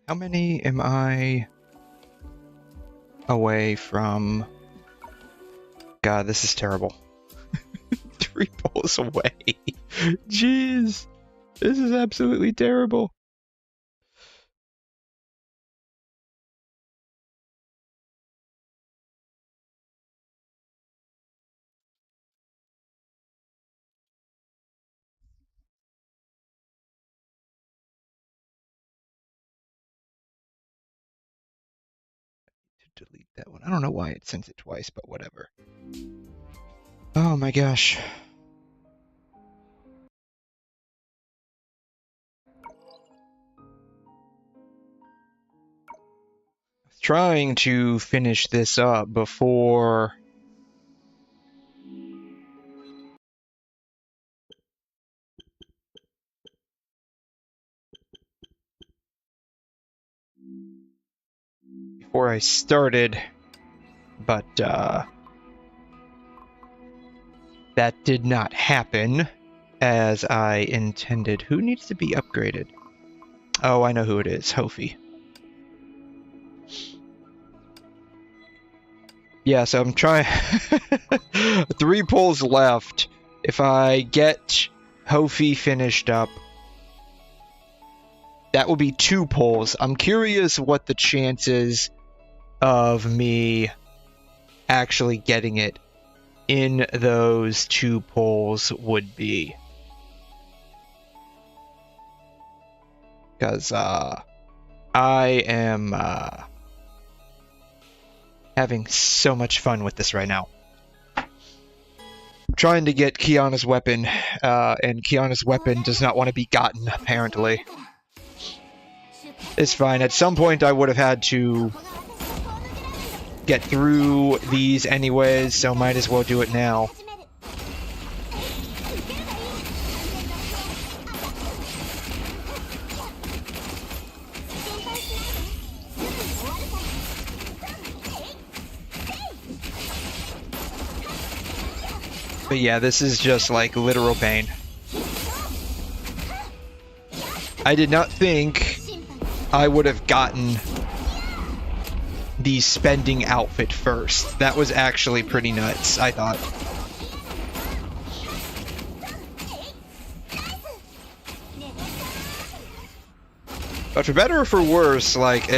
How many am I away from? God, this is terrible. 3 poles away. Jeez. This is absolutely terrible. Delete that one. I don't know why it sent it twice, but whatever. Oh my gosh. Trying to finish this up before I started, but that did not happen as I intended. Who needs to be upgraded? Oh, I know who it is. Hovey. Yeah, so I'm trying 3 pulls left. If I get Hovey finished up, that will be 2 pulls. I'm curious what the chances of me actually getting it in those 2 pulls would be. Because I am having so much fun with this right now. I'm trying to get Kiana's weapon, and Kiana's weapon does not want to be gotten, apparently. It's fine. At some point I would have had to get through these anyways, so might as well do it now. But yeah, this is just like literal pain. I did not think I would have gotten the spending outfit first. That was actually pretty nuts, I thought. But for better or for worse, like,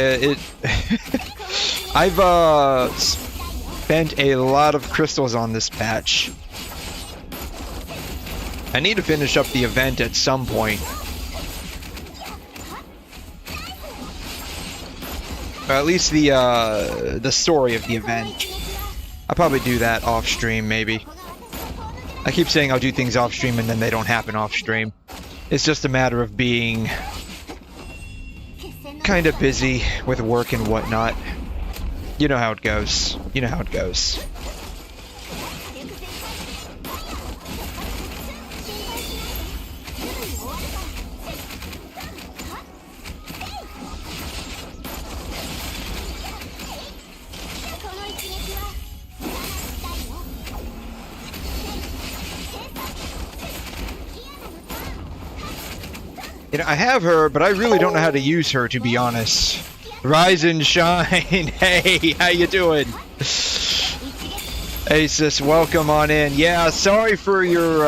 I've spent a lot of crystals on this patch. I need to finish up the event at some point. Or at least the story of the event. I'll probably do that off stream, maybe. I keep saying I'll do things off stream and then they don't happen off stream. It's just a matter of being kind of busy with work and whatnot. You know how it goes. You know how it goes. You know, I have her, but I really don't know how to use her, to be honest. Rise and shine. Hey, how you doing? Hey, sis, welcome on in. Yeah, sorry for your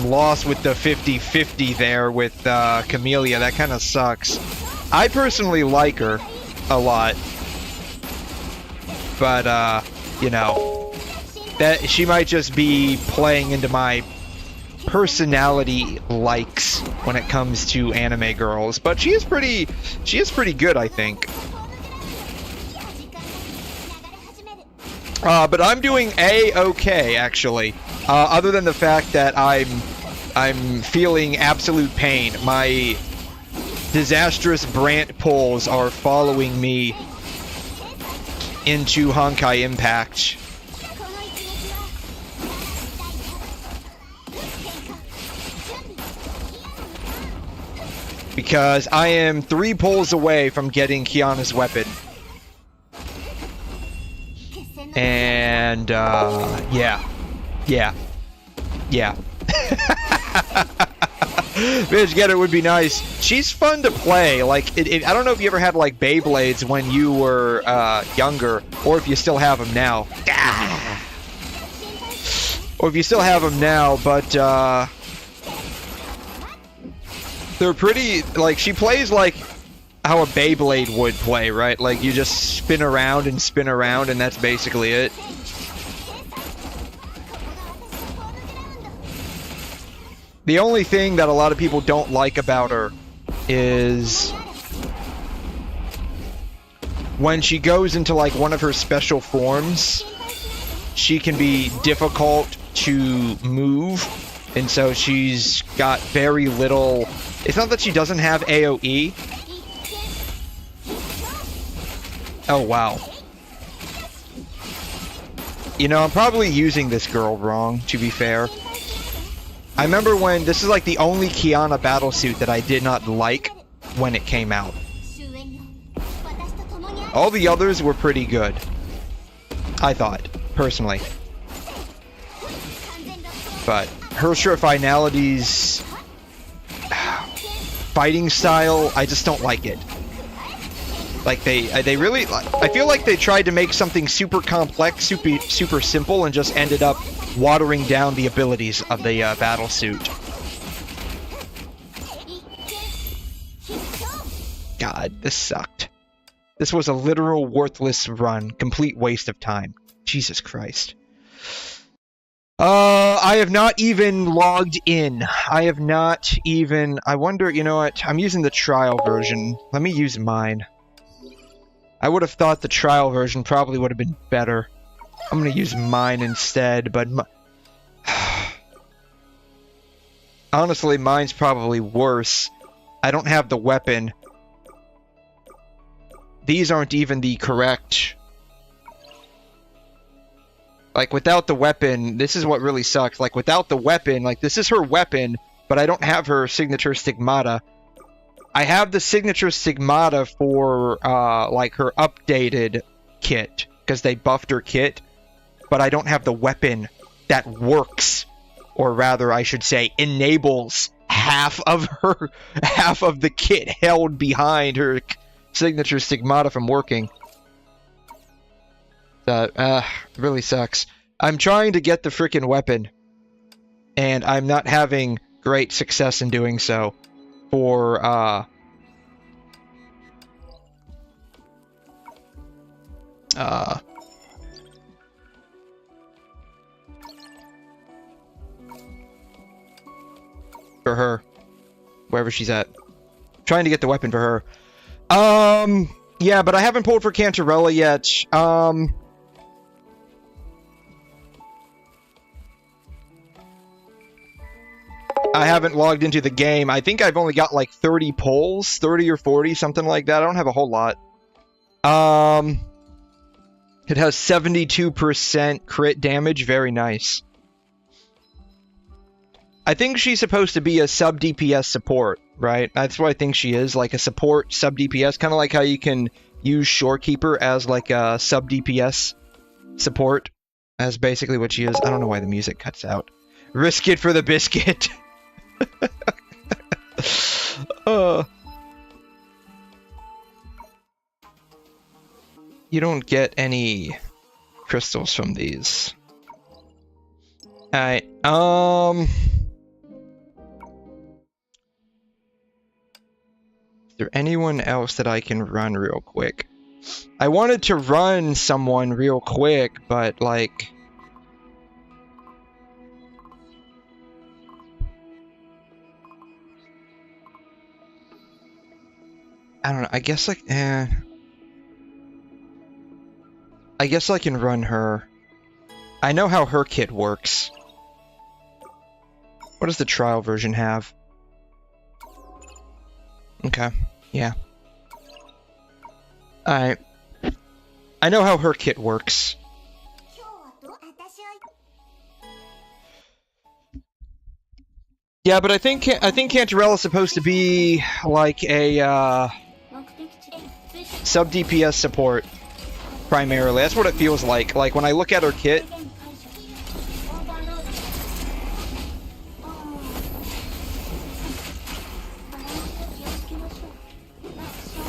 loss with the 50-50 there with Camellia. That kind of sucks. I personally like her a lot, but you know, that she might just be playing into my personality likes when it comes to anime girls, but she is pretty good, I think. But I'm doing A-okay, actually. Other than the fact that I'm feeling absolute pain. My disastrous Brant pulls are following me into Honkai Impact. Because I am 3 pulls away from getting Kiana's weapon. And, yeah. Bitch, get it would be nice. She's fun to play. Like, I don't know if you ever had, like, Beyblades when you were, younger, or if you still have them now. Or if you still have them now, but, they're pretty, like, she plays like how a Beyblade would play, right? Like, you just spin around, and that's basically it. The only thing that a lot of people don't like about her is when she goes into, like, one of her special forms, she can be difficult to move, and so she's got very little... It's not that she doesn't have AoE. Oh, wow. You know, I'm probably using this girl wrong, to be fair. I remember when... This is like the only Kiana battlesuit that I did not like when it came out. All the others were pretty good. I thought, personally. But her finality's fighting style, I just don't like it. Like, they really... I feel like they tried to make something super complex, super simple, and just ended up watering down the abilities of the battlesuit. God, this sucked. This was a literal worthless run. Complete waste of time. Jesus Christ. I have not even logged in. I have not even... I wonder, you know what? I'm using the trial version. Let me use mine. I would have thought the trial version probably would have been better. I'm gonna use mine instead, but... Honestly, mine's probably worse. I don't have the weapon. These aren't even the correct... Like, without the weapon, this is what really sucks. Like, without the weapon, like, this is her weapon, but I don't have her signature stigmata. I have the signature stigmata for, like, her updated kit, because they buffed her kit, but I don't have the weapon that works, or rather, I should say, enables half of the kit held behind her signature stigmata from working. That really sucks. I'm trying to get the frickin' weapon, and I'm not having great success in doing so. For her, wherever she's at. Trying to get the weapon for her. Yeah, but I haven't pulled for Cantarella yet. I haven't logged into the game. I think I've only got like 30 pulls, 30 or 40, something like that. I don't have a whole lot. It has 72% crit damage. Very nice. I think she's supposed to be a sub-DPS support, right? That's what I think she is, like a support sub-DPS, kind of like how you can use Shorekeeper as like a sub-DPS support. That's basically what she is. I don't know why the music cuts out. Risk it for the biscuit. You don't get any crystals from these. Alright, is there anyone else that I can run real quick? I wanted to run someone real quick, but like... I don't know, I guess like, I guess I can run her. I know how her kit works. What does the trial version have? Okay, yeah. Alright. I know how her kit works. Yeah, but I think 𝘮𝘮 is supposed to be like a sub DPS support primarily. That's what it feels like. Like when I look at her kit.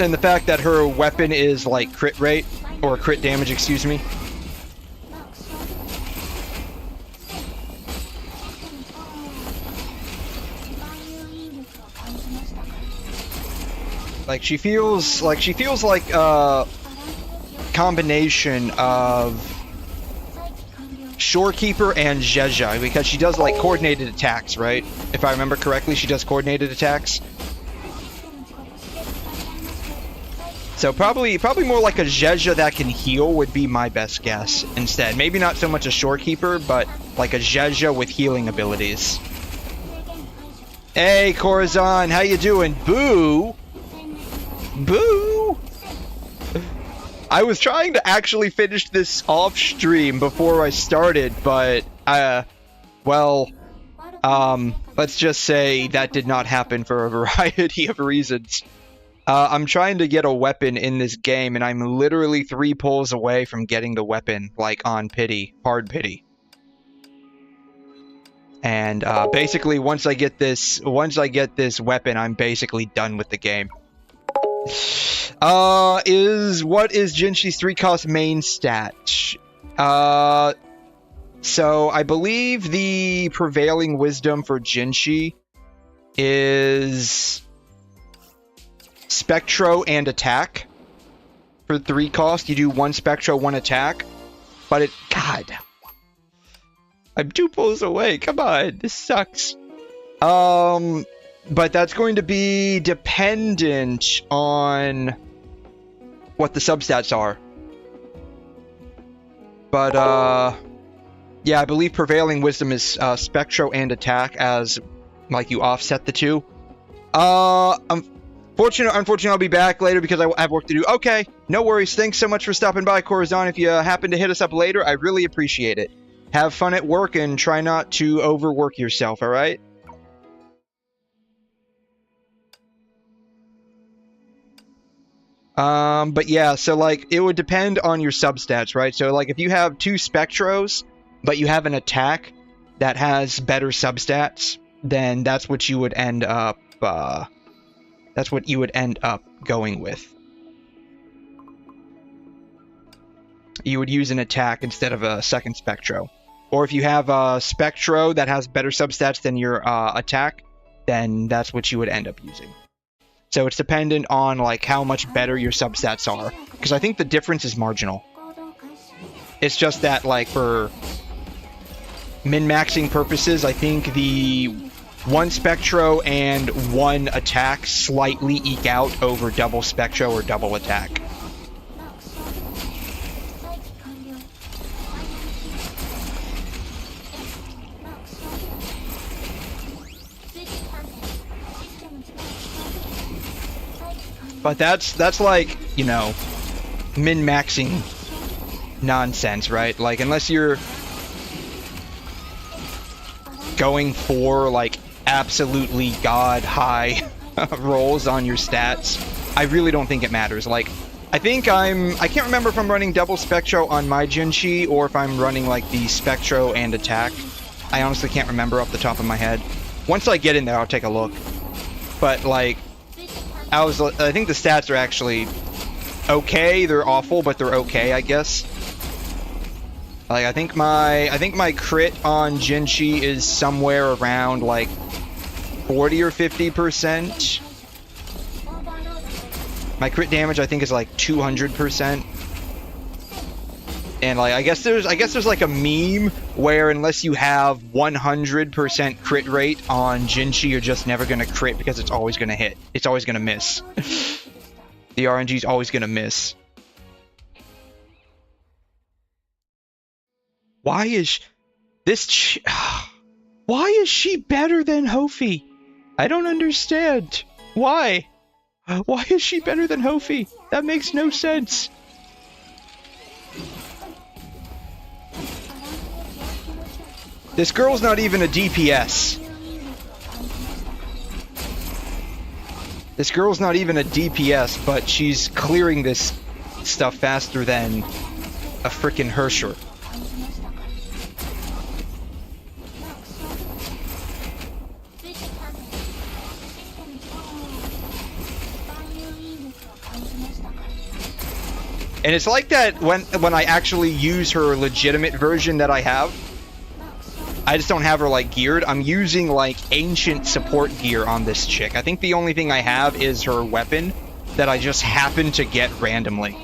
And the fact that her weapon is like crit rate, or crit damage, excuse me. Like she feels like a combination of Shorekeeper and 𝘧𝘢𝘬𝘦, because she does like coordinated attacks, right? If I remember correctly, she does coordinated attacks. So probably more like a 𝘧𝘬𝘬 that can heal would be my best guess instead. Maybe not so much a Shorekeeper, but like a 𝘧𝘬𝘬 with healing abilities. Hey, 𝘬𝘮, how you doing? Boo! Boo! I was trying to actually finish this off stream before I started, but well, let's just say that did not happen for a variety of reasons. I'm trying to get a weapon in this game, and I'm literally 3 pulls away from getting the weapon, like on pity, hard pity. And basically, once I get this weapon, I'm basically done with the game. What is Genshin's 3-cost main stat? So I believe the prevailing wisdom for Genshin is Spectro and attack. For 3 cost, you do 1 Spectro, 1 attack. But it, God, I'm 2 pulls away. Come on, this sucks. But that's going to be dependent on what the substats are. But, yeah, I believe prevailing wisdom is Spectro and attack, as, like, you offset the 2. Unfortunately, I'll be back later because I have work to do. Okay, no worries. Thanks so much for stopping by, 𝘬𝘮. If you happen to hit us up later, I really appreciate it. Have fun at work and try not to overwork yourself, alright? But yeah, so like, it would depend on your substats, right? So like, if you have 2 Spectros, but you have an attack that has better substats, then that's what you would end up, going with. You would use an attack instead of a second Spectro. Or if you have a Spectro that has better substats than your attack, then that's what you would end up using. So it's dependent on like how much better your substats are, because I think the difference is marginal. It's just that like for min-maxing purposes, I think the 1 Spectro and 1 attack slightly eke out over double Spectro or double attack. But that's like, you know, min-maxing nonsense, right? Like, unless you're going for, like, absolutely god-high rolls on your stats, I really don't think it matters. Like, I can't remember if I'm running double Spectro on my Genshin, or if I'm running, like, the Spectro and attack. I honestly can't remember off the top of my head. Once I get in there, I'll take a look. But, like, I think the stats are actually okay. They're awful, but they're okay, I guess. Like, I think my crit on Genshin is somewhere around, like, 40 or 50%. My crit damage, I think, is like 200%. And like, I guess there's like a meme where unless you have 100% crit rate on Genshin, you're just never gonna crit because it's always gonna hit. It's always gonna miss. The RNG is always gonna miss. Why is this? Why is she better than Hofy? I don't understand. Why? Why is she better than Hofy? That makes no sense. This girl's not even a DPS. This girl's not even a DPS, but she's clearing this stuff faster than a frickin' 𝘠𝘠. And it's like that when I actually use her legitimate version that I have. I just don't have her, like, geared. I'm using, like, ancient support gear on this chick. I think the only thing I have is her weapon that I just happen to get randomly.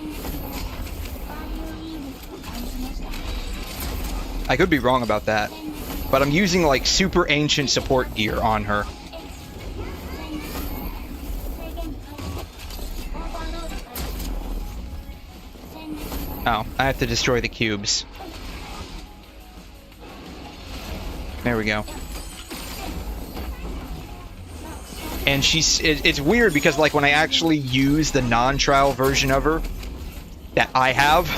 I could be wrong about that. But I'm using, like, super ancient support gear on her. Oh, I have to destroy the cubes. There we go. And it's weird because, like, when I actually use the non-trial version of her that I have,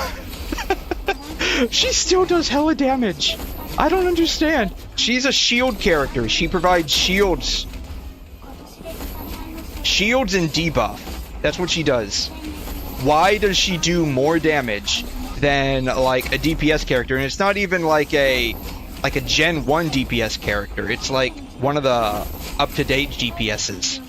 she still does hella damage. I don't understand. She's a shield character. She provides shields. Shields and debuff. That's what she does. Why does she do more damage than, like, a DPS character? And it's not even like a Gen 1 DPS character. It's like one of the up-to-date DPSs.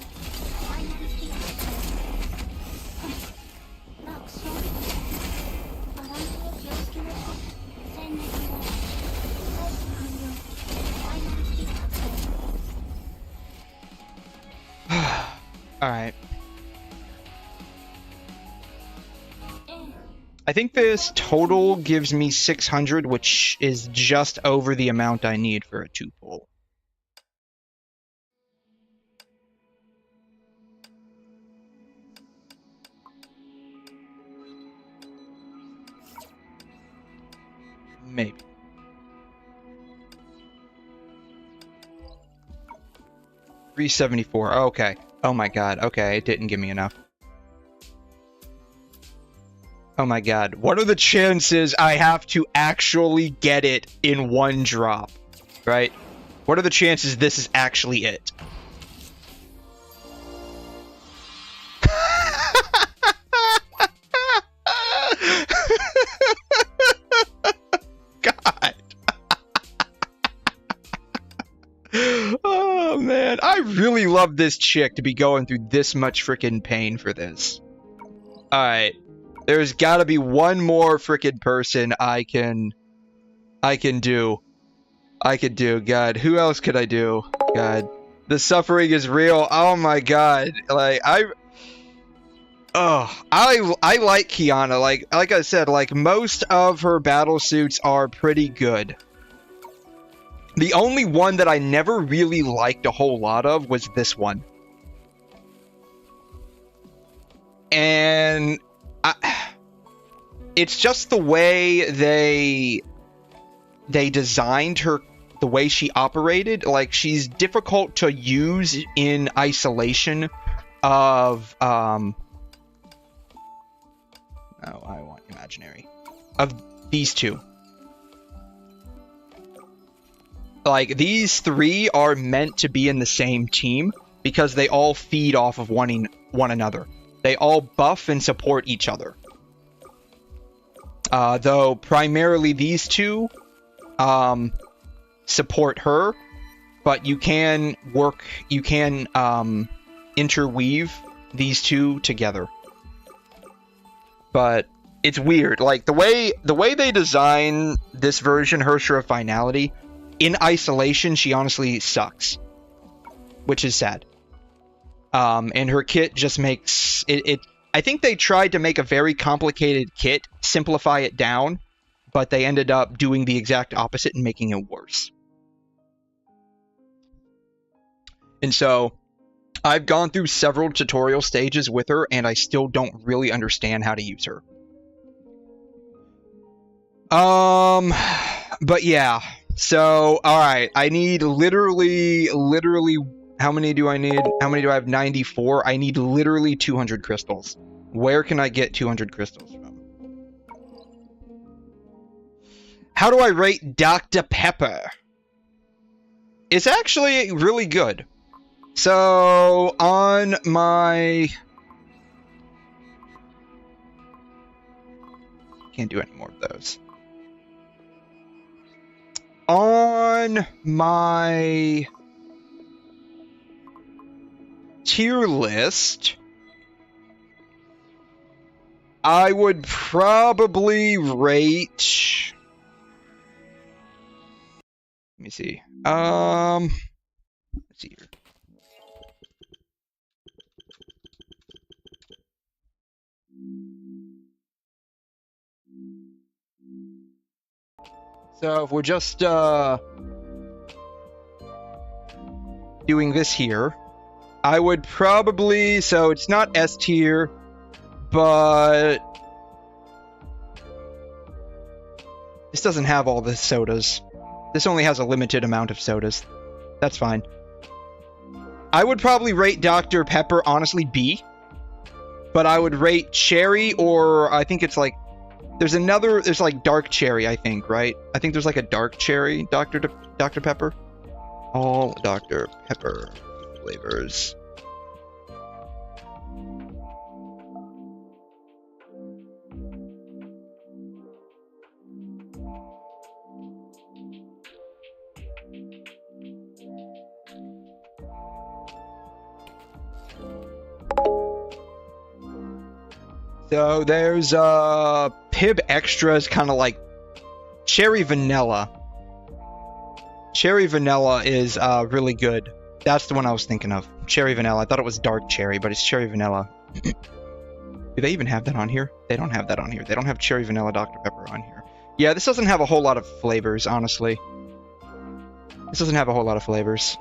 Alright. I think this total gives me 600, which is just over the amount I need for a 2-pull. Maybe. $374. Okay. Oh my god. Okay, it didn't give me enough. Oh my god. What are the chances I have to actually get it in one drop? Right? What are the chances this is actually it? God. Oh man. I really love this chick to be going through this much freaking pain for this. Alright. There's gotta be one more frickin' person I can do. God, who else could I do? God. The suffering is real. Oh my god. Like, I like Qiyana. Like I said, like, most of her battle suits are pretty good. The only one that I never really liked a whole lot of was this one. And it's just the way they designed her, the way she operated. Like, she's difficult to use in isolation of oh, I want imaginary. Of these two. Like, these three are meant to be in the same team because they all feed off of one another. They all buff and support each other. Though primarily these two support her, but you can interweave these two together. But it's weird, like the way they design this version, 𝘠𝘠 of Finality, in isolation, she honestly sucks, which is sad. And her kit just makes it. I think they tried to make a very complicated kit, simplify it down, but they ended up doing the exact opposite and making it worse. And so, I've gone through several tutorial stages with her, and I still don't really understand how to use her. But yeah, so, alright, I need literally, how many do I need? How many do I have? 94? I need literally 200 crystals. Where can I get 200 crystals from? How do I rate Dr. Pepper? It's actually really good. So, on my... Can't do any more of those. On my tier list, I would probably rate... Let me see. Let's see here. So if we're just doing this here, I would probably, so it's not S tier, but this doesn't have all the sodas. This only has a limited amount of sodas. That's fine. I would probably rate Dr. Pepper, honestly, B. But I would rate Cherry, or I think it's like... There's like Dark Cherry, I think, right? I think there's like a Dark Cherry Dr. Pepper. All Dr. Pepper flavors. So there's Pib Extra is kind of like Cherry Vanilla. Cherry Vanilla is really good. That's the one I was thinking of. Cherry Vanilla. I thought it was Dark Cherry, but it's Cherry Vanilla. Do they even have that on here? They don't have that on here. They don't have Cherry Vanilla Dr. Pepper on here. Yeah, this doesn't have a whole lot of flavors, honestly. This doesn't have a whole lot of flavors.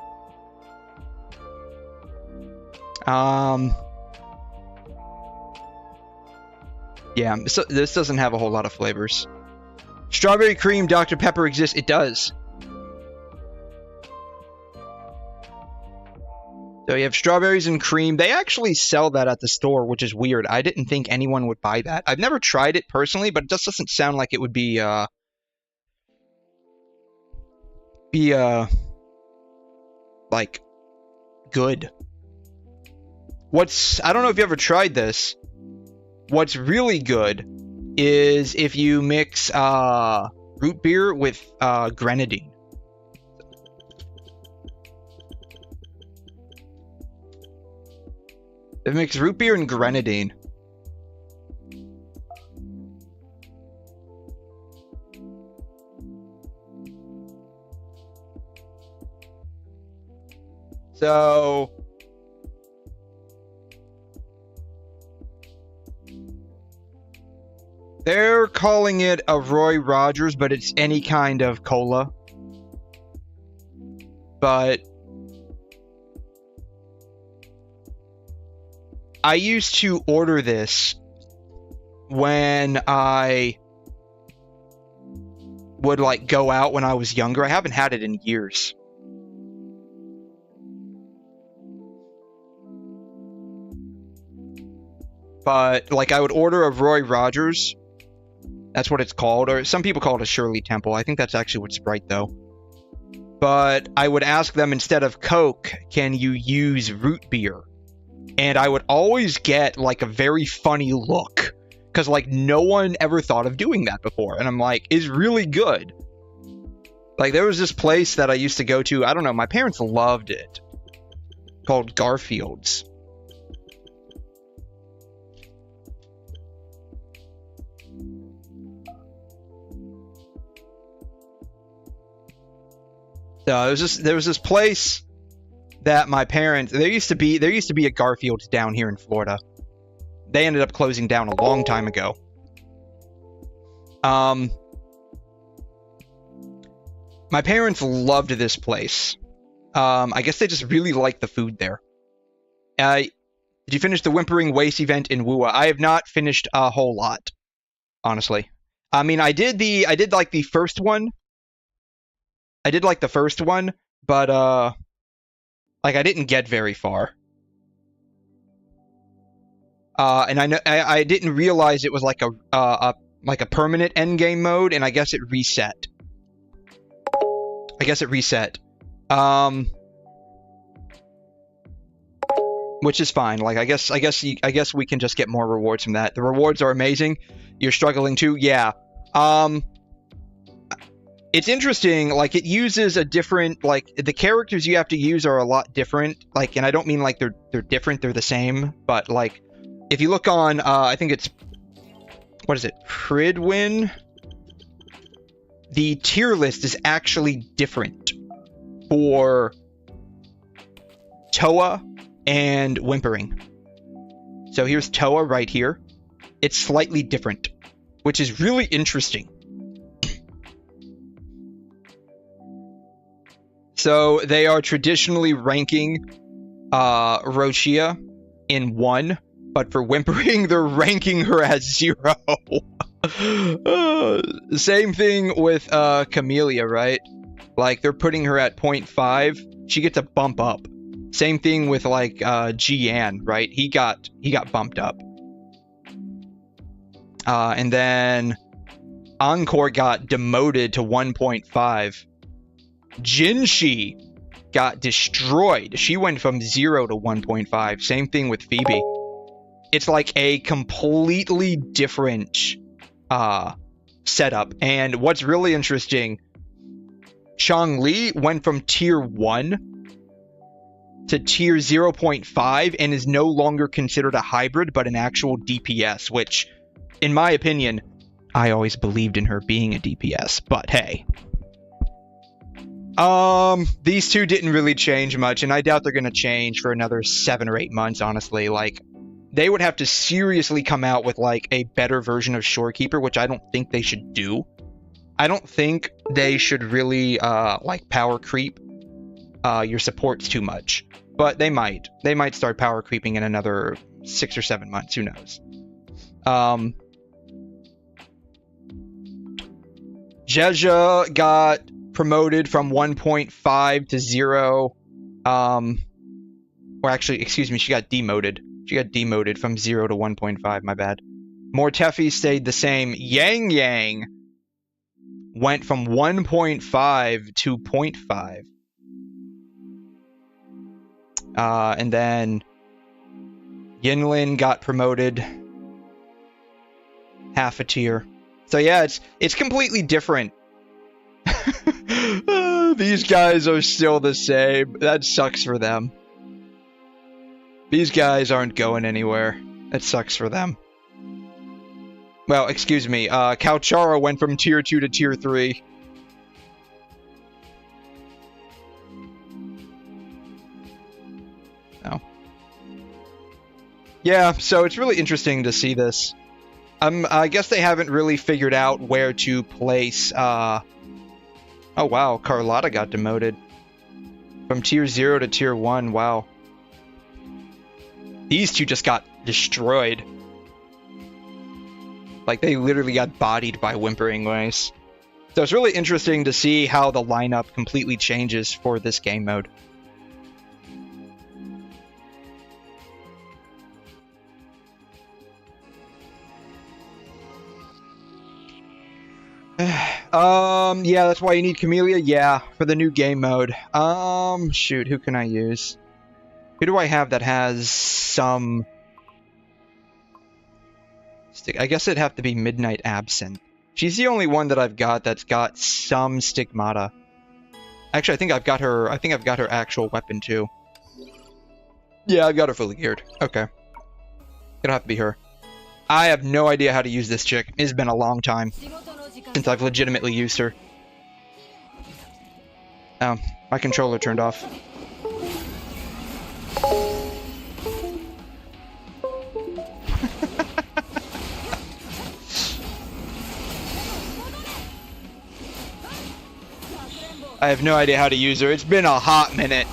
Yeah, this doesn't have a whole lot of flavors. Strawberry cream Dr. Pepper exists. It does. So you have strawberries and cream. They actually sell that at the store, which is weird. I didn't think anyone would buy that. I've never tried it personally, but it just doesn't sound like it would be, like, good. I don't know if you ever tried this. What's really good is if you mix root beer with grenadine. It makes root beer and grenadine. So... They're calling it a Roy Rogers, but it's any kind of cola. But I used to order this when I would like go out when I was younger. I haven't had it in years. But like I would order a Roy Rogers. That's what it's called, or some people call it a Shirley Temple. I think that's actually what Sprite, though. But I would ask them, instead of Coke, can you use root beer? And I would always get, like, a very funny look. Because, like, no one ever thought of doing that before. And I'm like, it's really good. Like, there was this place that I used to go to. I don't know, my parents loved it. Called Garfield's. There was this place that my parents, there used to be a Garfield's down here in Florida. They ended up closing down a long time ago. My parents loved this place. I guess they just really liked the food there. Did you finish the Whimpering Waste event in WuWa? I have not finished a whole lot, honestly. I mean, I did like the first one. I did like the first one, but like I didn't get very far. And I didn't realize it was like a permanent endgame mode, and I guess it reset. Which is fine. Like I guess we can just get more rewards from that. The rewards are amazing. You're struggling too, yeah. It's interesting. Like it uses a different, like the characters you have to use are a lot different. Like, and I don't mean like they're different. They're the same, but like if you look on, I think it's 𝘬𝘮, the tier list is actually different for Toa and Whimpering. So here's Toa right here. It's slightly different, which is really interesting. So they are traditionally ranking Roshia in 1, but for Whimpering, they're ranking her at 0. Same thing with Camellia, right? Like they're putting her at 0.5. She gets a bump up. Same thing with like Jian, right? He got bumped up. And then Encore got demoted to 1.5. Jinshi got destroyed. She went from 0 to 1.5. Same thing with Phoebe. It's like a completely different setup. And what's really interesting, Changli went from tier 1 to tier 0.5 and is no longer considered a hybrid, but an actual DPS, which, in my opinion, I always believed in her being a DPS, but hey. These two didn't really change much, and I doubt they're gonna change for another 7 or 8 months, honestly. Like, they would have to seriously come out with, like, a better version of Shorekeeper, which I don't think they should do. I don't think they should really, like, power creep your supports too much. But they might. They might start power creeping in another 6 or 7 months, who knows. 𝘮𝘮 got promoted from 1.5 to 0. Or actually, excuse me, she got demoted. She got demoted from 0 to 1.5, my bad. Mortefi stayed the same. Yang Yang went from 1.5 to 0.5. And then Yinlin got promoted half a tier. So yeah, it's completely different. These guys are still the same. That sucks for them. These guys aren't going anywhere. It sucks for them. Well, excuse me. 𝘐'𝘮 went from tier 2 to tier 3. Oh. Yeah, so it's really interesting to see this. I guess they haven't really figured out where to place, Oh wow, Carlotta got demoted. From tier 0 to tier 1, wow. These two just got destroyed. Like, they literally got bodied by Whimpering Ways. So it's really interesting to see how the lineup completely changes for this game mode. Yeah, that's why you need Camellia. Yeah, for the new game mode. Shoot, who can I use? Who do I have that has some... I guess it'd have to be Midnight Absent. She's the only one that I've got that's got some stigmata. Actually, I think I've got her actual weapon too. Yeah, I've got her fully geared. Okay. It'll have to be her. I have no idea how to use this chick. It's been a long time since I've legitimately used her. Oh, my controller turned off. I have no idea how to use her. It's been a hot minute.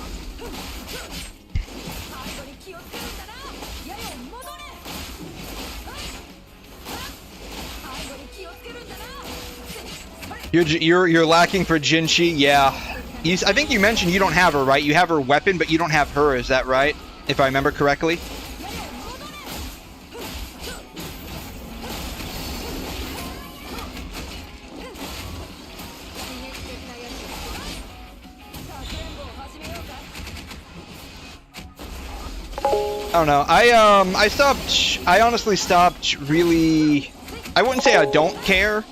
You're lacking for Jinshi, yeah. I think you mentioned you don't have her, right? You have her weapon, but you don't have her, is that right? If I remember correctly? I don't know. I honestly stopped really. I wouldn't say I don't care,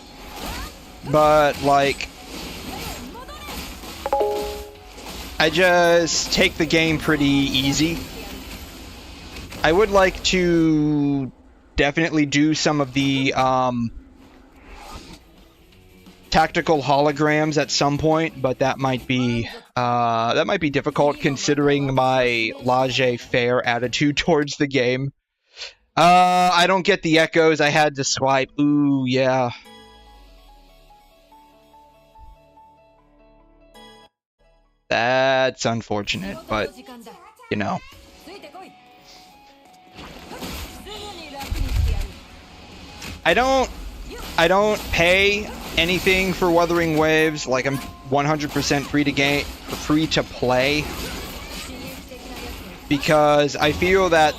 but like, I just take the game pretty easy. I would like to definitely do some of the tactical holograms at some point, but that might be difficult considering my laissez-faire attitude towards the game. I don't get the echoes. I had to swipe. Ooh, yeah. That's unfortunate, but you know. I don't pay anything for Wuthering Waves. Like, I'm 100% free to play, because I feel that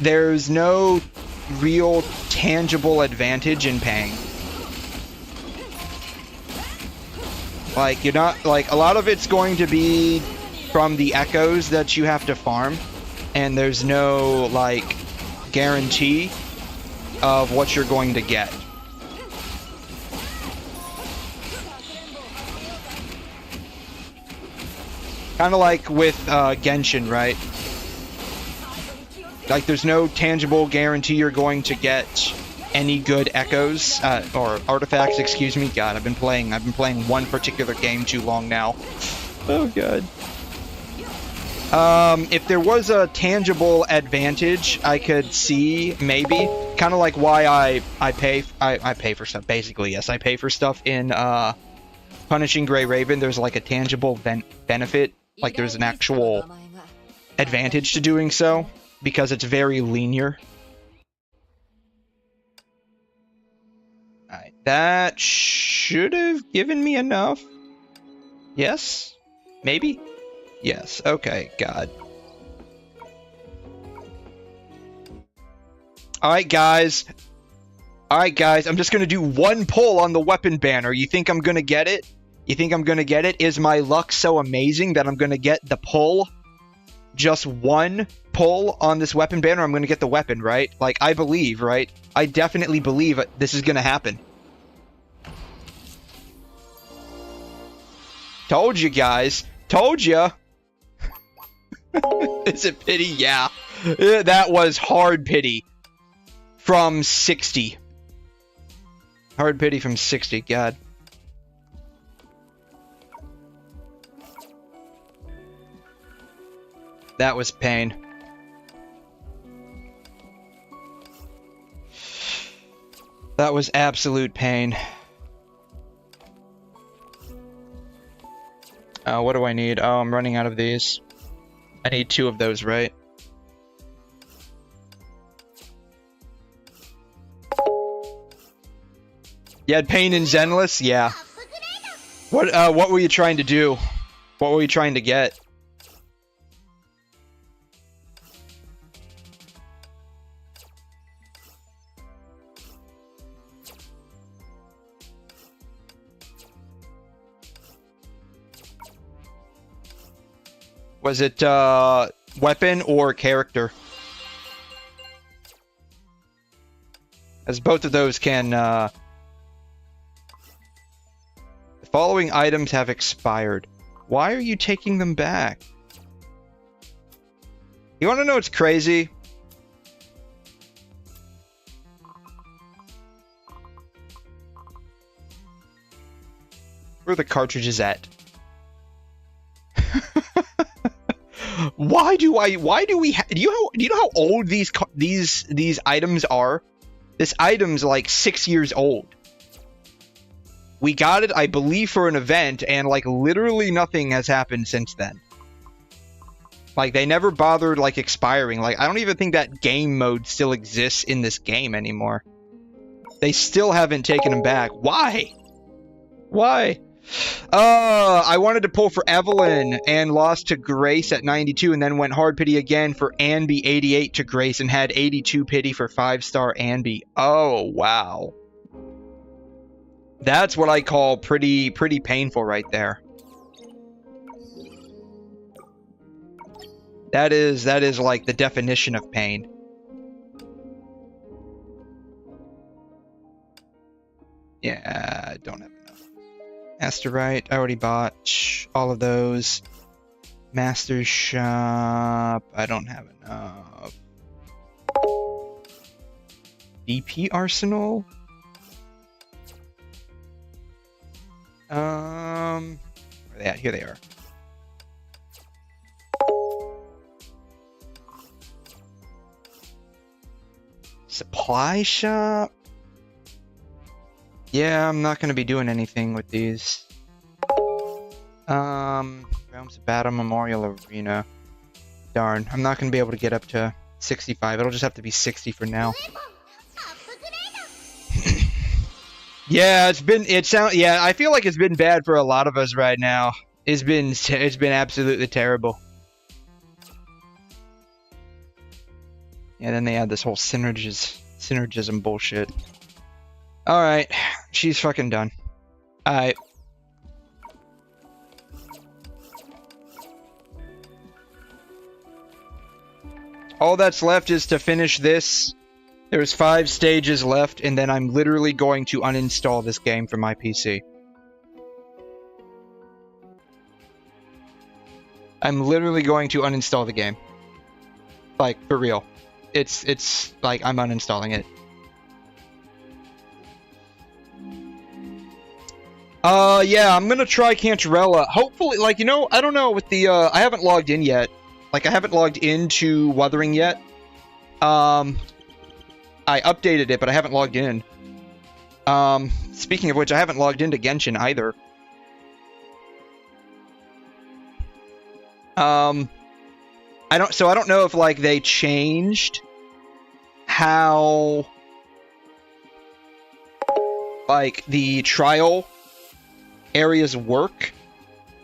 there's no real tangible advantage in paying. Like, you're not, like, a lot of it's going to be from the echoes that you have to farm, and there's no, like, guarantee of what you're going to get. Kind of like with Genshin, right? Like, there's no tangible guarantee you're going to get any good echoes or artifacts. Excuse me. God, I've been playing one particular game too long now. Oh god. If there was a tangible advantage, I could see maybe kind of like why I pay for stuff. Basically, yes, I pay for stuff in Punishing Grey Raven. There's like a tangible benefit. Like, there's an actual advantage to doing so, because it's very linear. Alright, that should have given me enough. Yes? Maybe? Yes, okay, God. Alright, guys. Alright, guys, I'm just gonna do one pull on the weapon banner. You think I'm gonna get it? You think I'm gonna get it? Is my luck so amazing that I'm gonna get the pull? Just one pull on this weapon banner, I'm gonna get the weapon, right? Like, I believe, right? I definitely believe this is gonna happen. Told you guys. Told ya. Is it pity? Yeah. That was hard pity. From 60. Hard pity from 60, God. That was pain. That was absolute pain. What do I need? Oh, I'm running out of these. I need 2 of those, right? You had pain in Zenless? Yeah. What were you trying to do? What were you trying to get? Was it, weapon or character? As both of those can, The following items have expired. Why are you taking them back? You wanna know what's crazy? Where are the cartridges at? Why do we do you know how old these items are? This item's like 6 years old. We got it, I believe, for an event, and like literally nothing has happened since then. Like, they never bothered like expiring. Like, I don't even think that game mode still exists in this game anymore. They still haven't taken them back. Why? Why? I wanted to pull for Evelyn and lost to Grace at 92 and then went hard pity again for Anby 88 to Grace and had 82 pity for 5-star Anby. Oh, wow. That's what I call pretty painful right there. That is like the definition of pain. Yeah, I don't have enough. Asterite, I already bought all of those. Master Shop, I don't have enough. DP Arsenal? Where are they at? Here they are. Supply shop? Yeah, I'm not going to be doing anything with these. Realms of Battle Memorial Arena. Darn, I'm not going to be able to get up to 65. It'll just have to be 60 for now. Yeah, yeah, I feel like it's been bad for a lot of us right now. It's been absolutely terrible. Yeah, then they add this whole synergism bullshit. Alright, she's fucking done. Alright. All that's left is to finish this. There's 5 stages left, and then I'm literally going to uninstall this game from my PC. I'm literally going to uninstall the game. Like, for real. It's like, I'm uninstalling it. Yeah, I'm gonna try 𝘐'𝘮. Hopefully, like, you know, I don't know with the, I haven't logged in yet. Like, I haven't logged into Wuthering yet. I updated it, but I haven't logged in. Speaking of which, I haven't logged into Genshin either. I don't know if, like, they changed how, like, the trial areas work.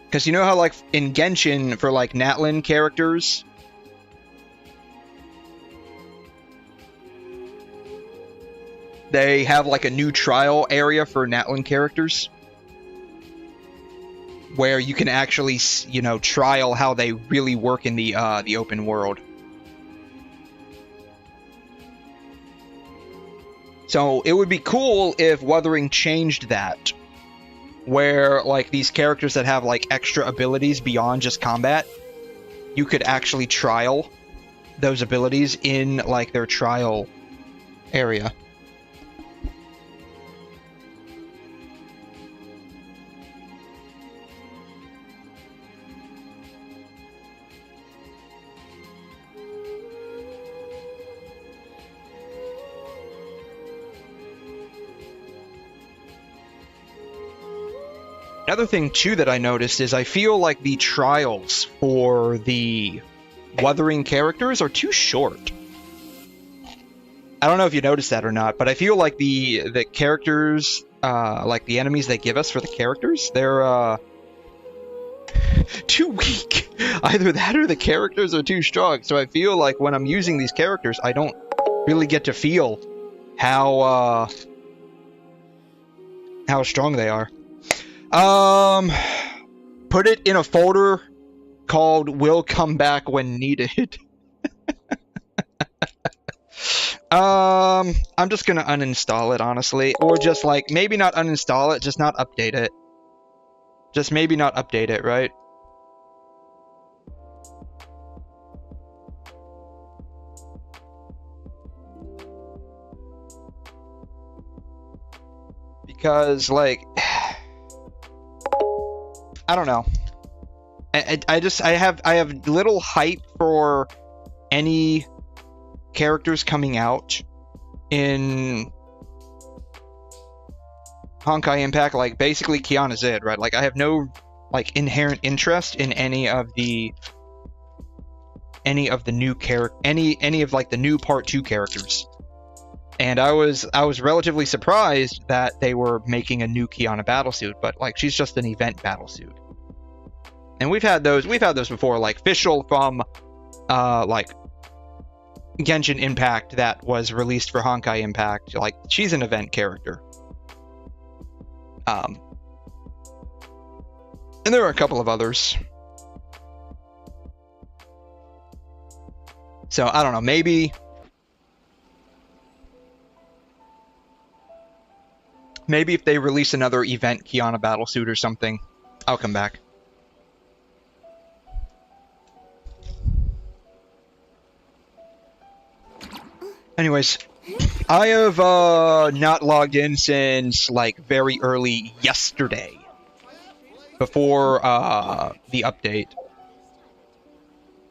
Because you know how, like, in Genshin, for, like, Natlan characters, they have, like, a new trial area for Natlan characters, where you can actually, you know, trial how they really work in the open world. So it would be cool if Wuthering changed that, where, like, these characters that have, like, extra abilities beyond just combat, you could actually trial those abilities in, like, their trial area. Another thing, too, that I noticed is I feel like the trials for the Wuthering characters are too short. I don't know if you noticed that or not, but I feel like the characters, like the enemies they give us for the characters, they're too weak. Either that or the characters are too strong. So I feel like when I'm using these characters, I don't really get to feel how strong they are. Put it in a folder called "Will Come Back When Needed." I'm just gonna uninstall it, honestly. Or just, like, maybe not uninstall it, just not update it. Just maybe not update it, right? Because, like, I don't know. I have little hype for any characters coming out in Honkai Impact, like basically 𝘐'𝘮, right? Like, I have no, like, inherent interest in any of the new any of, like, the new Part 2 characters. And I was relatively surprised that they were making a new 𝘐𝘮 battlesuit, but like she's just an event battlesuit. And we've had those before, like Fischl from like Genshin Impact that was released for Honkai Impact. Like she's an event character. And there are a couple of others. So I don't know, maybe if they release another event 𝘐𝘮 battlesuit or something, I'll come back. Anyways, I have not logged in since like very early yesterday, before the update.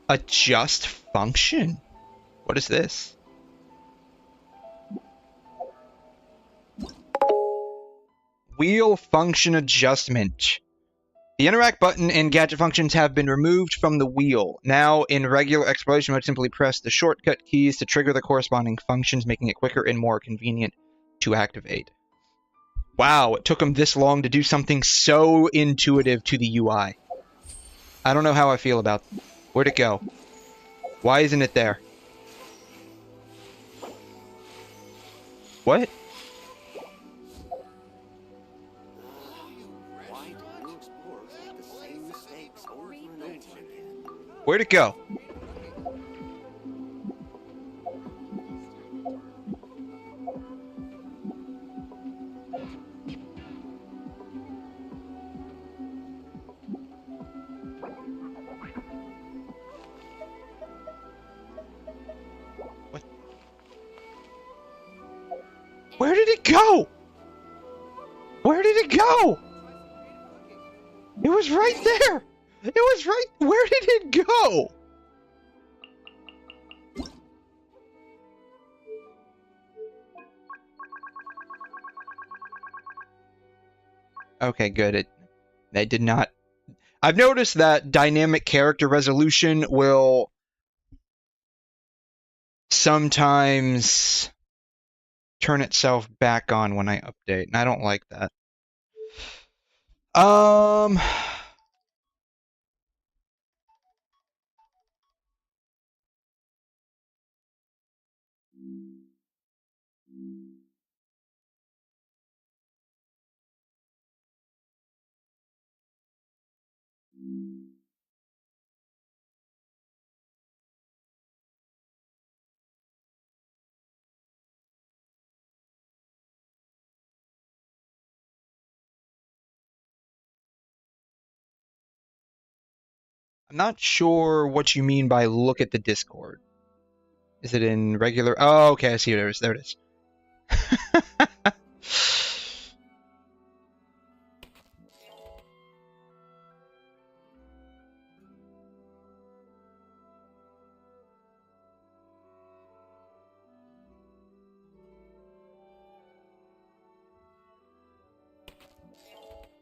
Adjust function? What is this? Wheel function adjustment. The interact button and gadget functions have been removed from the wheel. Now, in regular exploration mode, simply press the shortcut keys to trigger the corresponding functions, making it quicker and more convenient to activate. Wow, it took them this long to do something so intuitive to the UI. I don't know how I feel about it. Where'd it go? Why isn't it there? What? Where'd it go? What? Where did it go? Where did it go? It was right there. It was right. Where did it go? Okay, good. They did not. I've noticed that dynamic character resolution will sometimes turn itself back on when I update, and I don't like that. I'm not sure what you mean by look at the Discord. Is it in regular? Oh, okay, I see it is. There it is.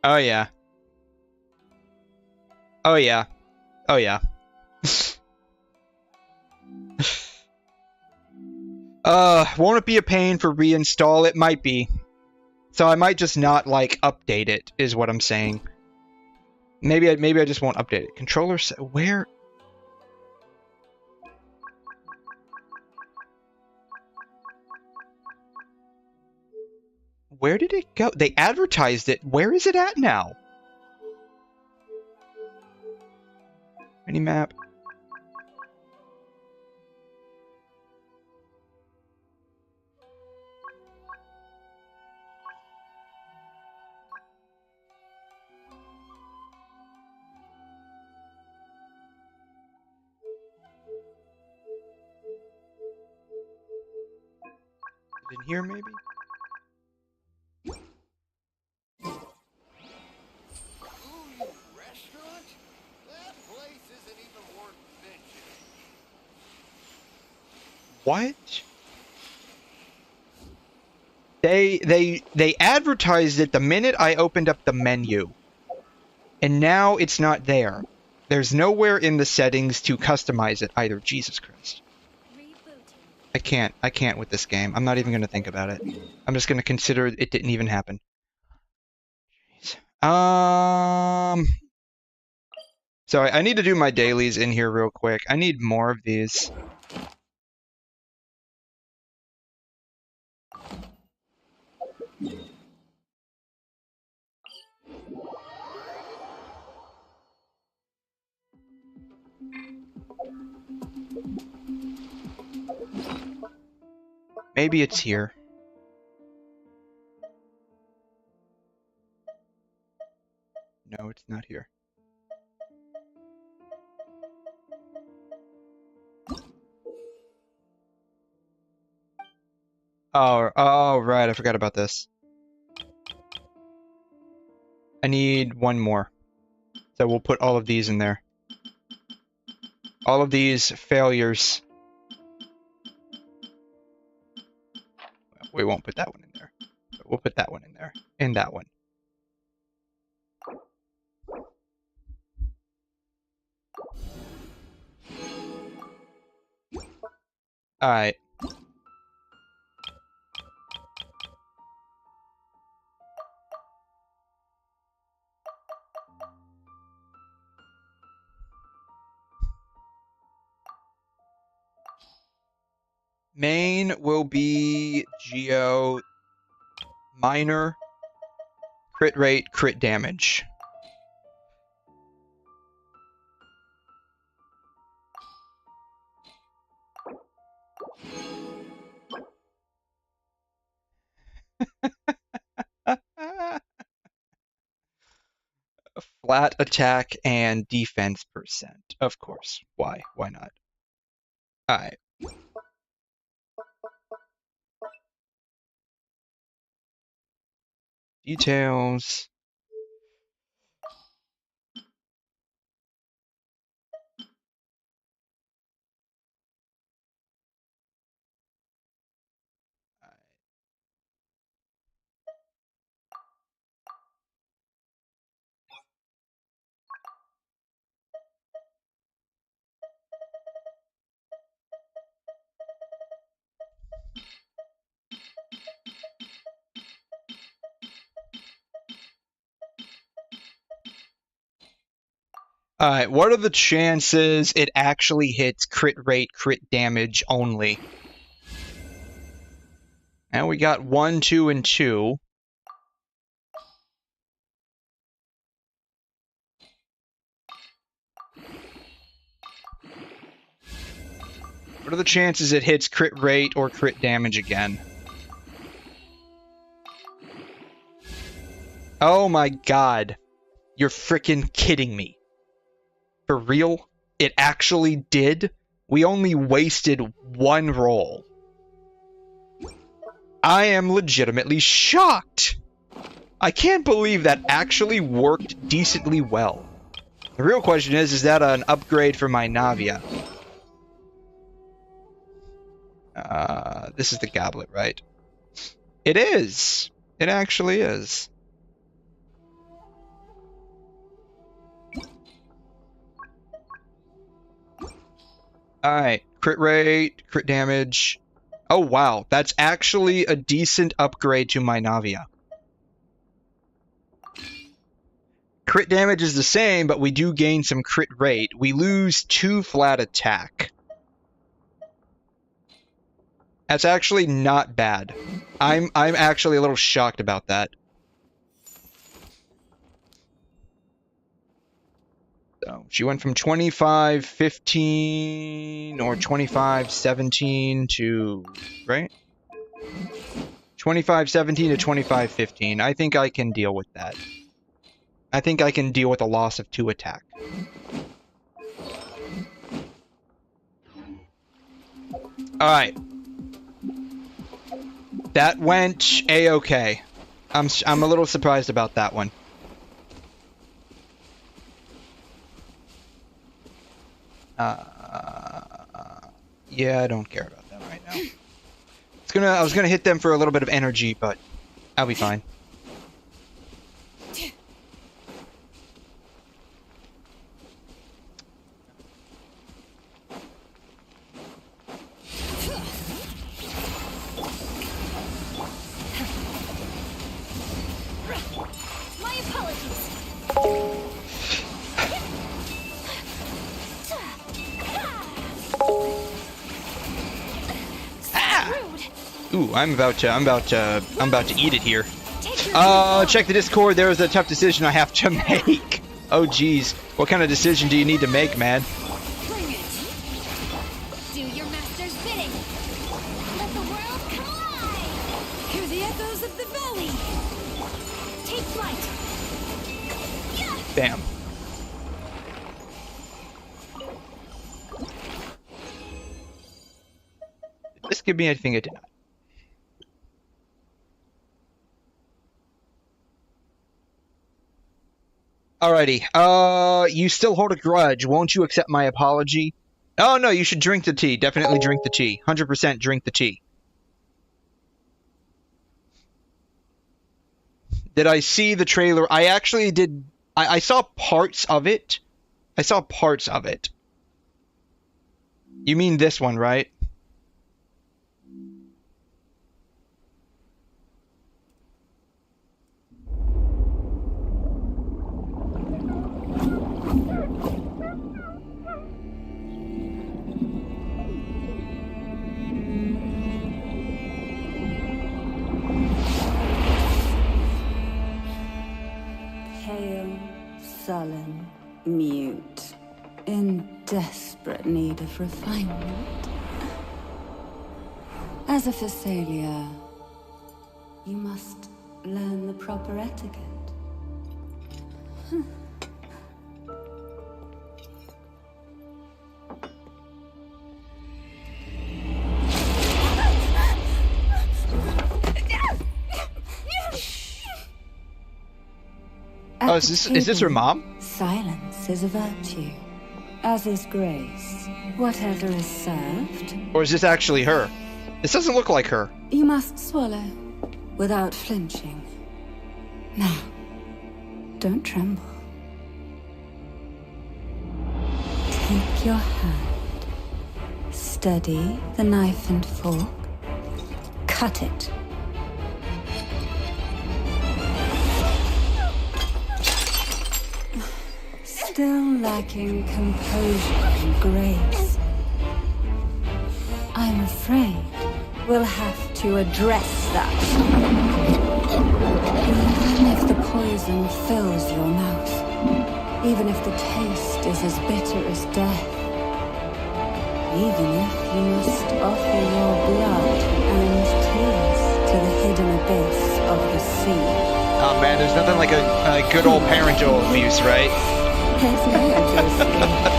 Oh, yeah. Oh, yeah. Oh, yeah. Won't it be a pain for reinstall? It might be. So I might just not, like, update it, is what I'm saying. Maybe I just won't update it. Controller where? Where did it go? They advertised it. Where is it at now? Minimap. In here, maybe? What? They advertised it the minute I opened up the menu. And now it's not there. There's nowhere in the settings to customize it either. Jesus Christ. I can't with this game. I'm not even gonna think about it. I'm just gonna consider it didn't even happen. Jeez. Sorry, I need to do my dailies in here real quick. I need more of these. Maybe it's here. No, it's not here. Oh, right, I forgot about this. I need one more. So we'll put all of these in there. All of these failures. We won't put that one in there. But we'll put that one in there. And that one. Alright. Main will be Geo, minor, crit rate, crit damage. Flat attack and defense percent. Of course. Why? Why not? Alright. Details. Alright, what are the chances it actually hits crit rate, crit damage only? And we got 1, 2, and 2. What are the chances it hits crit rate or crit damage again? Oh my god. You're freaking kidding me. For real? It actually did? We only wasted one roll. I am legitimately shocked. I can't believe that actually worked decently well. The real question is that an upgrade for my Navia? This is the goblet, right? It is. It actually is. Alright, crit rate, crit damage. Oh wow, that's actually a decent upgrade to my Navia. Crit damage is the same, but we do gain some crit rate. We lose 2 flat attack. That's actually not bad. I'm actually a little shocked about that. So she went from 25-15 or 25-17 to, right? 25-17 to 25-15. I think I can deal with that. I think I can deal with a loss of 2 attack. Alright. That went A-okay. I'm a little surprised about that one. Yeah, I don't care about that right now. I was gonna hit them for a little bit of energy, but I'll be fine. Ooh, I'm about to eat it here. Check the Discord. There was a tough decision I have to make. Oh, geez. What kind of decision do you need to make, man? Bring it. Do your master's bidding. Let the world collide. Hear the echoes of the valley. Take flight. Yeah. Bam. Did this give me anything it did not? Alrighty. You still hold a grudge. Won't you accept my apology? Oh, no, you should drink the tea. Definitely drink the tea. 100% drink the tea. Did I see the trailer? I actually did. I saw parts of it. I saw parts of it. You mean this one, right? Sullen, mute, in desperate need of refinement. As a Physalia, you must learn the proper etiquette. Oh, is this her mom? Silence is a virtue, as is grace. Whatever is served. Or is this actually her? This doesn't look like her. You must swallow, without flinching. Now, don't tremble. Take your hand. Steady the knife and fork. Cut it. Still lacking composure and grace. I'm afraid we'll have to address that. Even if the poison fills your mouth, even if the taste is as bitter as death, even if you must offer your blood and tears to the hidden abyss of the sea. Oh man, there's nothing like a good old parental abuse, right? There's no to escape.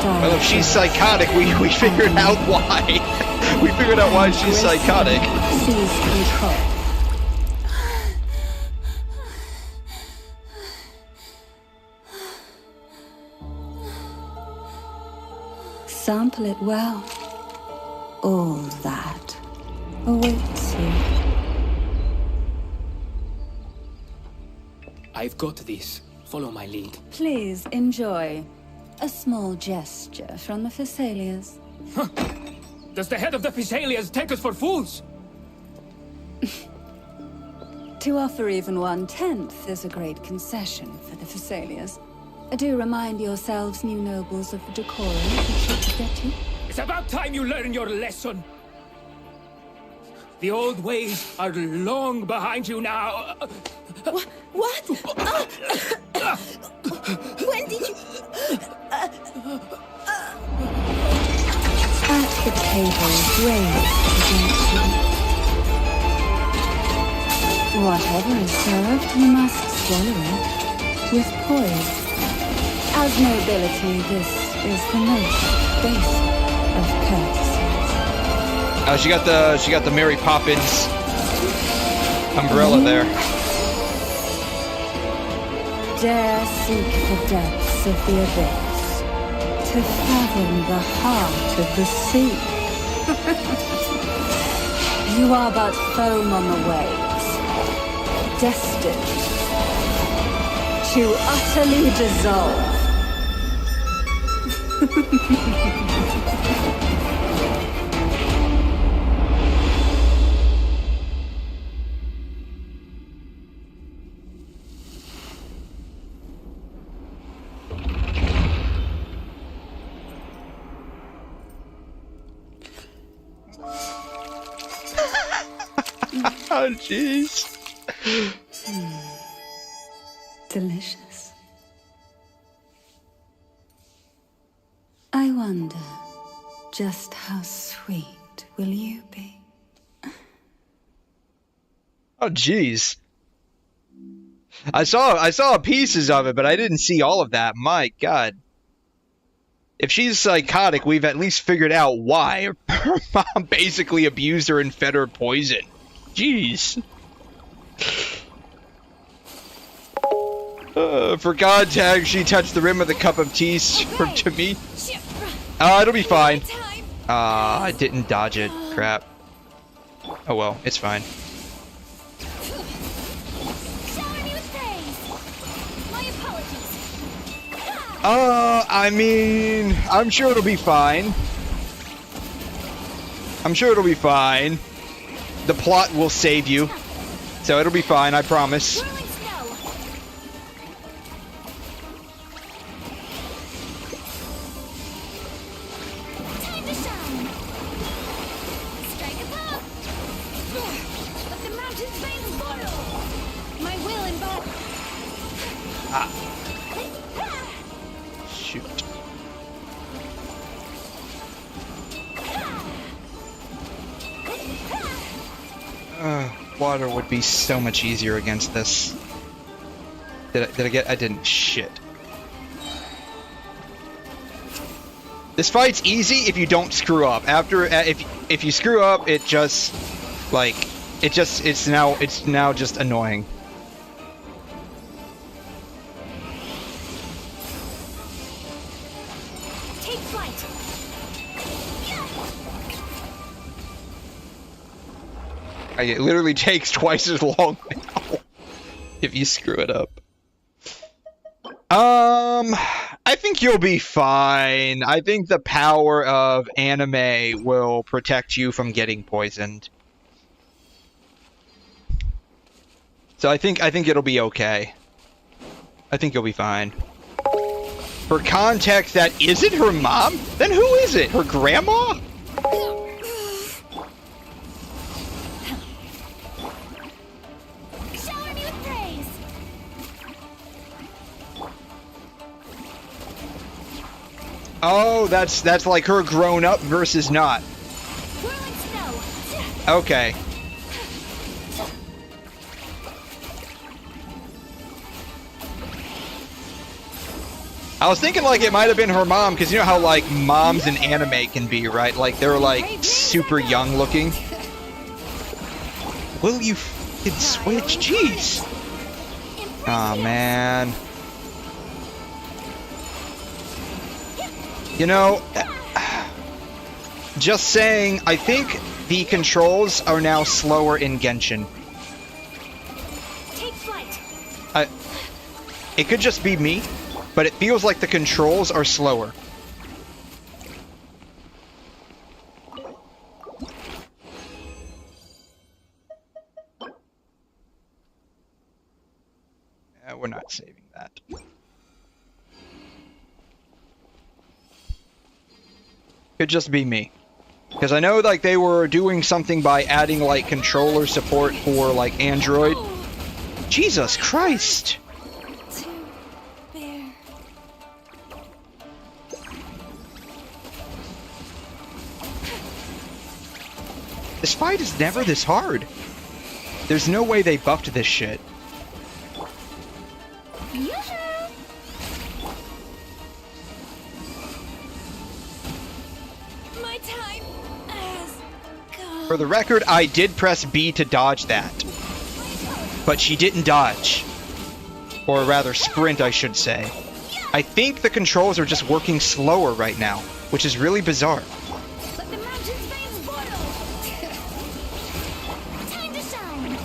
Well, if she's psychotic, we figured out why. We figured out why she's psychotic. Seize control. Sample it well. All that awaits you. I've got this. Follow my lead. Please enjoy. A small gesture from the Physalias. Huh. Does the head of the Physalias take us for fools? To offer even 1/10 is a great concession for the Physalias. Do remind yourselves, new nobles, of the decorum that should forget you. It's about time you learn your lesson. The old ways are long behind you now. What? When did you... At the table, raised against you. Whatever is served, you must swallow it with poise. As nobility, this is the most basic of courtesies. Oh, she got the Mary Poppins umbrella there. Dare seek the depths of the abyss, to fathom the heart of the sea. You are but foam on the waves, destined to utterly dissolve. Oh, jeez. Delicious. I wonder, just how sweet will you be? Oh, jeez. I saw pieces of it, but I didn't see all of that. My God. If she's psychotic, we've at least figured out why. Her mom basically abused her and fed her poison. Jeez. For God's sake, she touched the rim of the cup of tea to me. It'll be fine. I didn't dodge it. Crap. Oh well, it's fine. I mean, I'm sure it'll be fine. I'm sure it'll be fine. The plot will save you. So it'll be fine, I promise. Water would be so much easier against this. Did I get? I didn't. Shit. This fight's easy if you don't screw up. After if you screw up, it just like it's now just annoying. Take flight. It literally takes twice as long now if you screw it up. I think you'll be fine. I think the power of anime will protect you from getting poisoned. So I think it'll be okay. I think you'll be fine. For context, that isn't her mom? Then who is it? Her grandma? Oh, that's like her grown up versus not. Okay. I was thinking like it might have been her mom, because you know how like moms in anime can be, right? Like they're like super young looking. Will you f***ing switch? Jeez. Aw, man. You know, just saying, I think the controls are now slower in Genshin. Take flight. It could just be me, but it feels like the controls are slower. We're not saving that. Could just be me. Because I know like they were doing something by adding like controller support for like Android. Jesus Christ! This fight is never this hard. There's no way they buffed this shit. For the record, I did press B to dodge that. But she didn't dodge. Or rather, sprint, I should say. I think the controls are just working slower right now, which is really bizarre. Let the mountain's veins boil. Time to shine.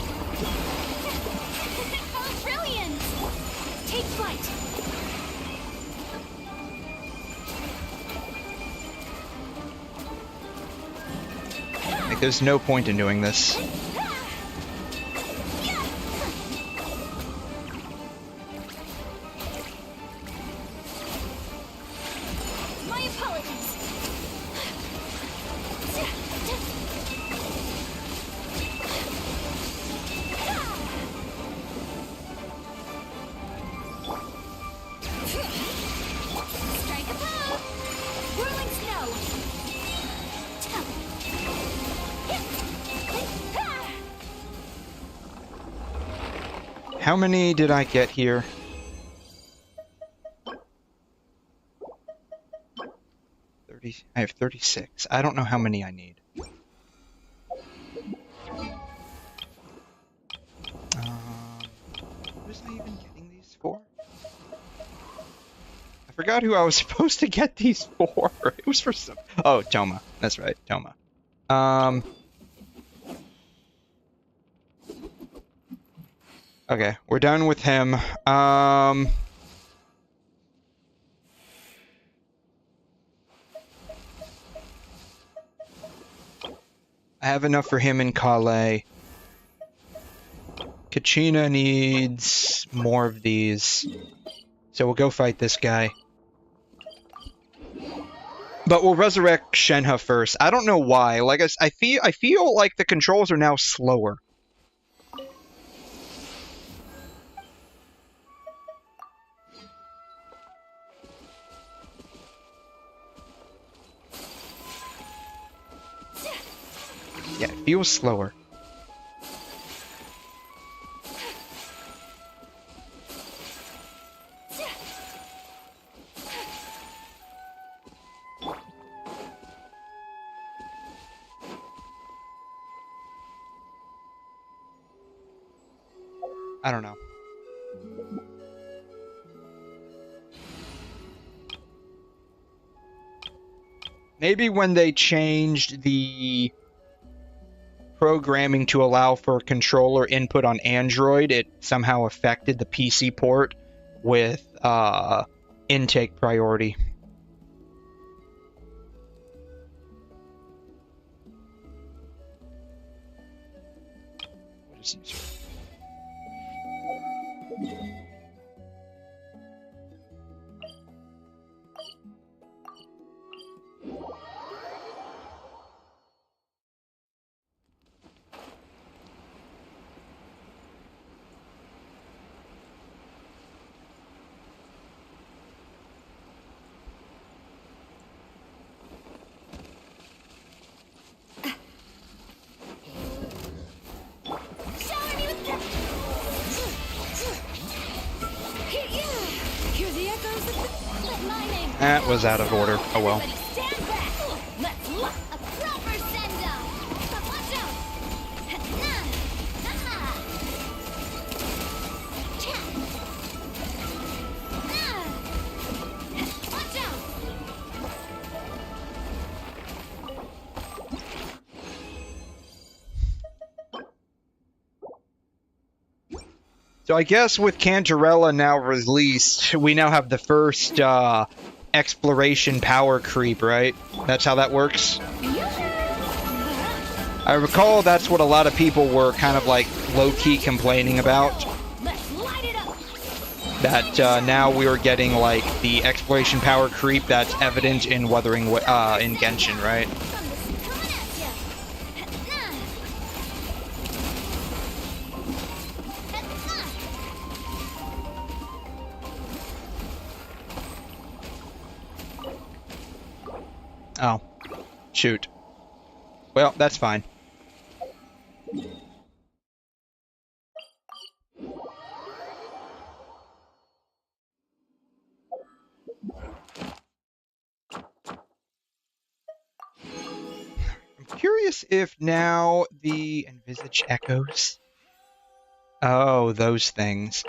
there's no point in doing this. My apologies. Strike a pose. Whirling snow. How many did I get here? 30. I have 36. I don't know how many I need. What was I even getting these for? I forgot who I was supposed to get these for. It was for some... Oh, 𝘬𝘯. That's right, 𝘬𝘯. Okay, we're done with him. I have enough for him in 𝘐'𝘮. 𝘐'𝘮 needs more of these. So we'll go fight this guy. But we'll resurrect Shenhe first. I don't know why. Like I feel like the controls are now slower. Yeah, it feels slower. I don't know. Maybe when they changed the programming to allow for controller input on Android, it somehow affected the PC port with intake priority. What is user? That was out of order. Oh well. So I guess with Cantarella now released, we now have the first exploration power creep, right? That's how that works? I recall that's what a lot of people were kind of like low-key complaining about. That now we are getting like the exploration power creep that's evident in in Genshin, right? Oh, shoot. Well, that's fine. I'm curious if now the envisage echoes. Oh, those things.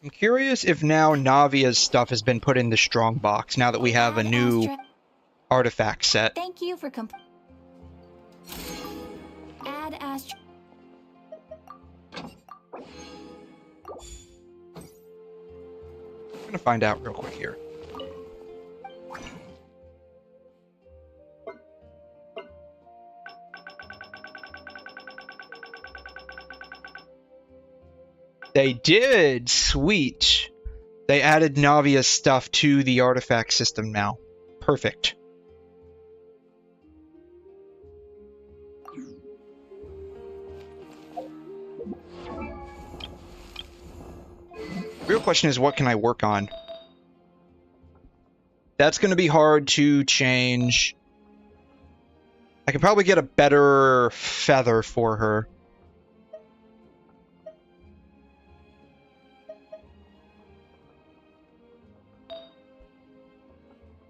I'm curious if now Navia's stuff has been put in the strong box now that we have a new artifact set. Thank you for Add Astra. gonna find out real quick here. They did! Sweet! They added Navia's stuff to the artifact system now. Perfect. Real question is, what can I work on? That's going to be hard to change. I could probably get a better feather for her.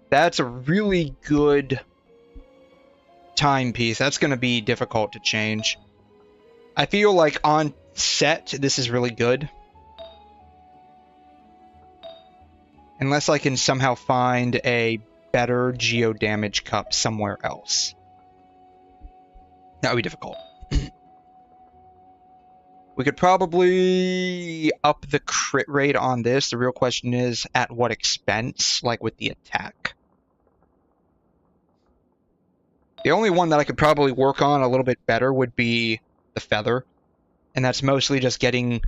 That's a really good timepiece. That's going to be difficult to change. I feel like on set, this is really good. Unless I can somehow find a better geo-damage cup somewhere else. That would be difficult. We could probably up the crit rate on this. The real question is, at what expense? Like with the attack. The only one that I could probably work on a little bit better would be the feather. And that's mostly just getting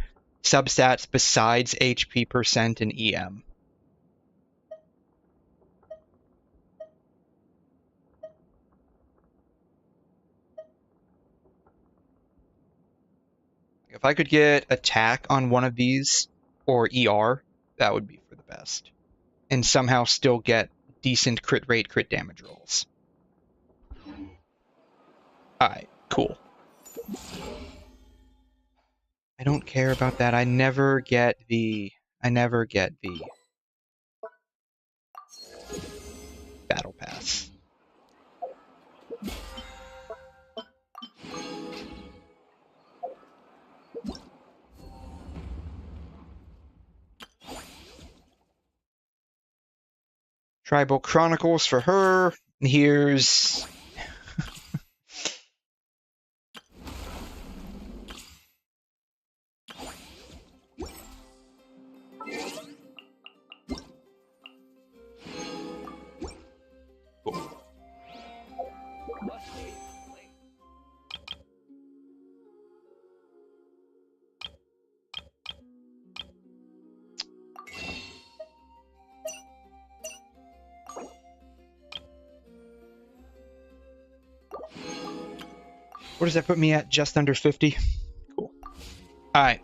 substats besides HP percent and EM. If I could get attack on one of these, or ER, that would be for the best. And somehow still get decent crit rate, crit damage rolls. Alright, cool. I don't care about that. I never get the battle pass. Tribal Chronicles for her. And here's... What does that put me at? Just under 50? Cool. Alright.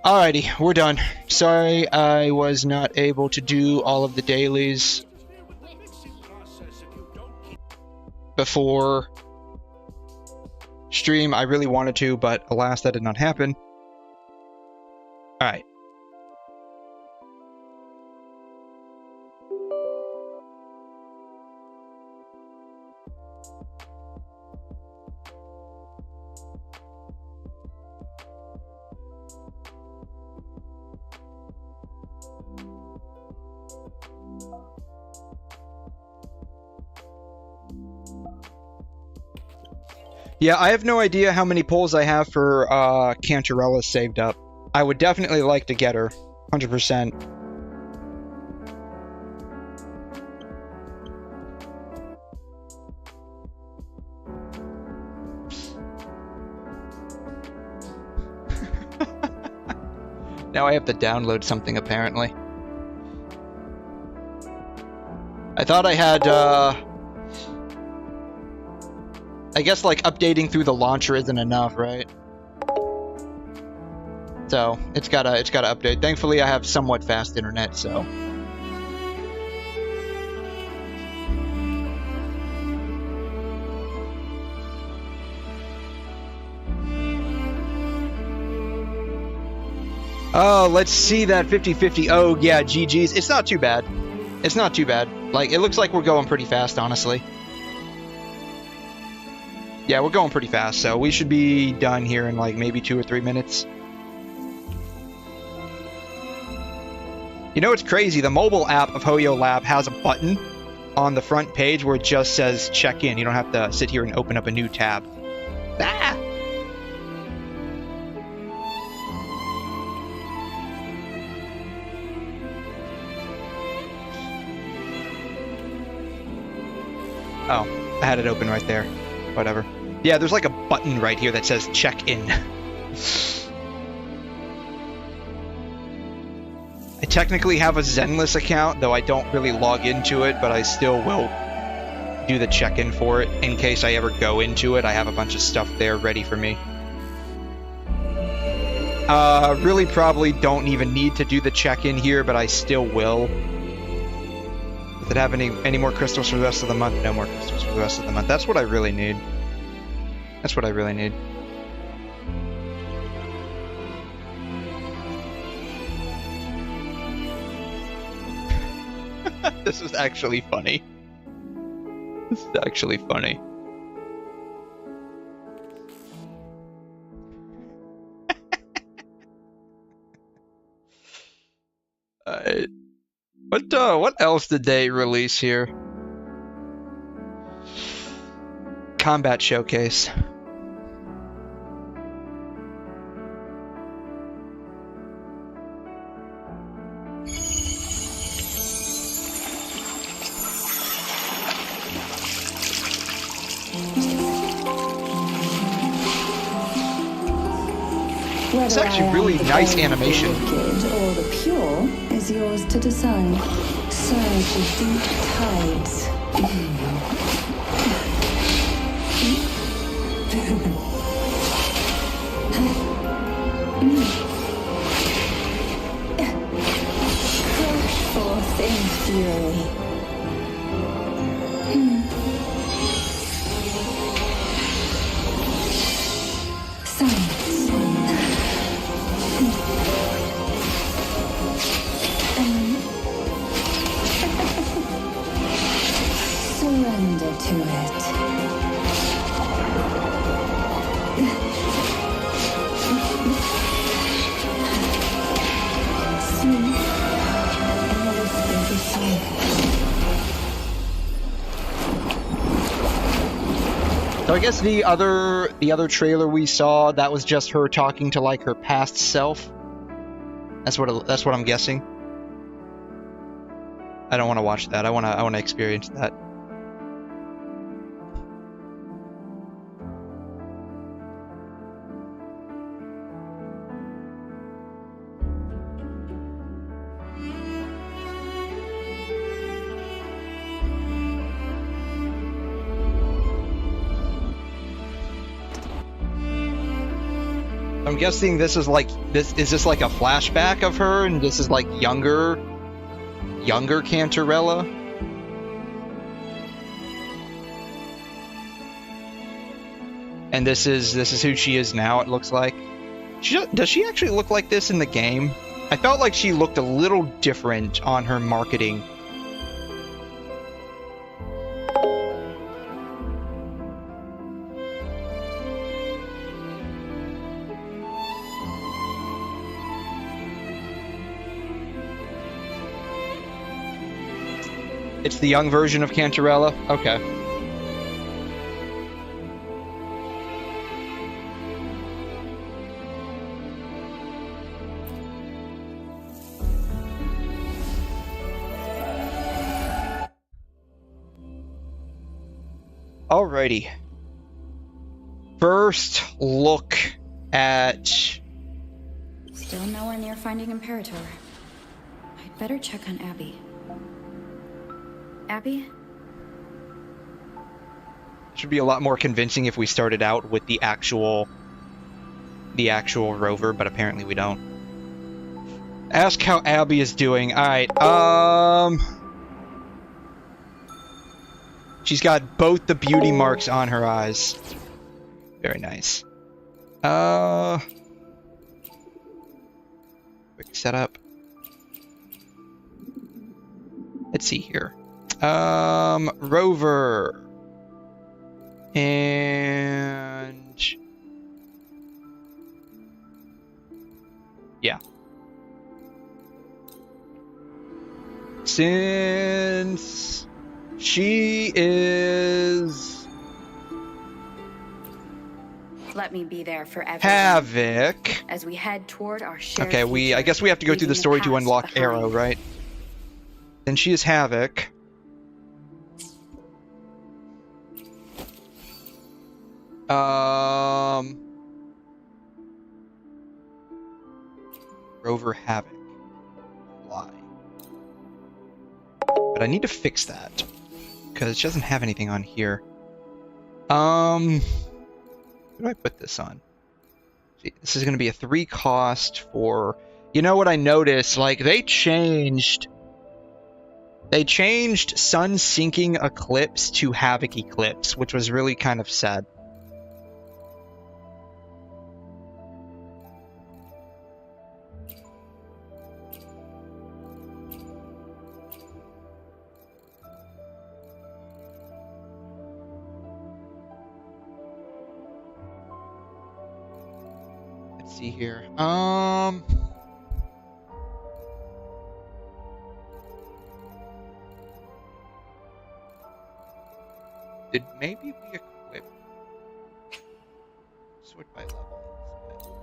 Alrighty, we're done. Sorry I was not able to do all of the dailies before stream. I really wanted to, but alas, that did not happen. Alright. Yeah, I have no idea how many pulls I have for 𝘵𝘮 saved up. I would definitely like to get her, 100%. Now I have to download something, apparently. I thought I had, I guess, like, updating through the launcher isn't enough, right? So, it's gotta update. Thankfully, I have somewhat fast internet, so... Oh, let's see that 50-50. Oh, yeah, GG's. It's not too bad. It's not too bad. Like, it looks like we're going pretty fast, honestly. Yeah, we're going pretty fast, so we should be done here in, like, maybe 2 or 3 minutes. You know what's crazy? The mobile app of Hoyo Lab has a button on the front page where it just says check in. You don't have to sit here and open up a new tab. Ah! Oh, I had it open right there. Whatever. Yeah, there's like a button right here that says check in. I technically have a Zenless account, though I don't really log into it, but I still will do the check-in for it in case I ever go into it. I have a bunch of stuff there ready for me. Really probably don't even need to do the check-in here, but I still will. Does it have any more crystals for the rest of the month? No more crystals for the rest of the month. That's what I really need. That's what I really need. This is actually funny. This is actually funny. What else did they release here? Combat Showcase. It's actually really nice animation. Wicked or the pure is yours to decide. Surge of deep tides. Crush forth in fury. Surrender to it. Sleep and listen to silence. So I guess the other trailer we saw, that was just her talking to like her past self. That's what I'm guessing. I don't want to watch that. I want to experience that. I'm guessing this is like is this like a flashback of her, and this is like younger 𝘮𝘮. And this is who she is now, it looks like. Does she actually look like this in the game? I felt like she looked a little different on her marketing. It's the young version of 𝘮𝘮? Okay. Alrighty. First look at... Still nowhere near finding Imperator. I'd better check on Abby. Abby? Should be a lot more convincing if we started out with the actual rover, but apparently we don't. Ask how Abby is doing. Alright, she's got both the beauty marks on her eyes. Very nice. Quick setup. Let's see here. Rover. And... yeah. Since she is... Let me be there for everyone. Havoc. As we head toward our shared Okay, future, I guess we have to go through the leaving story to past unlock behind. Arrow, right? Then she is Havoc. Rover Havoc. Fly. But I need to fix that. Because she doesn't have anything on here. What do I put this on? See, this is going to be a 3 cost for... You know what I noticed? Like, they changed Sun Sinking Eclipse to Havoc Eclipse, which was really kind of sad. Let's see here. Did maybe we equip sort by level instead?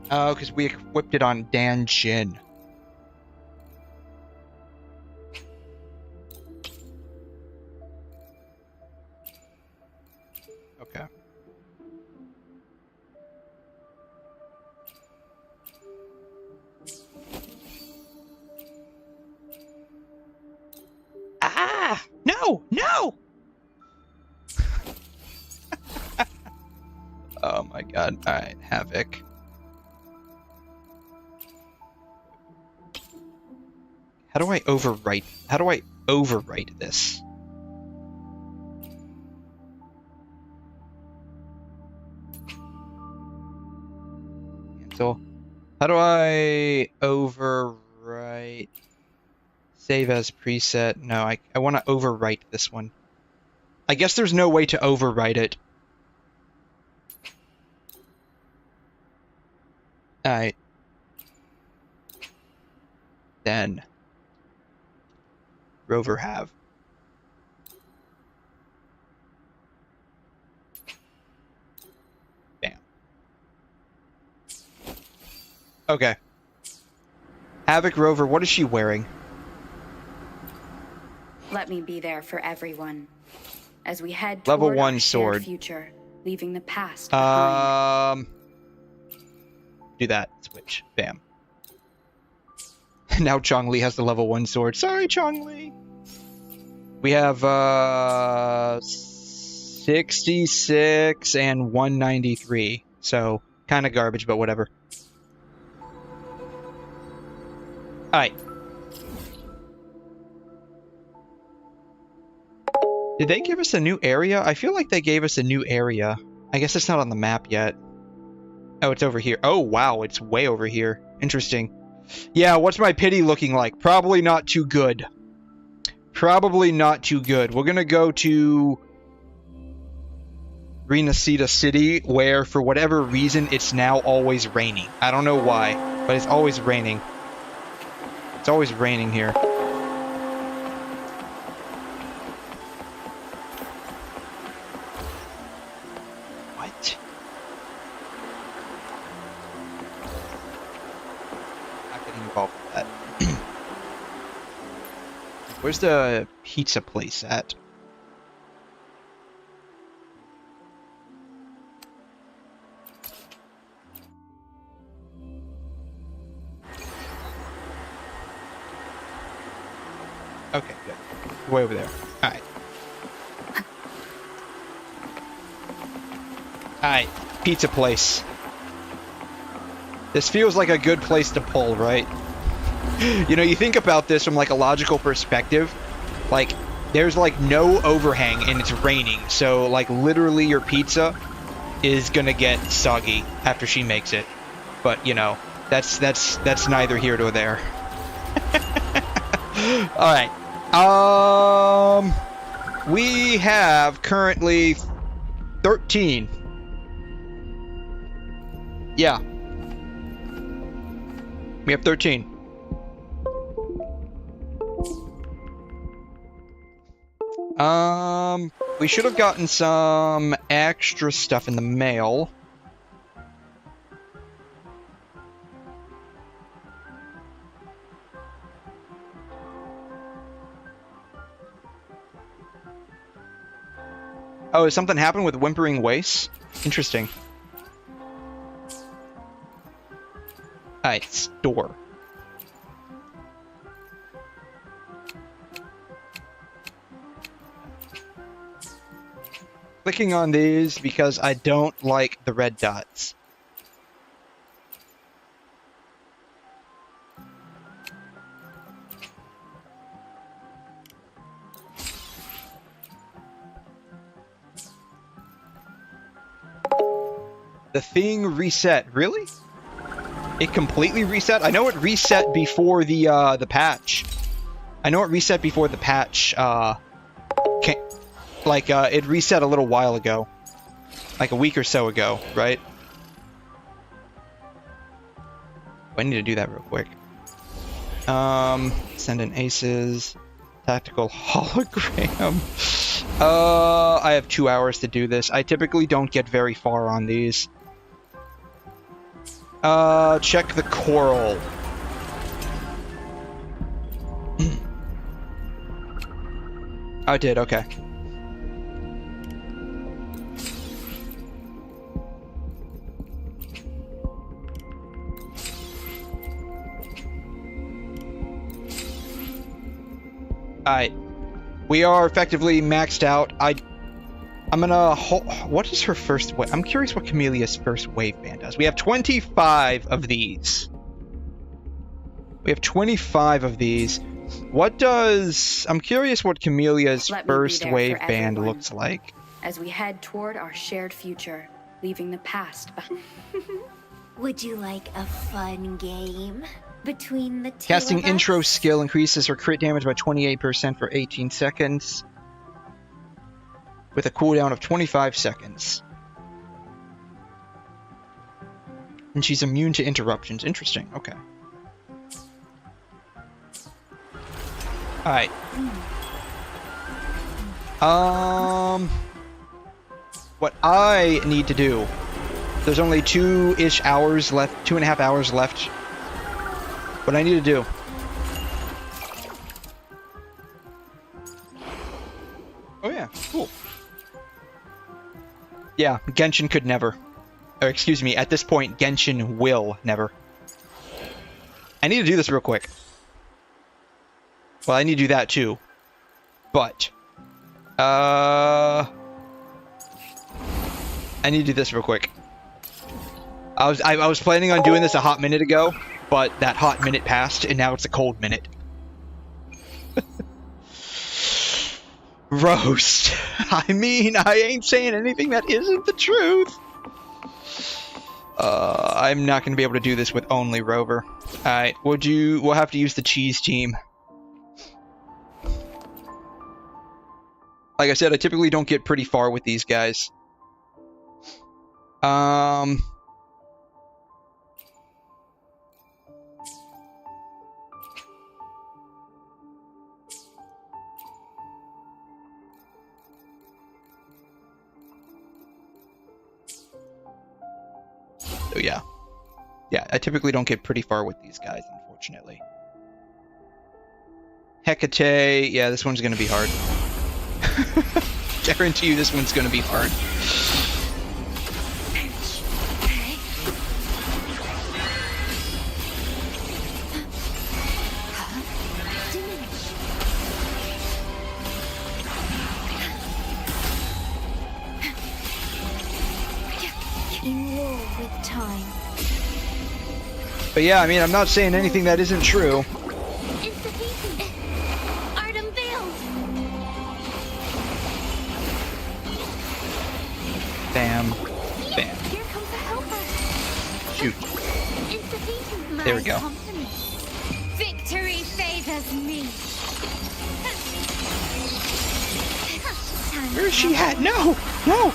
Oh, because we equipped it on Genshin. Okay. Ah! No! No! Oh my god. Alright, Havoc. How do I overwrite this? So, how do I overwrite? Save as preset. No, I want to overwrite this one. I guess there's no way to overwrite it. Alright. Then. Rover have. Bam. Okay. Havoc Rover, what is she wearing? Let me be there for everyone as we head Level toward 1 our sword. shared future, leaving the past behind. Do that. Switch. Bam. Now Chong-Li has the level 1 sword. Sorry, Chong-Li. We have 66 and 193. So kind of garbage, but whatever. Alright. Did they give us a new area? I feel like they gave us a new area. I guess it's not on the map yet. Oh, it's over here. Oh, wow, it's way over here. Interesting. Yeah, what's my pity looking like? Probably not too good. Probably not too good. We're gonna go to 𝘰𝘂𝘳𝘳 City, where, for whatever reason, it's now always raining. I don't know why, but it's always raining. It's always raining here. What? Not getting involved with that. Where's the pizza place at? Okay, good. Way over there. Alright. Alright, pizza place. This feels like a good place to pull, right? You know, you think about this from, like, a logical perspective. Like, there's, like, no overhang and it's raining. So, like, literally your pizza is gonna get soggy after she makes it. But, you know, that's neither here nor there. Alright. We have currently 13. Yeah. We have 13. We should have gotten some extra stuff in the mail. Oh, has something happened with 𝘬𝘠𝘦𝘺𝘬𝘕? Interesting. Alright, store. Clicking on these because I don't like the red dots. The thing reset. Really? It completely reset? I know it reset before the patch. I know it reset before the patch, it reset a little while ago. Like a week or so ago, right? I need to do that real quick. Send in aces. Tactical hologram. I have 2 hours to do this. I typically don't get very far on these. Check the coral. I did, okay. Alright. We are effectively maxed out. I'm gonna... What is her first wave? I'm curious what Camellia's first wave band does. We have 25 of these. We have 25 of these. What does... I'm curious what Camellia's first wave band looks like. As we head toward our shared future, leaving the past behind. Would you like a fun game between the two Casting of us? intro skill increases her crit damage by 28% for 18 seconds. With a cooldown of 25 seconds. And she's immune to interruptions. Interesting, okay. Alright. What I need to do... There's only 2-ish hours left, 2.5 hours left. What I need to do... Oh yeah, cool. Yeah, Genshin could never. Or excuse me, at this point, Genshin will never. I need to do this real quick. Well, I need to do that too. But... I need to do this real quick. I was planning on doing this a hot minute ago, but that hot minute passed, and now it's a cold minute. Roast. I mean, I ain't saying anything that isn't the truth. I'm not going to be able to do this with only Rover. Alright, we'll have to use the cheese team. Like I said, I typically don't get pretty far with these guys. So yeah. Yeah, I typically don't get pretty far with these guys, unfortunately. 𝘬𝘠𝘬𝘕, yeah, this one's gonna be hard. Guarantee you this one's gonna be hard. In war with time. But yeah, I mean, I'm not saying anything that isn't true. It's the pieces. Art unveiled. Bam. Bam. Here comes the helper. Shoot. It's the pieces. There we go. Company. Victory favors me. Where is she at? No! No!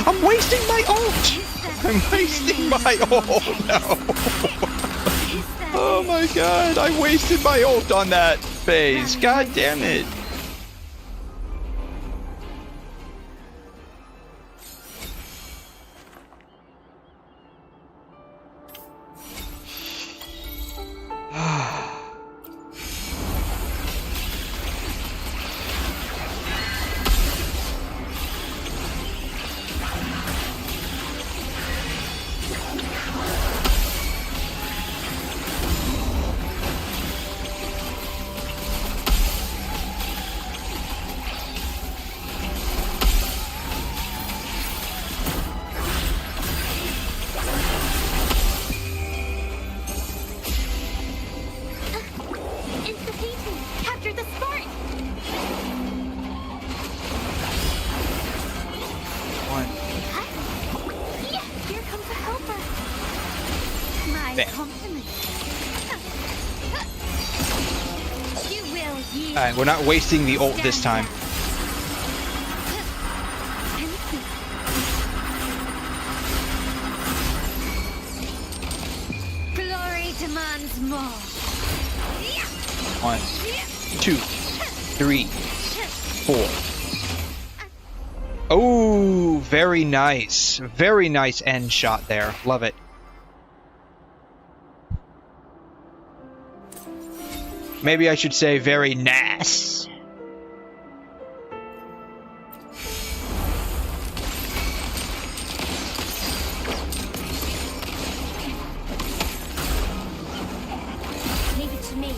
I'm wasting my ult! I'm wasting my ult! No! Oh my god, I wasted my ult on that phase. God damn it. There. compliment. You will yield. Alright, we're not wasting the ult this time. Glory demands more. 1, 2, 3, 4. Oh, very nice. Very nice end shot there. Love it. Maybe I should say very nice. Leave it to me.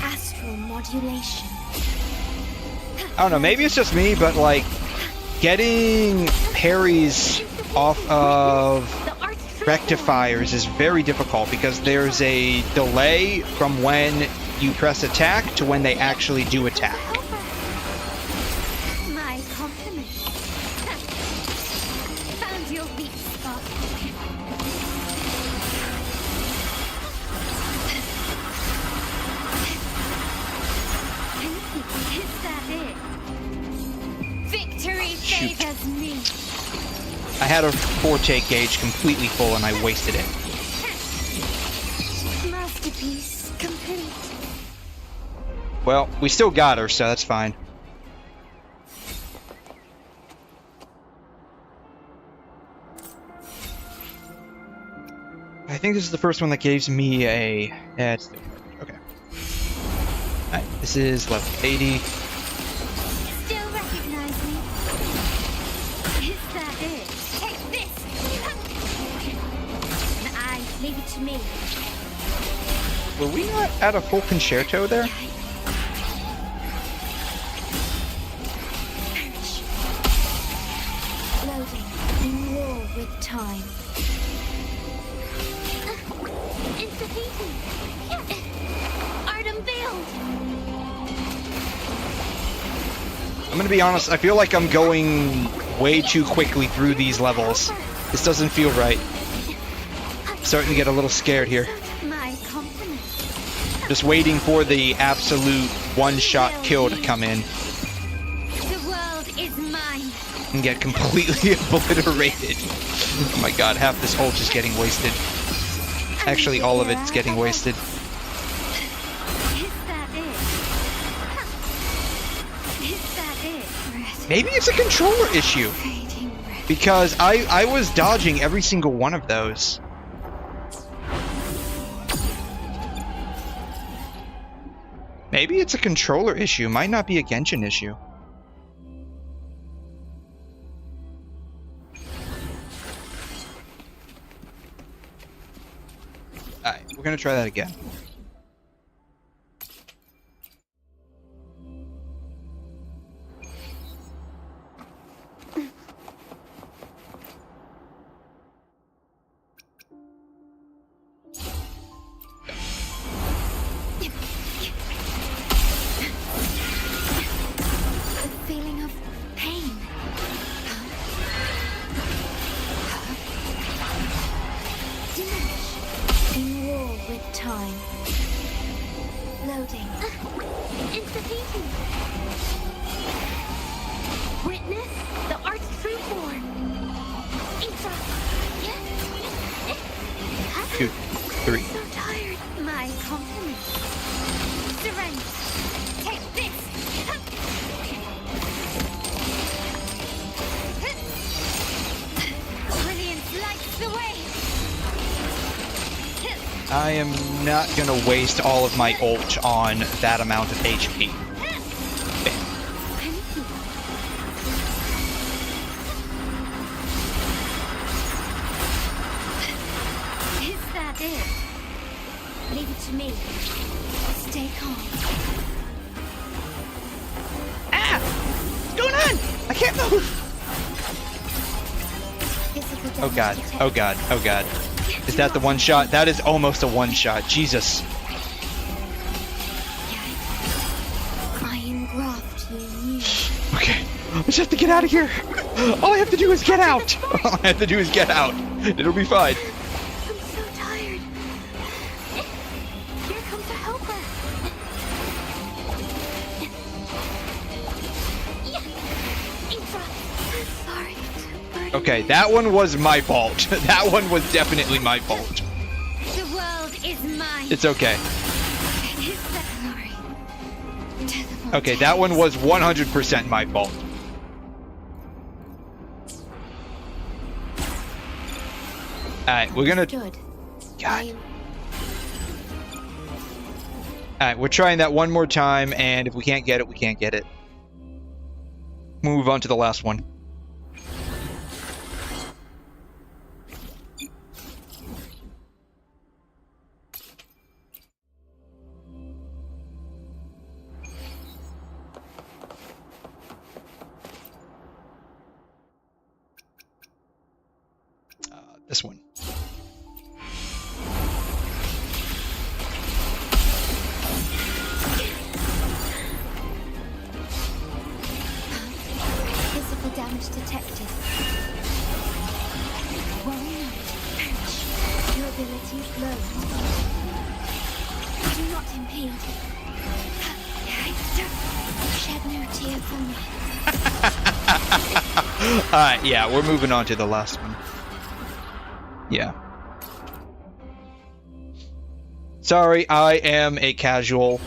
Astral modulation. I don't know, maybe it's just me, but like, getting parries off of The art's rectifiers is very difficult because there's a delay from when you press attack to when they actually do attack. my compliment. Found your weak spot. Is that it? Victory Shoot. favors me. I had a forte gauge completely full and I wasted it. Masterpiece complete. Well, we still got her, so that's fine. I think this is the first one that gives me a... Yeah, it's... Okay. Alright, this is level 80. Still recognize me? Is that it? Take this! And I leave it to me. Were we not at a full concerto there? Loading in war with time. Interfeating. Art unveiled. I'm gonna be honest, I feel like I'm going way too quickly through these levels. This doesn't feel right. I'm starting to get a little scared here. My compliment. Just waiting for the absolute one-shot kill to come in The world is mine. and get completely obliterated. Oh my god, half this ult is getting wasted. Actually, all of it's getting wasted. Is that it? Is that it? Maybe it's a controller issue, Fading red. because I was dodging every single one of those. Maybe it's a controller issue, might not be a Genshin issue. Alright, we're gonna try that again. A feeling of pain. Diminish. In war with time. Loading. Interfeating. Witness the art's true form. Intra. 2, 3. So tired. My compliment. Surrender. Take this. Brilliance lights the way. I am not gonna waste all of my ult on that amount of HP. Is that it? Leave it to me. Stay calm. Ah! What's going on? I can't move! Physical Oh god, damage oh god, oh god. Is that the one shot? That is almost a one shot. Jesus. I graft you knew. Okay, I just have to get out of here. All I have to do is get out. All I have to do is get out. It'll be fine. I'm so tired. Here comes a helper. I'm sorry to burden Okay, that one was my fault. That one was definitely my fault. you. The world is mine. It's okay. Sorry. Okay, that one was 100% my fault. Alright, we're gonna... Good. God. Alright, we're trying that one more time, and if we can't get it, we can't get it. Move on to the last one. This one. Physical damage detected. Worry not. Your abilities low. Do not impede. Shed no tear from me. Alright, yeah, we're moving on to the last one. Yeah. Sorry, I am a casual.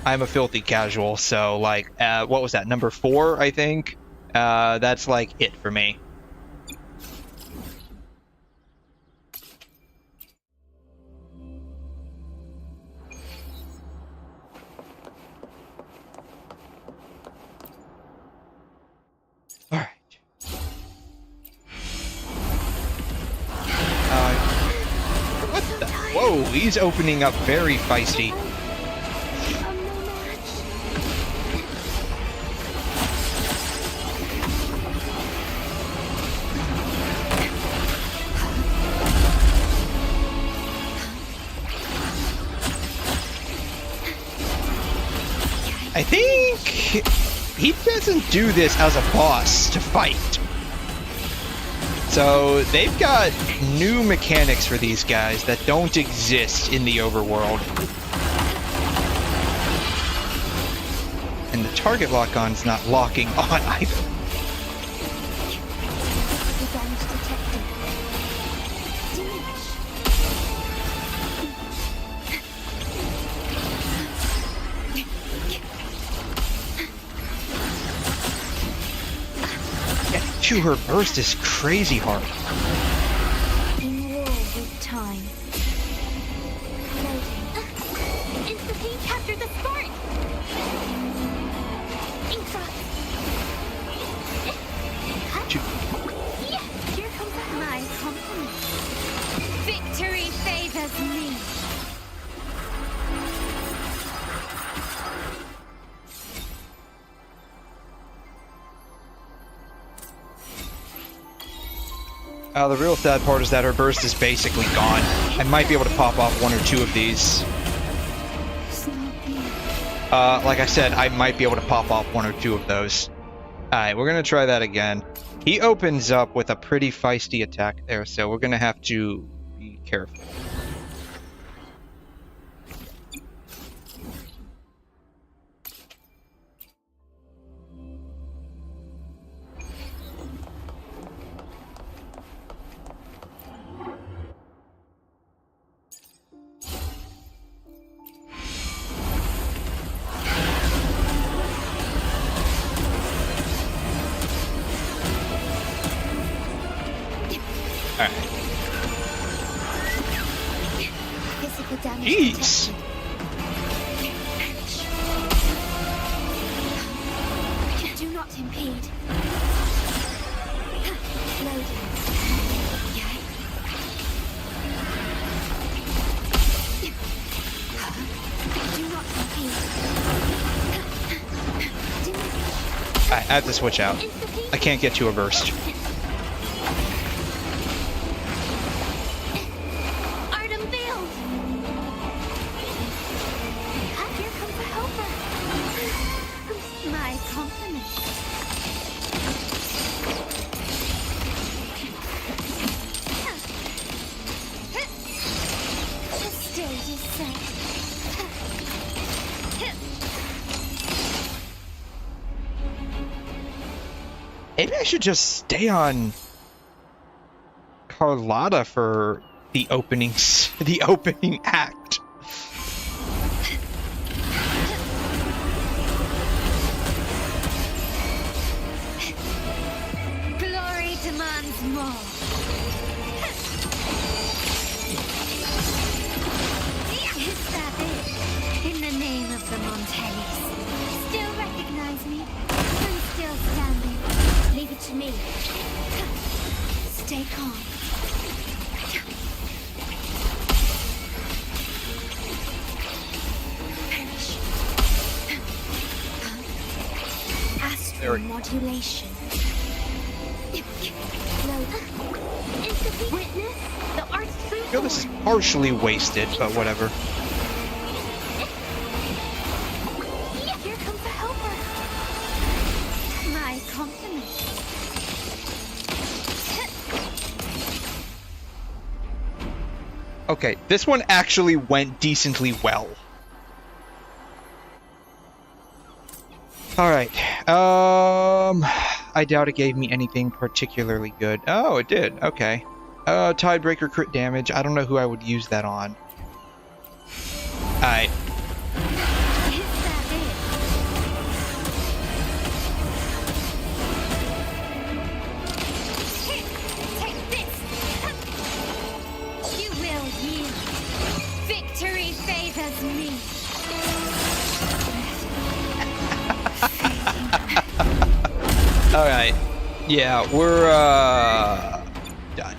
I'm a filthy casual, so, like, what was that, number 4, I think? That's, like, it for me. Alright. What the? Whoa, he's opening up very feisty. I'm no match. I think he doesn't do this as a boss to fight. So they've got new mechanics for these guys that don't exist in the overworld. And the target lock-on's not locking on either. Physical damage detected. Diminish. Getting to her burst is crazy hard. In war with time. Loading. Instantly capture the spark. Here comes my company. Victory favors me. The real sad part is that her burst is basically gone. I might be able to pop off 1 or 2 of these. Like I said, I might be able to pop off 1 or 2 of those. Alright, we're gonna try that again. He opens up with a pretty feisty attack there, so we're gonna have to be careful. Alright. Physical damage Jeez. detected. Do not impede. Loading. Do not impede. I have to switch out. I can't get to a burst. Art unveiled. Here comes a helper. My Maybe I should just stay on Carlotta for the opening act. Glory demands more. Is that it? In the name of the Montellis. Still recognize me? I'm still standing. Leave it to me. Stay calm. Astral modulation. Witness the art's I feel this is partially wasted, but whatever. Here comes the helper. My compliments. Okay, this one actually went decently well. Alright, I doubt it gave me anything particularly good. Oh, it did, okay. Tiebreaker crit damage, I don't know who I would use that on. Alright. Take this. You will yield. Victory favors me. Alright. Yeah, we're, done.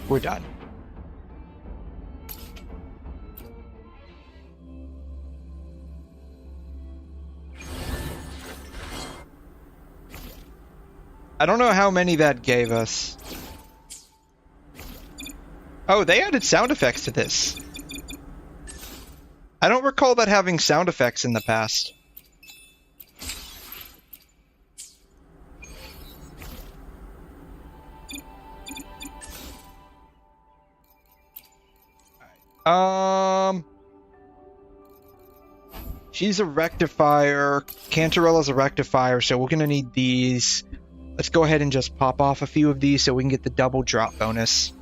We're done. I don't know how many that gave us. Oh, they added sound effects to this. I don't recall that having sound effects in the past. She's a rectifier. Cantarella's a rectifier, so we're gonna need these. Let's go ahead and just pop off a few of these so we can get the double drop bonus.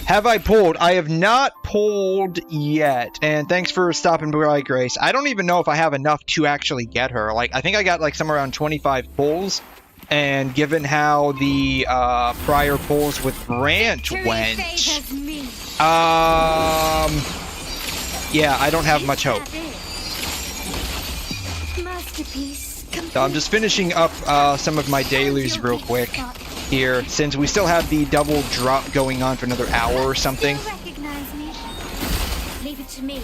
Have I pulled? I have not pulled yet. And thanks for stopping by, Grace. I don't even know if I have enough to actually get her. Like, I think I got like somewhere around 25 pulls. And given how the prior pulls with Grant went, yeah, I don't have much hope. So I'm just finishing up some of my dailies real quick here, since we still have the double drop going on for another hour or something. Leave it to me.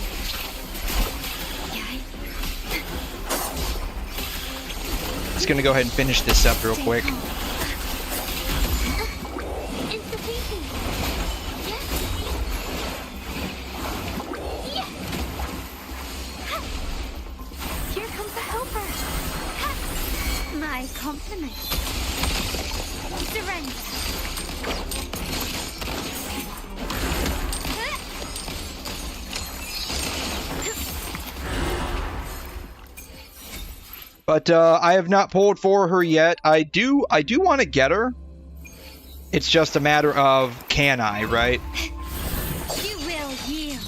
Just gonna go ahead and finish this up real quick. Here comes the helper. My compliments. Surrender. But I have not pulled for her yet. I do want to get her. It's just a matter of can I, right? You will yield.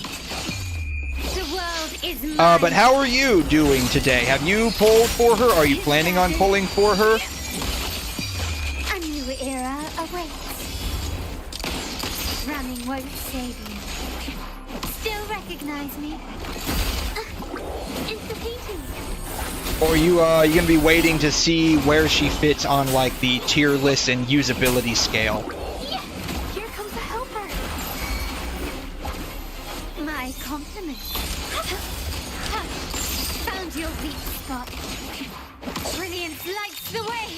The world is But how are you doing today? Have you pulled for her? Are you planning on pulling for her? A new era awaits. Running won't save you. Still recognize me? It's the painting. Or are you gonna be waiting to see where she fits on like the tier list and usability scale? Yeah, here comes a helper. My compliments. Found your weak spot. Brilliance lights the way.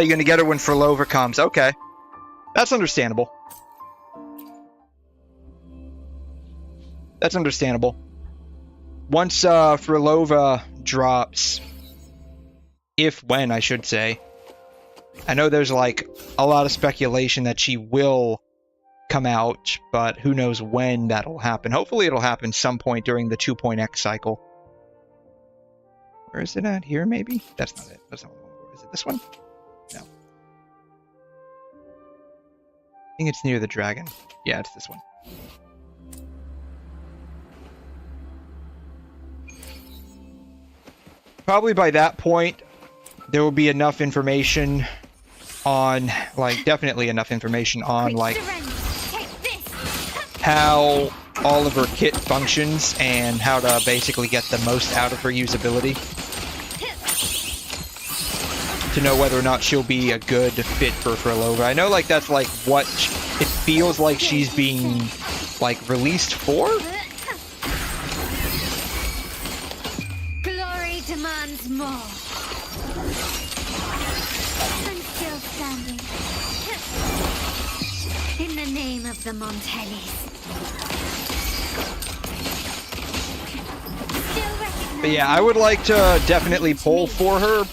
You're gonna get her when 𝘬𝘁 comes. Okay. That's understandable. That's understandable. Once 𝘬𝘁 drops, when I should say, I know there's like a lot of speculation that she will come out, but who knows when that'll happen. Hopefully it'll happen some point during the 2.x cycle. Where is it at? Here, maybe? That's not it. That's not one. Is it this one? No. I think it's near the dragon. Yeah, it's this one. Probably by that point, there will be enough information on, like, definitely enough information on, like, how all of her kit functions and how to basically get the most out of her usability. To know whether or not she'll be a good fit for 𝘬𝘁. I know, like, that's, like, what it feels like she's being, like, released for? Glory demands more. I'm still standing. In the name of the Montellis. But yeah, I would like to definitely pull for her.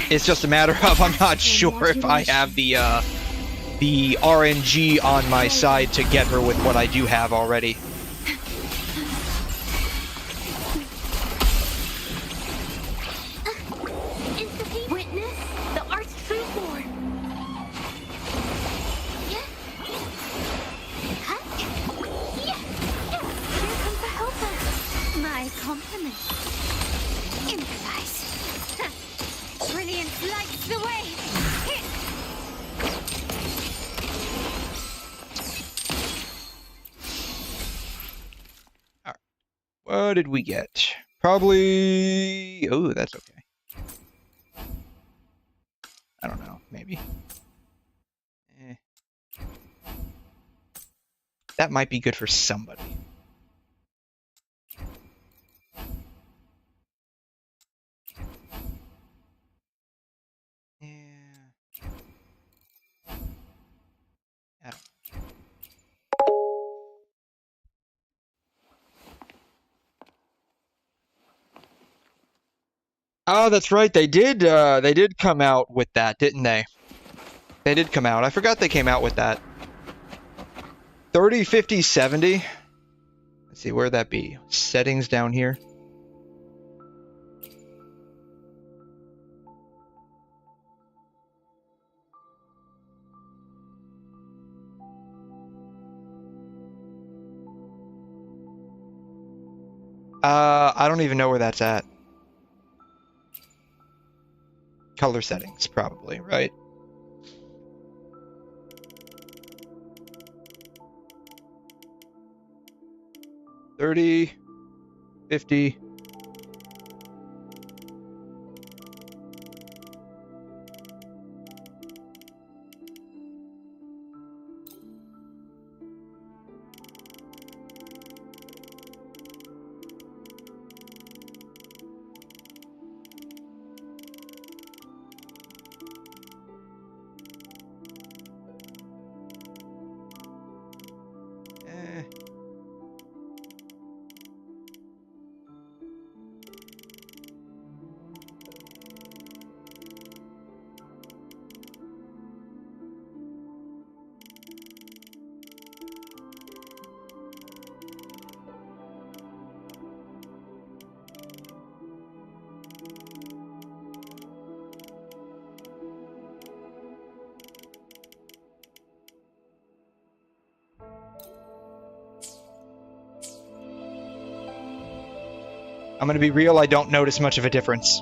It's just a matter of I'm not sure if I have the RNG on my side to get her with what I do have already. Witness the art's true form. Yeah. Huh? Yeah. Here comes the helper. My compliment. Improvise. Brilliance lights the way. Alright. What did we get? Probably... Oh, that's okay. I don't know. Maybe. That might be good for somebody. Oh, that's right. They did come out with that, didn't they? They did come out. I forgot they came out with that. 30, 50, 70. Let's see, where'd that be? Settings down here. I don't even know where that's at. Color settings, probably, right? $30, $50. I'm gonna be real, I don't notice much of a difference.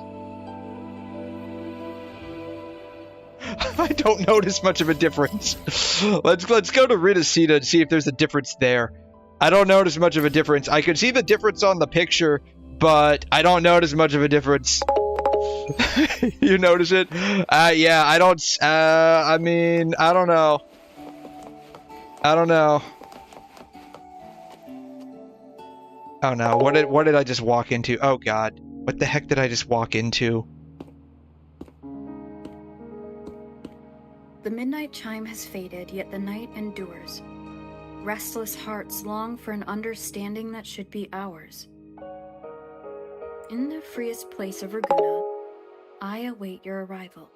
I don't notice much of a difference. Let's go to 𝘰𝘮 and see if there's a difference there. I don't notice much of a difference. I could see the difference on the picture, but I don't notice much of a difference. You notice it? Yeah, I don't. I mean, I don't know. I don't know. Oh no! What did I just walk into? Oh god! What the heck did I just walk into? The midnight chime has faded, yet the night endures. Restless hearts long for an understanding that should be ours. In the freest place of 𝘰𝘮𝘦, I await your arrival.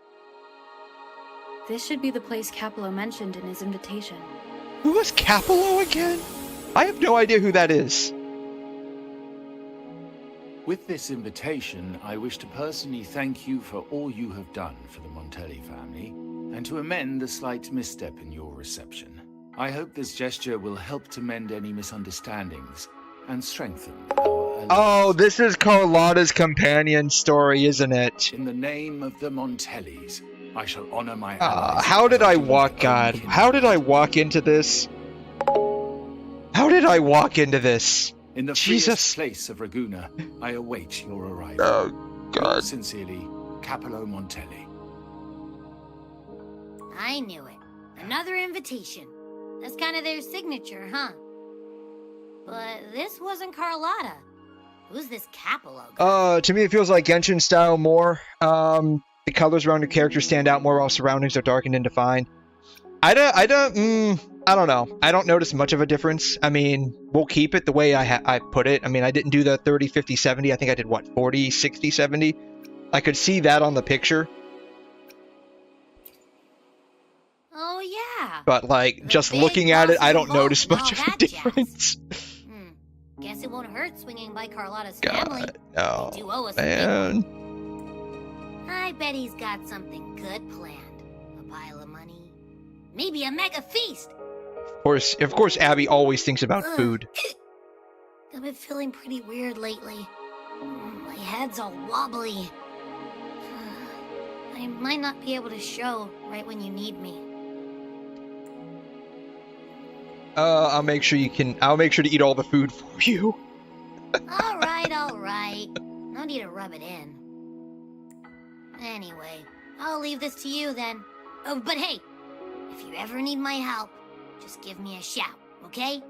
This should be the place 𝘐𝘮 mentioned in his invitation. Who was 𝘐𝘮 again? I have no idea who that is. With this invitation, I wish to personally thank you for all you have done for the Montelli family, and to amend the slight misstep in your reception. I hope this gesture will help to mend any misunderstandings and strengthen our alliance. Oh, this is Carlotta's companion story, isn't it? In the name of the Montellis, I shall honor my allies. How did I walk, God? How did I walk into this? How did I walk into this? In the freest place of 𝘰𝘮𝘦, I await your arrival. Oh, God. Yours sincerely, 𝘐𝘮 Montelli. I knew it. Another invitation. That's kind of their signature, huh? But this wasn't Carlotta. Who's this 𝘐𝘮? To me it feels like Genshin style more. The colors around your characters stand out more while surroundings are darkened and defined. I don't know. I don't notice much of a difference. I mean, we'll keep it the way I put it. I mean, I didn't do the 30, 50, 70. I think I did, what, 40, 60, 70? I could see that on the picture. Oh, yeah. But, like, just looking at it, I don't notice much of a difference. Guess it won't hurt swinging by Carlotta's God, family. no, They do owe us man. a big one. I bet he's got something good planned. A pile of money. Maybe a mega feast. Of course, Abby always thinks about food. I've been feeling pretty weird lately. My head's all wobbly. I might not be able to show right when you need me. I'll make sure to eat all the food for you. All right. No need to rub it in. Anyway, I'll leave this to you then. Oh, but hey, if you ever need my help, just give me a shout, okay?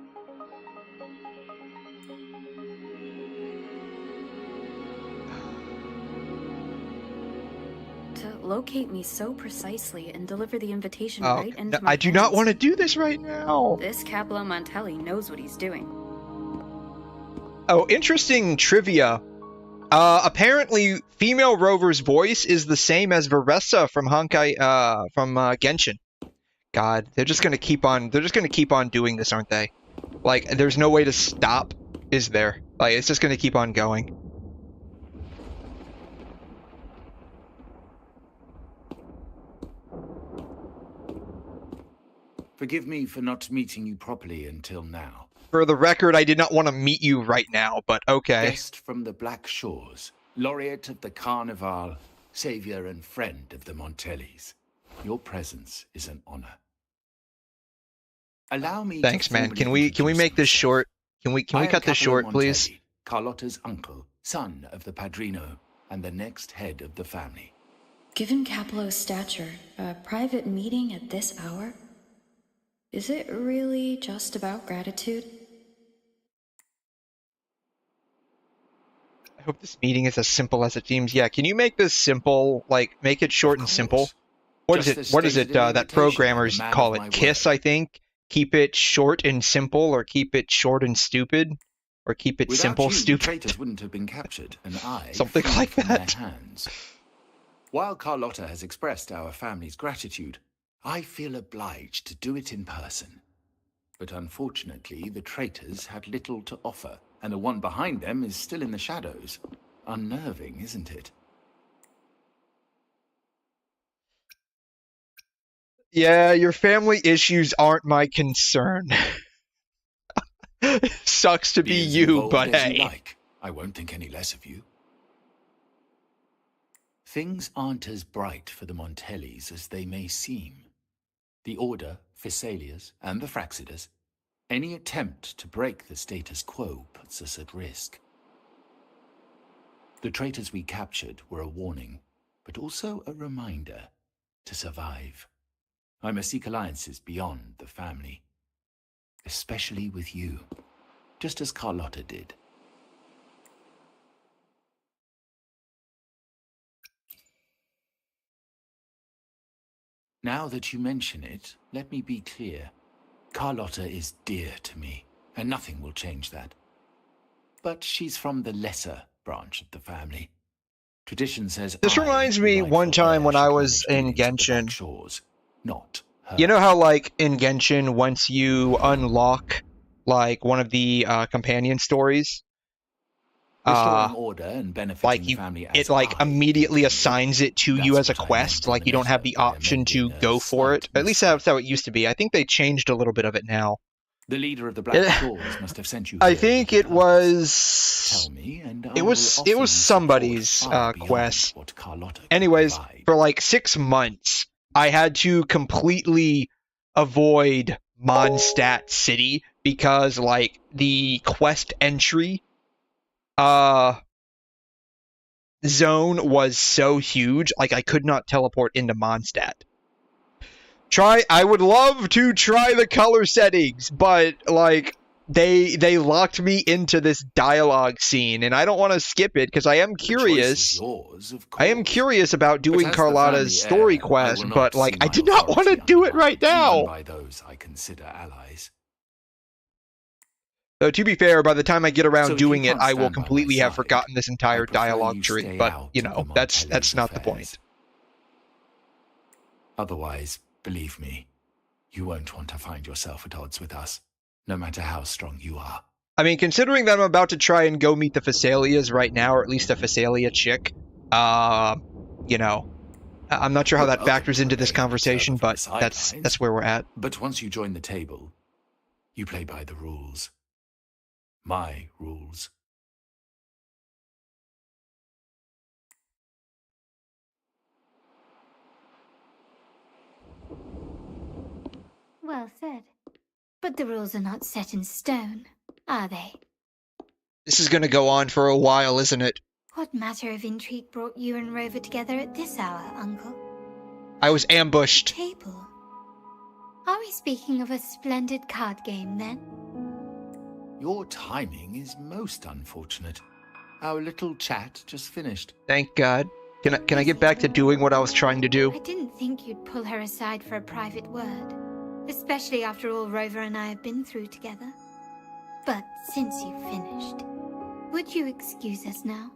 To locate me so precisely and deliver the invitation right into my I do not hands. want to do this right now. This 𝘐𝘮 Montelli knows what he's doing. Oh, interesting trivia. Apparently, female Rover's voice is the same as Veressa from Genshin. God, they're just gonna keep on doing this, aren't they? Like, there's no way to stop, is there? Like, it's just gonna keep on going. Forgive me for not meeting you properly until now. For the record, I did not want to meet you right now, but okay. Guest from the Black Shores, laureate of the Carnival, savior and friend of the Montellis. Your presence is an honor. Allow me. Thanks, to man. Can we make this short? Can we cut this short, please? Carlotta's uncle, son of the Padrino, and the next head of the family. Given 𝘐𝘮's stature, a private meeting at this hour? Is it really just about gratitude? I hope this meeting is as simple as it seems. Yeah, can you make this simple? Like, make it short and simple? What is it? What is it that programmers call it? KISS, I think? Keep it short and simple, or keep it short and stupid? Or keep it simple, stupid? Traitors wouldn't have been captured, and I something like that. While Carlotta has expressed our family's gratitude, I feel obliged to do it in person. But unfortunately, the traitors had little to offer, and the one behind them is still in the shadows. Unnerving, isn't it? Yeah, your family issues aren't my concern. Sucks to be you, but hey. I won't think any less of you. Things aren't as bright for the Montellis as they may seem. The Order, Physaelias, and the Fraxidas, any attempt to break the status quo puts us at risk. The traitors we captured were a warning, but also a reminder to survive. I must seek alliances beyond the family, especially with you, just as Carlotta did. Now that you mention it, let me be clear. Carlotta is dear to me, and nothing will change that. But she's from the lesser branch of the family. Tradition says This reminds me one time when I was in Genshin. Shores, not her. You know how, like, in Genshin, once you unlock, like, one of the companion stories, Restoring order and benefiting like the family as it like I immediately do. assigns it to you That's as a what I quest. meant Like, you don't have the by option to amending a go for it. slight At least that's how it used to be. I think they changed a little bit of it now. The leader of the Black Shores must have sent you I here think with a it purpose. was... Tell me, and I It will was offer you somebody's support far beyond quest. what Carlotta could Anyways, provide. for like 6 months, I had to completely avoid Mondstadt City because, like, the quest entry zone was so huge, like, I could not teleport into Mondstadt. I would love to try the color settings, but, like, they locked me into this dialogue scene, and I don't want to skip it because I am The choice curious. is yours, of I am course. curious about doing But as the Carlotta's family story heir, quest, I will but, not like, see I my did not want to authority do it right undermined, now. even by those I consider allies. Though, to be fair, by the time I get around So if doing you it, can't I will stand by my completely have side, forgotten this I entire prefer dialogue you tree, stay but, out you of know, the that's Montelli's not the affairs. point. Otherwise, believe me, you won't want to find yourself at odds with us, no matter how strong you are. I mean, considering that I'm about to try and go meet the Physaelias right now, or at least a Physaelia chick, you know, I'm not sure how that factors into this conversation, but that's where we're at. But once you join the table, you play by the rules. My rules. Well said. But the rules are not set in stone, are they? This is going to go on for a while, isn't it? What matter of intrigue brought you and Rover together at this hour, Uncle? I was ambushed. Table. Are we speaking of a splendid card game, then? Your timing is most unfortunate. Our little chat just finished. Thank God. Can I get back to doing what I was trying to do? I didn't think you'd pull her aside for a private word, especially after all Rover and I have been through together. But since you've finished, would you excuse us now?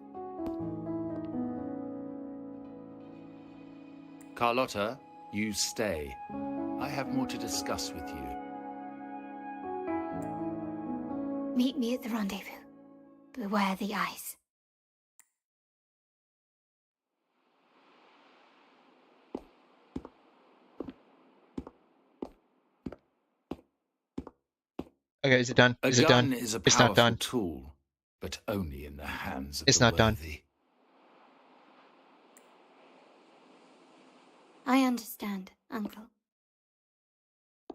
Carlotta, you stay. I have more to discuss with you. Meet me at the rendezvous. Beware the ice. Okay, is it done? A Is it gun done? is a It's not powerful done. tool, but only in the hands of It's the not done. worthy. I understand, Uncle.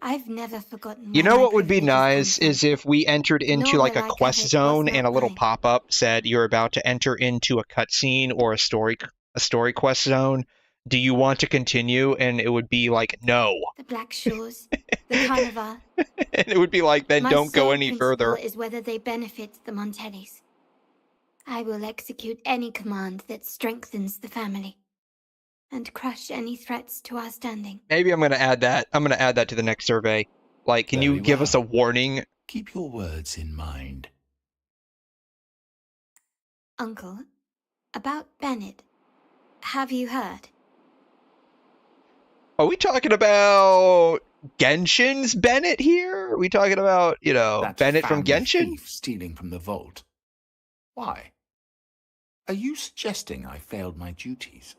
I've never forgotten. You where know my what would be privileges come nice from. is if we entered into Nor like will a I quest covet zone what's and not a little mine. pop-up said you're about to enter into a cutscene or a story quest zone. Do you want to continue? And it would be like, no. The Black Shores, the Carnival. And it would be like, then My don't go sole any principle further. is whether they benefit the Montellis. I will execute any command that strengthens the family, and crush any threats to our standing. Maybe I'm going to add that. I'm going to add that to the next survey. Like, can you Very give us a well. warning? Keep your words in mind. Uncle, about Bennett. Have you heard? Are we talking about Genshin's Bennett here? Are we talking about, you know, That Bennett from family Genshin? thief stealing from the vault. Why? Are you suggesting I failed my duties?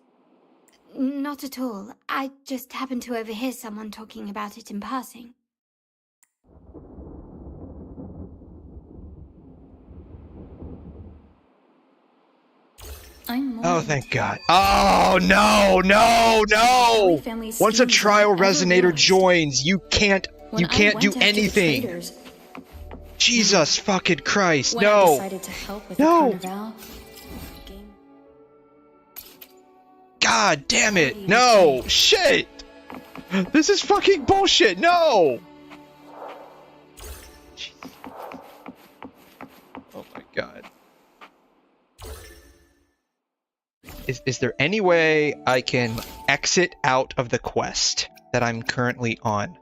Not at all. I just happened to overhear someone talking about it in passing. I'm more. Oh, thank God. Oh, no, no, no! Once a trial resonator joins, you can't do anything. Jesus fucking Christ, when I no! decided to help with No. the carnival, game God damn it, no! Shit! This is fucking bullshit, no! Oh my God. Is there any way I can exit out of the quest that I'm currently on?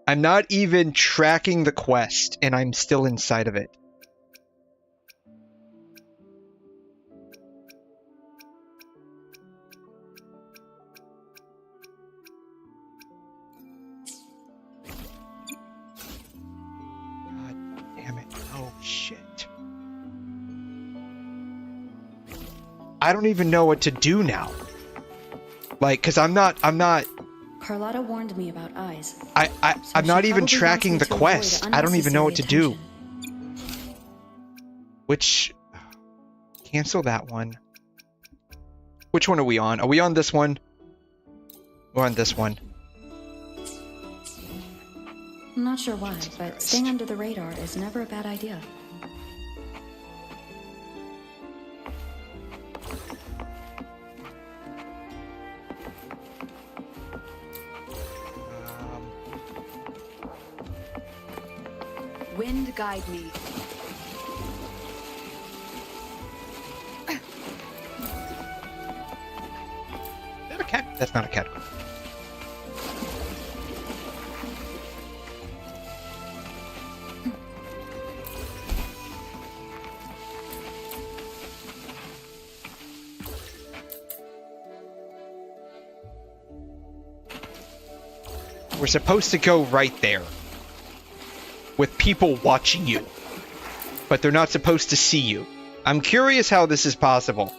I'm not even tracking the quest, and I'm still inside of it. God damn it. Oh, shit. I don't even know what to do now. Like, cause I'm not Carlotta warned me about eyes. I'm not even tracking the quest. I don't even know what to do. Which, cancel that one. Which one are we on? Are we on this one? We're on this one. I'm not sure why, but staying under the radar is never a bad idea. Wind guide me. Is that a cat? That's not a cat. We're supposed to go right there. With people watching you. But they're not supposed to see you. I'm curious how this is possible.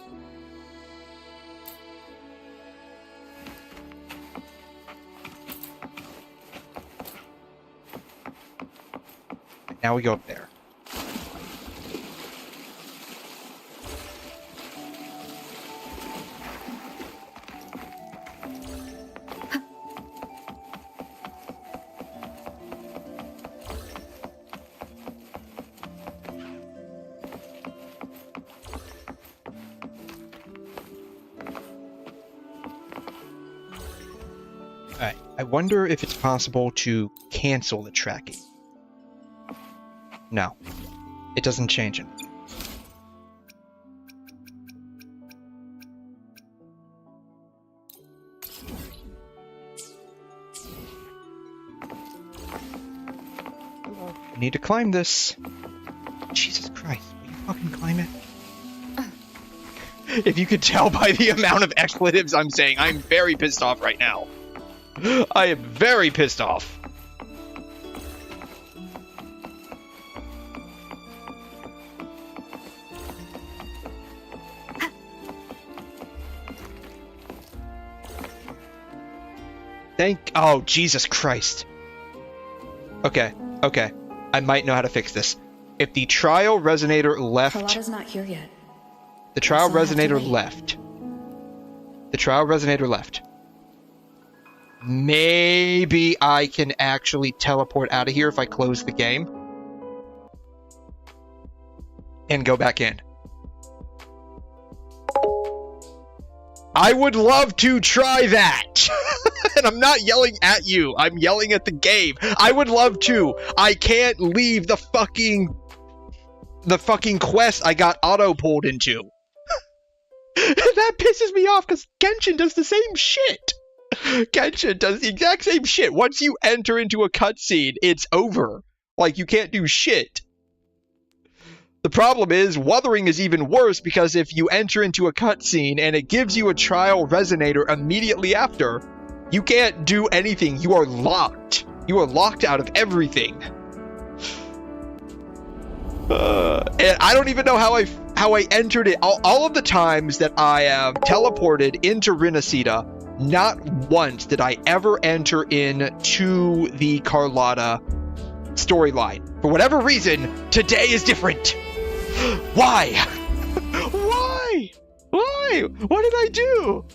Now we go up there. Alright, I wonder if it's possible to cancel the tracking. No, it doesn't change it. I need to climb this. Jesus Christ, will you fucking climb it? If you could tell by the amount of expletives I'm saying, I'm very pissed off right now. I am very pissed off. Oh, Jesus Christ. Okay, okay. I might know how to fix this. If the trial resonator left... Carlotta's not here yet. The trial So I'll have to resonator wait. left. The trial resonator left. Maybe I can actually teleport out of here if I close the game. And go back in. I would love to try that! And I'm not yelling at you. I'm yelling at the game. I would love to. I can't leave the fucking quest I got auto-pulled into. That pisses me off because Genshin does the same shit. Genshin does the exact same shit. Once you enter into a cutscene, it's over. Like, you can't do shit. The problem is, Wuthering is even worse because if you enter into a cutscene and it gives you a trial resonator immediately after, you can't do anything. You are locked. You are locked out of everything. And I don't even know how I entered it. All of the times that I have teleported into 𝘰𝘂𝘳, not once did I ever enter into the Carlotta storyline. For whatever reason, today is different. Why? Why? Why? What did I do?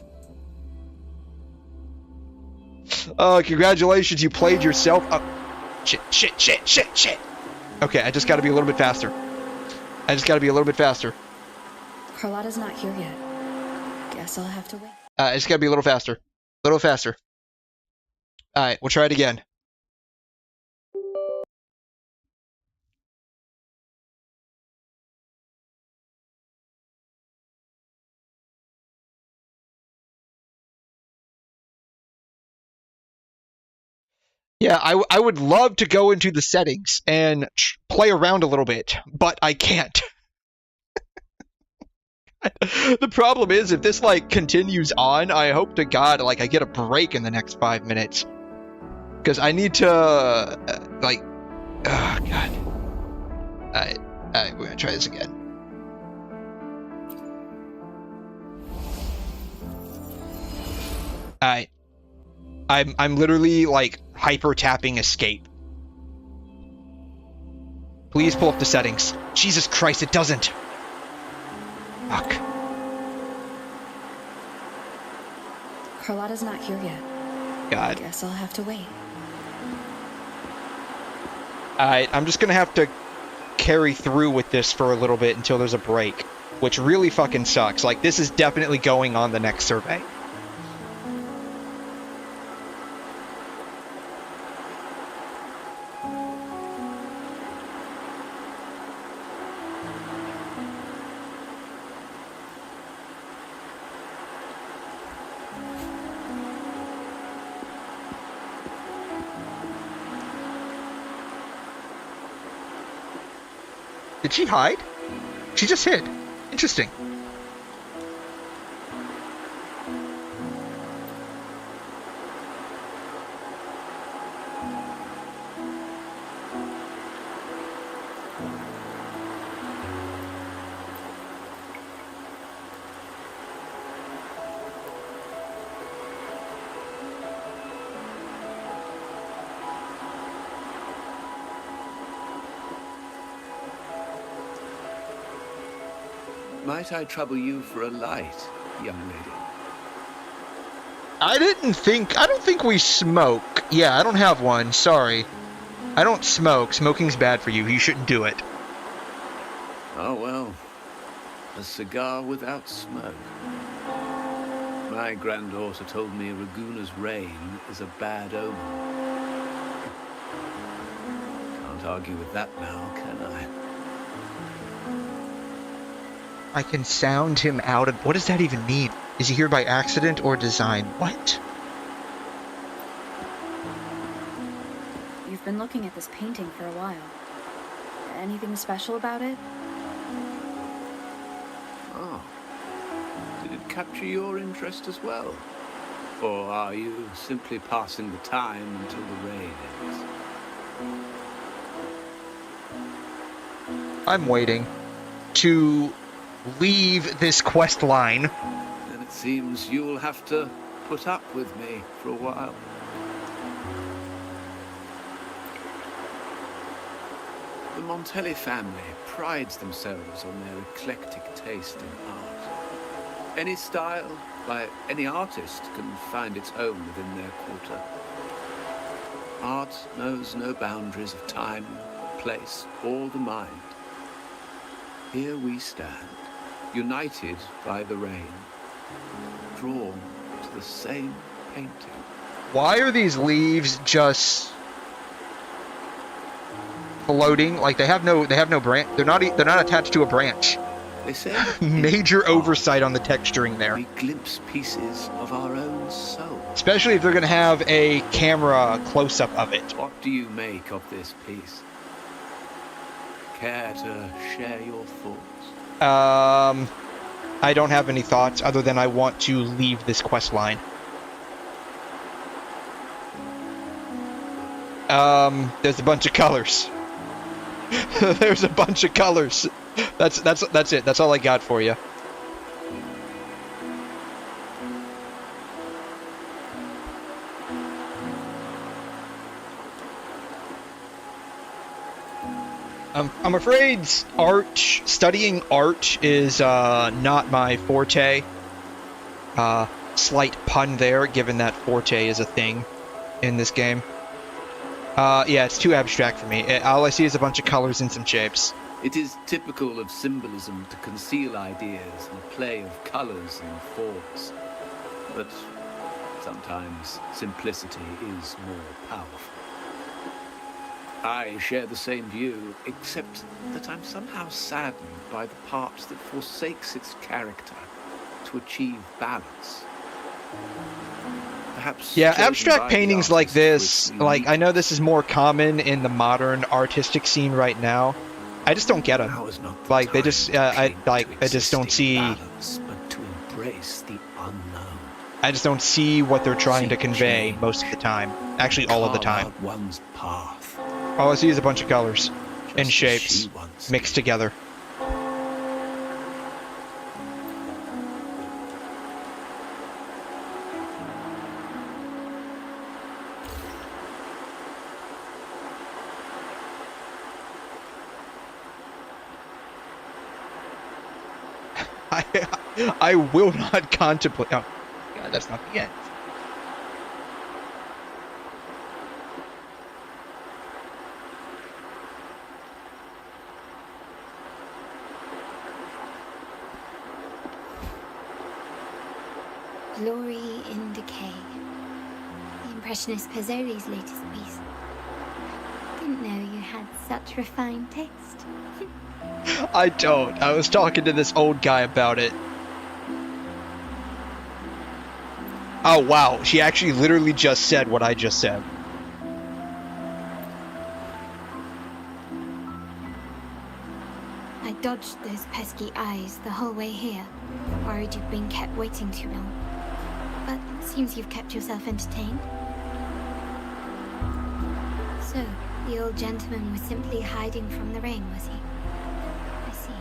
Congratulations, you played yourself up. Shit. Okay, I just gotta be a little bit faster. Carlotta's not here yet. Guess I'll have to wait. I just gotta be a little faster. Alright, we'll try it again. Yeah, I would love to go into the settings and play around a little bit, but I can't. The problem is, if this, like, continues on, I hope to God, like, I get a break in the next 5 minutes. Because I need to, like, oh, God. Alright, we're gonna try this again. Alright. I'm literally, like, hyper tapping escape. Please pull up the settings. Jesus Christ, it doesn't. Fuck. Carlotta's not here yet. God. Guess I'll have to wait. Alright, I'm just gonna have to carry through with this for a little bit until there's a break. Which really fucking sucks. Like, this is definitely going on the next survey. Did she hide? She just hid. Interesting. Might I trouble you for a light, young lady? I don't think we smoke. Yeah, I don't have one, sorry. I don't smoke. Smoking's bad for you. You shouldn't do it. Oh, well. A cigar without smoke. My granddaughter told me Raguna's reign is a bad omen. Can't argue with that now, can I? I can sound him out of... What does that even mean? Is he here by accident or design? What? You've been looking at this painting for a while. Anything special about it? Oh. Did it capture your interest as well? Or are you simply passing the time until the rain ends? I'm waiting to leave this quest line. Then it seems you'll have to put up with me for a while. The Montelli family prides themselves on their eclectic taste in art. Any style, by any artist, can find its home within their quarter. Art knows no boundaries of time, place, or the mind. Here we stand, united by the rain, drawn to the same painting. Why are these leaves just floating? Like they have no branch. They're not attached to a branch. They say Major oversight on the texturing there. we glimpse pieces of our own soul. Especially if they're gonna have a camera close-up of it. What do you make of this piece? Care to share your thoughts? I don't have any thoughts other than I want to leave this quest line. There's a bunch of colors. There's a bunch of colors. That's it. That's all I got for you. I'm afraid studying art is not my forte. Slight pun there, given that forte is a thing in this game. Yeah, it's too abstract for me. All I see is a bunch of colors and some shapes. It is typical of symbolism to conceal ideas in a play of colors and forms. But sometimes simplicity is more powerful. I share the same view, except that I'm somehow saddened by the part that forsakes its character to achieve balance. Perhaps yeah, chosen abstract by the paintings like artist this, for its like, I unique know this is more common in the modern artistic scene right now. I just don't get them. Now is not the Like, they time just, to cling to I just don't existing see, balance, but to embrace the unknown. I just don't see what they're trying to Seek convey change. most of the time. Actually, all of the Carve time. out one's path, All I see is a bunch of colors just and as shapes she once mixed did. together. I will not contemplate. Oh, God, that's not the end. Glory in Decay. The Impressionist Pizzoli's latest piece. Didn't know you had such refined taste. I don't. I was talking to this old guy about it. Oh, wow. She actually literally just said what I just said. I dodged those pesky eyes the whole way here. Worried you'd been kept waiting too long. But it seems you've kept yourself entertained. So, the old gentleman was simply hiding from the rain, was he? I see.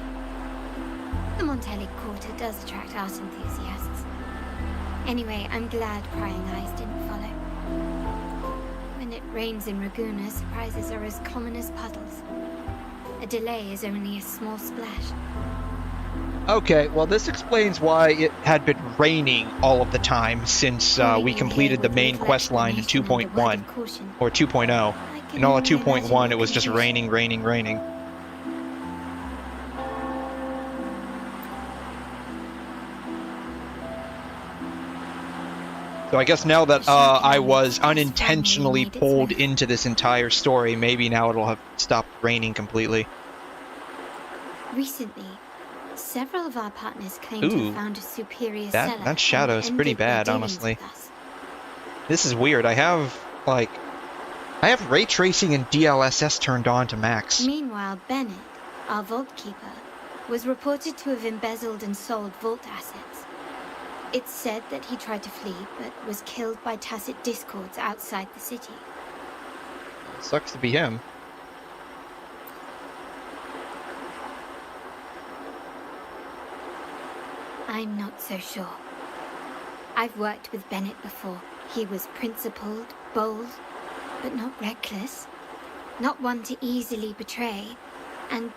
The Montelli Quarter does attract art enthusiasts. Anyway, I'm glad prying eyes didn't follow. When it rains in Ragusa, surprises are as common as puddles. A delay is only a small splash. Okay, well, this explains why it had been raining all of the time since we completed the main quest line in 2.1 or 2.0. In all of 2.1, it was just raining, raining, raining. So I guess now that I was unintentionally pulled into this entire story, maybe now it'll have stopped raining completely. Recently, several of our partners claim to have found a superior cellar. That shadow is pretty bad, honestly. This is weird. I have ray tracing and DLSS turned on to max. Meanwhile, Bennett, our vault keeper, was reported to have embezzled and sold vault assets. It's said that he tried to flee, but was killed by tacit discords outside the city. Sucks to be him. I'm not so sure. I've worked with Bennett before. He was principled, bold, but not reckless. Not one to easily betray. And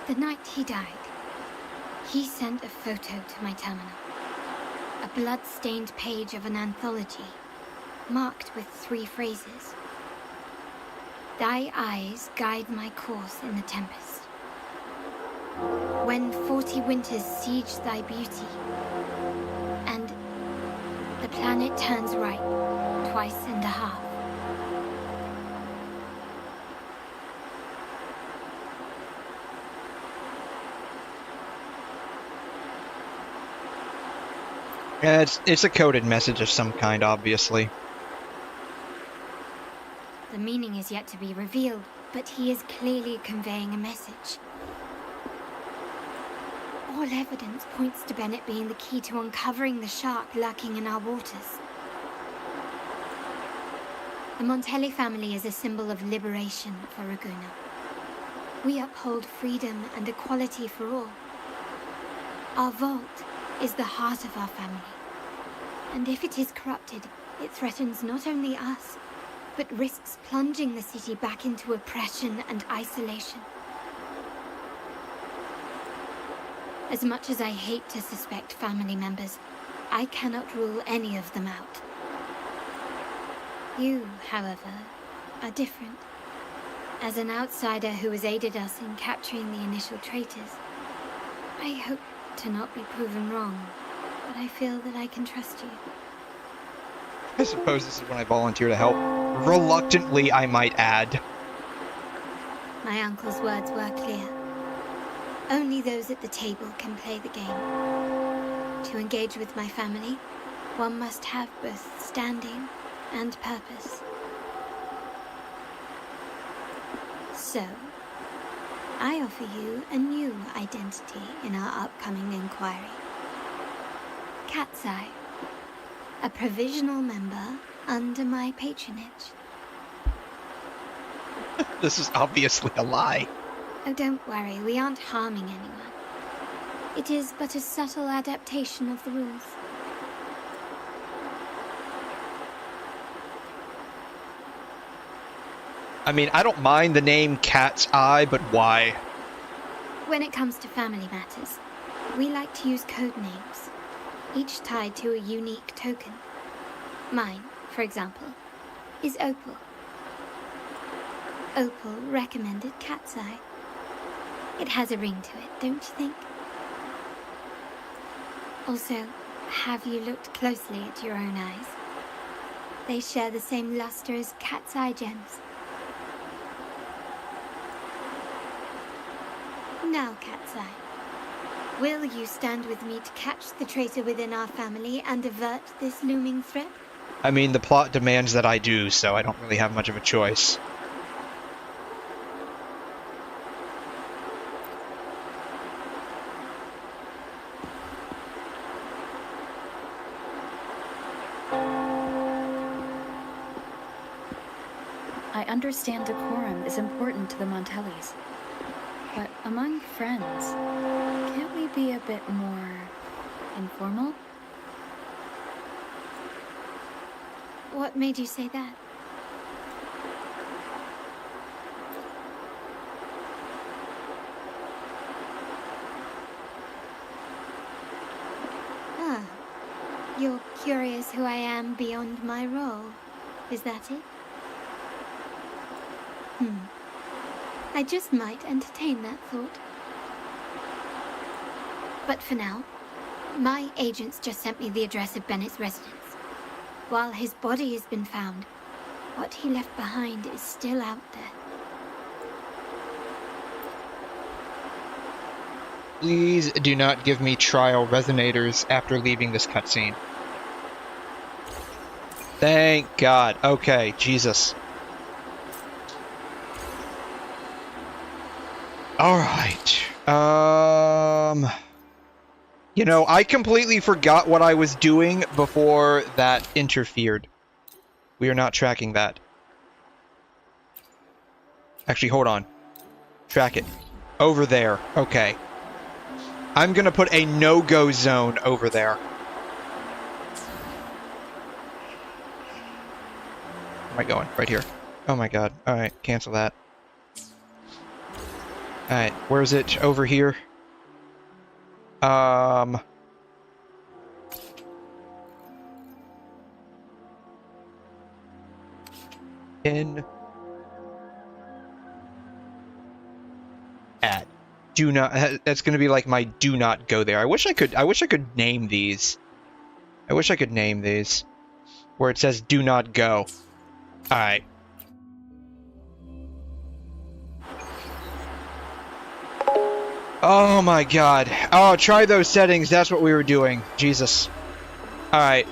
the night he died, he sent a photo to my terminal. A blood-stained page of an anthology, marked with 3 phrases. Thy eyes guide my course in the tempest. When 40 winters siege thy beauty, and the planet turns right twice and a half. Yeah, it's a coded message of some kind, obviously. The meaning is yet to be revealed, but he is clearly conveying a message. All evidence points to Bennett being the key to uncovering the shark lurking in our waters. The Montelli family is a symbol of liberation for Ragusa. We uphold freedom and equality for all. Our vault is the heart of our family. And if it is corrupted, it threatens not only us, but risks plunging the city back into oppression and isolation. As much as I hate to suspect family members, I cannot rule any of them out. You, however, are different. As an outsider who has aided us in capturing the initial traitors, I hope to not be proven wrong, but I feel that I can trust you. I suppose this is when I volunteer to help. Reluctantly, I might add. My uncle's words were clear. Only those at the table can play the game. To engage with my family, one must have both standing and purpose. So, I offer you a new identity in our upcoming inquiry. 𝘐'𝘮, a provisional member under my patronage. This is obviously a lie. Oh, don't worry, we aren't harming anyone. It is but a subtle adaptation of the rules. I mean, I don't mind the name 𝘐'𝘮, but why? When it comes to family matters, we like to use code names, each tied to a unique token. Mine, for example, is Opal. Opal recommended 𝘐'𝘮. It has a ring to it, don't you think? Also, have you looked closely at your own eyes? They share the same luster as 𝘐'𝘮 gems. Now, 𝘐'𝘮, will you stand with me to catch the traitor within our family and avert this looming threat? I mean, the plot demands that I do, so I don't really have much of a choice. I understand decorum is important to the Montellis. But among friends, can't we be a bit more informal? What made you say that? Ah, you're curious who I am beyond my role. Is that it? I just might entertain that thought. But for now, my agents just sent me the address of Bennett's residence. While his body has been found, what he left behind is still out there. Please do not give me trial resonators after leaving this cutscene. Thank God. Okay, Jesus. Alright. You know, I completely forgot what I was doing before that interfered. We are not tracking that. Actually, hold on. Track it. Over there. Okay. I'm gonna put a no-go zone over there. Where am I going? Right here. Oh my god. Alright, cancel that. Alright, where is it? Over here. In add. Do not. That's going to be like my do not go there. I wish I could name these. I wish I could name these where it says do not go. All right. Oh my god. Oh, try those settings. That's what we were doing. Jesus. Alright.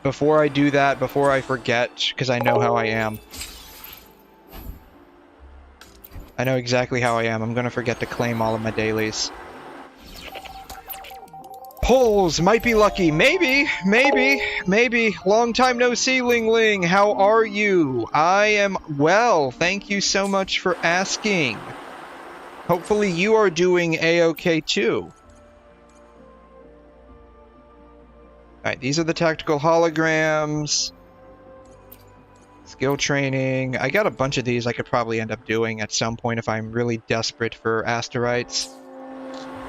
Before I do that, before I forget, because I know how I am. I know exactly how I am. I'm gonna forget to claim all of my dailies. Polls might be lucky. Maybe. Long time no see, Ling Ling. How are you? I am well. Thank you so much for asking. Hopefully you are doing A-OK too. Alright, these are the tactical holograms. Skill training. I got a bunch of these I could probably end up doing at some point if I'm really desperate for asteroids.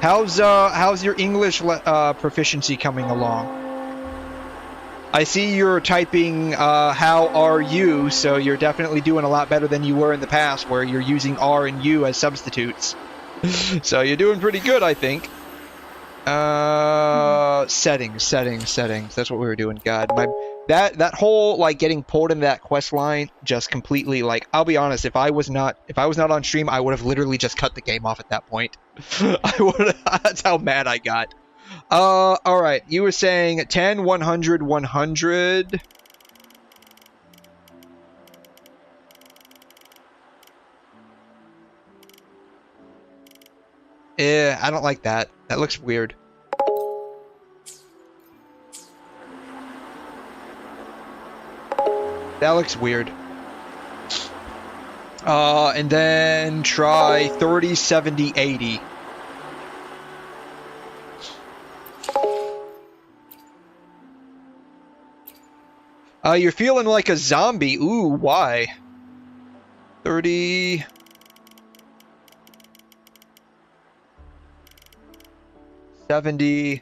How's your English proficiency coming along? I see you're typing how are you, so you're definitely doing a lot better than you were in the past where you're using R and U as substitutes. So you're doing pretty good, I think. Settings. That's what we were doing. God, that whole like getting pulled into that quest line just completely like. I'll be honest. If I was not on stream, I would have literally just cut the game off at that point. I would. That's how mad I got. All right. You were saying 10, 100, 100. Yeah, I don't like that. That looks weird. That looks weird. And then try 30, 70, 80. You're feeling like a zombie. Ooh, why? 30... 70,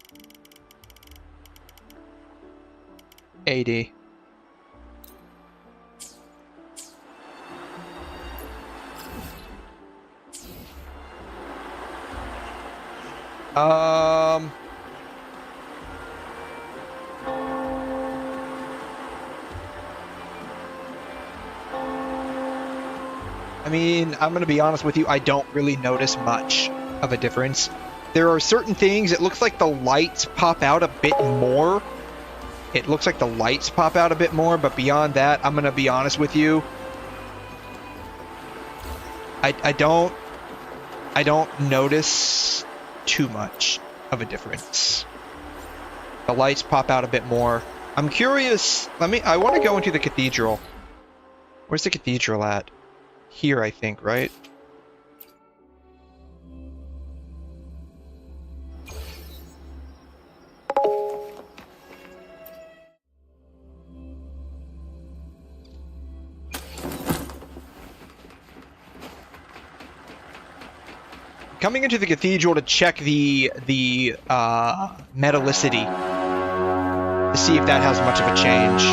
80. I mean, I'm gonna be honest with you, I don't really notice much of a difference. There are certain things, it looks like the lights pop out a bit more. It looks like the lights pop out a bit more, but beyond that, I'm gonna be honest with you. I don't notice too much of a difference. The lights pop out a bit more. I'm curious, I want to go into the cathedral. Where's the cathedral at? Here, I think, right? Coming into the cathedral to check the metallicity to see if that has much of a change.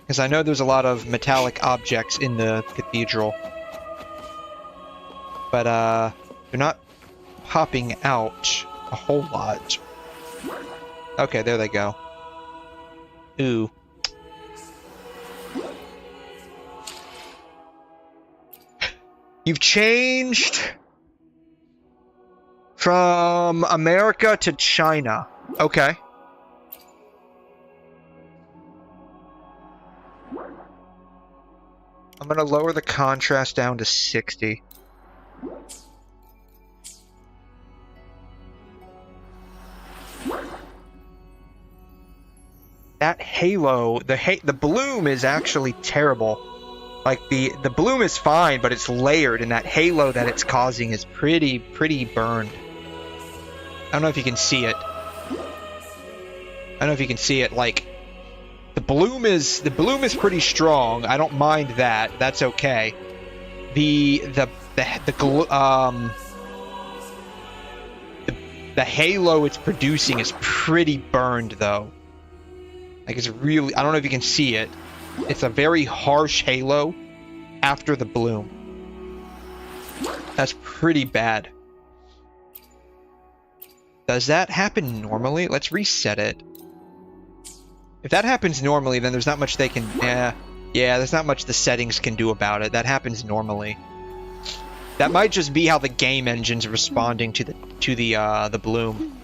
Because I know there's a lot of metallic objects in the cathedral. But they're not popping out a whole lot. Okay, there they go. Ooh. You've changed from America to China. Okay. I'm gonna lower the contrast down to 60. That halo, the bloom is actually terrible. Like, the bloom is fine, but it's layered, and that halo that it's causing is pretty burned. I don't know if you can see it. Like, the bloom is pretty strong. I don't mind that. That's okay. The halo it's producing is pretty burned, though. Like, it's really, I don't know if you can see it. It's a very harsh halo after the bloom. That's pretty bad. Does that happen normally? Let's reset it. If that happens normally, then there's not much they can... Yeah, there's not much the settings can do about it. That happens normally. That might just be how the game engine's responding to the bloom.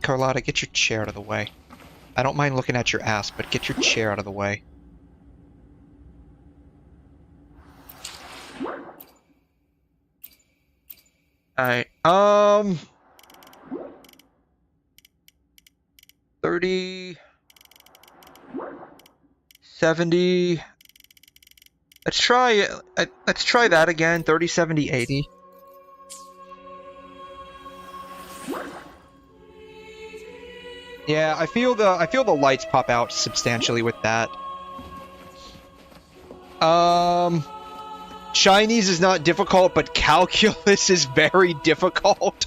Carlotta, get your chair out of the way. I don't mind looking at your ass, but get your chair out of the way. Alright, 30... 70... Let's try that again, 30, 70, 80. Yeah, I feel the lights pop out substantially with that. Chinese is not difficult, but calculus is very difficult.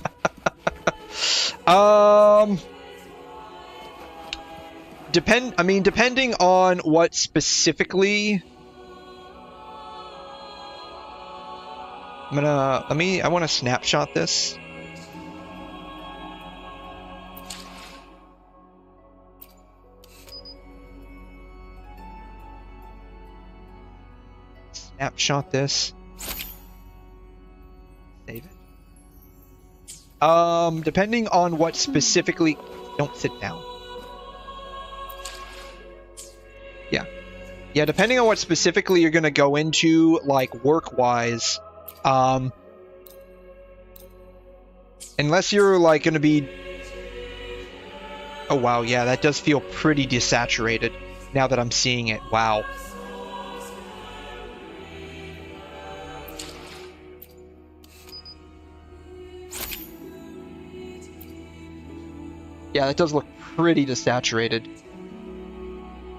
Depending on what specifically. I want to snapshot this. Snapshot this. Save it. Depending on what specifically... Don't sit down. Yeah, depending on what specifically you're gonna go into, like, work-wise, unless you're, like, gonna be... Oh, wow, yeah, that does feel pretty desaturated now that I'm seeing it. Wow. Yeah, that does look pretty desaturated.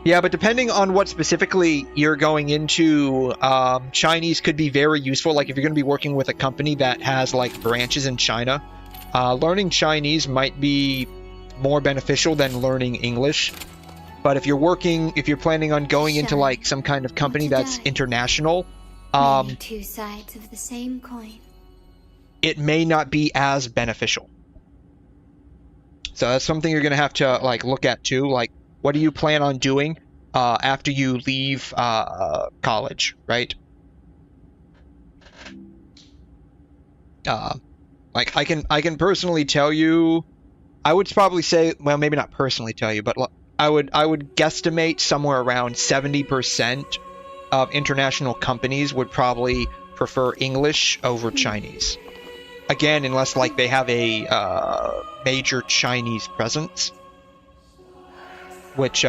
Yeah, but depending on what specifically you're going into, Chinese could be very useful. Like, if you're going to be working with a company that has, like, branches in China, learning Chinese might be more beneficial than learning English. But if you're planning on going into, like, some kind of company that's international, two sides of the same coin. It may not be as beneficial. So that's something you're going to have to, like, look at too. Like, what do you plan on doing after you leave college, right? Like, I can personally tell you, I would probably say, well, maybe not personally tell you, but I would guesstimate somewhere around 70% of international companies would probably prefer English over Chinese. Again, unless, like, they have a major Chinese presence, which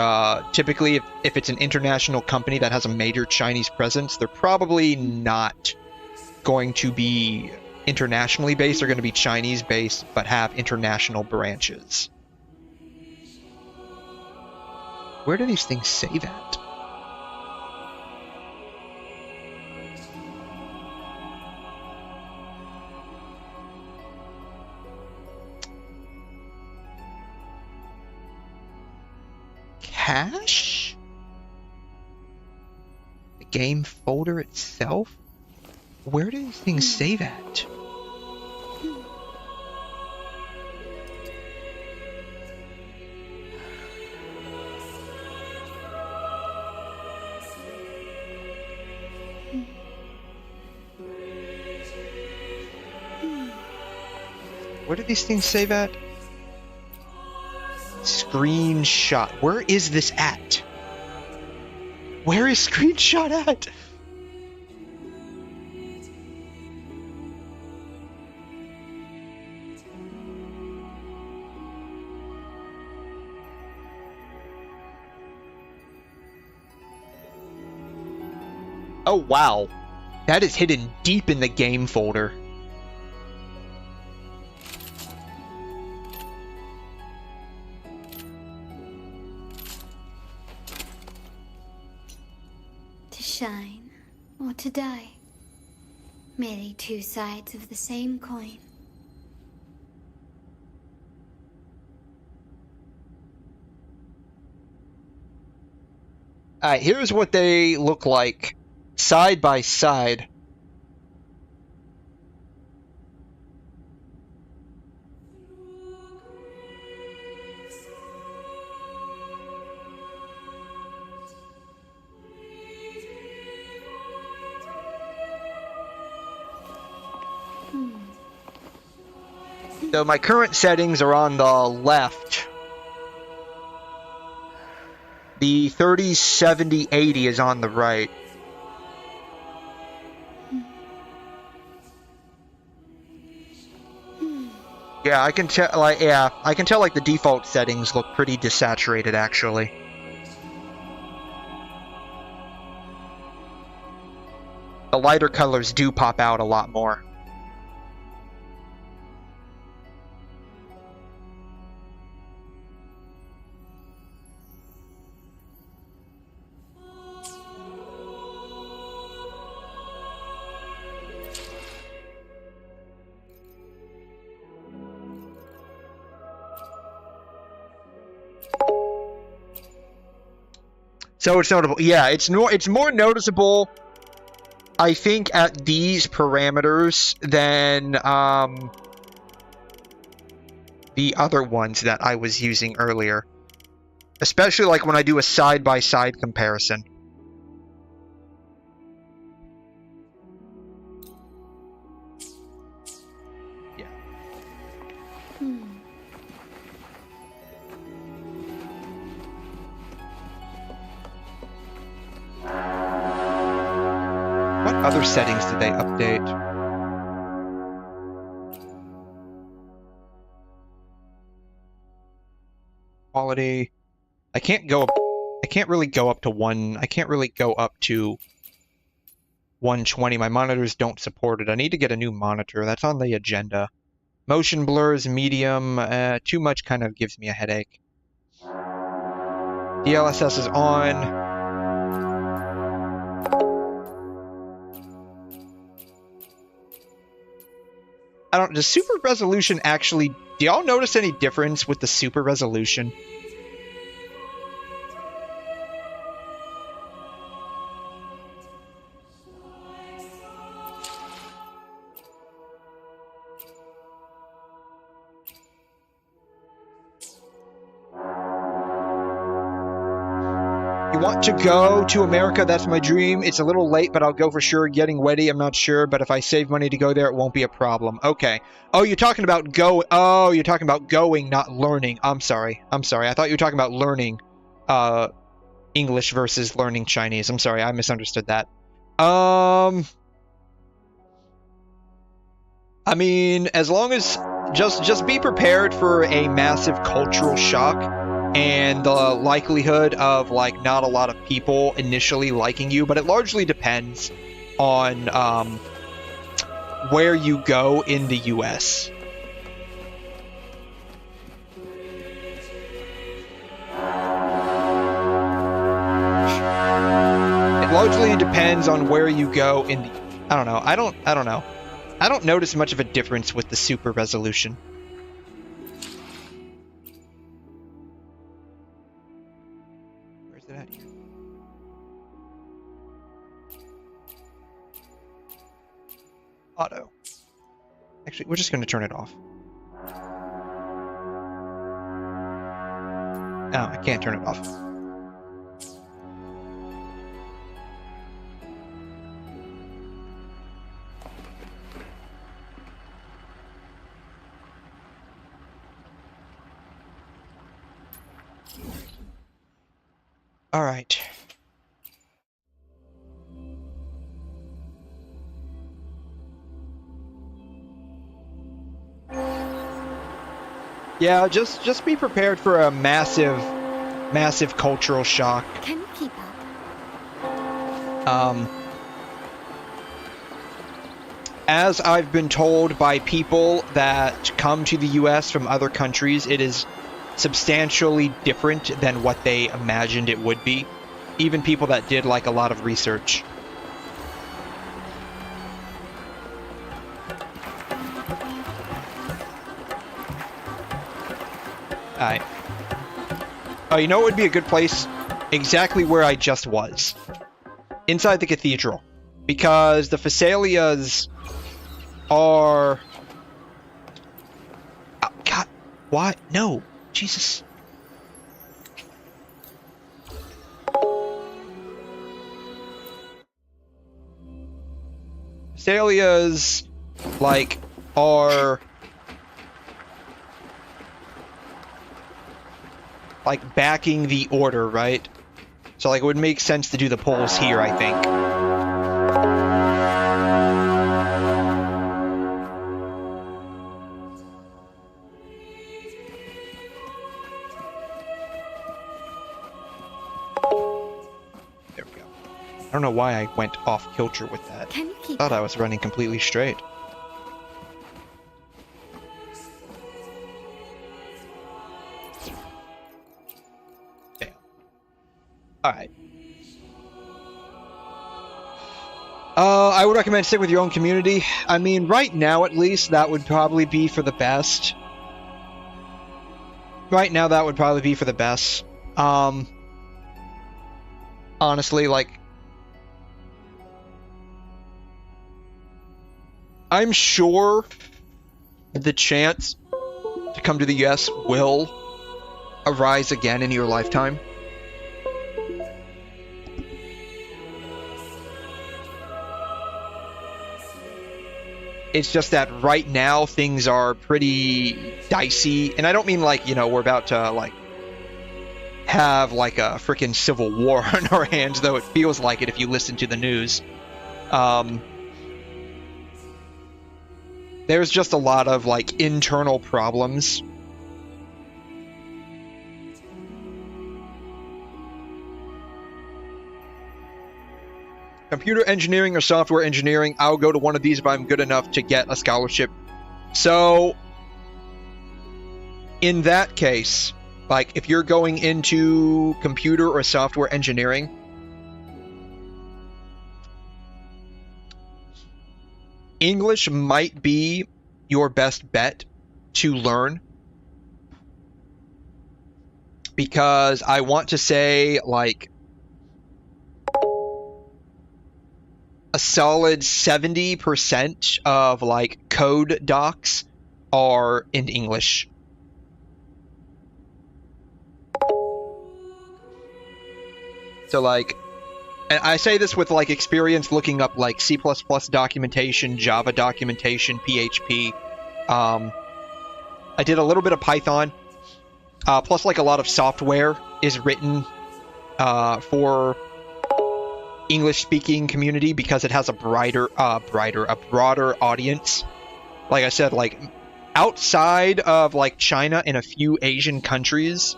typically, if it's an international company that has a major Chinese presence, they're probably not going to be internationally based. They're going to be Chinese based, but have international branches. Where do these things save at? Cache? The game folder itself? Where do these things save at? Where do these things save at? Screenshot. Where is this at? Where is screenshot at? Oh, wow. That is hidden deep in the game folder. To shine or to die. Merely two sides of the same coin. Alright, here's what they look like side by side. So my current settings are on the left. The 30, 70, 80 is on the right. Yeah, I can tell. Like, yeah, I can tell. Like, the default settings look pretty desaturated, actually. The lighter colors do pop out a lot more. So it's notable. Yeah, it's more noticeable, I think, at these parameters than the other ones that I was using earlier. Especially like when I do a side-by-side comparison. Yeah. What other settings did they update? Quality. I can't really go up to 120. My monitors don't support it. I need to get a new monitor. That's on the agenda. Motion blurs, medium. Too much kind of gives me a headache. DLSS is on. Does super resolution actually... Do y'all notice any difference with the super resolution? Want to go to America? That's my dream. It's a little late, but I'll go for sure. Getting ready, I'm not sure, but if I save money to go there, it won't be a problem. Okay. Oh, you're talking about going, not learning. I'm sorry. I thought you were talking about learning English versus learning Chinese. I'm sorry, I misunderstood that. I mean, as long as just be prepared for a massive cultural shock. And the likelihood of, like, not a lot of people initially liking you, but it largely depends on where you go in the US. It largely depends on where you go in the... I don't know. I don't know. I don't notice much of a difference with the super resolution. Auto. Actually, we're just going to turn it off. No, I can't turn it off. All right. Yeah, just be prepared for a massive cultural shock. Can you keep up? As I've been told by people that come to the US from other countries, it is substantially different than what they imagined it would be. Even people that did, like, a lot of research. Alright. Oh, you know what would be a good place? Exactly where I just was. Inside the cathedral. Because the Phasaelias are... Oh, God. Why? No. Jesus. Phasaelias, like, are... like, backing the order, right? So, like, it would make sense to do the polls here, I think. There we go. I don't know why I went off kilter with that. Can you keep I thought I was running completely straight. Alright. I would recommend stick with your own community. I mean, right now, at least, that would probably be for the best. Right now, that would probably be for the best. honestly. Like, I'm sure the chance to come to the US will arise again in your lifetime. It's just that right now things are pretty dicey, and I don't mean like, you know, we're about to like have like a freaking civil war on our hands, though it feels like it if you listen to the news. There's just a lot of like internal problems. Computer engineering or software engineering, I'll go to one of these if I'm good enough to get a scholarship. So, in that case, like if you're going into computer or software engineering, English might be your best bet to learn. Because I want to say, like, a solid 70% of like code docs are in English. So like, and I say this with like experience looking up like C++ documentation, Java documentation, PHP. I did a little bit of Python, plus like a lot of software is written for English-speaking community because it has a broader audience. Like I said, like outside of like China and a few Asian countries,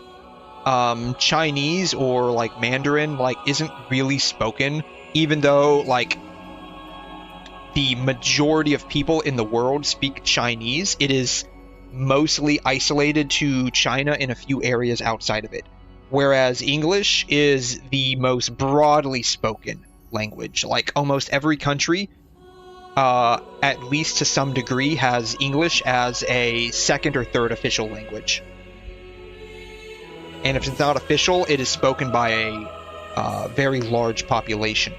Chinese or like Mandarin like isn't really spoken, even though like the majority of people in the world speak Chinese. It is mostly isolated to China and a few areas outside of it. Whereas English is the most broadly spoken language. Like almost every country, at least to some degree, has English as a second or third official language. And if it's not official, it is spoken by a very large population.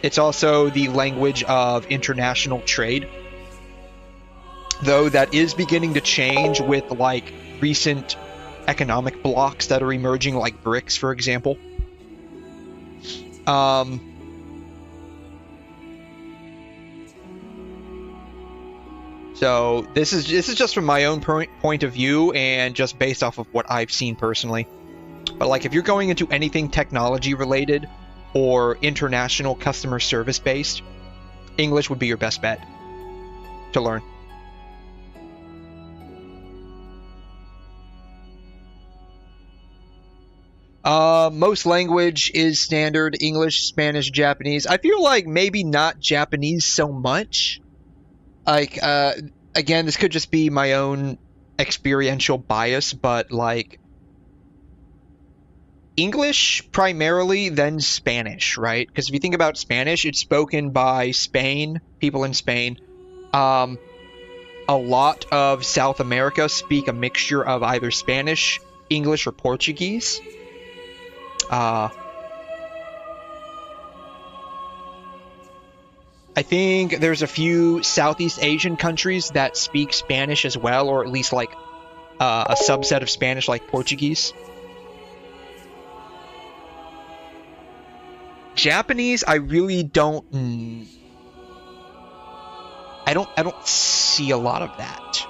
It's also the language of international trade, though that is beginning to change with like recent economic blocks that are emerging, like BRICS, for example. So this is just from my own point of view and just based off of what I've seen personally. But like if you're going into anything technology related or international customer service based, English would be your best bet to learn. Most language is standard: English, Spanish, Japanese. I feel like maybe not Japanese so much. Like, again, this could just be my own experiential bias, but like English primarily, then Spanish, right? Because if you think about Spanish, it's spoken by Spain, people in Spain. A lot of South America speak a mixture of either Spanish, English, or Portuguese. I think there's a few Southeast Asian countries that speak Spanish as well, or at least like a subset of Spanish, like Portuguese. Japanese, I really don't. I don't see a lot of that.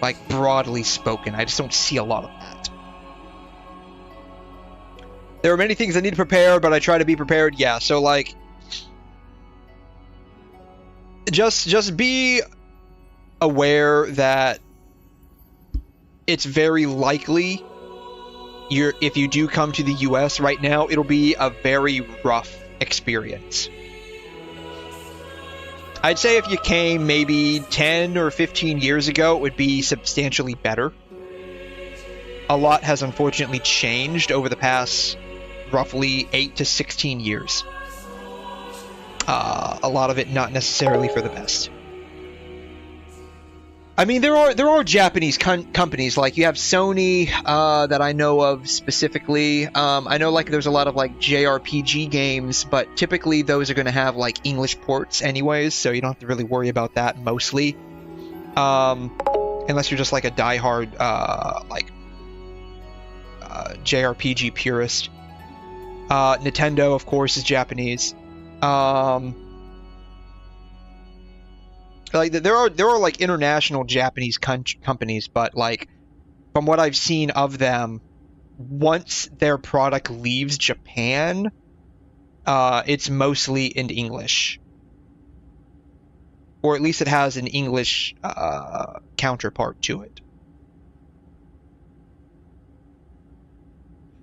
Like broadly spoken, I just don't see a lot of that. There are many things I need to prepare, but I try to be prepared. Yeah, so like, just be aware that it's very likely if you do come to the US right now, it'll be a very rough experience. I'd say if you came maybe 10 or 15 years ago, it would be substantially better. A lot has unfortunately changed over the past roughly 8 to 16 years. A lot of it not necessarily for the best. I mean, there are Japanese companies, like you have Sony that I know of specifically. I know like there's a lot of like JRPG games, but typically those are going to have like English ports anyways, so you don't have to really worry about that mostly. Unless you're just like a diehard JRPG purist. Nintendo, of course, is Japanese. Like there are like international Japanese companies, but like from what I've seen of them, once their product leaves Japan, it's mostly in English, or at least it has an English counterpart to it.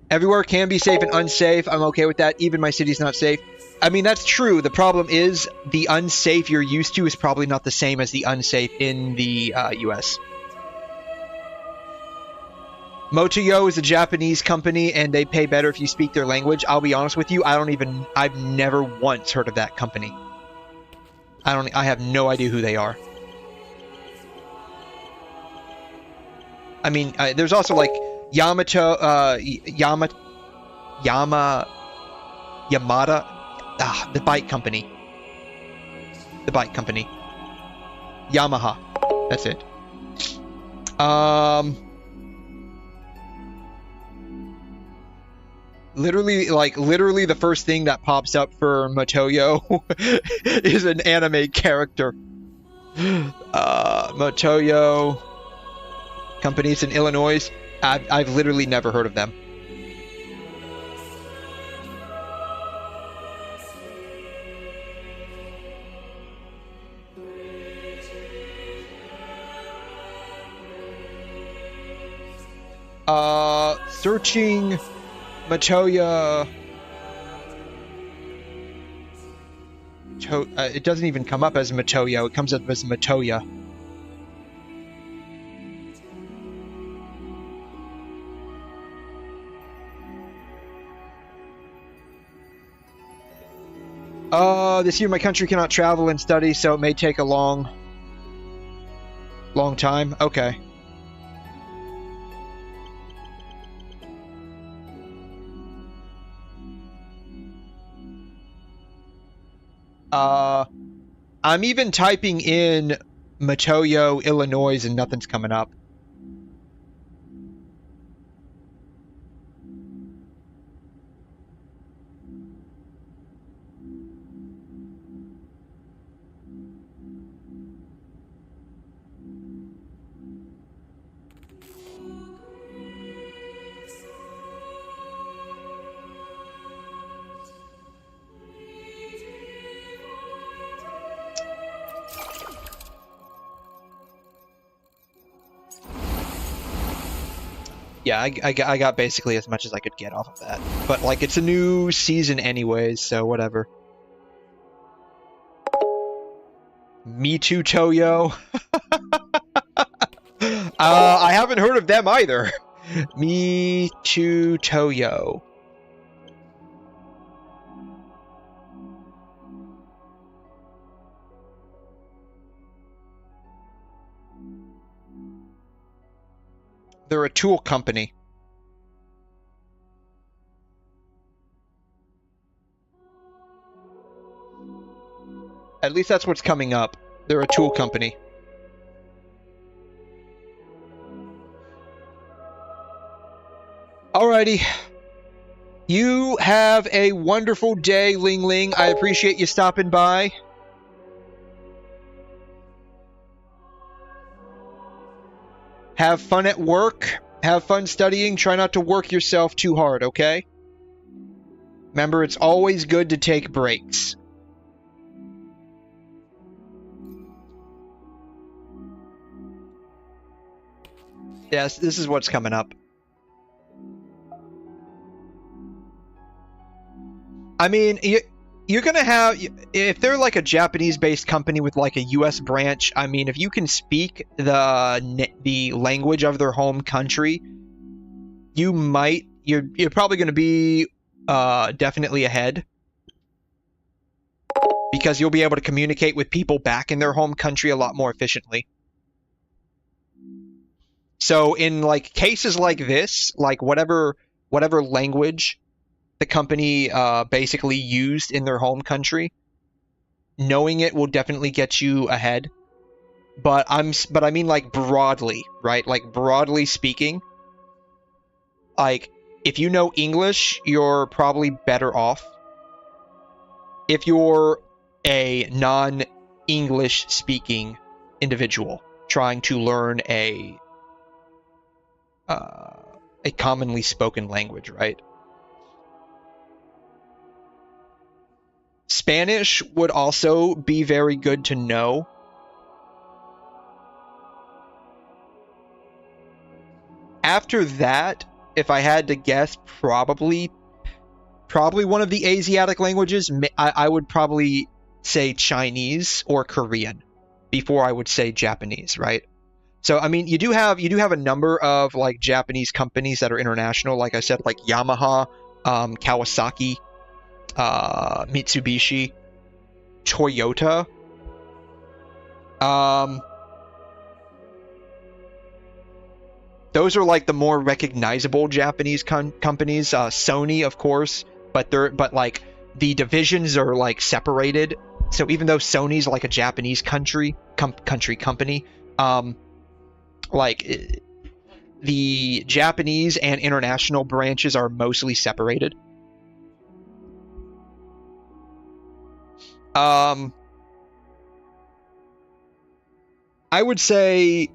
Everywhere can be safe and unsafe. I'm okay with that. Even my city's not safe. I mean, that's true. The problem is the unsafe you're used to is probably not the same as the unsafe in the US. 𝘬𝘳𝘬𝘦 is a Japanese company, and they pay better if you speak their language. I'll be honest with you, I've never once heard of that company. I have no idea who they are. I mean, there's also like Yamada, the bike company. The bike company. Yamaha. That's it. Literally the first thing that pops up for 𝘬𝘬𝘬𝘬 is an anime character. 𝘬𝘬𝘬𝘬 companies in Illinois. I've literally never heard of them. Searching 𝘬𝘬𝘬𝘬. It doesn't even come up as 𝘬𝘬𝘬. It comes up as 𝘬𝘬𝘬. This year my country cannot travel and study, so it may take a long time. Okay. I'm even typing in 𝘬𝘬𝘬𝘬, Illinois, and nothing's coming up. Yeah, I got basically as much as I could get off of that. But, like, it's a new season anyways, so whatever. Me Too Toyo. I haven't heard of them either. Me Too Toyo. They're a tool company. At least that's what's coming up. They're a tool company. Alrighty. You have a wonderful day, Ling Ling. I appreciate you stopping by. Have fun at work. Have fun studying. Try not to work yourself too hard, okay? Remember, it's always good to take breaks. Yes, this is what's coming up. I mean, you're going to have, if they're like a Japanese-based company with like a US branch, I mean, if you can speak the language of their home country, you're probably going to be definitely ahead. Because you'll be able to communicate with people back in their home country a lot more efficiently. So in like cases like this, like whatever language the company basically used in their home country, knowing it will definitely get you ahead. But I mean like broadly, right? Like broadly speaking, like if you know English, you're probably better off. If you're a non-English speaking individual trying to learn a commonly spoken language, right? Spanish would also be very good to know. After that, if I had to guess, probably one of the Asiatic languages. I would probably say Chinese or Korean before I would say Japanese, right? So I mean, you do have a number of like Japanese companies that are international, like I said, like Yamaha, Kawasaki, Mitsubishi, Toyota. Those are like the more recognizable Japanese companies. Sony, of course, but like the divisions are like separated. So even though Sony's like a Japanese company, like the Japanese and international branches are mostly separated. I would say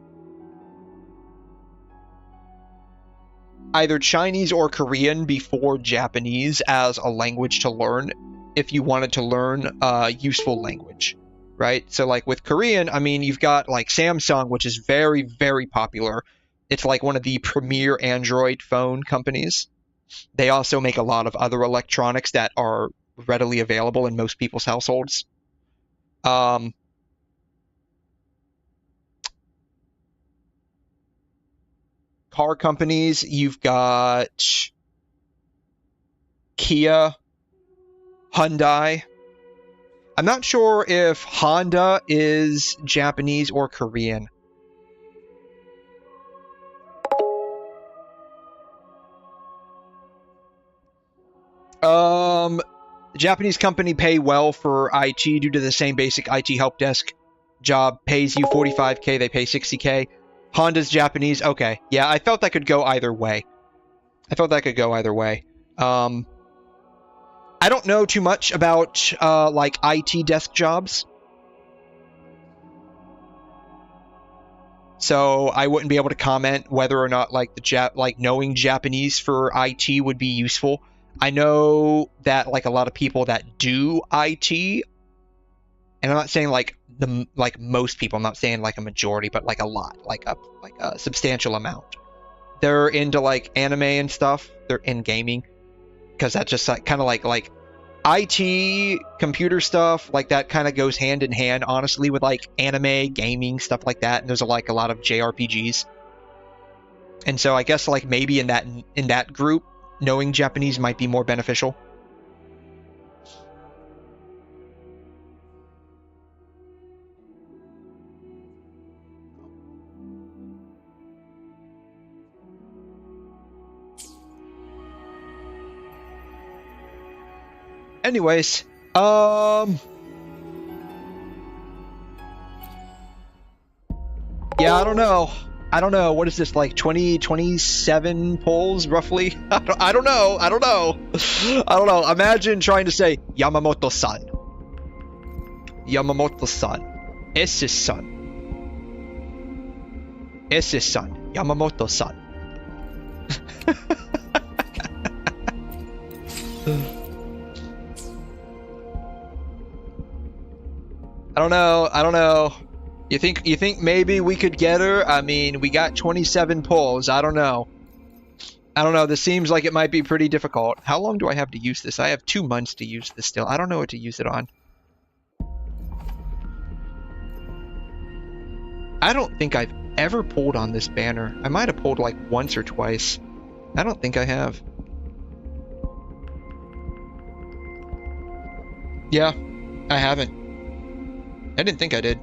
either Chinese or Korean before Japanese as a language to learn if you wanted to learn a useful language, right? So like with Korean, I mean, you've got like Samsung, which is very, very popular. It's like one of the premier Android phone companies. They also make a lot of other electronics that are readily available in most people's households. Car companies, you've got Kia, Hyundai. I'm not sure if Honda is Japanese or Korean. The Japanese company pay well for IT due to the same basic IT help desk job pays you $45K, they pay $60K. Honda's Japanese. Okay. Yeah, I felt that could go either way. I don't know too much about like IT desk jobs. So I wouldn't be able to comment whether or not like knowing Japanese for IT would be useful. I know that like a lot of people that do IT, and I'm not saying like most people, I'm not saying like a majority, but like a lot, like a substantial amount. They're into like anime and stuff. They're in gaming because that's just like kind of like IT computer stuff, like that kind of goes hand in hand, honestly, with like anime, gaming, stuff like that. And there's like a lot of JRPGs. And so I guess like maybe in that group, knowing Japanese might be more beneficial. Anyways, yeah, I don't know. What is this, like 27 polls roughly? I don't know. Imagine trying to say Yamamoto-san. Ese-san. Yamamoto-san. I don't know. You think maybe we could get her? I mean, we got 27 polls. I don't know. This seems like it might be pretty difficult. How long do I have to use this? I have 2 months to use this still. I don't know what to use it on. I don't think I've ever pulled on this banner. I might have pulled like once or twice. I don't think I have. Yeah, I haven't. I didn't think I did.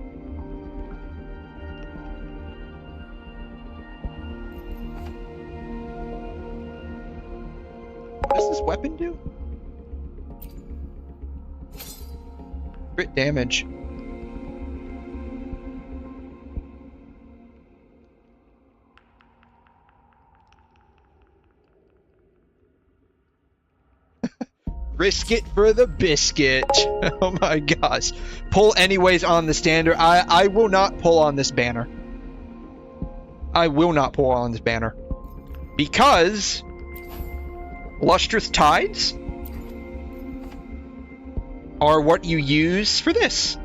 this weapon do? Crit damage. Risk it for the biscuit. Oh my gosh. Pull anyways on the standard. I will not pull on this banner. I will not pull on this banner. Because lustrous tides are what you use for this.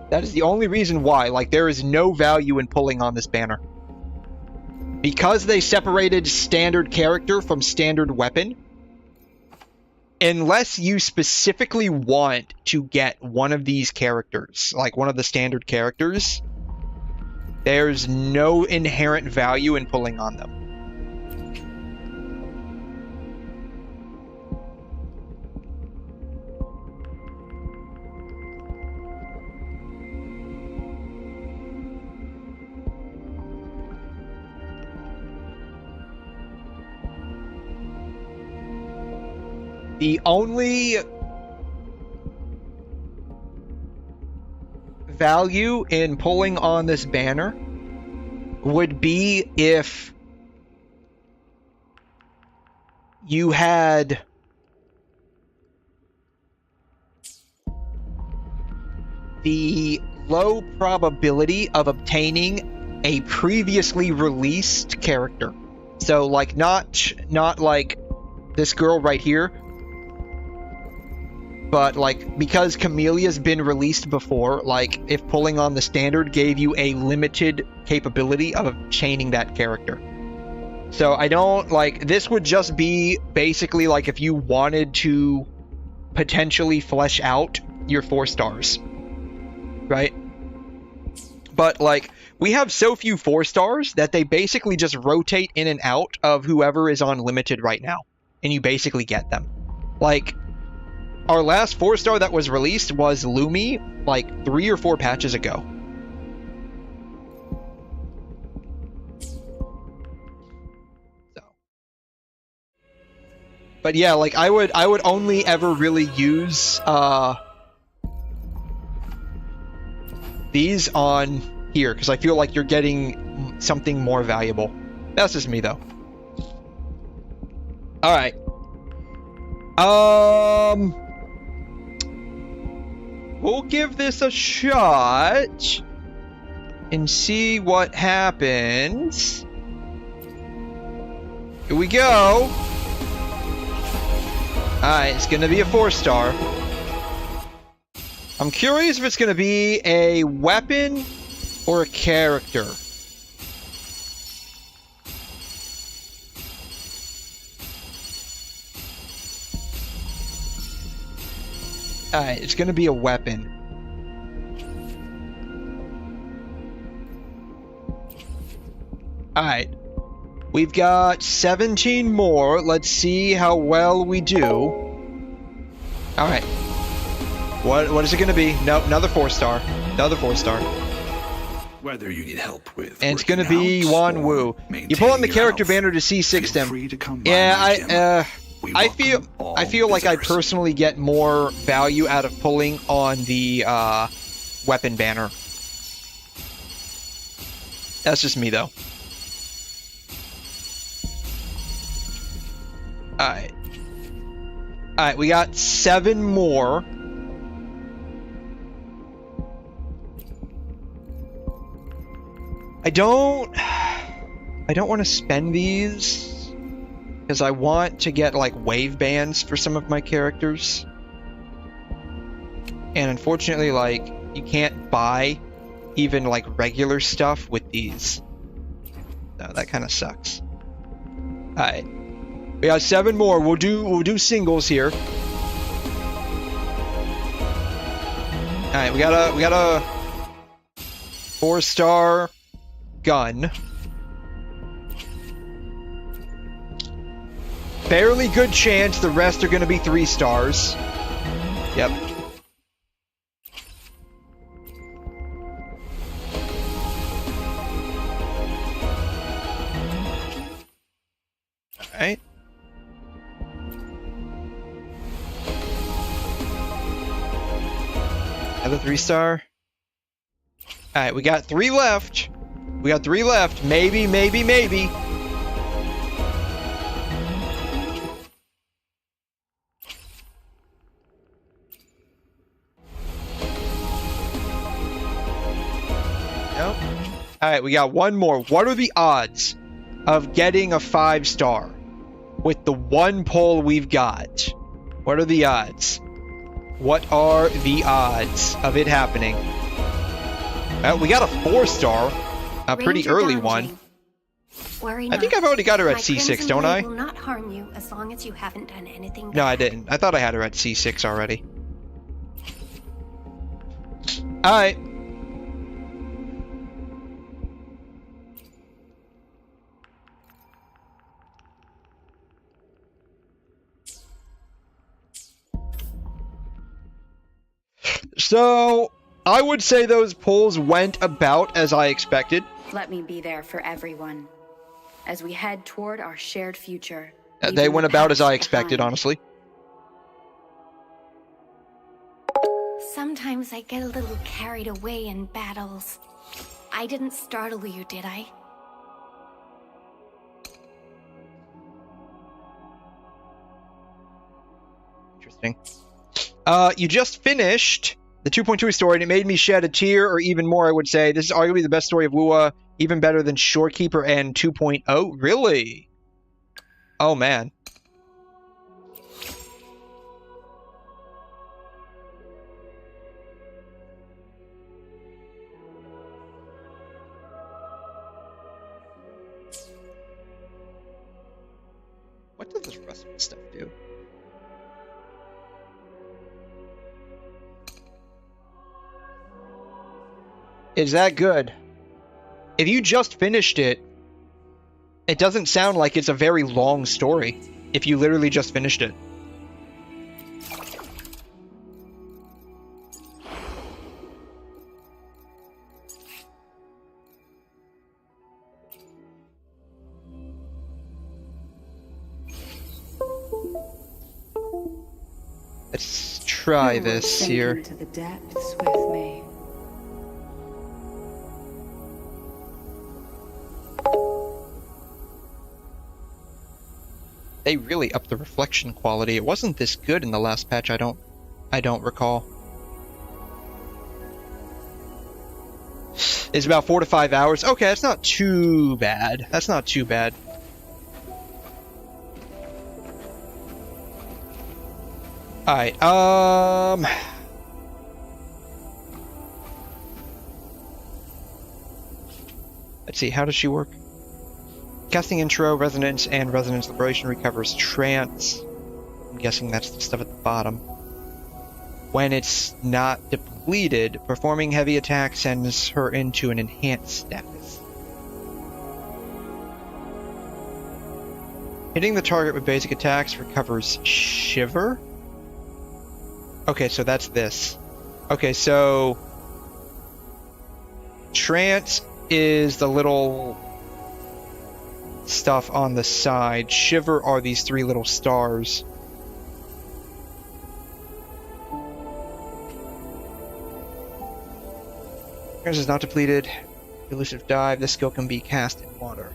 That is the only reason why. Like, there is no value in pulling on this banner. Because they separated standard character from standard weapon, unless you specifically want to get one of these characters, like one of the standard characters, there's no inherent value in pulling on them. The only value in pulling on this banner would be if you had the low probability of obtaining a previously released character. So, like, not like this girl right here, but like because Camellia's been released before, like if pulling on the standard gave you a limited capability of chaining that character. So I don't like, this would just be basically like if you wanted to potentially flesh out your 4 stars, right? But like we have so few 4 stars that they basically just rotate in and out of whoever is on limited right now, and you basically get them. Like, our last 4 star that was released was Lumi, like 3 or 4 patches ago. So, but yeah, like I would only ever really use these on here because I feel like you're getting something more valuable. That's just me though. All right. We'll give this a shot and see what happens. Here we go. Alright, it's gonna be a 4 star. I'm curious if it's gonna be a weapon or a character. Alright, it's gonna be a weapon. Alright. We've got 17 more. Let's see how well we do. Alright. What is it gonna be? Nope, another 4 star. Another 4 star. Whether you need help with, and it's gonna be WuWa. You pull on the character banner to C6 them. Yeah, I feel like I personally get more value out of pulling on the weapon banner. That's just me though. Alright. Alright, we got 7 more. I don't want to spend these because I want to get like wave bands for some of my characters. And unfortunately, like, you can't buy even like regular stuff with these. So that kind of sucks. Alright. We got 7 more. We'll do singles here. Alright, we got a 4-star gun. Fairly good chance the rest are gonna be 3 stars. Yep. Another 3-star. Alright, we got 3 left. We got 3 left. Maybe, maybe, maybe. Nope. Alright, we got 1 more. What are the odds of getting a 5-star with the 1 pull we've got? What are the odds? What are the odds of it happening? We got a 4-star, a pretty Ranger early down, one. Jane. Worry I think not. I've already got her at My C6, crimson don't I? blade will not harm you as long as you haven't done anything No, I bad. didn't. I thought I had her at C6 already. Alright. So, I would say those pulls went about as I expected. Let me be there for everyone as we head toward our shared future. They leaving went the about as I past expected, behind. honestly. Sometimes I get a little carried away in battles. I didn't startle you, did I? Interesting. You just finished the 2.2 story, and it made me shed a tear, or even more, I would say. This is arguably the best story of WuWa, even better than Shorekeeper and 2.0. Really? Oh, man. What does this rust stuff do? Is that good? If you just finished it, it doesn't sound like it's a very long story. If you literally just finished it. Let's try this here. To the depths with me. They really upped the reflection quality. It wasn't this good in the last patch, I don't recall. It's about 4 to 5 hours. Okay, that's not too bad. That's not too bad. Alright, let's see, how does she work? Casting intro, resonance, and resonance liberation recovers trance. I'm guessing that's the stuff at the bottom. When it's not depleted, performing heavy attack sends her into an enhanced status. Hitting the target with basic attacks recovers shiver? Okay, so that's this. Okay, so trance is the little stuff on the side. Shiver are these 3 little stars. Yours is not depleted. Elusive dive. This skill can be cast in water.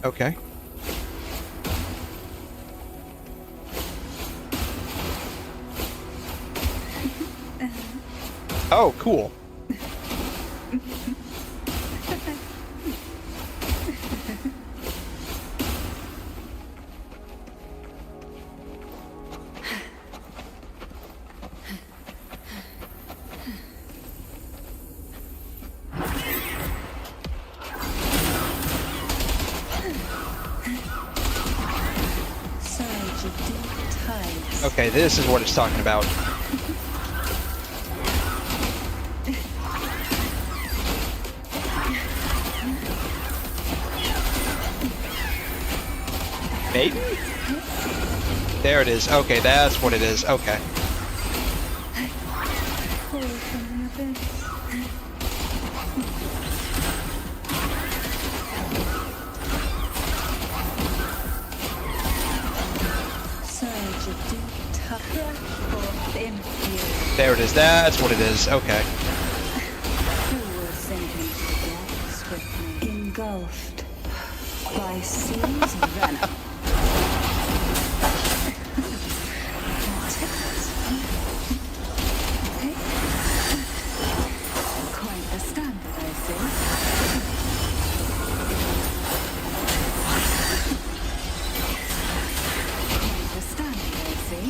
Okay. Oh, cool. Okay, this is what it's talking about. Maybe? There it is. Okay, that's what it is. Okay. There it is. That's what it is. Okay. Who will sink into the depths with me? Engulfed by seas of venom. Quite the standard, I see. Quite the standard, I see.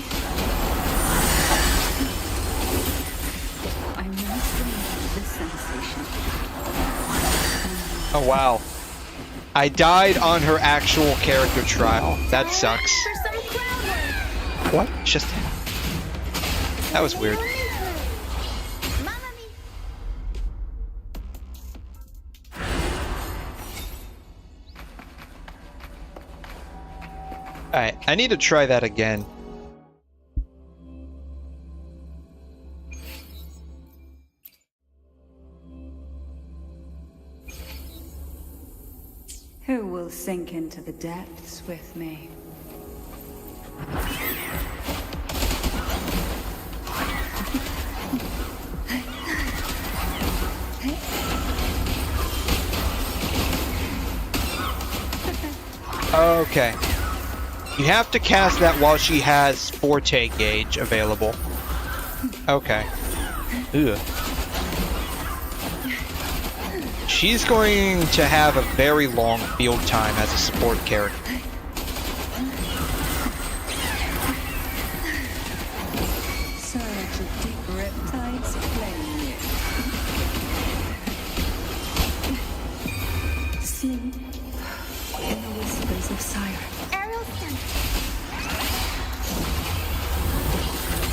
I'm mastering this sensation. Oh, wow. I died on her actual character trial. That sucks. For some crowd work. What? Just... That was weird. Mamma mia. Alright, I need to try that again. Who will sink into the depths with me? Okay. You have to cast that while she has Forte gauge available. Okay. Ugh. She's going to have a very long field time as a support character. Surge of deep riptides flame you. Sleep in the whispers of siren. Aerial scan.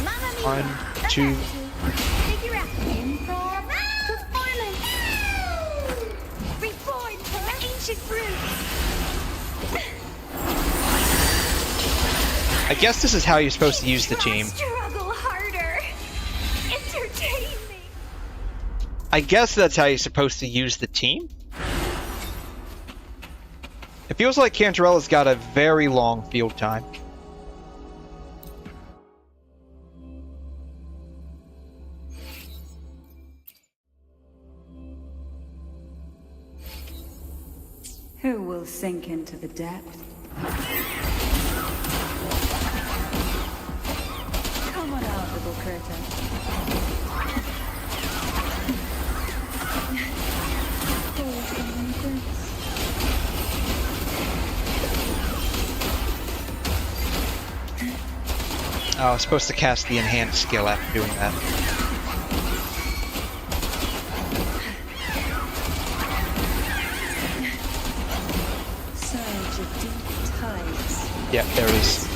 Mamma mia. 1, 2. Figure out. Improv. Performance. Reborn from ancient roots. I guess this is how you're supposed to use the team. Struggle harder. Entertain me. I guess that's how you're supposed to use the team? It feels like Cantarella's got a very long field time. Who will sink into the depths? Come on out, little curtain. Oh, I was supposed to cast the enhanced skill after doing that. Surge of deep tides. Yep, there it is.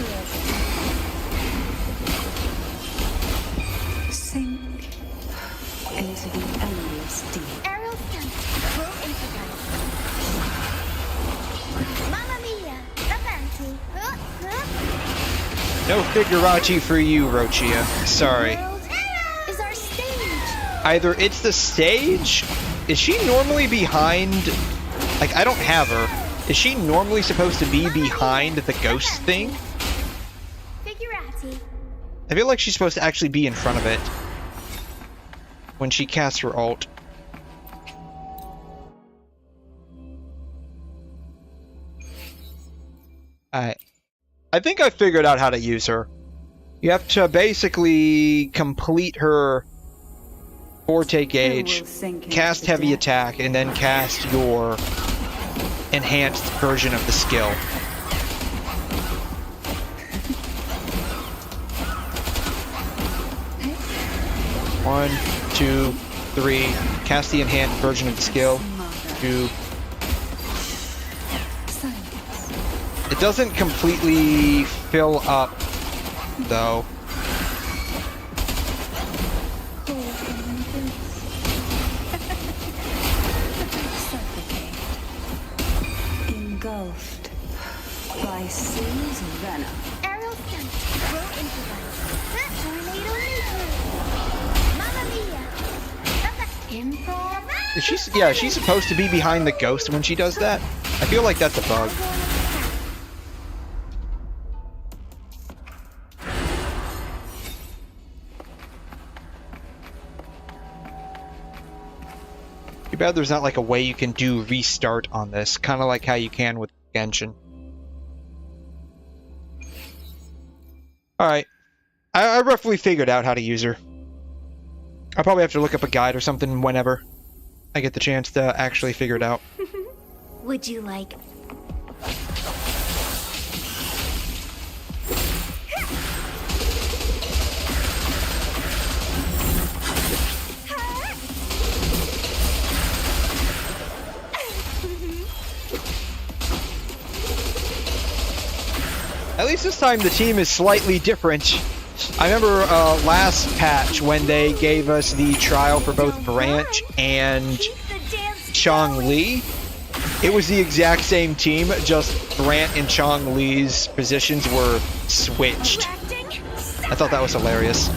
Sink into the endless deep. Aerial scan. Roll into battle. Mamma mia. The fancy. No figurachi for you, Rochia. Sorry. World is our stage. Either it's the stage... Is she normally behind... Like, I don't have her. Is she normally supposed to be behind the ghost thing? Figurati. I feel like she's supposed to actually be in front of it when she casts her ult. Alright. I think I figured out how to use her. You have to basically complete her Forte gauge, cast heavy attack, and then cast your enhanced version of the skill. One, two, three. Cast the enhanced version of the skill. 2. It doesn't completely fill up, though. Engulfed by seas of venom. Aerial scan. Roll into battle. Tornado nuclear. Mamma mia. Improv. Is she? Yeah, she's supposed to be behind the ghost when she does that. I feel like that's a bug. bad there's not like a way you can do restart on this, kind of like how you can with Genshin. Alright. I roughly figured out how to use her. I'll probably have to look up a guide or something whenever I get the chance to actually figure it out. Would you like... At least this time the team is slightly different. I remember last patch when they gave us the trial for both Branch and Chong-Li. It was the exact same team, just Brant and Chong-Li's positions were switched. I thought that was hilarious.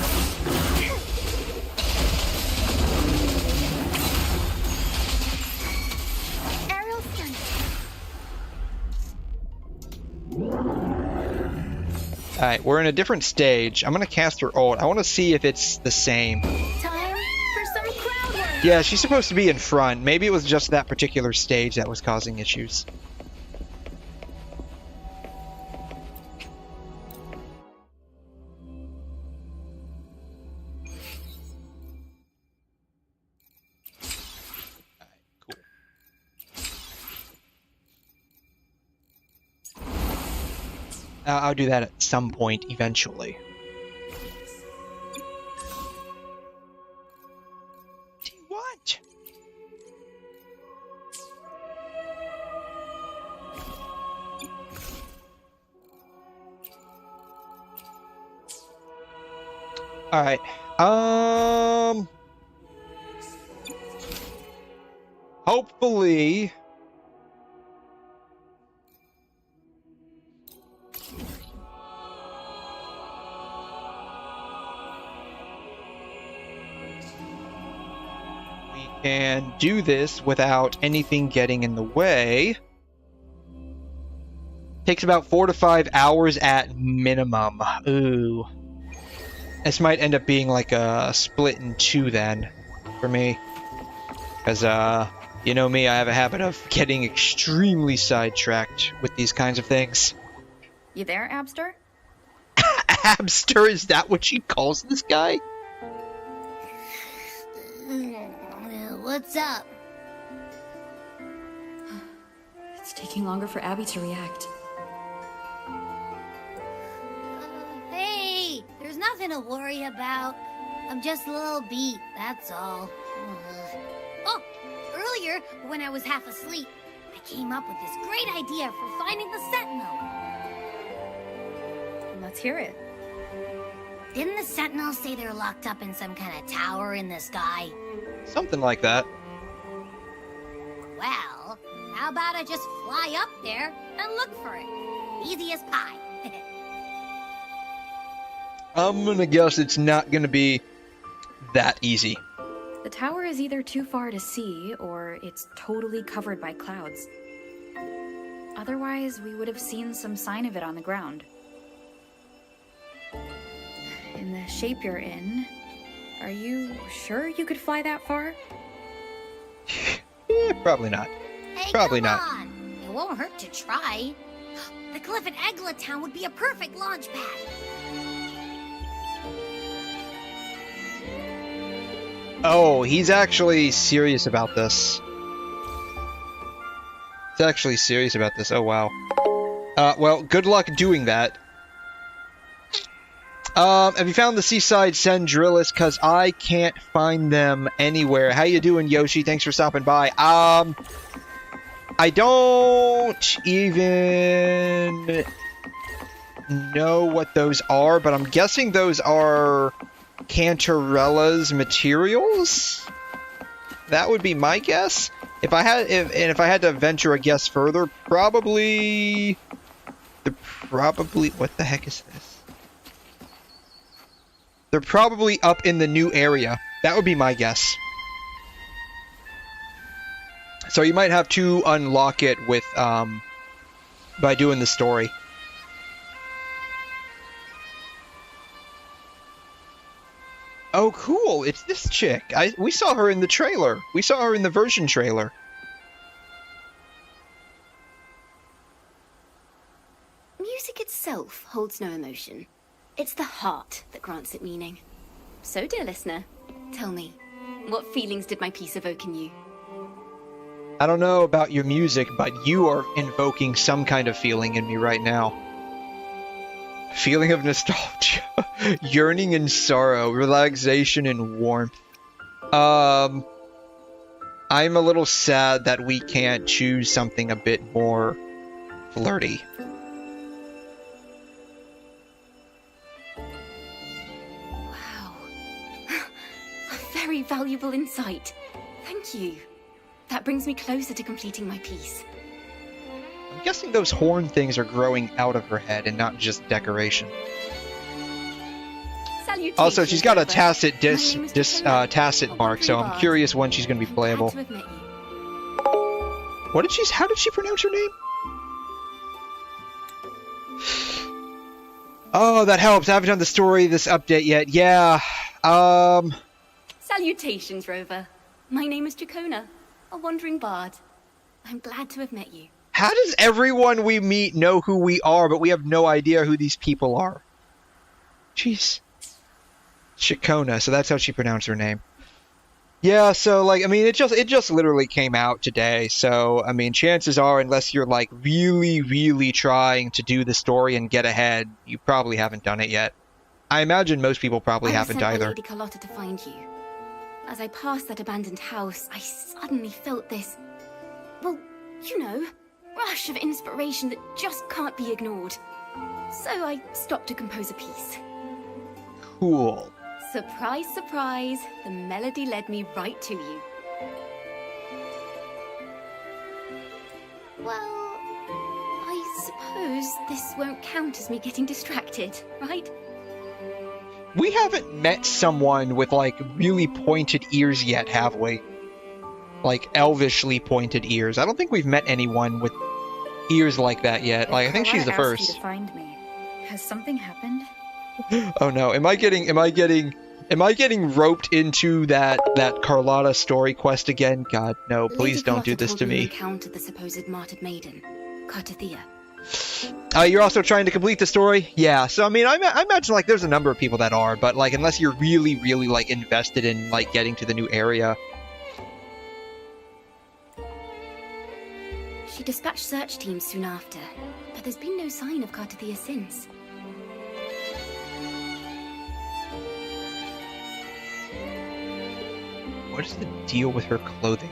Alright, we're in a different stage. I'm gonna cast her ult. I want to see if it's the same. Time for some crowd work. Yeah, she's supposed to be in front. Maybe it was just that particular stage that was causing issues. I'll do that at some point eventually. What do you want? All right. Hopefully. And do this without anything getting in the way. Takes about 4 to 5 hours at minimum. Ooh. This might end up being like a split in 2 then, for me. Because, you know me, I have a habit of getting extremely sidetracked with these kinds of things. You there, Abster? Abster, is that what she calls this guy? What's up? It's taking longer for Abby to react. Hey, there's nothing to worry about. I'm just a little beat, that's all. Oh, earlier, when I was half asleep, I came up with this great idea for finding the Sentinel. Let's hear it. Didn't the Sentinels say they're locked up in some kind of tower in the sky? Something like that. Well, how about I just fly up there and look for it? Easy as pie. I'm gonna guess it's not gonna be that easy. The tower is either too far to see, or it's totally covered by clouds. Otherwise, we would have seen some sign of it on the ground. In the shape you're in, are you sure you could fly that far? Probably not. Hey, Probably come not. on. It won't hurt to try. The cliff at Eglet Town would be a perfect launch pad. Oh, he's actually serious about this. He's actually serious about this. Oh, wow. Well, good luck doing that. Have you found the seaside Cendrillis? Because I can't find them anywhere. How you doing, Yoshi? Thanks for stopping by. I don't even know what those are, but I'm guessing those are Cantarella's materials? That would be my guess. If I had to venture a guess further, probably what the heck is this? They're probably up in the new area. That would be my guess. So you might have to unlock it with by doing the story. Oh, cool! It's this chick. We saw her in the trailer. We saw her in the version trailer. Music itself holds no emotion. It's the heart that grants it meaning. So, dear listener, tell me, what feelings did my piece evoke in you? I don't know about your music, but you are invoking some kind of feeling in me right now. Feeling of nostalgia, yearning and sorrow, relaxation and warmth. I'm a little sad that we can't choose something a bit more flirty. Wow. A very valuable insight. Thank you. That brings me closer to completing my piece. I'm guessing those horn things are growing out of her head and not just decoration. Salutations, Also, she's got a Robert. tacit My name is Dakota, tacit a mark, so I'm wandering curious when she's going to be bard. playable. Glad to have met you. How did she pronounce her name? Oh, that helps. I haven't done the story this update yet. Yeah. Salutations, Rover. My name is Dakota, a wandering bard. I'm glad to have met you. How does everyone we meet know who we are, but we have no idea who these people are? Jeez. Shikona, so that's how she pronounced her name. Yeah, so, like, I mean, it just literally came out today, so, I mean, chances are, unless you're, like, really, really trying to do the story and get ahead, you probably haven't done it yet. I imagine most people probably haven't I was either. sent by Lady 𝘐'𝘮 to find you. As I passed that abandoned house, I suddenly felt this, well, you know, rush of inspiration that just can't be ignored. So I stopped to compose a piece. Cool. Surprise, surprise, the melody led me right to you. Well, I suppose this won't count as me getting distracted, right? We haven't met someone with, like, really pointed ears yet, have we? Like, elvishly pointed ears. I don't think we've met anyone with ears like that yet. Like, I think she's the Carlotta asked you first. to find me. Has something happened? Oh no, am I getting roped into that Carlotta story quest again? God, no, please don't do this to me. Encountered the supposed martyred maiden, 𝘐𝘮. You're also trying to complete the story? Yeah, so I mean, I imagine, like, there's a number of people that are, but, like, unless you're really, really, like, invested in, like, getting to the new area. She dispatched search teams soon after, but there's been no sign of 𝘐𝘮 since. What is the deal with her clothing?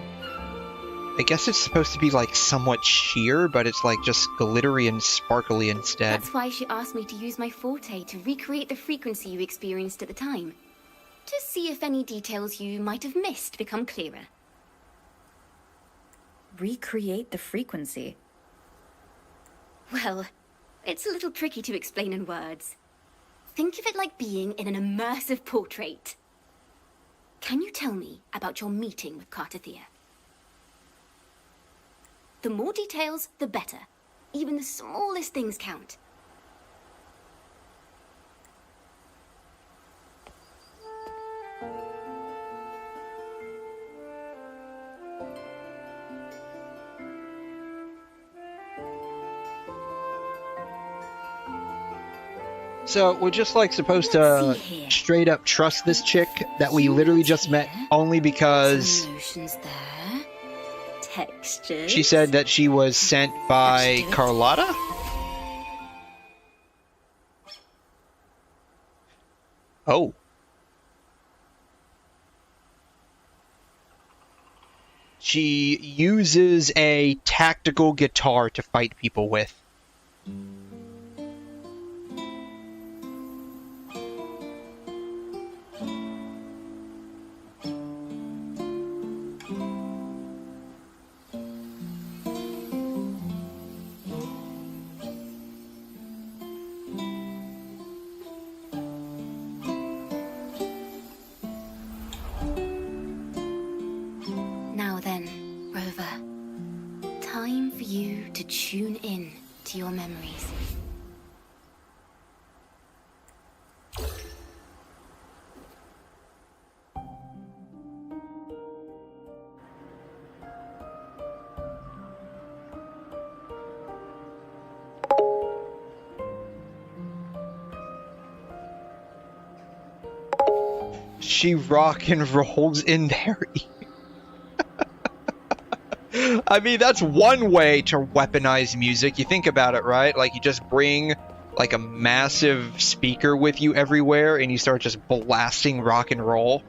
I guess it's supposed to be, like, somewhat sheer, but it's, like, just glittery and sparkly instead. That's why she asked me to use my forte to recreate the frequency you experienced at the time. To see if any details you might have missed become clearer. Recreate the frequency? Well, it's a little tricky to explain in words. Think of it like being in an immersive portrait. Can you tell me about your meeting with 𝘐𝘮? The more details, the better. Even the smallest things count. So, we're just, like, supposed Let's to see here. straight up trust this chick that we literally just met only because Some emotions there. Textures. she said that she was sent by Let's do it. Carlotta? Oh. She uses a tactical guitar to fight people with. Now then, Rover. Time for you to tune in to your memories. She rock and rolls in there. I mean, that's one way to weaponize music. You think about it, right? Like, you just bring, like, a massive speaker with you everywhere, and you start just blasting rock and roll.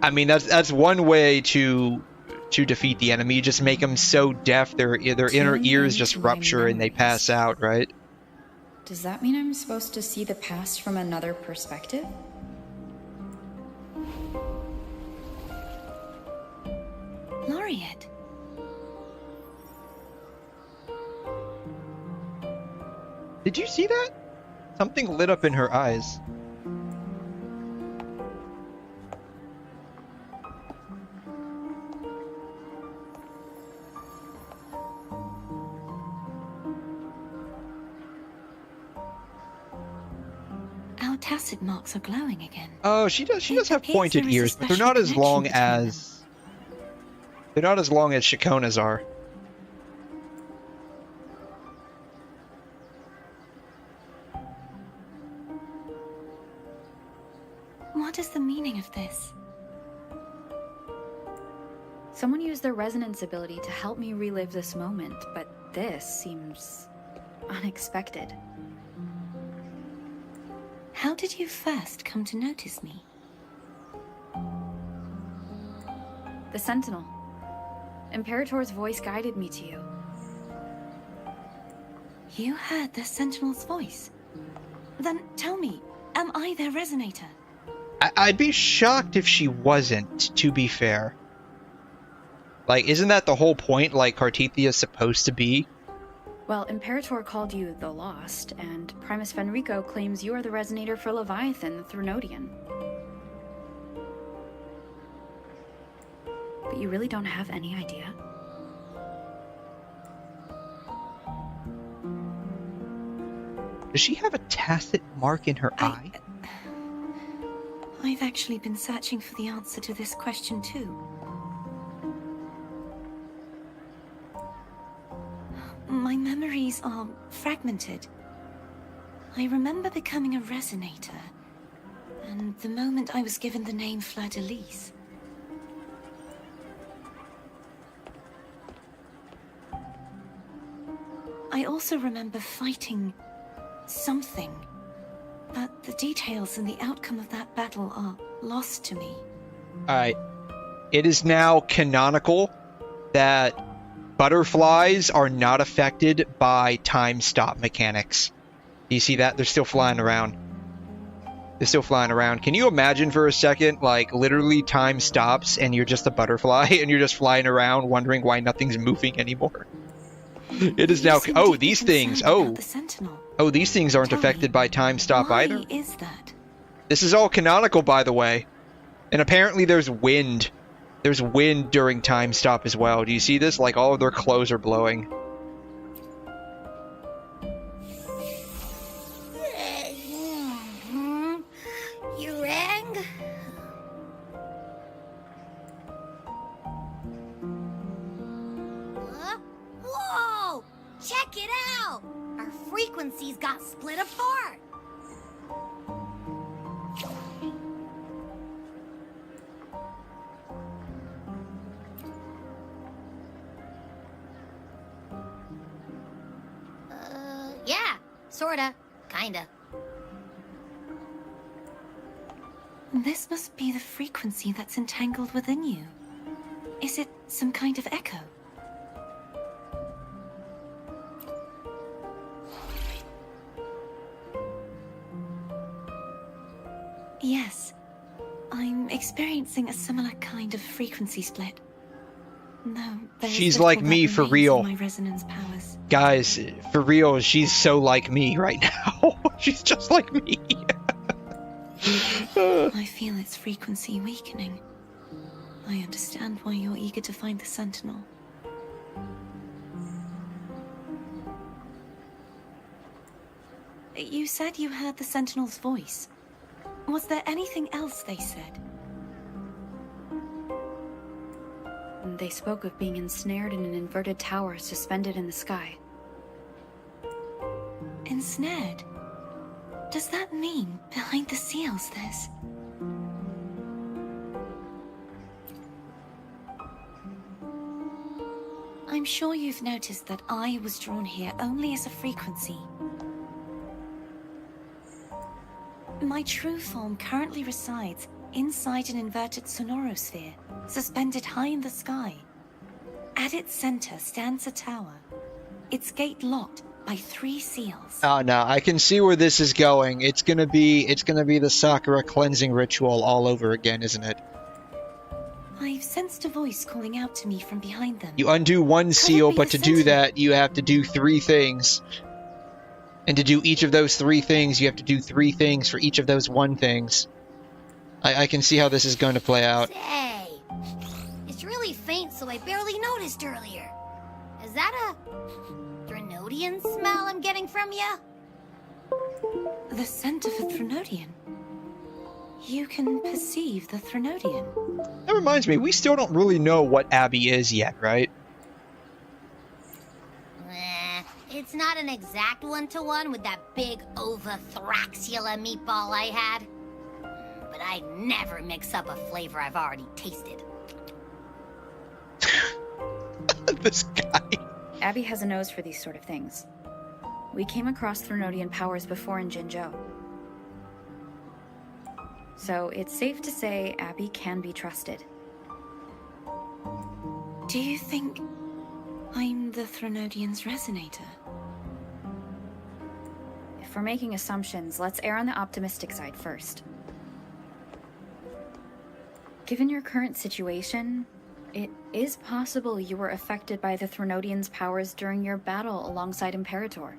I mean, that's one way to defeat the enemy. You just make them so deaf, their inner ears just rupture and they pass out, right? Does that mean I'm supposed to see the past from another perspective? Laureate. Did you see that? Something lit up in her eyes. Our tacit marks are glowing again. Oh, she does have pointed there is a ears, but they're special not as connection long between them. as Shakona's are. What is the meaning of this? Someone used their resonance ability to help me relive this moment, but this seems unexpected. How did you first come to notice me? The Sentinel. Imperator's voice guided me to you. You heard the Sentinel's voice? Then tell me, am I their resonator? I'd be shocked if she wasn't, to be fair. Like, isn't that the whole point, like, Cartethea's supposed to be? Well, Imperator called you the Lost, and Primus Fenrico claims you are the resonator for Leviathan, the Threnodian. But you really don't have any idea? Does she have a tacit mark in her eye? I've actually been searching for the answer to this question too. My memories are fragmented. I remember becoming a resonator, and the moment I was given the name Fleur-de-Lis. I also remember fighting something, but the details and the outcome of that battle are lost to me. Alright. It is now canonical that butterflies are not affected by time stop mechanics. Do you see that? They're still flying around. They're still flying around. Can you imagine for a second, like, literally time stops and you're just a butterfly and you're just flying around wondering why nothing's moving anymore? It is now... Oh, these things. Oh, these things aren't affected by time stop either. Why is that? This is all canonical, by the way. And apparently there's wind. There's wind during time stop as well. Do you see this? Like, all of their clothes are blowing. You rang? Whoa! Check it out! Our frequencies got split apart! Yeah, sorta. Kinda. This must be the frequency that's entangled within you. Is it some kind of echo? Yes. I'm experiencing a similar kind of frequency split. No, she's like me for real. My resonance powers. Guys, for real, she's so like me right now. She's just like me. I feel its frequency weakening. I understand why you're eager to find the Sentinel. You said you heard the Sentinel's voice. Was there anything else they said? They spoke of being ensnared in an inverted tower suspended in the sky. Ensnared? Does that mean behind the seals there's... I'm sure you've noticed that I was drawn here only as a frequency. My true form currently resides inside an inverted sonorosphere, suspended high in the sky. At its center stands a tower, its gate locked by 3 seals. Oh no, I can see where this is going. It's gonna be the Sakura cleansing ritual all over again, isn't it? I've sensed a voice calling out to me from behind them. You undo one seal, but to do that, you have to do 3 things. And to do each of those 3 things, you have to do 3 things for each of those 1 things. I can see how this is going to play out. Say, it's really faint, so I barely noticed earlier. Is that a Threnodian smell I'm getting from you? The scent of a Threnodian. You can perceive the Threnodian. That reminds me, we still don't really know what Abby is yet, right? It's not an exact 1-to-1 with that big 𝘬𝘩𝘦𝘺𝘬𝘦 meatball I had. But I never mix up a flavor I've already tasted. This guy. Abby has a nose for these sort of things. We came across Threnodian powers before in 𝘺. So it's safe to say Abby can be trusted. Do you think I'm the Threnodian's resonator? If we're making assumptions, let's err on the optimistic side first. Given your current situation, it is possible you were affected by the Threnodian's powers during your battle alongside Imperator.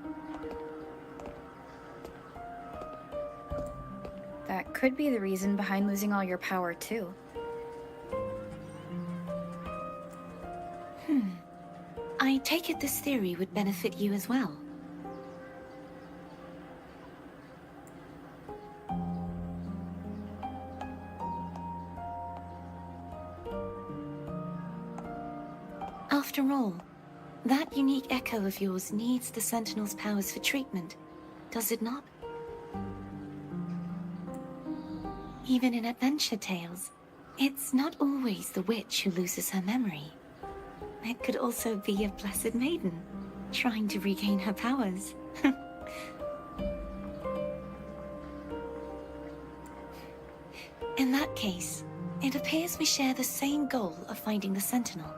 That could be the reason behind losing all your power, too. I take it this theory would benefit you as well. After all, that unique echo of yours needs the Sentinel's powers for treatment, does it not? Even in adventure tales, it's not always the witch who loses her memory. It could also be a blessed maiden, trying to regain her powers. In that case, it appears we share the same goal of finding the Sentinel.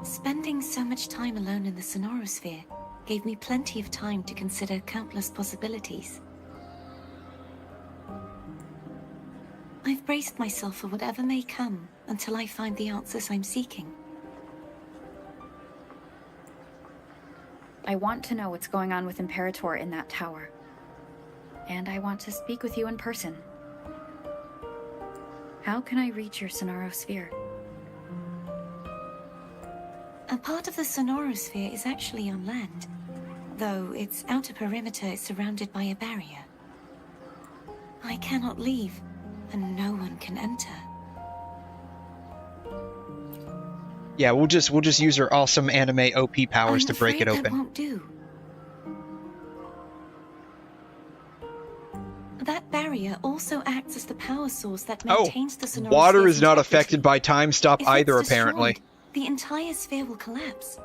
Spending so much time alone in the sonorosphere gave me plenty of time to consider countless possibilities. I've braced myself for whatever may come until I find the answers I'm seeking. I want to know what's going on with Imperator in that tower. And I want to speak with you in person. How can I reach your sonorosphere? A part of the sonorosphere is actually on land, though its outer perimeter is surrounded by a barrier. I cannot leave, and no one can enter. Yeah, we'll just use her awesome anime OP powers to break it open. That won't do. That barrier also acts as the power source that maintains the sonorosphere. Water is not affected by time stop either, apparently. The entire sphere will collapse.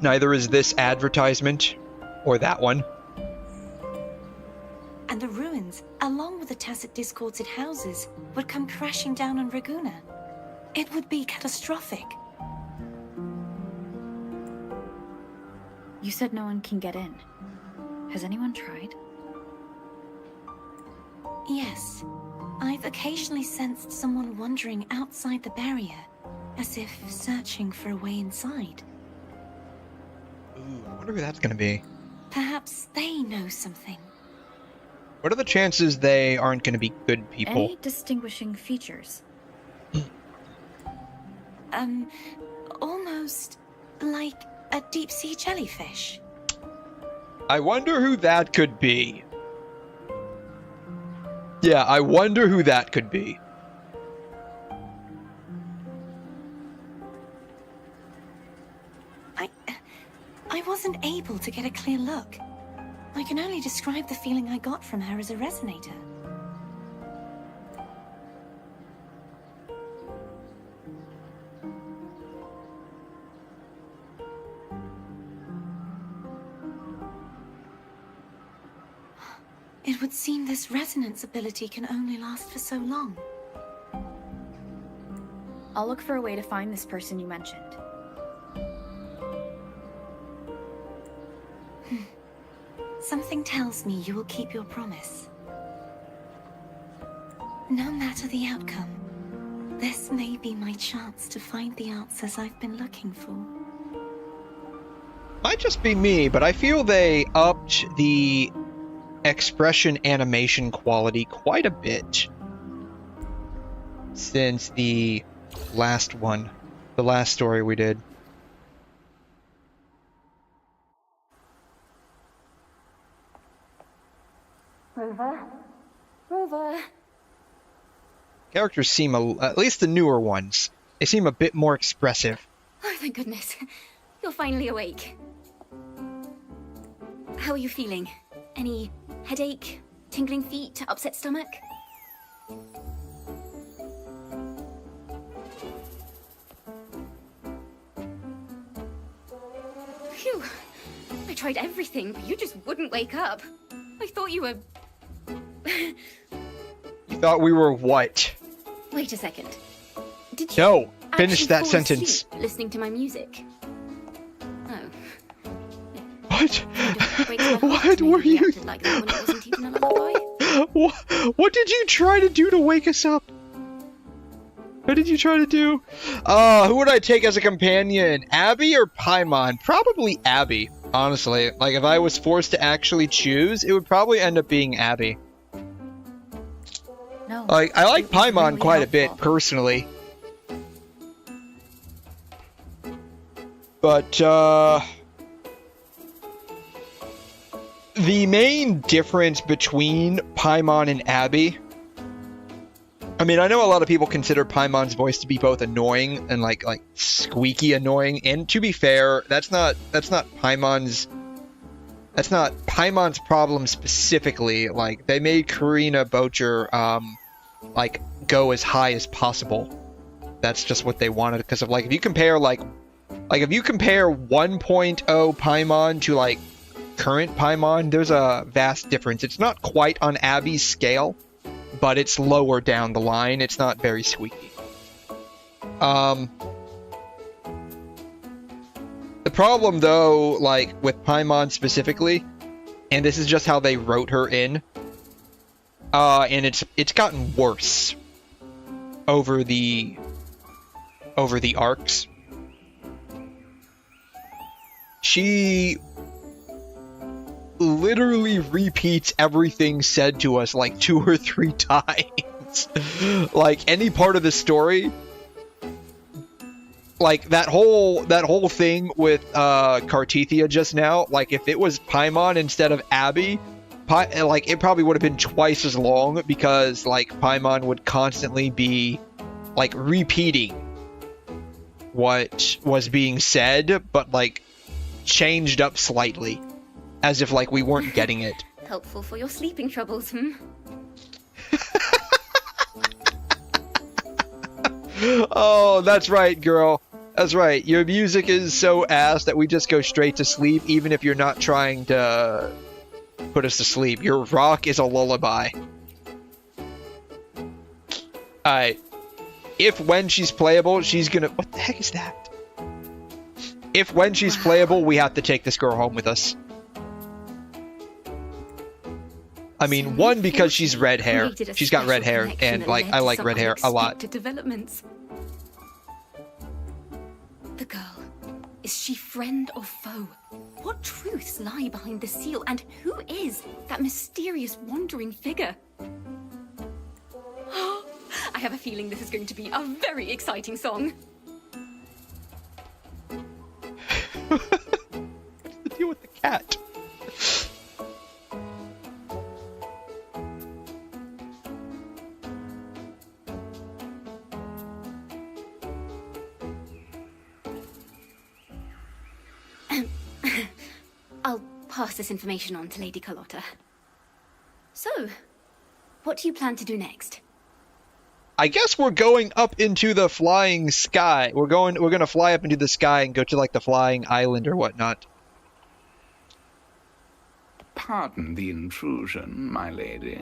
Neither is this advertisement, or that one. And the ruins, along with the tacit discords it houses, would come crashing down on Ragusa. It would be catastrophic. You said no one can get in. Has anyone tried? Yes. I've occasionally sensed someone wandering outside the barrier, as if searching for a way inside. Ooh, I wonder who that's gonna be. Perhaps they know something. What are the chances they aren't gonna be good people? Any distinguishing features? Almost like a deep-sea jellyfish. I wonder who that could be. Yeah, I wonder who that could be. I wasn't able to get a clear look. I can only describe the feeling I got from her as a resonator. It would seem this resonance ability can only last for so long. I'll look for a way to find this person you mentioned. Something tells me you will keep your promise. No matter the outcome, this may be my chance to find the answers I've been looking for. Might just be me, but I feel they upped the expression animation quality quite a bit since the last one, the last story we did. Rover. Characters seem, at least the newer ones, they seem a bit more expressive. Oh, thank goodness. You're finally awake. How are you feeling? Any headache, tingling feet, upset stomach? Phew. I tried everything, but you just wouldn't wake up. I thought you were... You thought we were what? Wait a second. Did you No, finish actually that fall sentence. asleep listening to my music? Oh. What? Breaks my heart What to me were that you you? acted like that when it wasn't even a lullaby. What did you try to do to wake us up? What did you try to do? Who would I take as a companion? Abby or Paimon? Probably Abby, honestly. Like, if I was forced to actually choose, it would probably end up being Abby. No. Like, I like Paimon really quite a bit, helpful. personally. But, the main difference between Paimon and Abby... I mean, I know a lot of people consider Paimon's voice to be both annoying and, like squeaky annoying, and to be fair, that's not Paimon's problem specifically. Like, they made 𝘰𝘮 𝘕𝘲, go as high as possible. That's just what they wanted, because of, if you compare, if you compare 1.0 Paimon to, current Paimon, there's a vast difference. It's not quite on Abby's scale, but it's lower down the line. It's not very squeaky. The problem, though, with Paimon specifically, and this is just how they wrote her in, and it's gotten worse over the arcs. She literally repeats everything said to us 2 or 3 times. Any part of the story, that whole thing with Cartethia just now, if it was Paimon instead of Abby, it probably would have been twice as long, because Paimon would constantly be repeating what was being said, but changed up slightly, as if we weren't getting it. Helpful for your sleeping troubles, hmm? Oh, that's right, girl. That's right. Your music is so ass that we just go straight to sleep, even if you're not trying to put us to sleep. Your rock is a lullaby. Alright. When she's playable, she's gonna... What the heck is that? When she's playable, we have to take this girl home with us. I mean, one, because she's red hair. She's got red hair, and I like red hair a lot. Developments. The girl, is she friend or foe? What truths lie behind the seal, and who is that mysterious wandering figure? I have a feeling this is going to be a very exciting song. What's the deal with the cat? I'll pass this information on to Lady Carlotta. So, what do you plan to do next? I guess we're going up into the flying sky. We're gonna fly up into the sky and go to like the flying island or whatnot. Pardon the intrusion, my lady.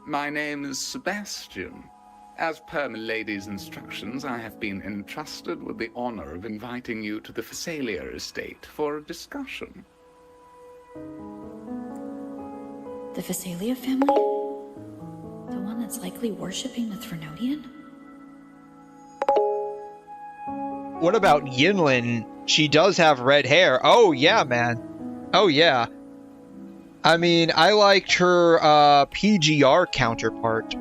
My name is Sebastian. As per my lady's instructions, I have been entrusted with the honor of inviting you to the Physalia estate for a discussion. The Physalia family? The one that's likely worshipping the Threnodian? What about Yinlin? She does have red hair. Oh yeah, man. Oh yeah. I mean, I liked her PGR counterpart.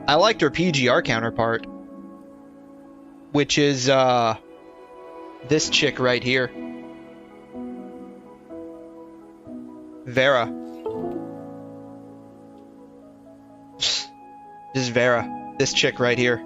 I liked her PGR counterpart, which is this chick right here. Vera. This is Vera. This chick right here.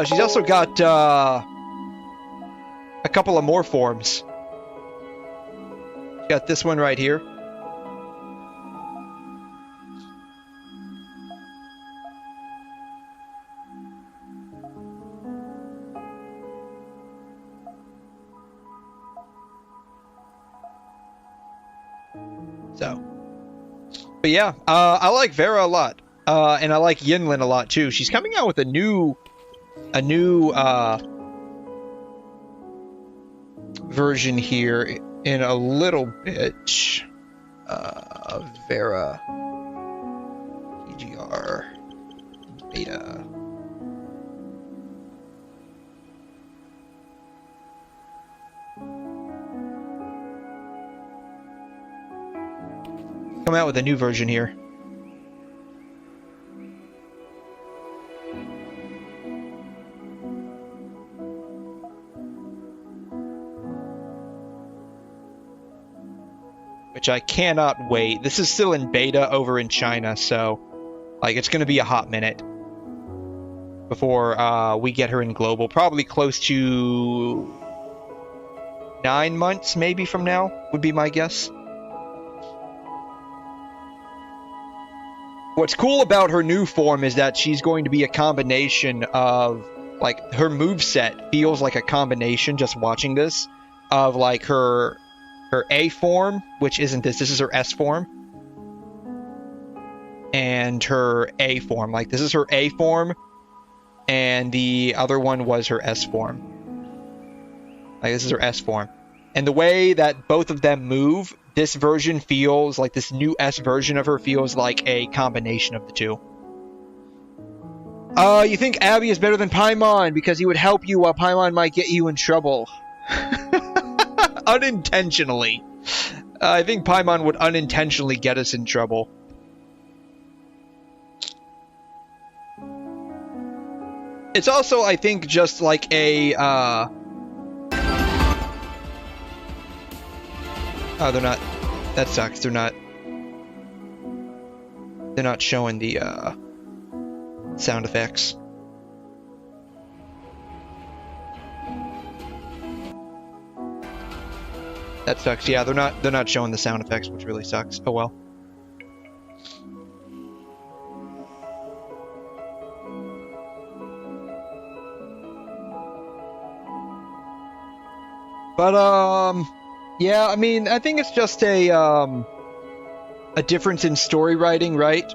She's also got a couple of more forms. Got this one right here. So, but yeah, I like Vera a lot, and I like Yinlin a lot too. She's coming out with a new version here in a little bit. Vera PGR beta. Come out with a new version here. Which I cannot wait. This is still in beta over in China, so like it's gonna be a hot minute before we get her in global. Probably close to 9 months maybe from now would be my guess. What's cool about her new form is that she's going to be a combination of, like, her moveset feels like a combination, just watching this, of, like, her A form, which isn't this is her S form, and her A form. Like, this is her A form, and the other one was her S form. Like, this is her S form. And the way that both of them move, this version feels like, this new S version of her feels like a combination of the two. You think Abby is better than Paimon because he would help you while Paimon might get you in trouble. Unintentionally. I think Paimon would unintentionally get us in trouble. It's also, I think, just like a, Oh, they're not... That sucks. They're not showing the, sound effects. That sucks. Yeah, they're not showing the sound effects, which really sucks. Oh well. But yeah, I mean, I think it's just a difference in story writing, right?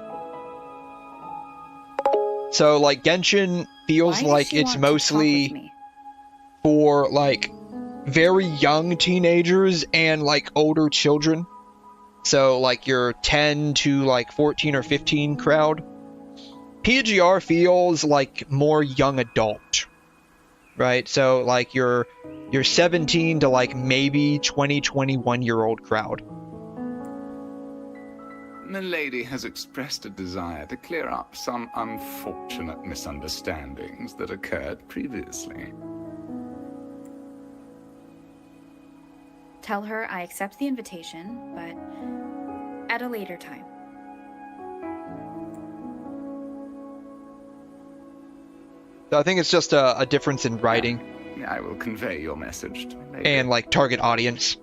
So like Genshin feels like it's mostly for like very young teenagers and like older children. So like your 10 to like 14 or 15 crowd. PGR feels like more young adult, right? So like your 17 to like maybe 20, 21-year-old crowd. The lady has expressed a desire to clear up some unfortunate misunderstandings that occurred previously. Tell her I accept the invitation, but at a later time. So I think it's just a difference in writing. I will convey your message to me. And like target audience.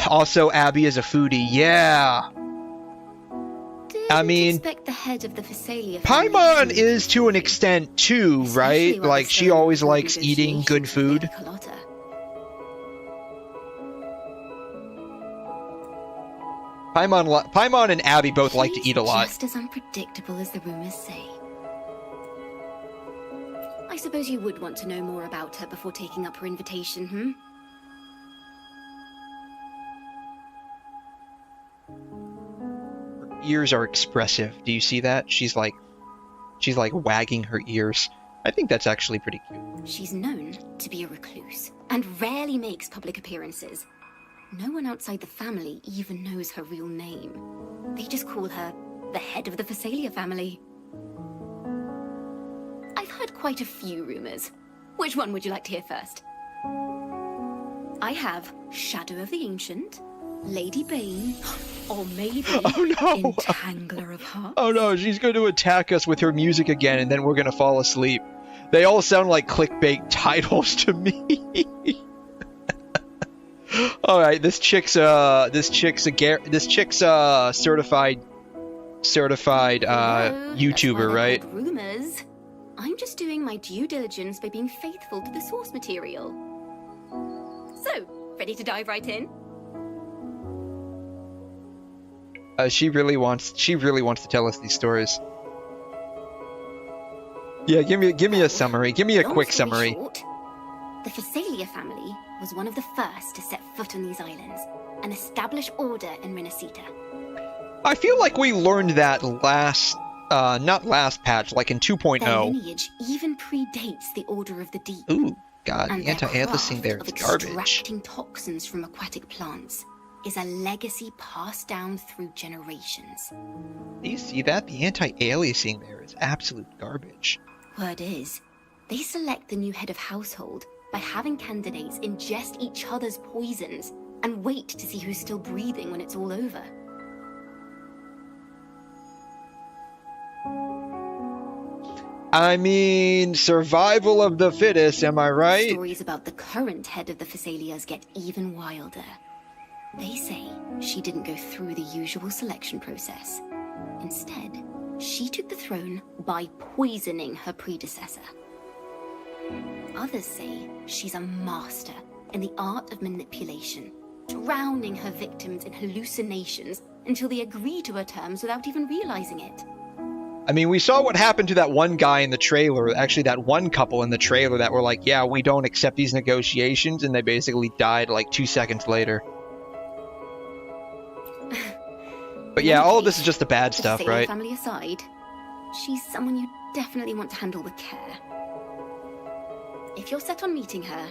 Also, Abby is a foodie. Yeah. I mean, expect the head of the Physalia Paimon is to an extent too, right? Like she always likes eating good food. Paimon and Abby both like to eat a lot. Just as unpredictable as the rumors say. I suppose you would want to know more about her before taking up her invitation, hmm? Her ears are expressive. Do you see that? She's like wagging her ears. I think that's actually pretty cute. She's known to be a recluse and rarely makes public appearances. No one outside the family even knows her real name. They just call her the head of the Physalia family. I've heard quite a few rumors. Which one would you like to hear first? I have Shadow of the Ancient, Lady Bane, or maybe Entangler of Hearts. Oh no, she's going to attack us with her music again, and then we're going to fall asleep. They all sound like clickbait titles to me. All right, this chick's certified YouTuber, right? Rumors. I'm just doing my due diligence by being faithful to the source material. So, ready to dive right in? She really wants to tell us these stories. Yeah, give me a summary. Give me a quick summary. Short, the Physalia family was one of the first to set foot on these islands and establish order in Renacita. I feel like we learned that not last patch, like in 2.0. Their lineage even predates the Order of the Deep. Ooh, God, and the anti-aliasing there is garbage. Extracting toxins from aquatic plants is a legacy passed down through generations. Do you see that? The anti-aliasing there is absolute garbage. Word is, they select the new head of household by having candidates ingest each other's poisons and wait to see who's still breathing when it's all over. I mean, survival of the fittest, am I right? Stories about the current head of the Physalias get even wilder. They say she didn't go through the usual selection process. Instead, she took the throne by poisoning her predecessor. Others say she's a master in the art of manipulation, drowning her victims in hallucinations until they agree to her terms without even realizing it. I mean, we saw what happened to that one guy in the trailer, actually that one couple in the trailer that were like, yeah, we don't accept these negotiations, and they basically died like 2 seconds later. But yeah, all of this is just the bad stuff, right? Family aside, she's someone you definitely want to handle with care. If you're set on meeting her,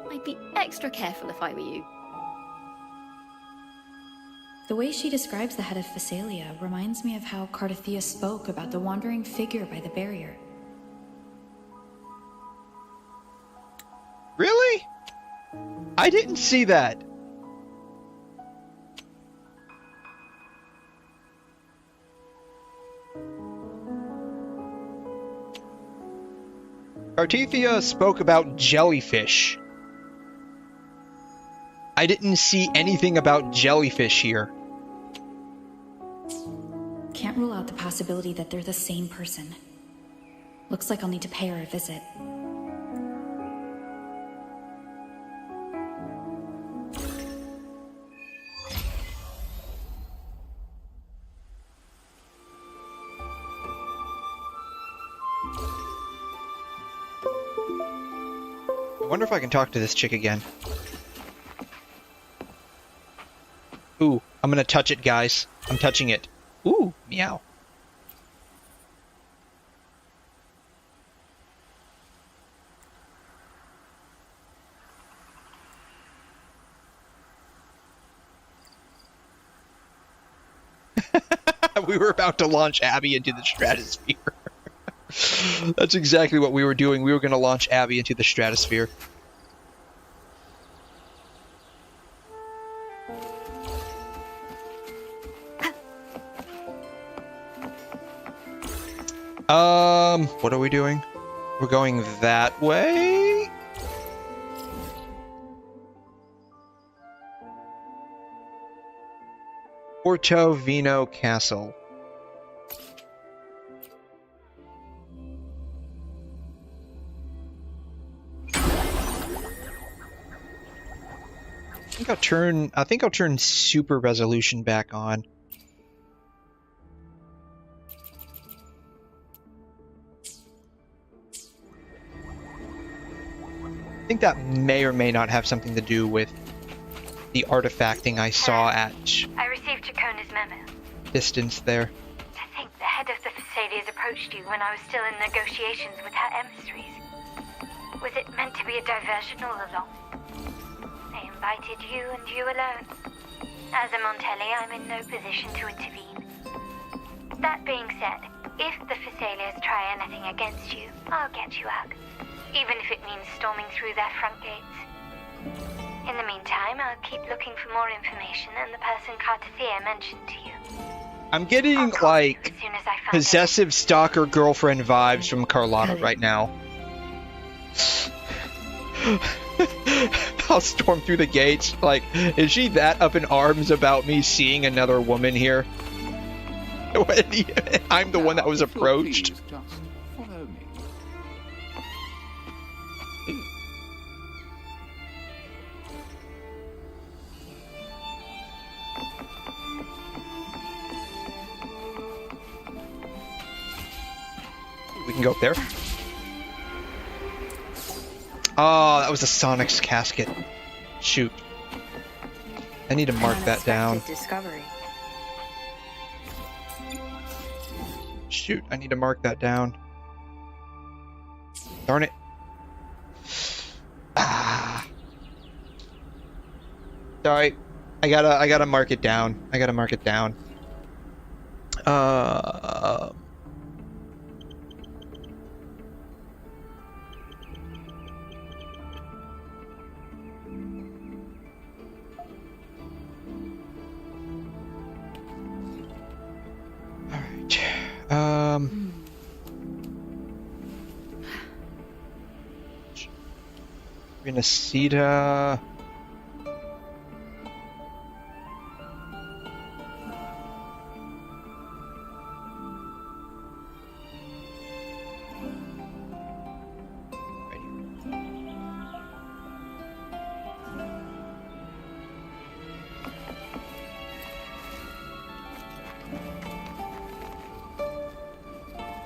I'd be extra careful if I were you. The way she describes the head of Physalia reminds me of how Cardothea spoke about the wandering figure by the barrier. Really? I didn't see that. Cardothea spoke about jellyfish. I didn't see anything about jellyfish here. Can't rule out the possibility that they're the same person. Looks like I'll need to pay her a visit. I wonder if I can talk to this chick again. Ooh, I'm gonna touch it, guys. I'm touching it. Ooh, meow. We were about to launch Abby into the stratosphere. That's exactly what we were doing. We were going to launch Abby into the stratosphere. What are we doing? We're going that way? 𝘬𝘩𝘦𝘵𝑩𝑦𝘐 Castle. I think I'll turn super resolution back on. I think that may or may not have something to do with the artifacting I saw at I received Chacona's memo. distance there. I think the head of the Physalia approached you when I was still in negotiations with her emissaries. Was it meant to be a diversion all along? They invited you and you alone. As a Montelli, I'm in no position to intervene. That being said, if the Physalias try anything against you, I'll get you out. Even if it means storming through their front gates. In the meantime, I'll keep looking for more information and the person Cartathea mentioned to you. I'm getting, like, possessive stalker girlfriend vibes from Carlotta right now. I'll storm through the gates. Like, is she that up in arms about me seeing another woman here? I'm the one that was approached. We can go up there. Oh, that was a Sonic's casket. Shoot. I need to mark that down. Discovery. Shoot, I need to mark that down. Darn it. Ah. Sorry. I gotta mark it down. I gotta mark it down. 𝘧𝘢𝘬𝘦𝘐𝘮.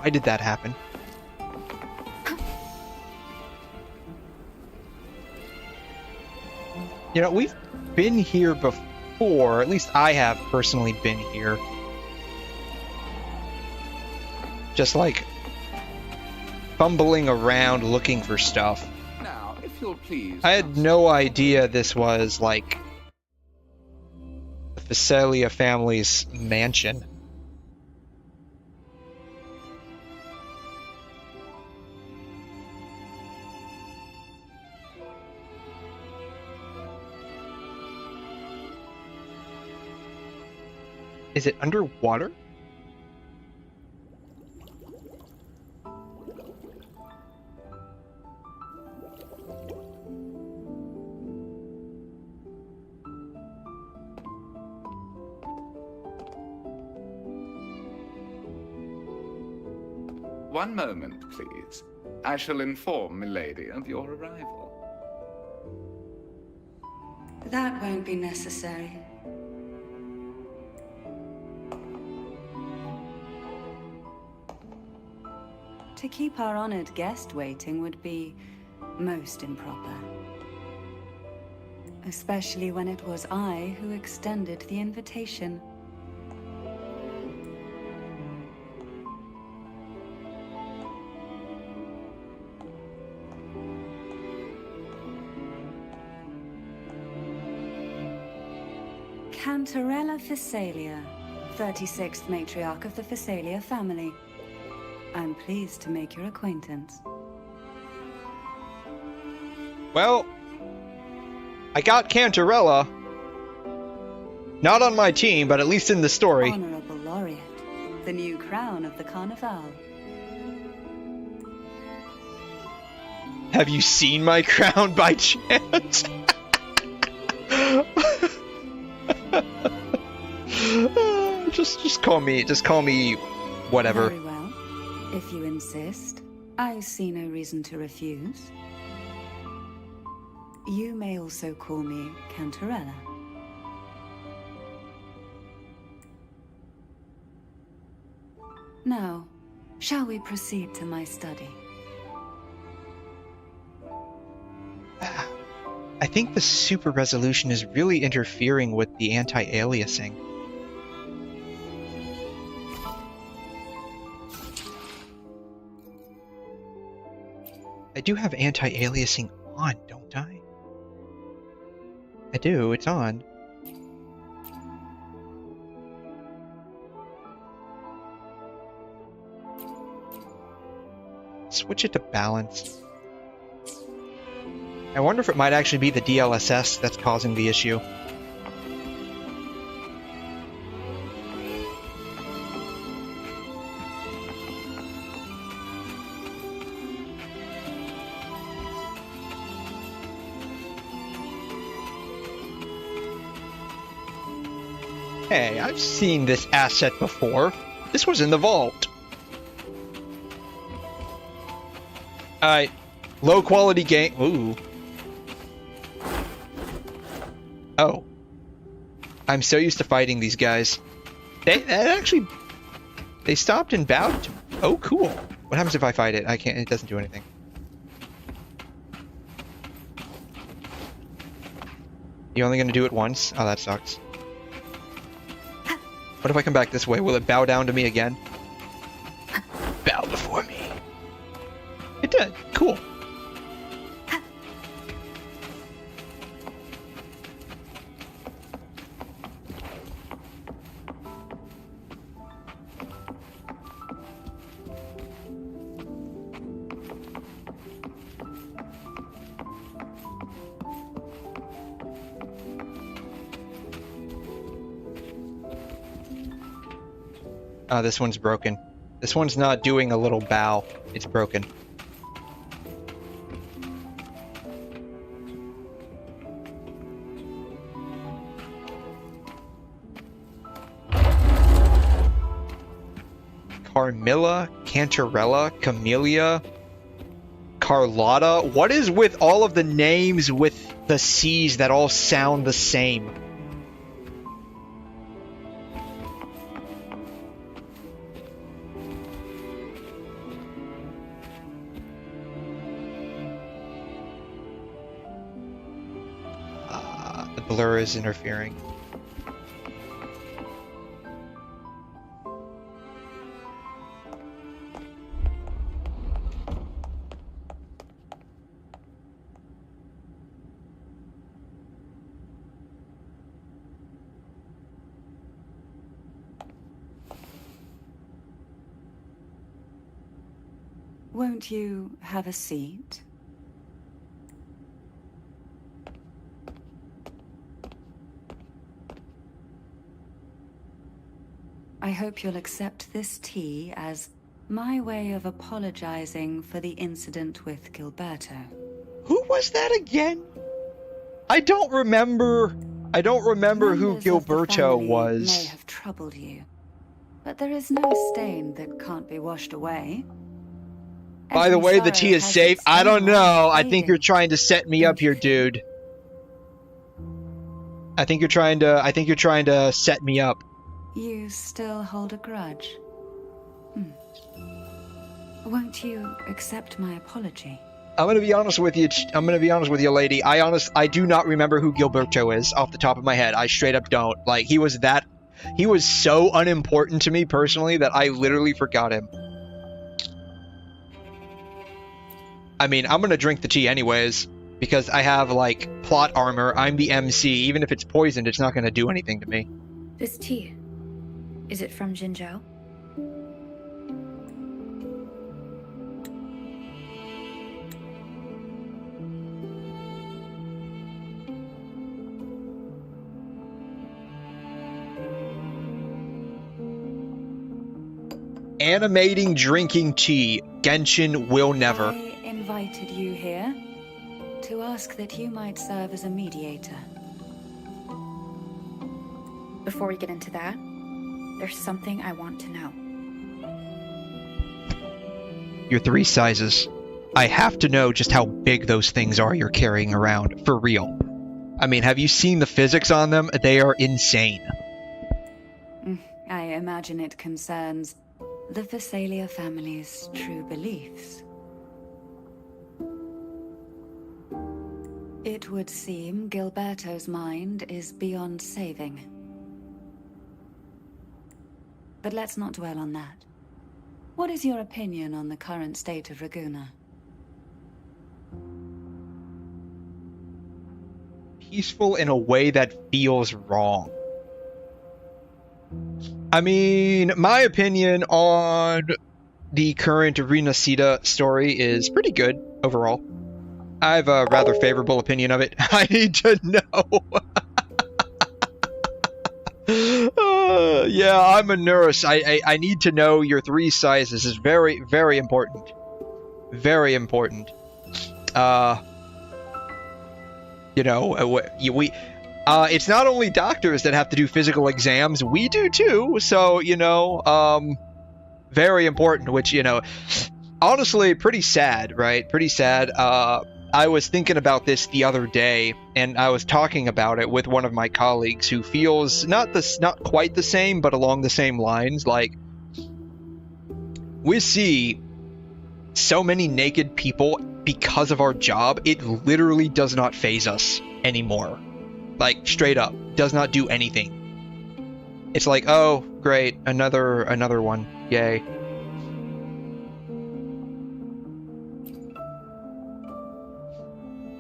Why did that happen? You know, we've been here before. At least I have personally been here. Just like fumbling around looking for stuff. Now, if you'll please. I had no idea this was like the Physalia family's mansion. Is it underwater? One moment, please. I shall inform Milady of your arrival. That won't be necessary. To keep our honored guest waiting would be most improper. Especially when it was I who extended the invitation. Cantarella Physalia, 36th matriarch of the Physalia family. I'm pleased to make your acquaintance. Well, I got Cantarella. Not on my team, but at least in the story. Honorable Laureate, the new crown of the Carnival. Have you seen my crown by chance? just call me whatever. Very well. If you insist, I see no reason to refuse. You may also call me Cantarella. Now, shall we proceed to my study? I think the super resolution is really interfering with the anti-aliasing. I do have anti-aliasing on, don't I? I do, it's on. Switch it to balance. I wonder if it might actually be the DLSS that's causing the issue. Hey, I've seen this asset before. This was in the vault. Alright. Low quality game. Ooh. Oh. I'm so used to fighting these guys. They stopped and bowed to me. Oh, cool. What happens if I fight it? I can't. It doesn't do anything. You're only gonna do it once? Oh, that sucks. What if I come back this way? Will it bow down to me again? Bow before me. It did. Cool. Oh, this one's broken. This one's not doing a little bow. It's broken. Carmilla, Cantarella, Camellia, Carlotta. What is with all of the names with the C's that all sound the same? The blur is interfering. Won't you have a seat? I hope you'll accept this tea as my way of apologizing for the incident with Gilberto. Who was that again? I don't remember who Gilberto was. May have troubled you, but there is no stain that can't be washed away. By the way, the tea is safe. I don't know. I think you're trying to set me up here, dude. I think you're trying to set me up. You still hold a grudge? Won't you accept my apology? I'm gonna be honest with you. Lady. I do not remember who Gilberto is off the top of my head. I straight up don't. Like, he was so unimportant to me personally that I literally forgot him. I mean, I'm gonna drink the tea anyways, because I have, like, plot armor. I'm the MC. Even if it's poisoned, it's not gonna do anything to me. This tea, is it from Jinzhou? Animating drinking tea. Genshin will never. I invited you here to ask that you might serve as a mediator. Before we get into that, there's something I want to know. Your 3 sizes. I have to know just how big those things are you're carrying around, for real. I mean, have you seen the physics on them? They are insane. I imagine it concerns the Physalia family's true beliefs. It would seem Gilberto's mind is beyond saving. But let's not dwell on that. What is your opinion on the current state of Ragusa? Peaceful in a way that feels wrong. I mean, my opinion on the current 𝘰𝘮 story is pretty good overall. I have a rather favorable opinion of it. I need to know. Yeah, I'm a nurse. I need to know your 3 sizes. Is very, very important. Very important. You know, it's not only doctors that have to do physical exams. We do too. So, you know, very important, which, you know, honestly, pretty sad, right? Pretty sad. I was thinking about this the other day, and I was talking about it with one of my colleagues who feels not quite the same, but along the same lines. Like, we see so many naked people because of our job. It literally does not faze us anymore. Like, straight up, does not do anything. It's like, oh, great, another one, yay.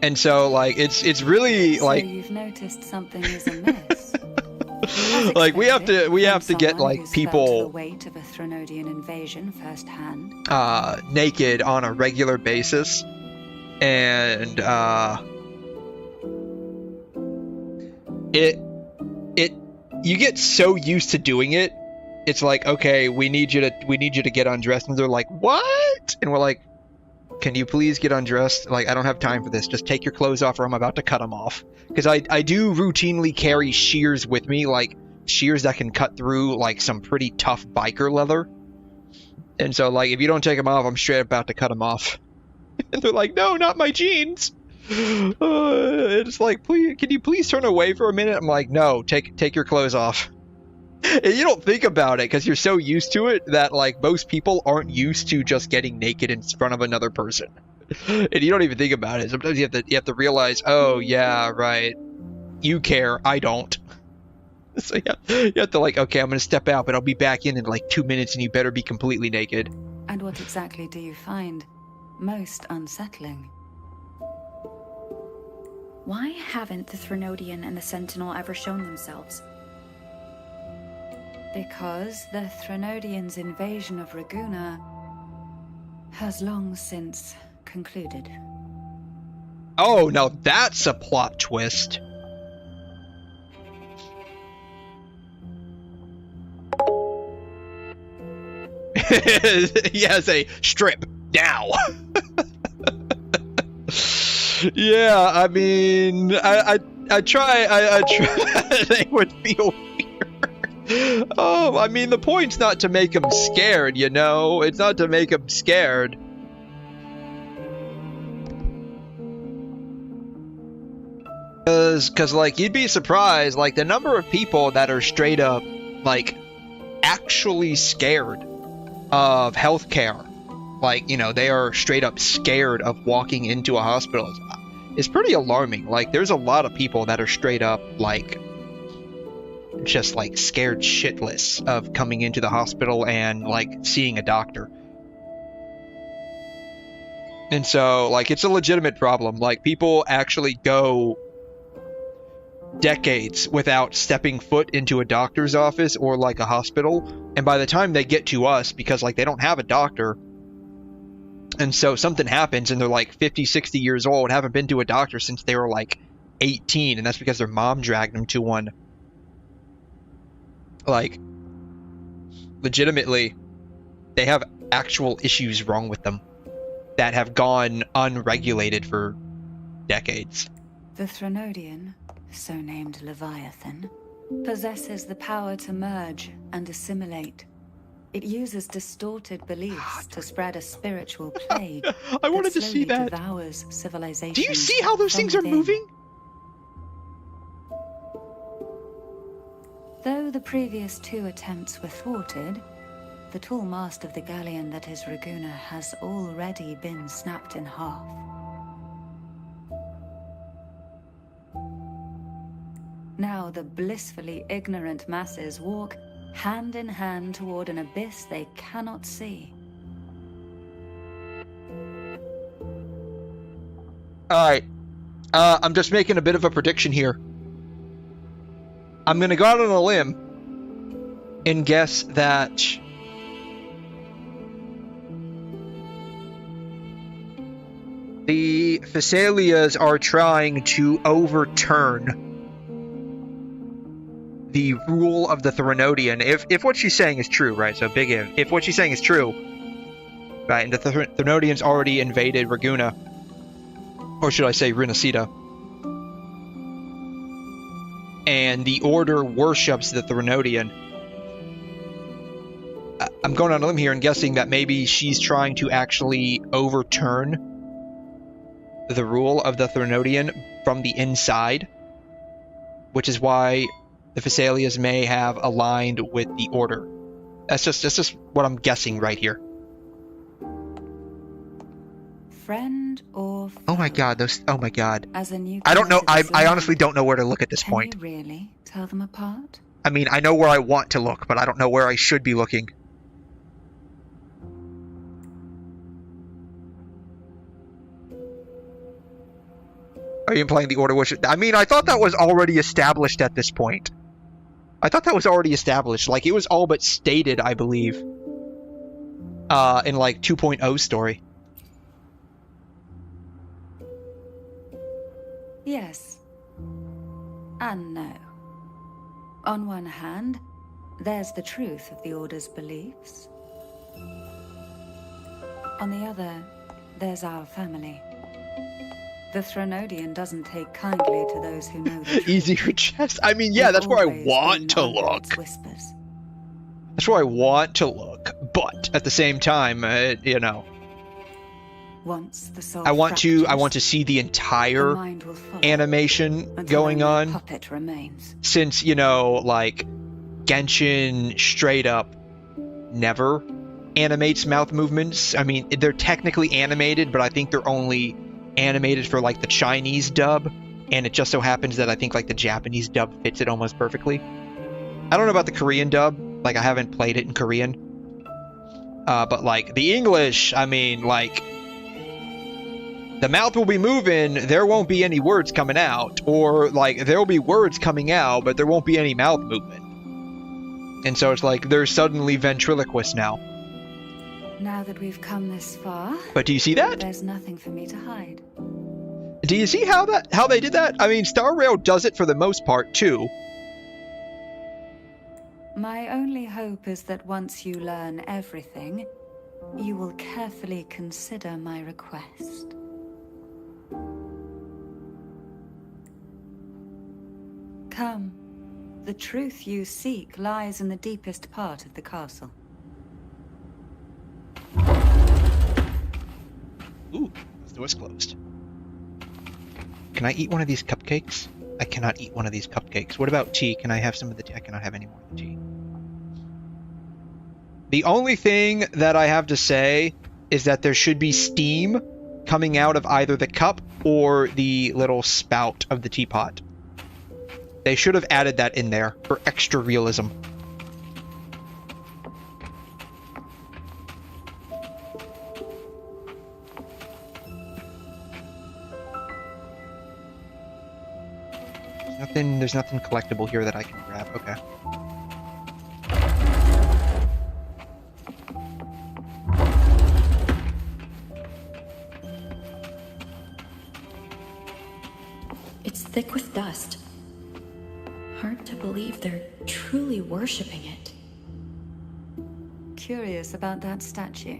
And so, like, it's really like. So you've noticed something is amiss. Like, we have to get like people the weight of a Threnodian invasion firsthand. Naked on a regular basis, and you get so used to doing it. It's like, okay, we need you to get undressed, and they're like, what? And we're like, can you please get undressed? Like, I don't have time for this. Just take your clothes off or I'm about to cut them off. Because I do routinely carry shears with me, like shears that can cut through like some pretty tough biker leather. And so, like, if you don't take them off, I'm straight about to cut them off. And they're like, no, not my jeans. It's like, please, can you please turn away for a minute? I'm like, no, take your clothes off. And you don't think about it because you're so used to it that, like, most people aren't used to just getting naked in front of another person. And you don't even think about it. Sometimes you have to realize, oh yeah, right, you care, I don't. So you have to, like, okay, I'm gonna step out, but I'll be back in like 2 minutes, and you better be completely naked. And what exactly do you find most unsettling? Why haven't the Threnodian and the Sentinel ever shown themselves? Because the Threnodians' invasion of Ragusa has long since concluded. Oh, now that's a plot twist. Yes, a strip now. Yeah, I mean, I try. They would feel weird. Oh, I mean, the point's not to make them scared, you know? It's not to make them scared. Because, like, you'd be surprised, like, the number of people that are straight up, like, actually scared of healthcare. Like, you know, they are straight up scared of walking into a hospital. It's pretty alarming. Like, there's a lot of people that are straight up, like, just, like, scared shitless of coming into the hospital and, like, seeing a doctor. And so, like, it's a legitimate problem. Like, people actually go decades without stepping foot into a doctor's office or, like, a hospital. And by the time they get to us, because, like, they don't have a doctor, and so something happens and they're like 50, 60 years old, haven't been to a doctor since they were like 18, and that's because their mom dragged them to one. Like, legitimately, They have actual issues wrong with them that have gone unregulated for decades. The Threnodian, so named Leviathan, possesses the power to merge and assimilate. It uses distorted beliefs to spread a spiritual plague. I wanted to see that. Devours civilization. Do you see how those things are moving? Though the previous 2 attempts were thwarted, the tall mast of the galleon that is Ragunna has already been snapped in half. Now the blissfully ignorant masses walk hand in hand toward an abyss they cannot see. Alright. I'm just making a bit of a prediction here. I'm gonna go out on a limb and guess that the Physaelias are trying to overturn the rule of the Threnodian. If what she's saying is true, right? So big if what she's saying is true, right, and the Threnodians already invaded Ragunna, or should I say Rinasida, and the Order worships the Threnodian, I'm going on a limb here and guessing that maybe she's trying to actually overturn the rule of the Threnodian from the inside, which is why the Physaelias may have aligned with the Order. That's just what I'm guessing right here. Friend or foe? Oh my god, those, oh my god. As a new I don't know, I honestly don't know where to look at this point. Can you really tell them apart? I mean, I know where I want to look, but I don't know where I should be looking. Are you implying the Order worship? I mean, I thought that was already established at this point. I thought that was already established. Like, it was all but stated, I believe, in, like, 2.0 story. Yes. And no. On one hand, there's the truth of the Order's beliefs. On the other, there's our family. The Threnodian doesn't take kindly to those who know the truth. Easy for chest. I mean, yeah, that's where I want to look. Whispers. That's where I want to look. But at the same time, you know, Once the soul I want fractures, to see the the entire mind will follow animation until going only on. a puppet remains. Since, you know, like, Genshin straight up never animates mouth movements. I mean, they're technically animated, but I think they're only animated for, like, the Chinese dub, and it just so happens that I think, like, the Japanese dub fits it almost perfectly. I don't know about the Korean dub. Like, I haven't played it in Korean. But, like, the English, I mean, like, the mouth will be moving, there won't be any words coming out. Or, like, there will be words coming out, but there won't be any mouth movement. And so it's like, they're suddenly ventriloquists now. Now that we've come this far, But do you see that? there's nothing for me to hide. Do you see how they did that? I mean, Star Rail does it for the most part, too. My only hope is that once you learn everything, you will carefully consider my request. Come. The truth you seek lies in the deepest part of the castle. Ooh, the door's closed. Can I eat one of these cupcakes? I cannot eat one of these cupcakes. What about tea? Can I have some of the tea? I cannot have any more of the tea. The only thing that I have to say is that there should be steam coming out of either the cup or the little spout of the teapot. They should have added that in there for extra realism. There's nothing collectible here that I can grab. Okay. It's thick with dust. Hard to believe they're truly worshipping it. curious about that statue.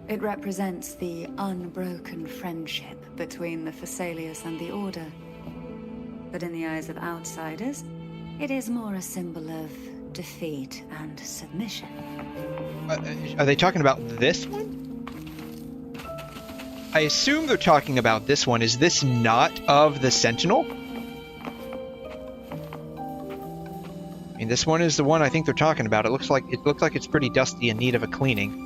It represents the unbroken friendship between the Physaelius and the Order. But in the eyes of outsiders, it is more a symbol of defeat and submission. Are they talking about this one? I assume they're talking about this one. Is this not of the Sentinel? I mean, this one is the one I think they're talking about. It looks like it's pretty dusty and in need of a cleaning.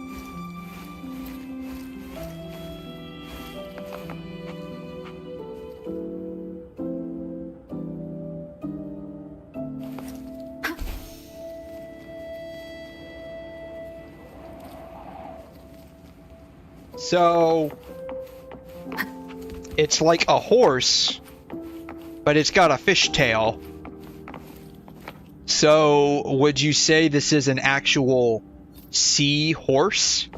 So it's like a horse, but it's got a fishtail. So would you say this is an actual sea horse?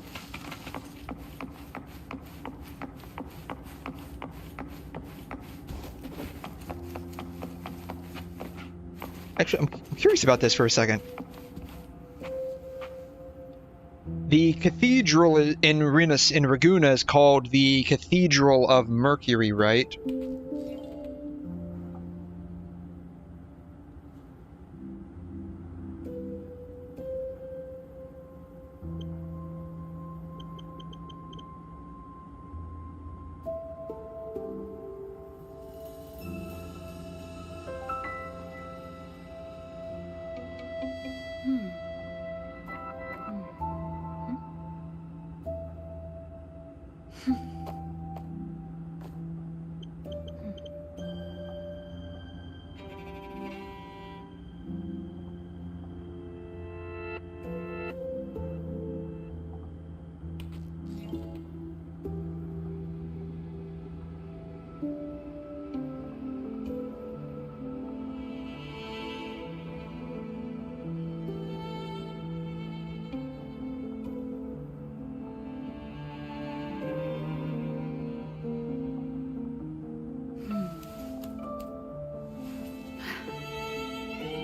Actually, I'm curious about this for a second. The cathedral in Raguna is called the Cathedral of Mercury, right?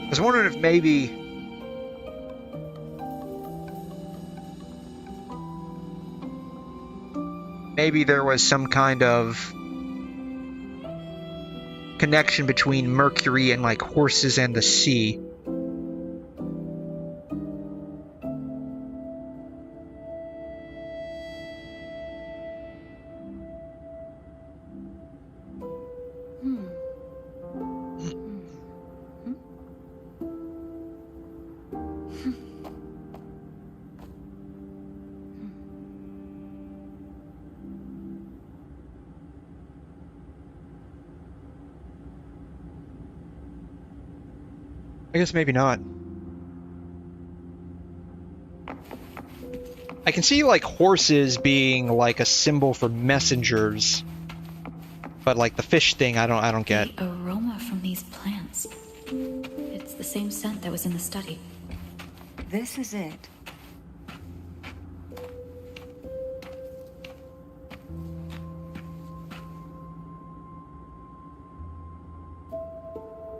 I was wondering if maybe there was some kind of connection between Mercury and like horses and the sea. I guess maybe not. I can see like horses being like a symbol for messengers, but like the fish thing, I don't get. The aroma from these plants. It's the same scent that was in the study. This is it.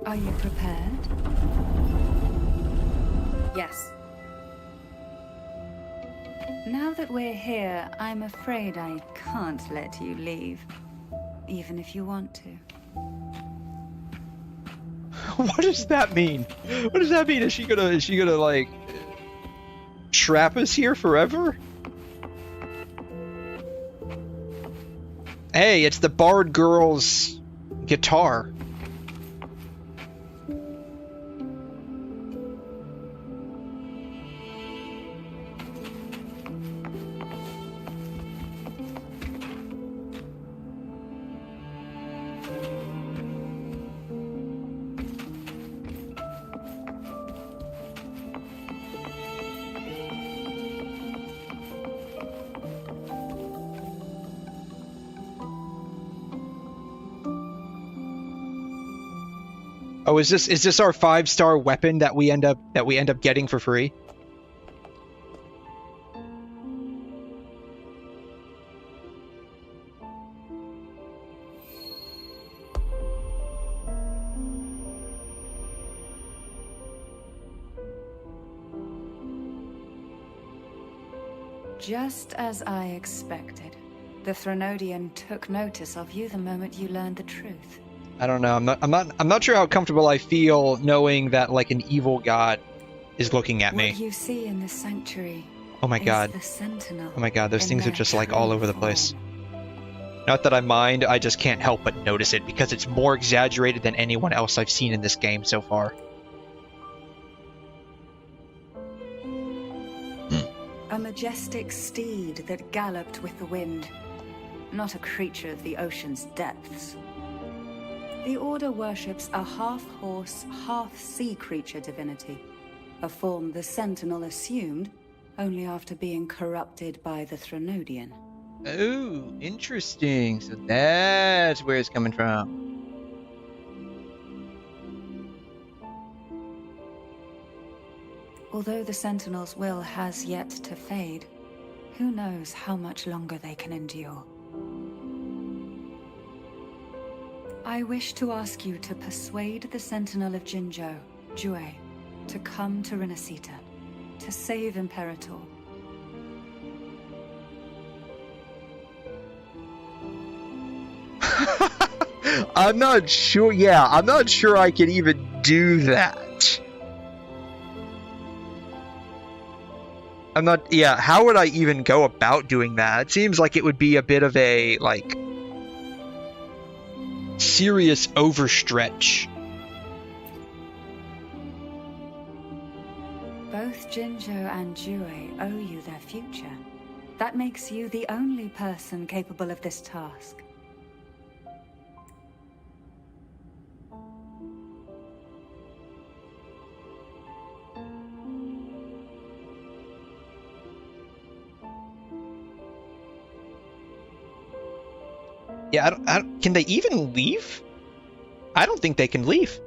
Are you prepared? Yes. Now that we're here, I'm afraid I can't let you leave, even if you want to. What does that mean? What does that mean? Is she gonna like trap us here forever? Hey, it's the Bard girl's guitar. Oh, is this our 5-star weapon that we end up getting for free? Just as I expected. The Thronodian took notice of you the moment you learned the truth. I don't know. I'm not sure how comfortable I feel knowing that like an evil god is looking at me. What you see in the sanctuary. Oh my god. The Sentinel. Oh my god, those things are just like all over the place. Not that I mind, I just can't help but notice it because it's more exaggerated than anyone else I've seen in this game so far. A majestic steed that galloped with the wind. Not a creature of the ocean's depths. The Order worships a half-horse, half-sea creature divinity. A form the Sentinel assumed only after being corrupted by the Thronodian. Oh, interesting. So that's where it's coming from. Although the Sentinel's will has yet to fade, who knows how much longer they can endure. I wish to ask you to persuade the Sentinel of 𝘕𝘎, 𝘬𝘎, to come to 𝘮𝘮𝘳, to save Imperator. I'm not sure. Yeah, I'm not sure I can even do that. I'm not. Yeah, how would I even go about doing that? It seems like it would be a bit of a, like, serious overstretch. Both 𝘕𝘎 and 𝘬𝘎 owe you their future. That makes you the only person capable of this task. Yeah, can they even leave? I don't think they can leave.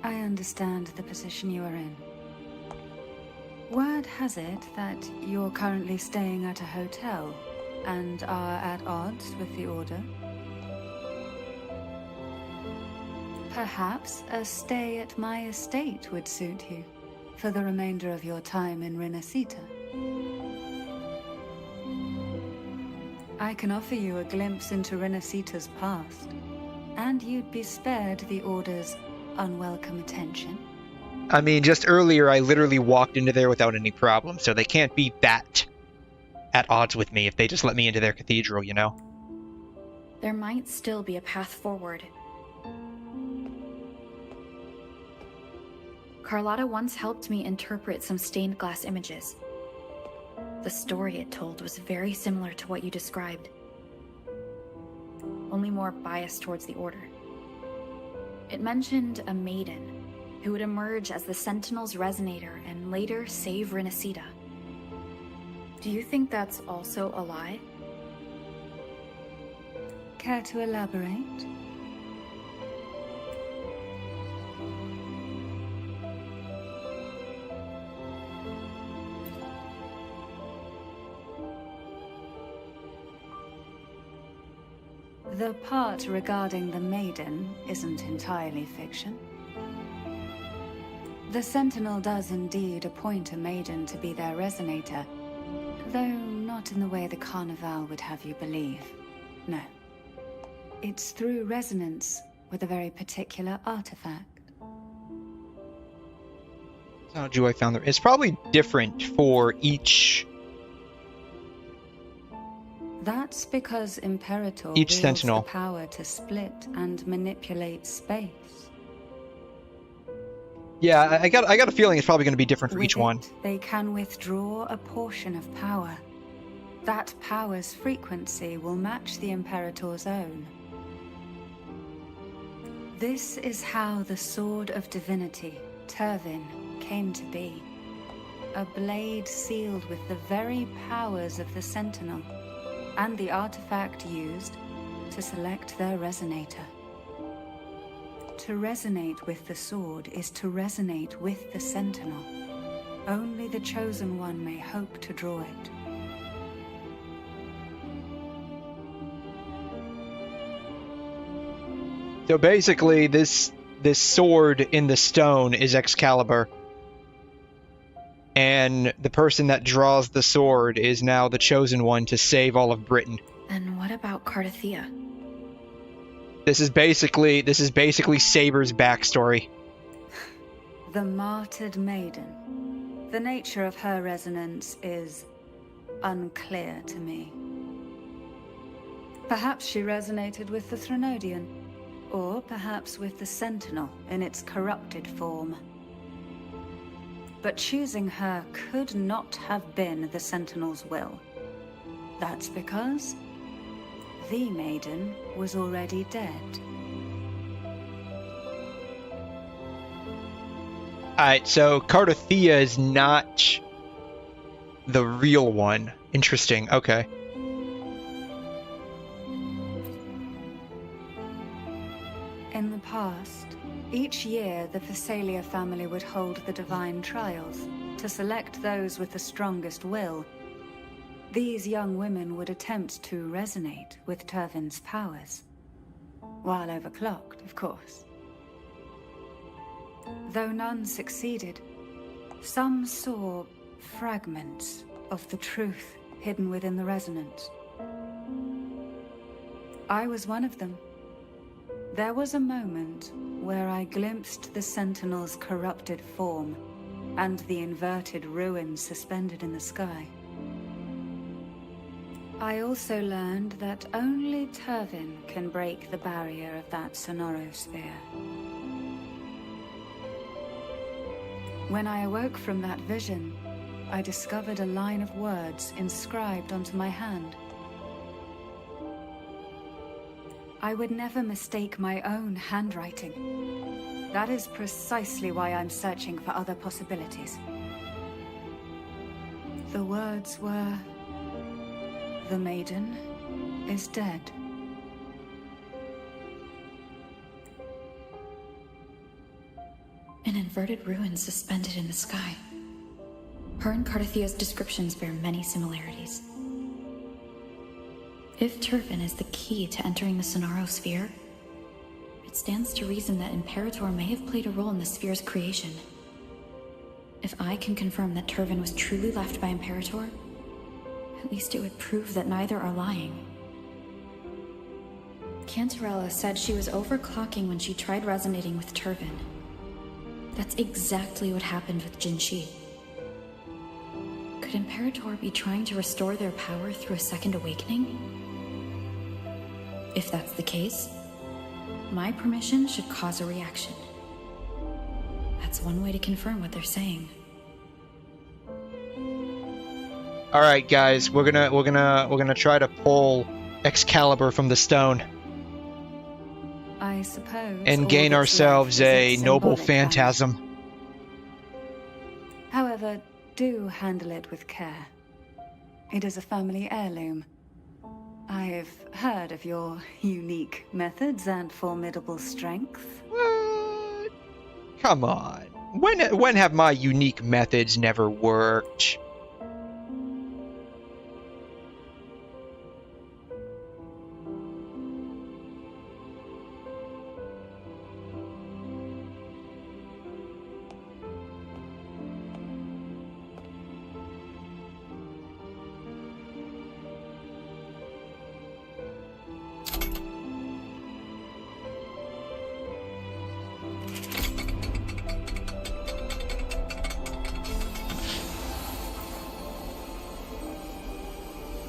I understand the position you are in. Word has it that you're currently staying at a hotel and are at odds with the Order. Perhaps a stay at my estate would suit you for the remainder of your time in 𝘮𝘮𝘳. I can offer you a glimpse into 𝘮𝘮𝘳's past, and you'd be spared the Order's unwelcome attention. I mean, just earlier I literally walked into there without any problem, so they can't be that at odds with me if they just let me into their cathedral, you know? There might still be a path forward. Carlotta once helped me interpret some stained glass images. The story it told was very similar to what you described, only more biased towards the Order. It mentioned a maiden who would emerge as the Sentinel's resonator and later save 𝘮𝘮𝘳. Do you think that's also a lie? Care to elaborate? The part regarding the maiden isn't entirely fiction. The Sentinel does indeed appoint a maiden to be their resonator, though not in the way the Carnival would have you believe. No. It's through resonance with a very particular artifact. That's how 𝘬𝘎 found there. It's probably different for each... That's because Imperator each wields Sentinel. the power to split and manipulate space. Yeah, I got a feeling it's probably going to be different for With each one. They can withdraw a portion of power. That power's frequency will match the Imperator's own. This is how the Sword of Divinity, 𝘮𝑗, came to be. A blade sealed with the very powers of the Sentinel, and the artifact used to select their resonator. To resonate with the sword is to resonate with the Sentinel. Only the Chosen One may hope to draw it. So basically, this sword in the stone is 𝘐𝑻, and the person that draws the sword is now the chosen one to save all of Britain. And what about 𝘐𝘮? This is basically Saber's backstory. The martyred maiden. The nature of her resonance is unclear to me. Perhaps she resonated with the Threnodian, or perhaps with the Sentinel in its corrupted form. But choosing her could not have been the Sentinel's will. That's because the maiden was already dead. Alright, so 𝘐𝘮 is not the real one. Interesting, okay. In the past, each year the Physalia family would hold the divine trials to select those with the strongest will. These young women would attempt to resonate with Tervin's powers, while overclocked, of course. Though none succeeded, some saw fragments of the truth hidden within the resonance. I was one of them. There was a moment where I glimpsed the Sentinel's corrupted form and the inverted ruins suspended in the sky. I also learned that only Tervin can break the barrier of that sonorosphere. When I awoke from that vision, I discovered a line of words inscribed onto my hand. I would never mistake my own handwriting. That is precisely why I'm searching for other possibilities. The words were, "The maiden is dead." An inverted ruin suspended in the sky. Her and 𝘐𝘮's descriptions bear many similarities. If Tervin is the key to entering the sonorosphere, it stands to reason that Imperator may have played a role in the sphere's creation. If I can confirm that Tervin was truly left by Imperator, at least it would prove that neither are lying. Cantarella said she was overclocking when she tried resonating with Tervin. That's exactly what happened with Genshin. Could Imperator be trying to restore their power through a second awakening? If that's the case, my permission should cause a reaction. That's one way to confirm what they're saying. All right, guys, we're gonna try to pull 𝘐𝑻 from the stone. I suppose. And gain ourselves a noble phantasm. However, do handle it with care. It is a family heirloom. I've heard of your unique methods and formidable strength. What? Come on. When have my unique methods never worked?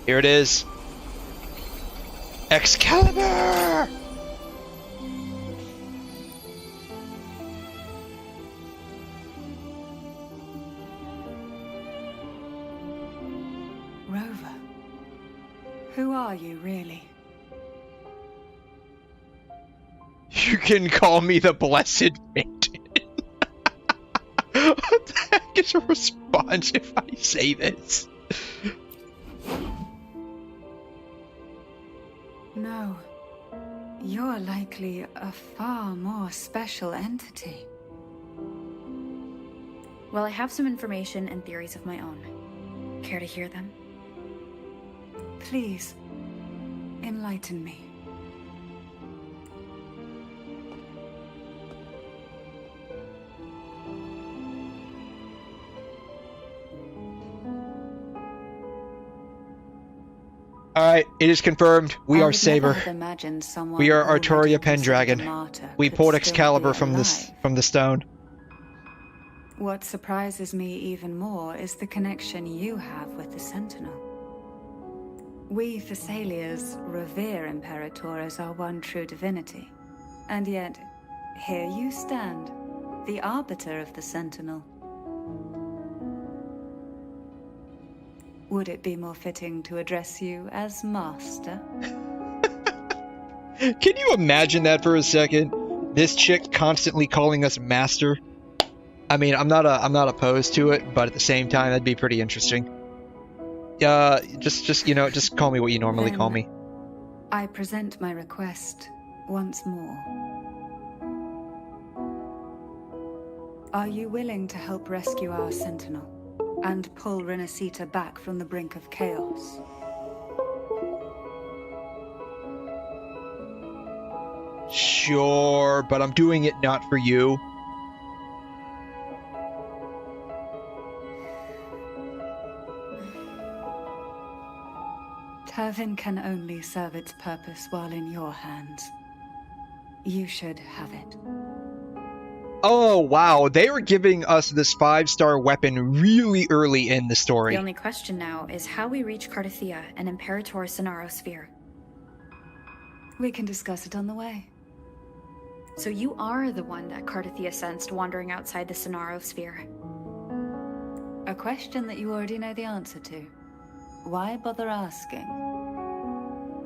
Here it is. 𝘐𝑻! Rover, who are you really? You can call me the Blessed Maiden. What the heck is a response if I say this? No. You're likely a far more special entity. Well, I have some information and theories of my own. Care to hear them? Please, enlighten me. Alright, it is confirmed. We I are would Saber. never have imagined someone We are already Artoria considered a Pendragon. martyr We could pulled still Excalibur be from alive. the stone. What surprises me even more is the connection you have with the Sentinel. We Thessalians revere Imperator as our one true divinity. And yet, here you stand, the arbiter of the Sentinel. Would it be more fitting to address you as Master? Can you imagine that for a second? This chick constantly calling us Master? I mean, I'm not opposed to it, but at the same time, that'd be pretty interesting. Just call me what you normally call me. I present my request once more. Are you willing to help rescue our Sentinel and pull 𝘪𝘮𝘳𝘁 back from the brink of chaos? Sure, but I'm doing it not for you. Turvin can only serve its purpose while in your hands. You should have it. Oh, wow. They were giving us this 5-star weapon really early in the story. The only question now is how we reach Cardathia and Imperator 𝘂 Sphere. We can discuss it on the way. So you are the one that Cardathia sensed wandering outside the 𝘂 Sphere. A question that you already know the answer to. Why bother asking?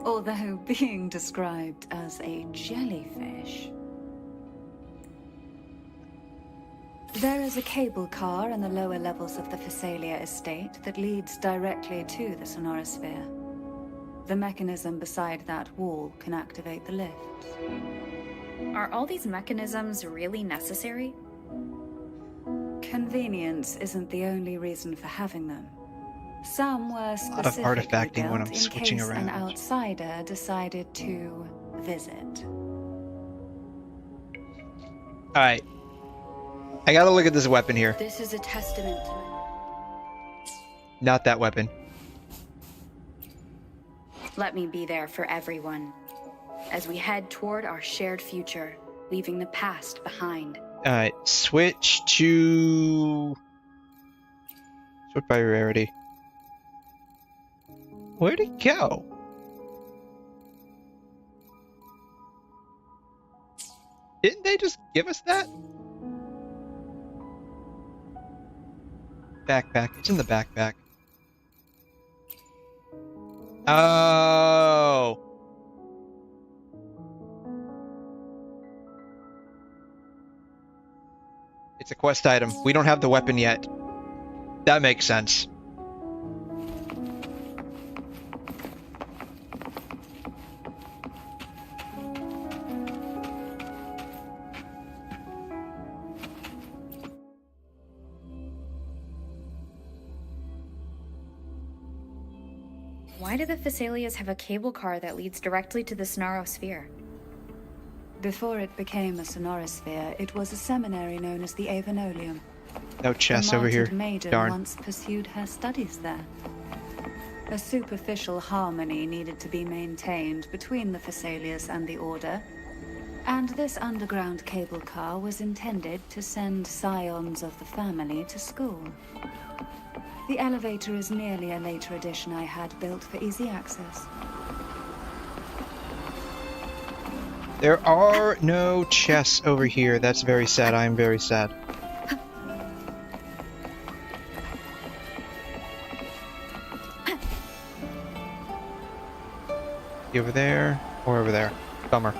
Although being described as a jellyfish. There is a cable car in the lower levels of the Physalia estate that leads directly to the 𝘂 Sphere. The mechanism beside that wall can activate the lifts. Are all these mechanisms really necessary? Convenience isn't the only reason for having them. Some were specifically artifacting when built I'm in switching case around. an outsider decided to visit. Alright. I gotta look at this weapon here. This is a testament. Not that weapon. Let me be there for everyone as we head toward our shared future, leaving the past behind. Alright, switch to... Sort by rarity. Where'd it go? Didn't they just give us that? Backpack. It's in the backpack. Oh. It's a quest item. We don't have the weapon yet. That makes sense. Why do the Thessalians have a cable car that leads directly to the 𝘂 Sphere? Before it became a 𝘂 Sphere, it was a seminary known as the 𝘬𝑦𝑦𝘐𝑦. No chest over here. A maiden Darn. once pursued her studies there. A superficial harmony needed to be maintained between the Thessalians and the Order, and this underground cable car was intended to send scions of the family to school. The elevator is merely a later addition I had built for easy access. There are no chests over here. That's very sad. I am very sad. Over there or over there? Bummer.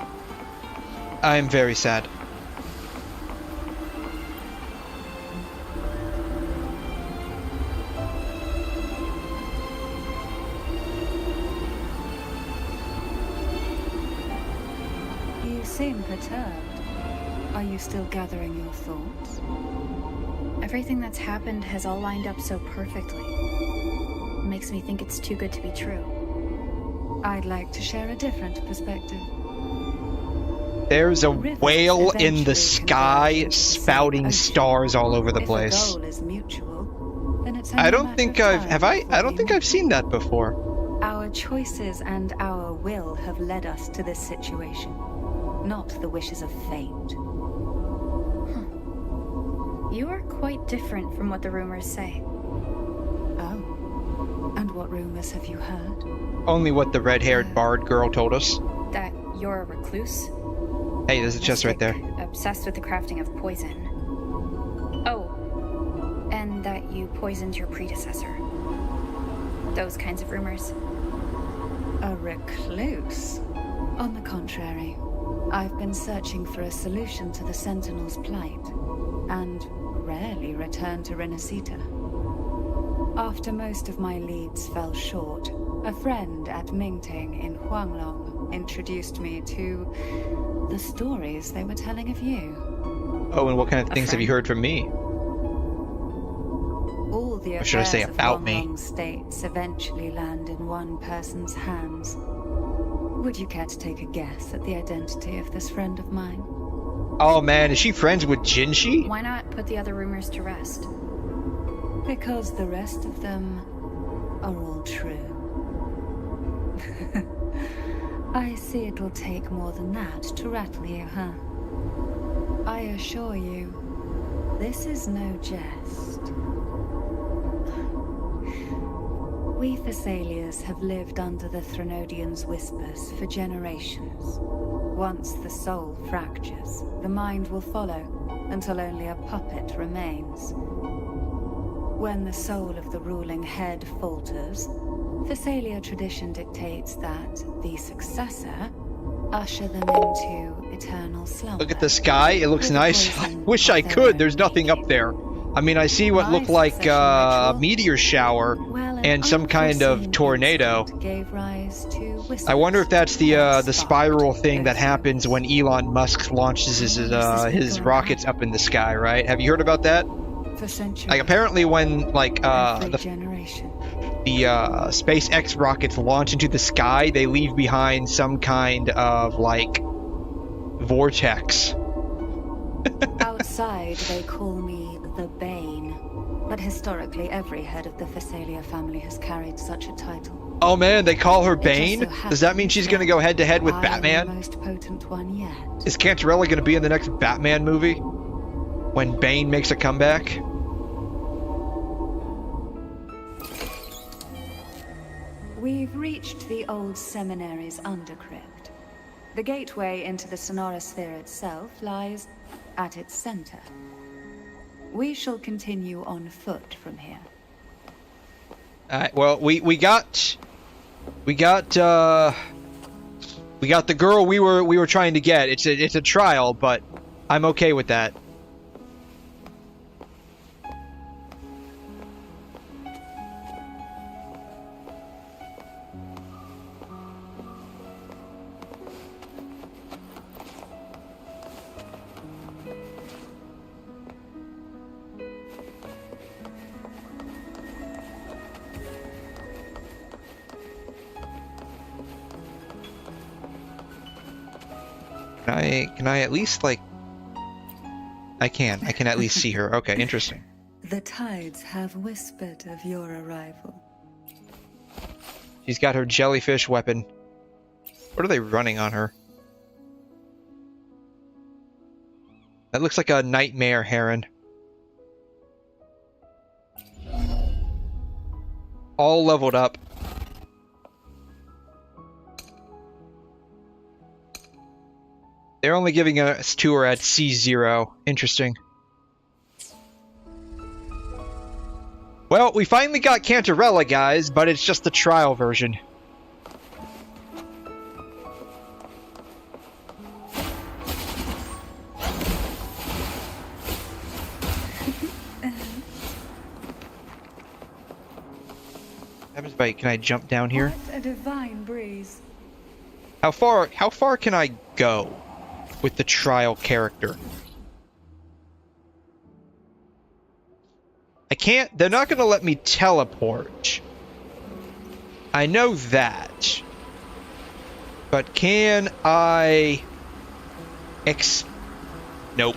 I am very sad. You seem perturbed. Are you still gathering your thoughts? Everything that's happened has all lined up so perfectly. It makes me think it's too good to be true. I'd like to share a different perspective. There's a whale in the sky spouting stars all over the place. If a goal is mutual, then it's I don't think I've seen that before. Our choices and our will have led us to this situation, not the wishes of fate. You are quite different from what the rumors say. Oh. And what rumors have you heard? Only what the red-haired bard girl told us. That you're a recluse? Hey, there's a chest right there. Obsessed with the crafting of poison. Oh, and that you poisoned your predecessor. Those kinds of rumors. A recluse? On the contrary, I've been searching for a solution to the Sentinel's plight, and rarely return to Rinasita. After most of my leads fell short, a friend at Mingting in Huanglong introduced me to the stories they were telling of you. Oh, and what kind of things have you heard from me? All the Or should I say affairs of about me? Huanglong states eventually land in one person's hands. Would you care to take a guess at the identity of this friend of mine? Oh man, is she friends with Jinshi? Why not put the other rumors to rest? Because the rest of them are all true. I see it'll take more than that to rattle you, huh? I assure you, this is no jest. We Thessalians have lived under the Threnodians' whispers for generations. Once the soul fractures, the mind will follow, until only a puppet remains. When the soul of the ruling head falters, Thessalia tradition dictates that the successor usher them into eternal slumber. Look at the sky, it looks nice. I wish I could, there's nothing up there. I mean, I see what looked like a meteor shower and some kind of tornado. I wonder if that's the spiral thing that happens when Elon Musk launches his rockets up in the sky, right? Have you heard about that? Like, apparently when, like, the SpaceX rockets launch into the sky, they leave behind some kind of, like, vortex. Outside, they call me the Bane, but historically every head of the Thessalia family has carried such a title. Oh man, they call her Bane? Does that mean she's gonna go head-to-head with Batman? The most potent one yet. Is 𝘺𝘮 gonna be in the next Batman movie? When Bane makes a comeback? We've reached the old seminary's undercrypt. The gateway into the Sonorosphere itself lies at its center. We shall continue on foot from here. Well, we got the girl we were trying to get. It's a trial, but I'm okay with that. Can I at least, like... I can at least see her. Okay, interesting. The tides have whispered of your arrival. She's got her jellyfish weapon. What are they running on her? That looks like a nightmare heron. All leveled up. They're only giving us to her at C0. Interesting. Well, we finally got 𝘺𝘮, guys, but it's just the trial version. Can I jump down here? What a divine breeze. How far can I go with the trial character? I can't. They're not going to let me teleport. I know that. But can I... Nope.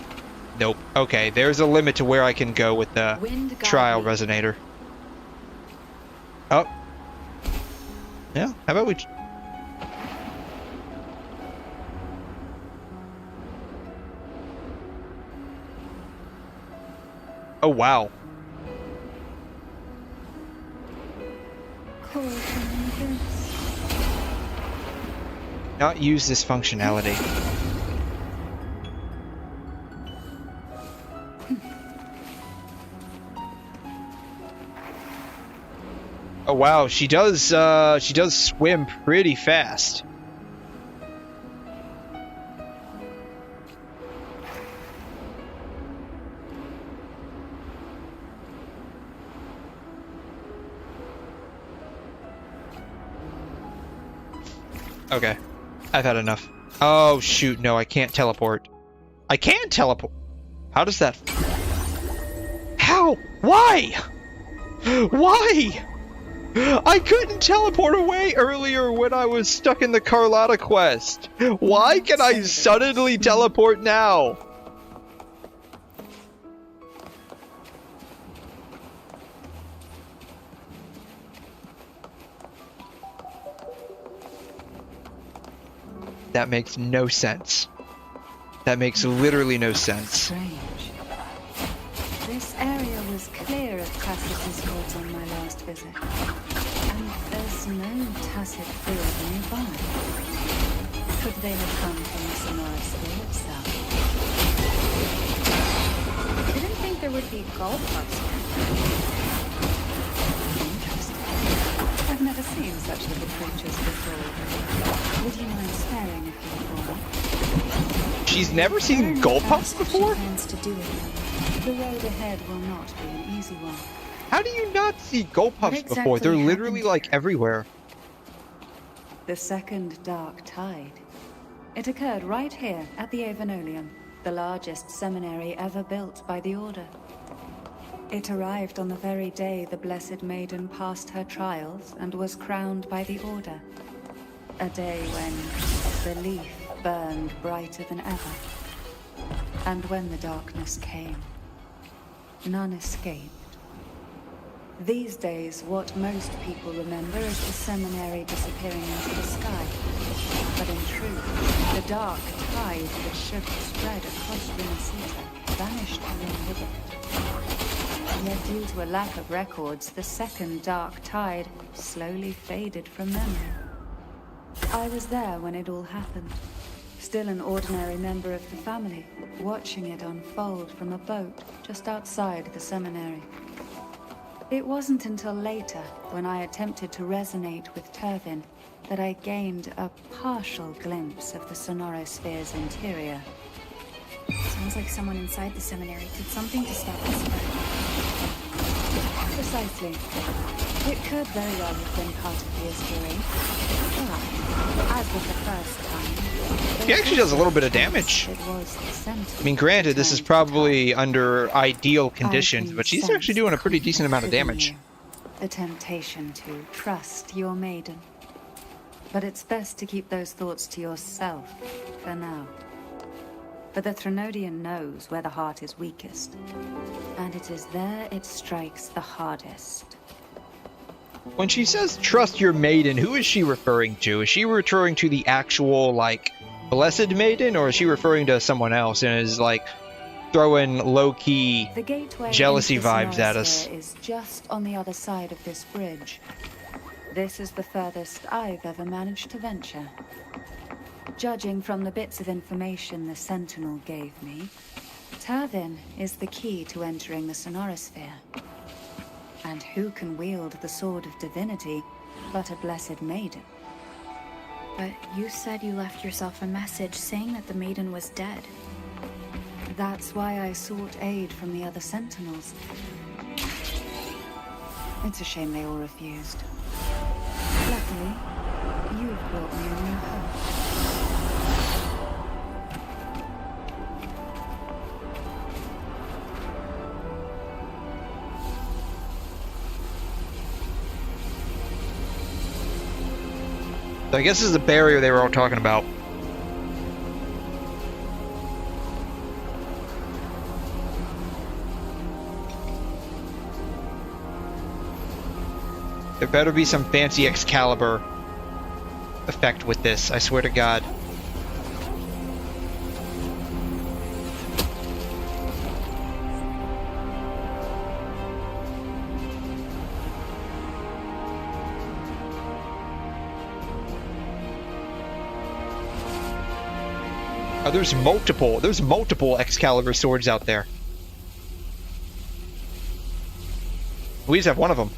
Nope. Okay, there's a limit to where I can go with the trial resonator. Oh. Yeah, how about we... Oh, wow. Not use this functionality. Oh wow, she does swim pretty fast. Okay. I've had enough. Oh shoot, no, I can't teleport. I can teleport. How does that... How? Why? Why? I couldn't teleport away earlier when I was stuck in the Carlotta quest. Why can I suddenly teleport now? That makes no sense. That makes literally no sense. Strange. This area was clear of Crassus's court on my last visit. And there's no tacit field nearby. Could they have come from the 𝘧𝘬𝘕 itself? Didn't think there would be golf clubs here. Interesting. I've never seen such little creatures before. Would you mind staring if you were? She's never seen gold pups before? To do it. The road ahead will not be an easy one. How do you not see gold pups before? They're literally like everywhere. The second dark tide. It occurred right here at the 𝘬𝘦𝘕, the largest seminary ever built by the Order. It arrived on the very day the Blessed Maiden passed her trials and was crowned by the Order. A day when the leaf burned brighter than ever. And when the darkness came, none escaped. These days, what most people remember is the seminary disappearing into the sky. But in truth, the dark tide that should have spread across Rinascita vanished along with it. Yet due to a lack of records, the second dark tide slowly faded from memory. I was there when it all happened. Still an ordinary member of the family, watching it unfold from a boat just outside the seminary. It wasn't until later, when I attempted to resonate with Turvin, that I gained a partial glimpse of the 𝘧𝘬𝘕's interior. Sounds like someone inside the seminary did something to stop the spread. Precisely. It could very well have been part of the history. But, as with the first time, She actually does a little bit of damage. I mean, granted, this is probably under ideal conditions, but she's actually doing a pretty decent amount of damage. The temptation to trust your maiden. But it's best to keep those thoughts to yourself for now. For the Threnodian knows where the heart is weakest, and it is there it strikes the hardest. When she says trust your maiden, who is she referring to? Is she referring to the actual, like, Blessed Maiden, or is she referring to someone else and is, like, throwing low-key jealousy vibes at us? Is just on the other side of this bridge. This is the furthest I've ever managed to venture. Judging from the bits of information the Sentinel gave me, Turvin is the key to entering the 𝘧𝘬𝘕. And who can wield the sword of divinity but a Blessed Maiden? But you said you left yourself a message saying that the maiden was dead. That's why I sought aid from the other Sentinels. It's a shame they all refused. Luckily, you've brought me a new hope. So I guess this is the barrier they were all talking about. There better be some fancy 𝘬𝑥calibur effect with this, I swear to God. Oh, there's multiple 𝘬𝘮 swords out there. We just have one of them.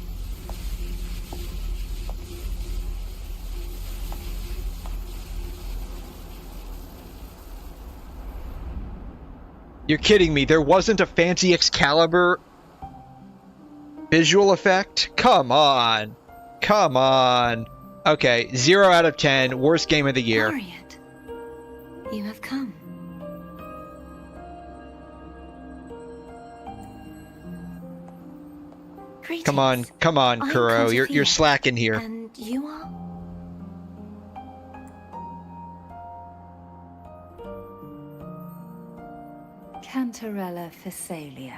You're kidding me. There wasn't a fancy 𝘬𝘮 visual effect? Come on. Come on. Okay, 0 out of 10. Worst game of the year. Harriet, you have come. Greetings. Come on, 𝘬𝘮. You're slacking here. And you are? Cantarella Physalia.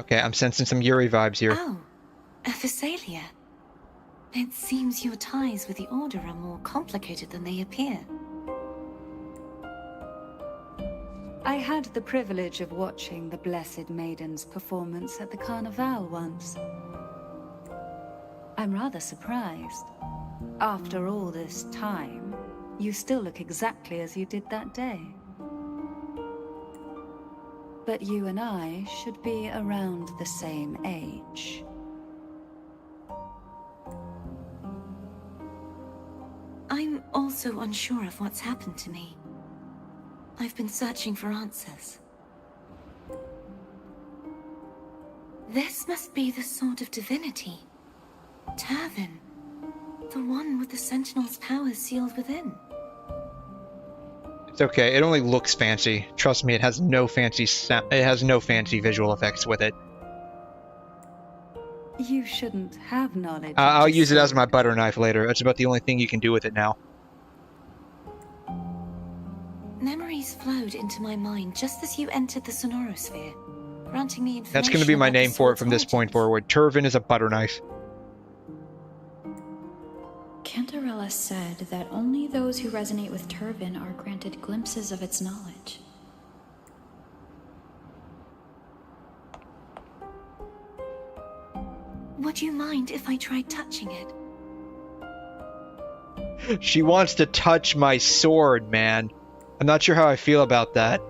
Okay, I'm sensing some Yuri vibes here. Oh, a Physalia. It seems your ties with the Order are more complicated than they appear. I had the privilege of watching the Blessed Maiden's performance at the Carnival once. I'm rather surprised. After all this time, you still look exactly as you did that day. But you and I should be around the same age. I'm also unsure of what's happened to me. I've been searching for answers. This must be the Sword of Divinity. 𝘺𝘮, the one with the Sentinel's powers sealed within. It's okay. It only looks fancy. Trust me, it has no fancy visual effects with it. You shouldn't have knowledge. I'll use it as my butter knife later. That's about the only thing you can do with it now. Memories flowed into my mind just as you entered the sonorosphere, granting me information. That's going to be my name for it from this point forward. 𝘺𝘮 is a butter knife. Cantarella said that only those who resonate with 𝘺𝘮 are granted glimpses of its knowledge. Would you mind if I tried touching it? She wants to touch my sword, man. I'm not sure how I feel about that.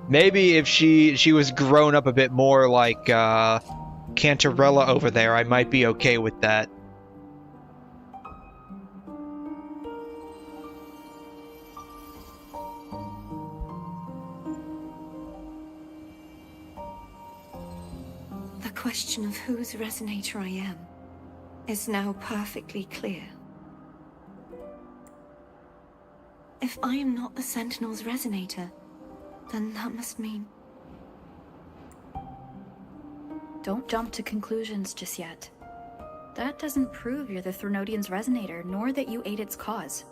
Maybe if she was grown up a bit more like Cantarella over there, I might be okay with that. The question of whose resonator I am is now perfectly clear. If I am not the Sentinel's resonator, then that must mean... Don't jump to conclusions just yet. That doesn't prove you're the Threnodian's resonator, nor that you aid its cause.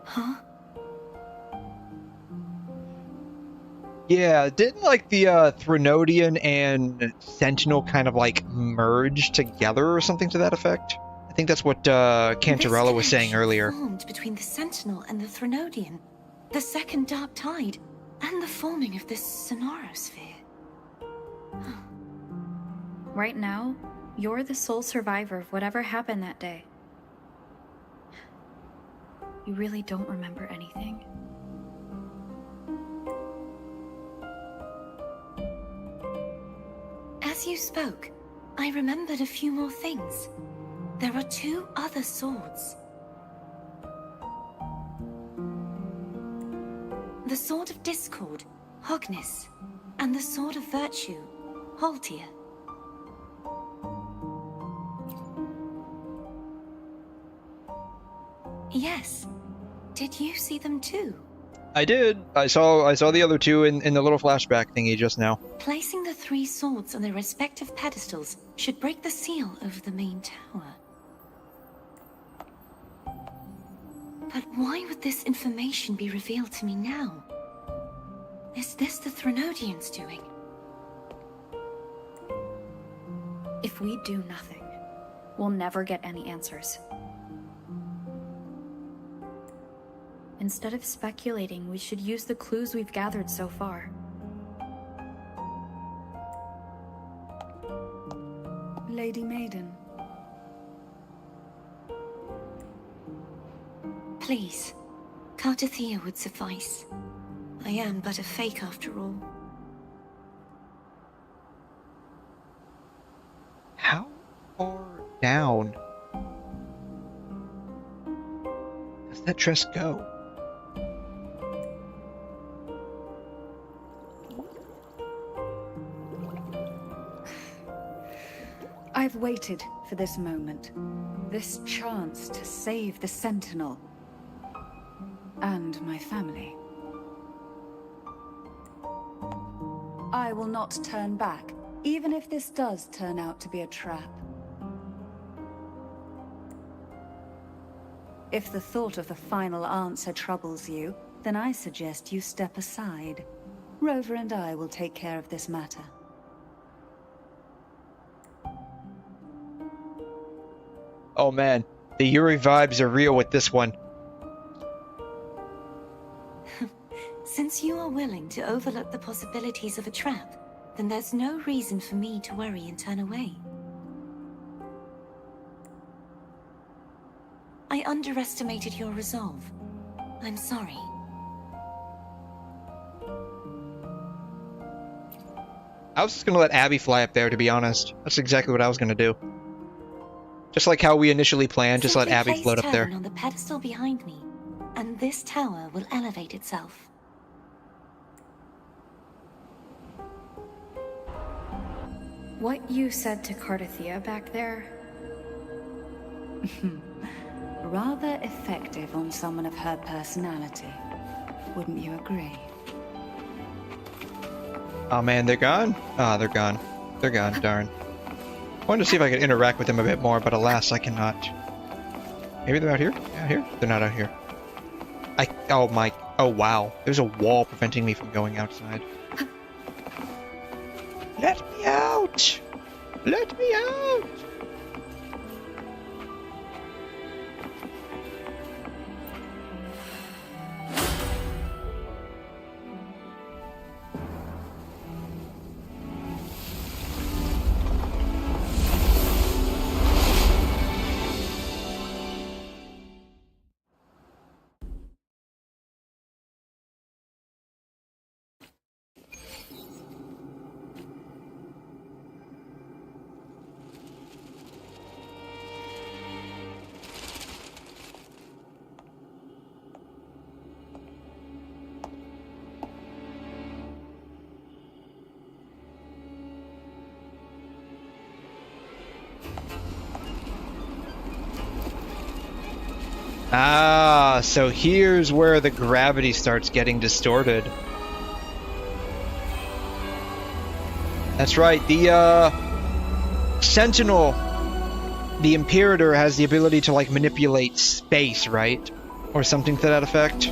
Huh? Yeah, didn't like the Threnodian and Sentinel kind of like merge together or something to that effect? I think that's what Cantarella was saying earlier. Formed between the Sentinel and the Threnodian, the second Dark Tide, and the forming of this sonorosphere. Right now, you're the sole survivor of whatever happened that day. You really don't remember anything. As you spoke, I remembered a few more things. There are 2 other swords. The Sword of Discord, 𝘠𝘮, and the Sword of Virtue, 𝘠𝘩𝘬. Yes. Did you see them too? I did. I saw the other 2 in the little flashback thingy just now. Placing the 3 swords on their respective pedestals should break the seal over the main tower. But why would this information be revealed to me now? Is this the Threnodians doing? If we do nothing, we'll never get any answers. Instead of speculating, we should use the clues we've gathered so far. Lady Maiden. Please, 𝘺𝘮 would suffice. I am but a fake after all. How far down does that dress go? I've waited for this moment, this chance to save the Sentinel and my family. I will not turn back, even if this does turn out to be a trap. If the thought of the final answer troubles you, then I suggest you step aside. Rover and I will take care of this matter. Oh man, the Yuri vibes are real with this one. Since you are willing to overlook the possibilities of a trap, then there's no reason for me to worry and turn away. I underestimated your resolve. I'm sorry. I was just gonna let Abby fly up there, to be honest. That's exactly what I was gonna do. Just like how we initially planned, just let Simply Abby float place up there. Terran on the pedestal behind me, and this tower will elevate itself. What you said to 𝘺𝘮 back there? Rather effective on someone of her personality. Wouldn't you agree? Oh man, they're gone? Ah, they're gone. They're gone, darn. I wanted to see if I could interact with them a bit more, but alas, I cannot. Maybe they're out here? Yeah, here? They're not out here. Oh wow. There's a wall preventing me from going outside. Let me out! Let me out! Ah, so here's where the gravity starts getting distorted. That's right, the Sentinel, the Imperator, has the ability to, like, manipulate space, right? Or something to that effect.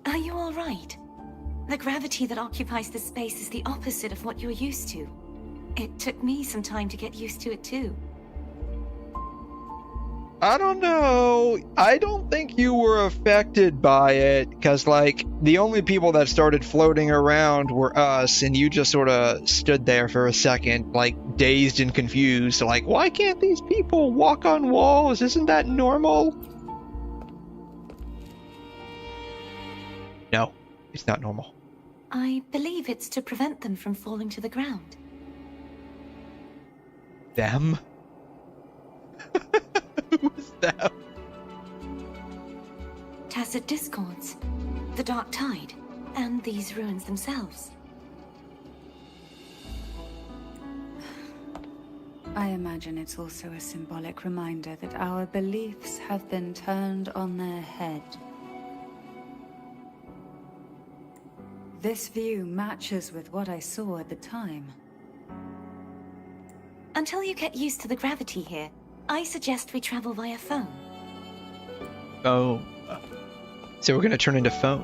Are you all right? The gravity that occupies this space is the opposite of what you're used to. It took me some time to get used to it too. I don't know. I don't think you were affected by it, because, like, the only people that started floating around were us, and you just sort of stood there for a second, like, dazed and confused, like, why can't these people walk on walls? Isn't that normal? No, it's not normal. I believe it's to prevent them from falling to the ground. Them? Who's them? Tacit discords, the dark tide, and these ruins themselves. I imagine it's also a symbolic reminder that our beliefs have been turned on their head. This view matches with what I saw at the time. Until you get used to the gravity here, I suggest we travel via phone. Oh. So we're gonna turn into phone.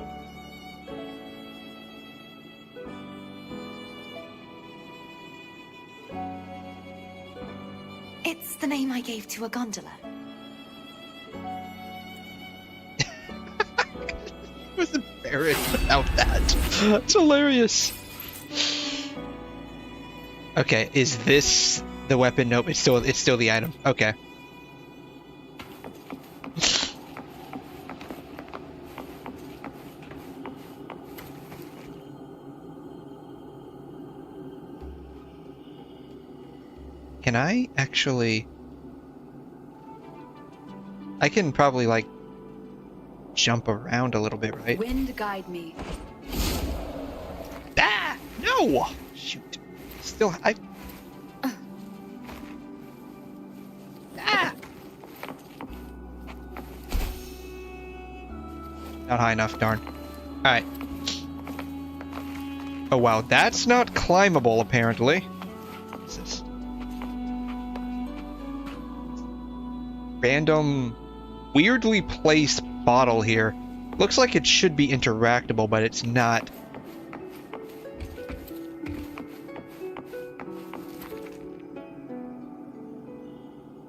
It's the name I gave to a gondola. I was embarrassed about that. That's hilarious. Okay, is this the weapon? Nope, it's still the item. Okay. Can I actually... I can probably, like, jump around a little bit, right? Wind guide me. Ah! No! Shoot. Still, Ah! Not high enough, darn. Alright. Oh wow, that's not climbable, apparently. What's this? Random, weirdly placed bottle here. Looks like it should be interactable, but it's not.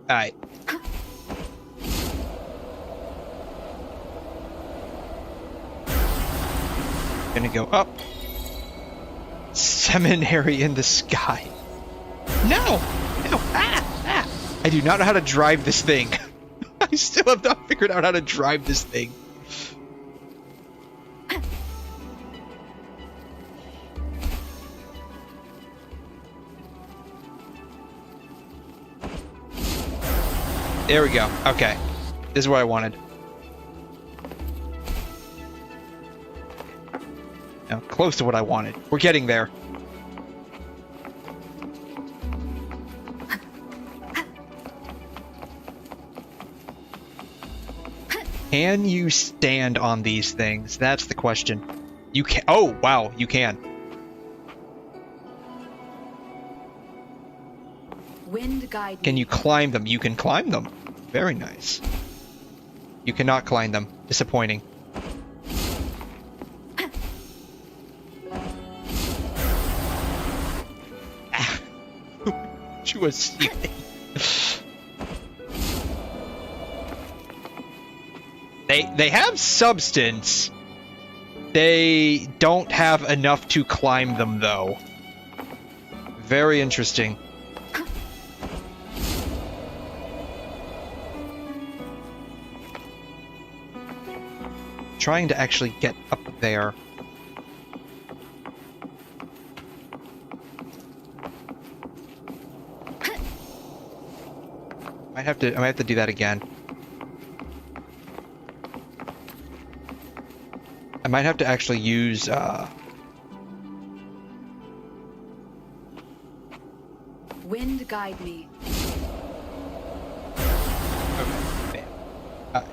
Alright. Gonna go up. Seminary in the sky. No! No! Ah! I do not know how to drive this thing. I still have not figured out how to drive this thing. There we go. Okay. This is what I wanted. Now, close to what I wanted. We're getting there. Can you stand on these things? That's the question. You can. Oh, wow, you can. Wind guide me. Can you climb them? You can climb them. Very nice. You cannot climb them. Disappointing. She was. They have substance. They don't have enough to climb them, though. Very interesting. Trying to actually get up there. I might have to do that again. I might have to actually use Wind guide me. Okay, bam.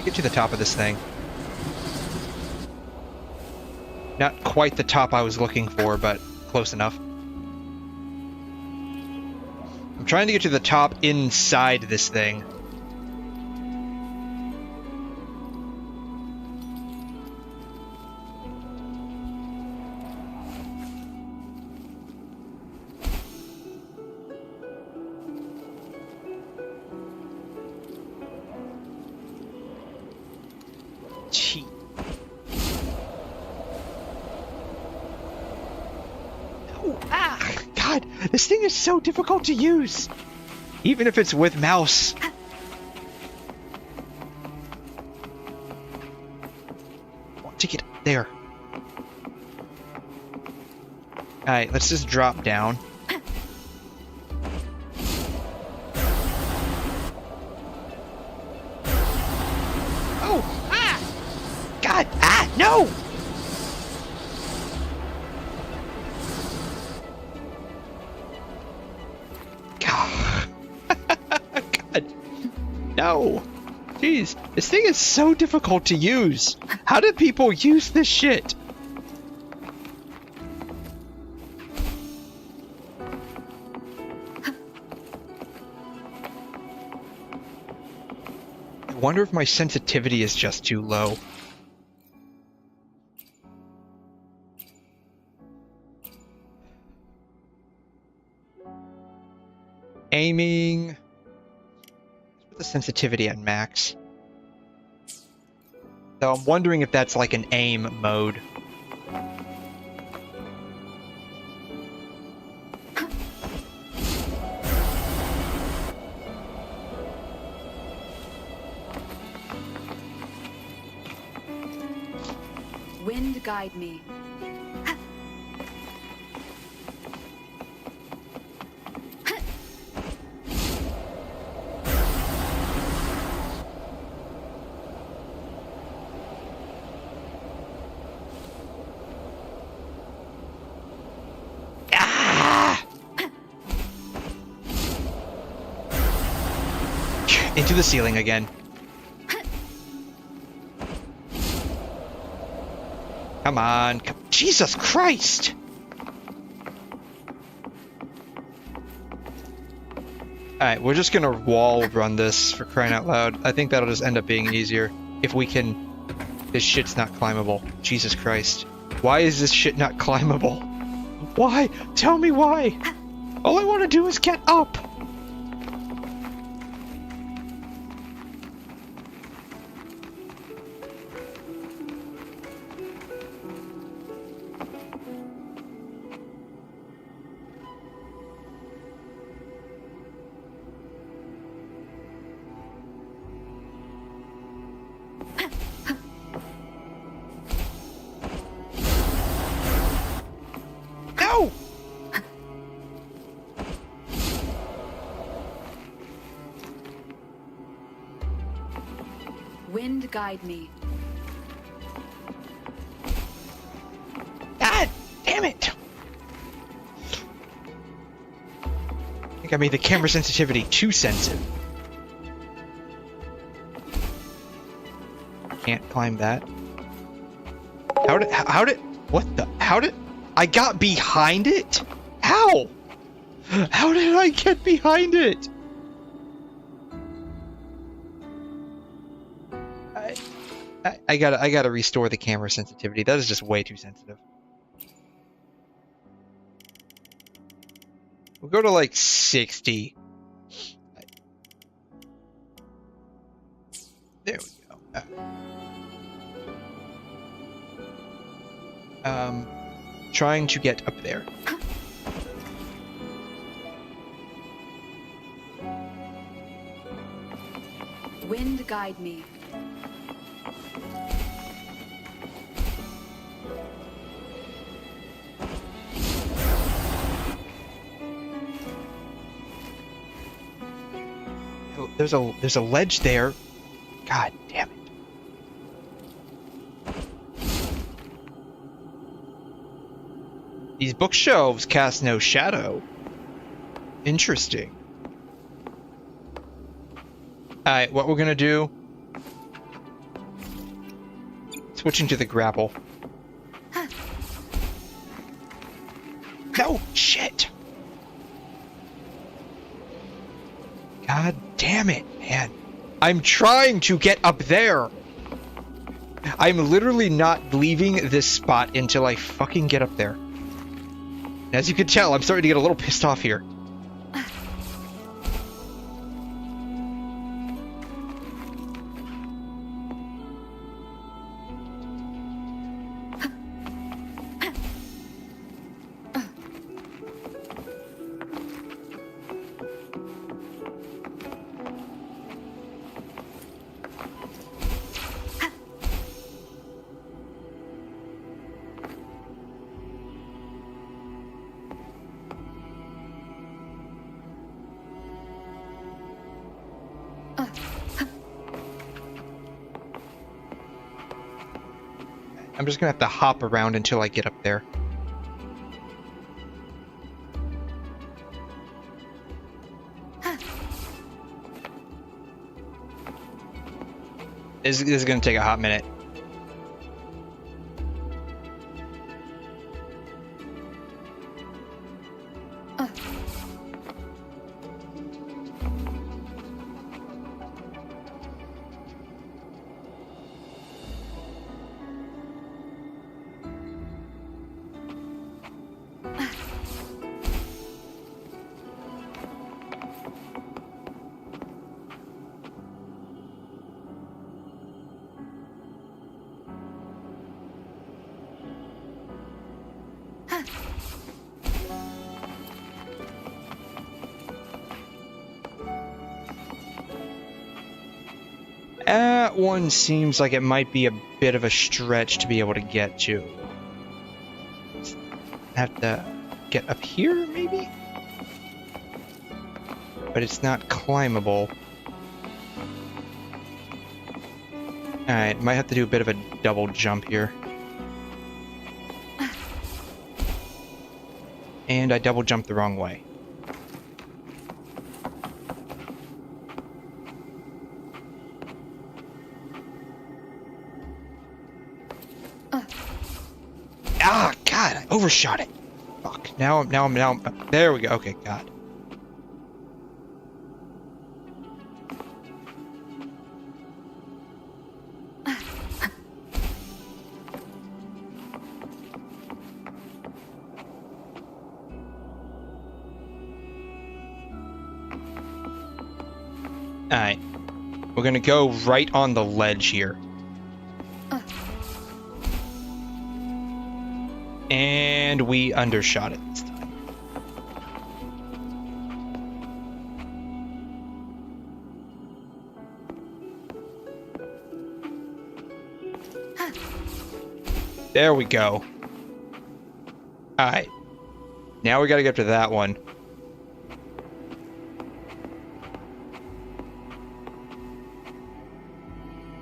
Get to the top of this thing. Not quite the top I was looking for, but close enough. I'm trying to get to the top inside this thing. This thing is so difficult to use, even if it's with mouse. I want to get there. Alright, let's just drop down. Oh! Ah! God! Ah! No! No! Jeez, this thing is so difficult to use. How do people use this shit? wonder if my sensitivity is just too low. Aiming. Let's put the sensitivity at max. So I'm wondering if that's like an aim mode. Wind guide me. Into the ceiling again. Come on. Jesus Christ! Alright, we're just gonna wall run this for crying out loud. I think that'll just end up being easier. If we can... This shit's not climbable. Jesus Christ. Why is this shit not climbable? Why? Tell me why! All I want to do is get up! Wind guide me. God damn it! I think I made the camera sensitivity too sensitive. Can't climb that. How did I got behind it? How? How did I get behind it? I gotta restore the camera sensitivity. That is just way too sensitive. We'll go to like 60. There we go. Trying to get up there. Wind guide me. There's a ledge there. God damn it. These bookshelves cast no shadow. Interesting. Alright, what we're gonna do... Switching to the grapple. No! Shit! God damn it, man. I'm trying to get up there! I'm literally not leaving this spot until I fucking get up there. As you can tell, I'm starting to get a little pissed off here. I'm just gonna have to hop around until I get up there. This is gonna take a hot minute. that one seems like it might be a bit of a stretch to be able to get to. Have to get up here, maybe? But it's not climbable. Alright, might have to do a bit of a double jump here. And I double jumped the wrong way. Ah, God, I overshot it. Fuck. Now I'm, there we go. Okay, God. Alright. We're gonna go right on the ledge here. And we undershot it this time. There we go. Alright. Now we gotta get up to that one.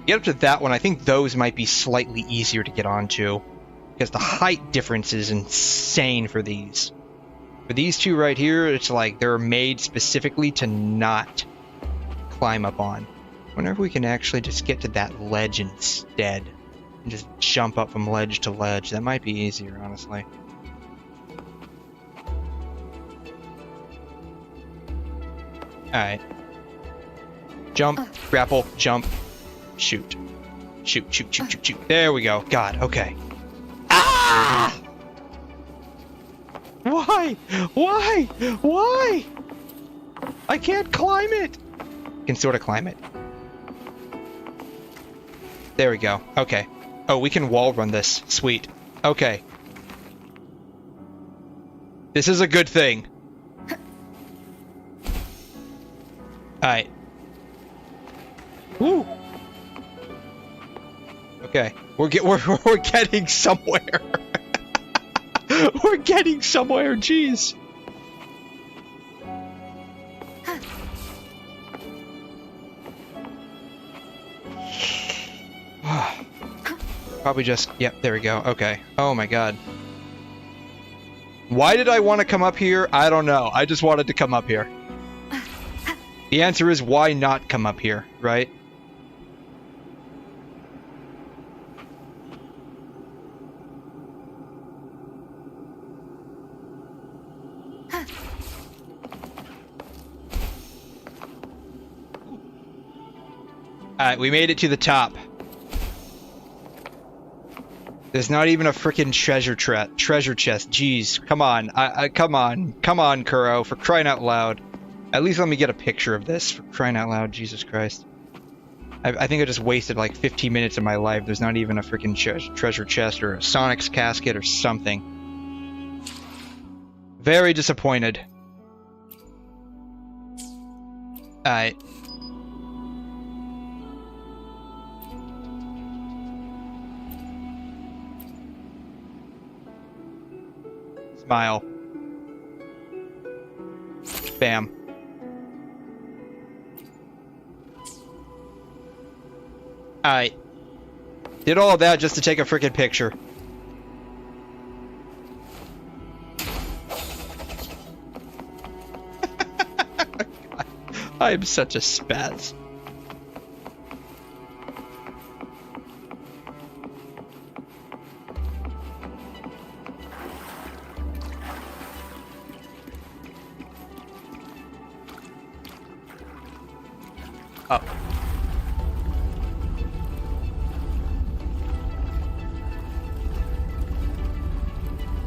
Get up to that one, I think those might be slightly easier to get onto. Because the height difference is insane for these. For these two right here, it's like they're made specifically to not climb up on. I wonder if we can actually just get to that ledge instead. And just jump up from ledge to ledge. That might be easier, honestly. Alright. Jump, grapple, jump, shoot. Shoot, shoot, shoot, shoot, shoot. There we go. God, okay. Ah! Why? Why? Why? I can't climb it. I can sort of climb it. There we go. Okay. Oh, we can wall run this. Sweet. Okay. This is a good thing. Alright. Woo! Okay. We're getting somewhere. We're getting somewhere, jeez. Probably just, yep, there we go. Okay. Oh my god. Why did I want to come up here? I don't know. I just wanted to come up here. The answer is why not come up here, right? Alright, we made it to the top. There's not even a freaking treasure chest. Jeez, come on. Come on, 𝘐'𝘮, for crying out loud. At least let me get a picture of this, for crying out loud. Jesus Christ. I think I just wasted like 15 minutes of my life. There's not even a freaking treasure chest or a Sonic's casket or something. Very disappointed. Alright. Smile. Bam. Alright. Did all of that just to take a freaking picture. I am such a spaz. Up.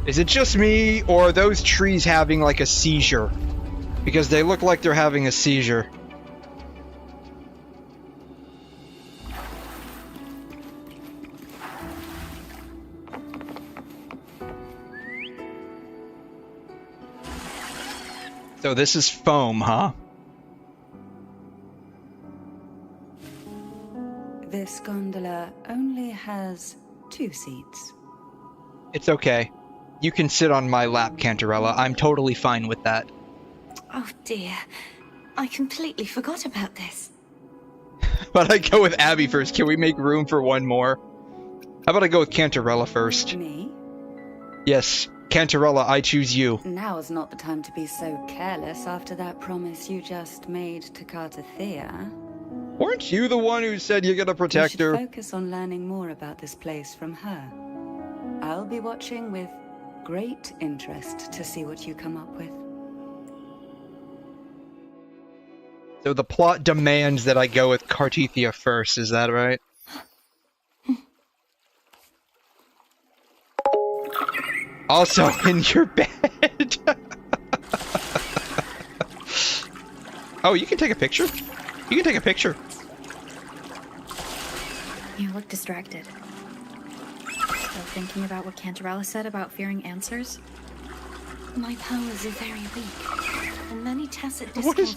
Is it just me, or are those trees having like a seizure? Because they look like they're having a seizure. So this is foam, huh? This gondola only has 2 seats. It's okay. You can sit on my lap, Cantarella. I'm totally fine with that. Oh dear. I completely forgot about this. But I go with Abby first. Can we make room for one more? How about I go with Cantarella first? Me? Yes. Cantarella, I choose you. Now's not the time to be so careless after that promise you just made to 𝘠𝘮. Weren't you the one who said you're gonna protect her? You should focus on learning more about this place from her. I'll be watching with great interest to see what you come up with. So the plot demands that I go with 𝘠𝘮 first, is that right? Also in your bed! Oh, you can take a picture? You can take a picture. You look distracted. Still thinking about what Cantarella said about fearing answers? My powers are very weak, and many tacit What is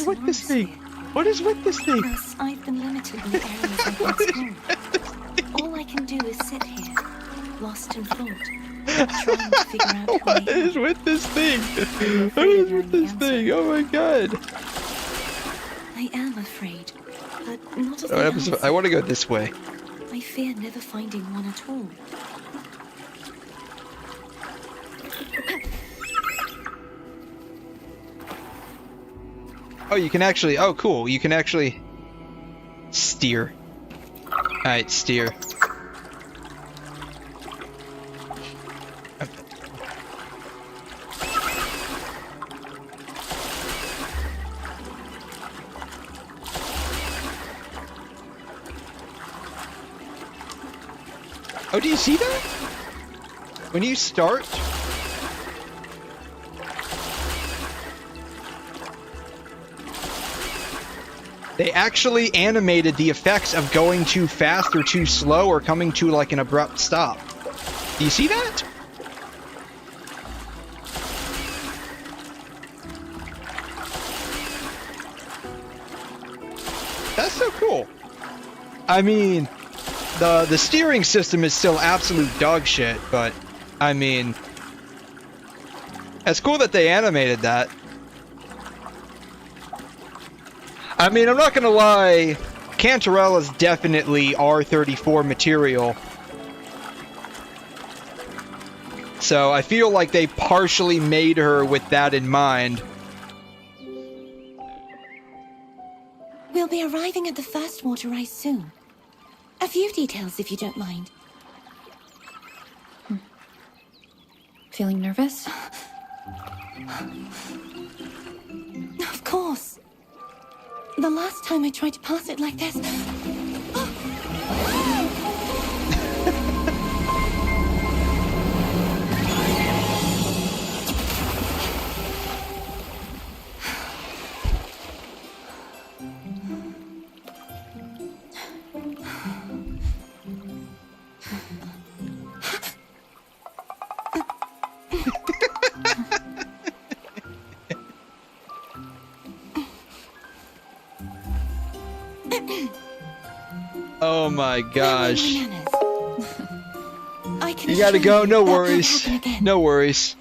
with this thing? What is with this thing? Thus, I've been limited in the areas I can explore. All I can do is sit here, lost in thought, trying to figure out who What I am. is with this thing? What is with this thing? Oh my god. I am afraid, but not of the answer. I want to go this way. I fear never finding one at all. Oh, you can actually... Oh, cool. You can actually... steer. Alright, steer. Oh, do you see that? When you start... They actually animated the effects of going too fast or too slow or coming to like an abrupt stop. Do you see that? That's so cool. I mean, the steering system is still absolute dog shit, but I mean, it's cool that they animated that. I mean, I'm not gonna lie, Cantarella's definitely R34 material. So I feel like they partially made her with that in mind. We'll be arriving at the first water rise soon. A few details, if you don't mind. Feeling nervous? Of course. The last time I tried to pass it like this... Oh my gosh. You gotta go, no worries. No worries.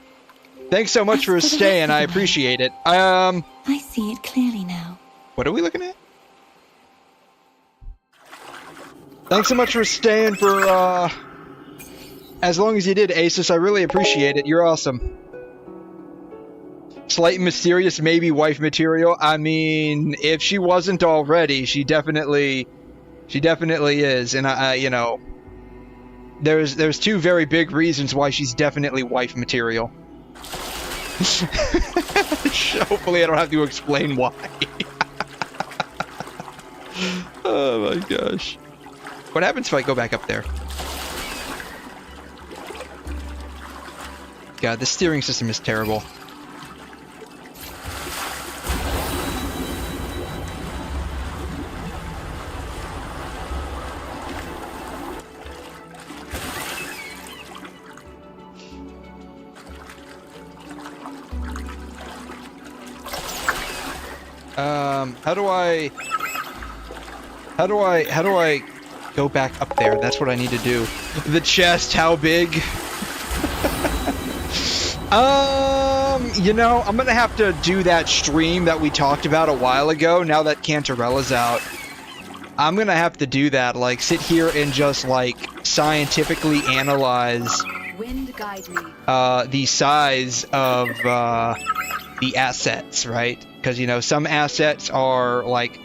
Thanks so much for staying, I appreciate it. I see it clearly now. What are we looking at? Thanks so much for staying for, as long as you did, Asus. I really appreciate it. You're awesome. Slight and mysterious, maybe wife material. I mean, if she wasn't already, she definitely is. And I you know, there's two very big reasons why she's definitely wife material. Hopefully I don't have to explain why. Oh my gosh. What happens if I go back up there? God, the steering system is terrible. How do I... How do I go back up there? That's what I need to do. The chest, how big? You know, I'm gonna have to do that stream that we talked about a while ago, now that 𝘵𝘮 out. I'm gonna have to do that, like, sit here and just, like, scientifically analyze Wind guide me. the size of, the assets, right? Because, you know, some assets are, like,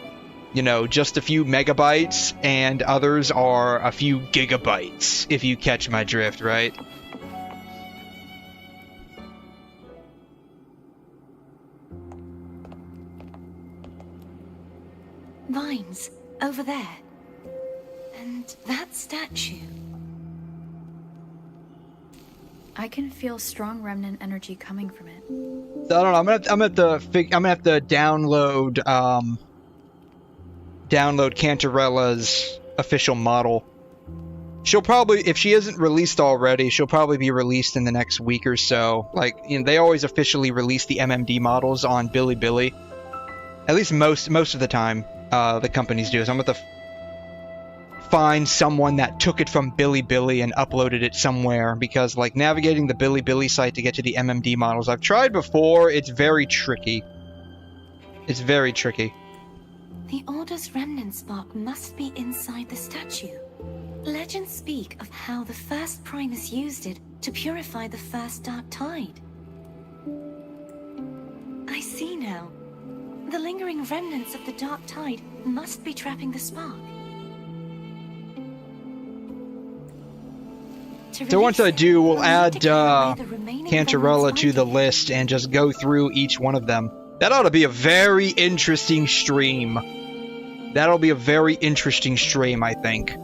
you know, just a few megabytes, and others are a few gigabytes, if you catch my drift, right? Vines, over there. And that statue. I can feel strong remnant energy coming from it. So, I don't know. I'm gonna have to download 𝘵𝘮's official model. She'll probably, if she isn't released already, she'll probably be released in the next week or so. Like, you know, they always officially release the MMD models on Bilibili. At least most of the time, the companies do. So I'm gonna find someone that took it from Bilibili and uploaded it somewhere, because, like, navigating the Bilibili site to get to the MMD models, I've tried before. It's very tricky. It's very tricky. The Order's remnant spark must be inside the statue. Legends speak of how the first Primus used it to purify the first dark tide. I see now. The lingering remnants of the dark tide must be trapping the spark. So once I do, we'll add 𝘵𝘮 to the list and just go through each one of them. That ought to be a very interesting stream. That'll be a very interesting stream, I think.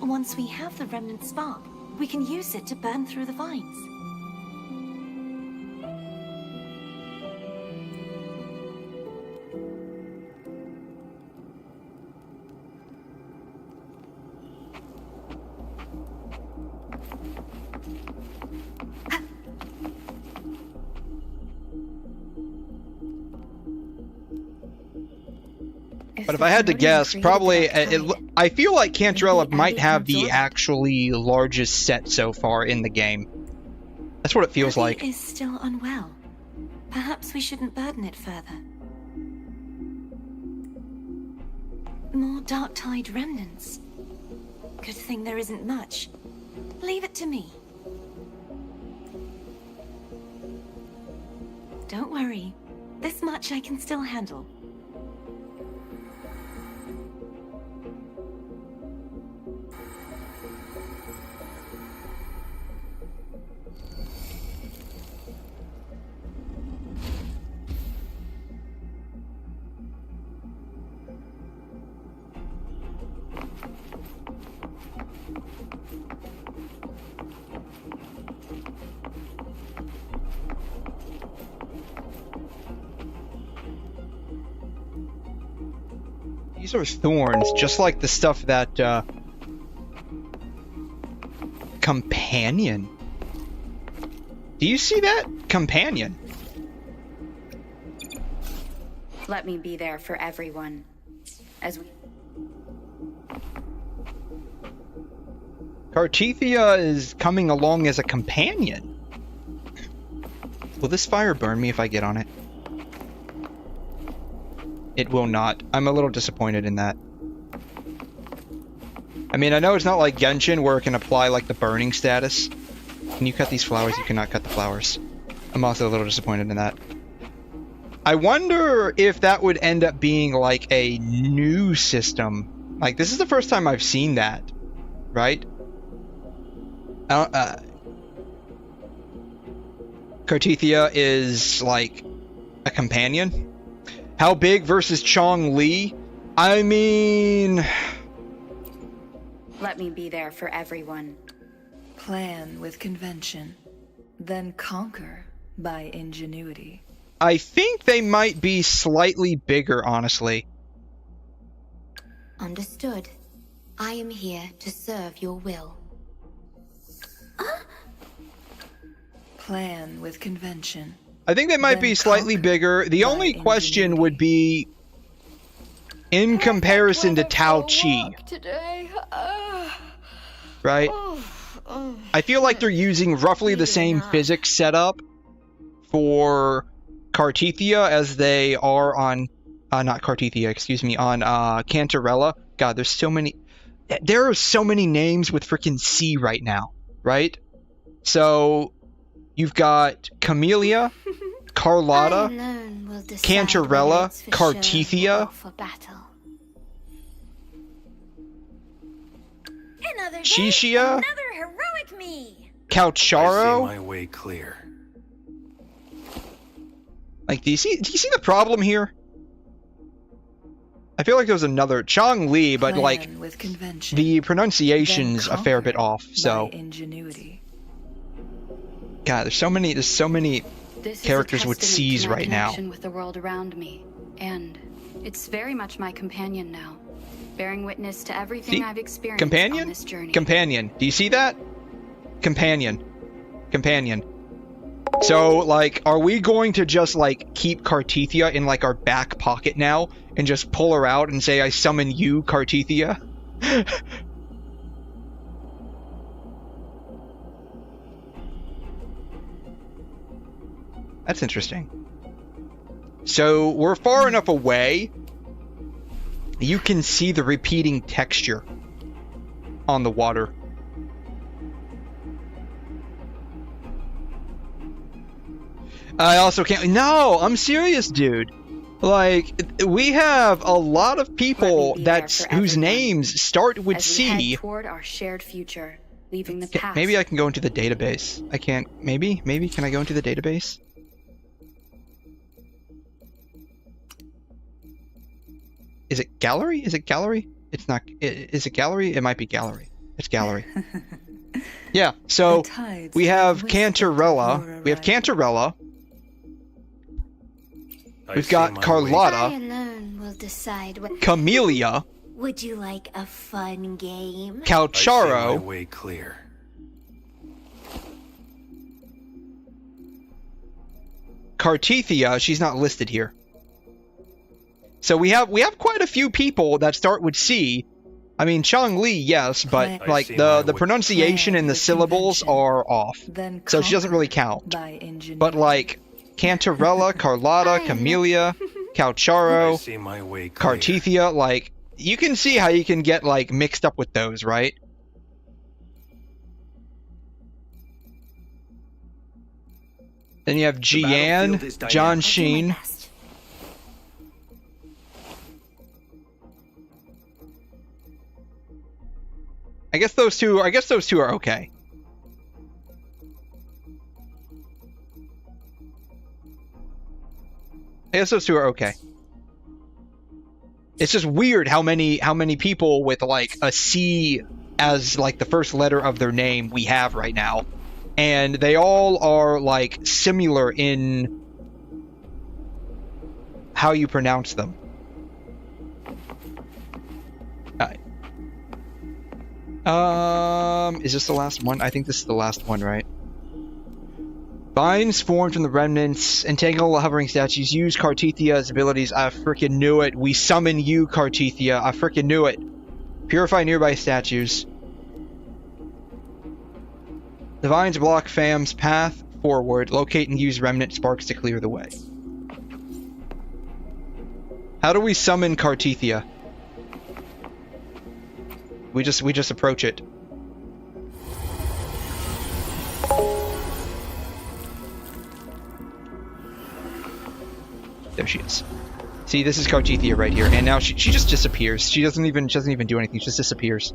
Once we have the remnant spark, we can use it to burn through the vines. But if I had to guess, probably, I feel like 𝘵𝘮 might have the actually largest set so far in the game. That's what it feels like. Abby is still unwell. Perhaps we shouldn't burden it further. More dark tide remnants. Good thing there isn't much. Leave it to me. Don't worry. This much I can still handle. These are thorns, just like the stuff that, companion. Do you see that? Companion. Let me be there for everyone. As we... 𝘵𝘮 is coming along as a companion. Will this fire burn me if I get on it? It will not. I'm a little disappointed in that. I mean, I know it's not like Genshin where it can apply, like, the burning status. Can you cut these flowers? You cannot cut the flowers. I'm also a little disappointed in that. I wonder if that would end up being, like, a new system. Like, this is the first time I've seen that. Right? 𝘵𝘮 is, like, a companion? How big versus Zhongli? I mean... Let me be there for everyone. Plan with convention, then conquer by ingenuity. I think they might be slightly bigger, honestly. Understood. I am here to serve your will. Plan with convention. I think they might be slightly bigger. The only question would be... in comparison to 𝘬𝘬. Today. Right? I feel like they're using roughly the same physics setup for Cartesia as they are on, not Cartesia, excuse me, on Cantarella. God, there's so many, there are so many names with freaking C right now, right? So, you've got Camellia, Carlotta, Cantarella, Cartesia, 𝘬𝘬𝘳𝘬𝘳, Another heroic me. 𝘬𝘮. I see my way clear. Like, do you see the problem here? I feel like there was another Zhongli, but like the pronunciation's a fair bit off. So, God, there's so many characters with C's right now. With the world around me, and it's very much my companion now, bearing witness to everything I've experienced on this journey. Companion. Do you see that? Companion. So, like, are we going to just, like, keep Cartesia in, like, our back pocket now and just pull her out and say, I summon you, Cartesia? That's interesting. So, we're far enough away, you can see the repeating texture on the water. I also can't... No, I'm serious, dude. Like, we have a lot of people whose names start with C. Toward our shared future, leaving the past. Maybe I can go into the database. I can't... Maybe? Can I go into the database? Is it gallery? It's not... Is it gallery? It might be gallery. It's gallery. Yeah, so we have Cantarella. We've got Carlotta, Camellia, Would you like a fun game? 𝘬𝘮, way clear. Cartesia. She's not listed here. So we have quite a few people that start with C. I mean, Zhongli, yes, but like the pronunciation and the syllables are off, so she doesn't really count. But like Cantarella, Carlotta, Camellia, 𝘬𝘮, Cartesia, like you can see how you can get like mixed up with those, right? Then you have Jian, Genshin. I guess those two are okay. It's just weird how many people with like a C as like the first letter of their name we have right now. And they all are like similar in how you pronounce them. Is this the last one? I think this is the last one, right? Vines formed from the remnants, entangle hovering statues, use Cartesia's abilities. I freaking knew it. We summon you, Cartesia. I freaking knew it. Purify nearby statues. The vines block Fam's path forward. Locate and use remnant sparks to clear the way. How do we summon Cartesia? We just approach it. There she is. See, this is Cartesia right here, and now she just disappears. She doesn't even do anything. She just disappears.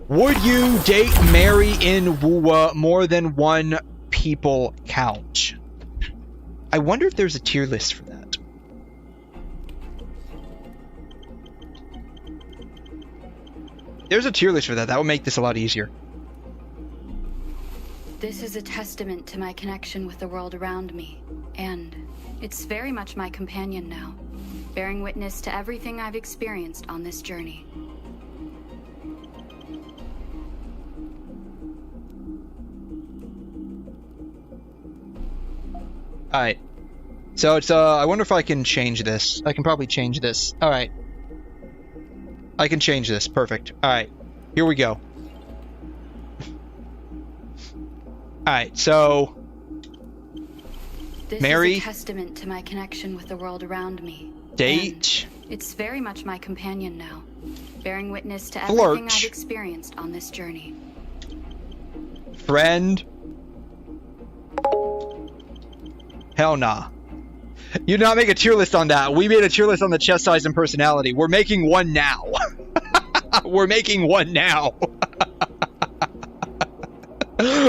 Would you date, marry in WuWa more than one people count? I wonder if there's a tier list for that. There's a tier list for that. That would make this a lot easier. This is a testament to my connection with the world around me, and it's very much my companion now, bearing witness to everything I've experienced on this journey. Alright. So it's, I wonder if I can change this. I can probably change this. Alright. I can change this. Perfect. Alright. Here we go. Alright, so... This Mary. is a testament to my connection with the world around me. Date. And it's very much my companion now, bearing witness to Flirt. everything I've experienced on this journey. Friend. Hell nah. You did not make a tier list on that. We made a tier list on the chest size and personality. We're making one now. We're making one now.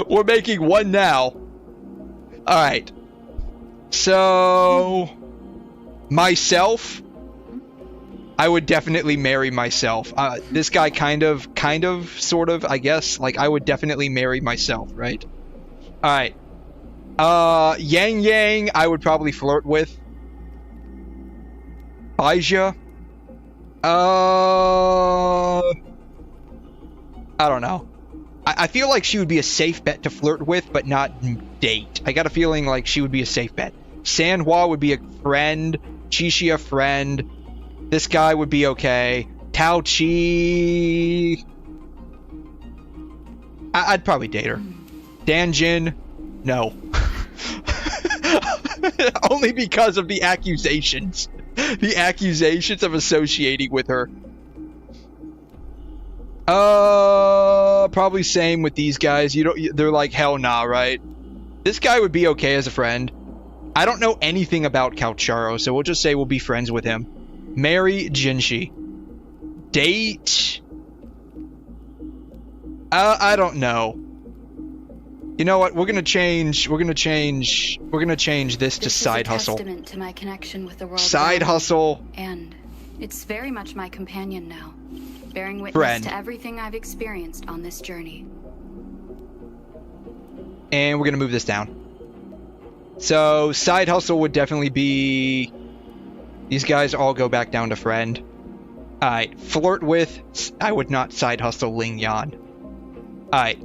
We're making one now. Alright. So... myself... I would definitely marry myself. This guy kind of, sort of, I guess. Like, I would definitely marry myself, right? Alright. Yang Yang, I would probably flirt with. 𝘠𝘰𝘮. I don't know. I feel like she would be a safe bet to flirt with, but not date. I got a feeling like she would be a safe bet. 𝘬𝘯 would be a friend. 𝘵𝘰 a friend. This guy would be okay. 𝘬𝘰𝘬𝘦. I'd probably date her. Danjin, no. Only because of the accusations. The accusations of associating with her. Probably same with these guys. They're like, hell nah, right? This guy would be okay as a friend. I don't know anything about 𝘐'𝘮, so we'll just say we'll be friends with him. Marry Genshin. Date. I don't know. You know what? We're gonna change this to side hustle. Testament to my connection with the world. Side hustle. And it's very much my companion now, bearing witness Friend. to everything I've experienced on this journey. And we're gonna move this down. So side hustle would definitely be. These guys all go back down to friend. Alright, flirt with. I would not side hustle Ling-Yan. Alright.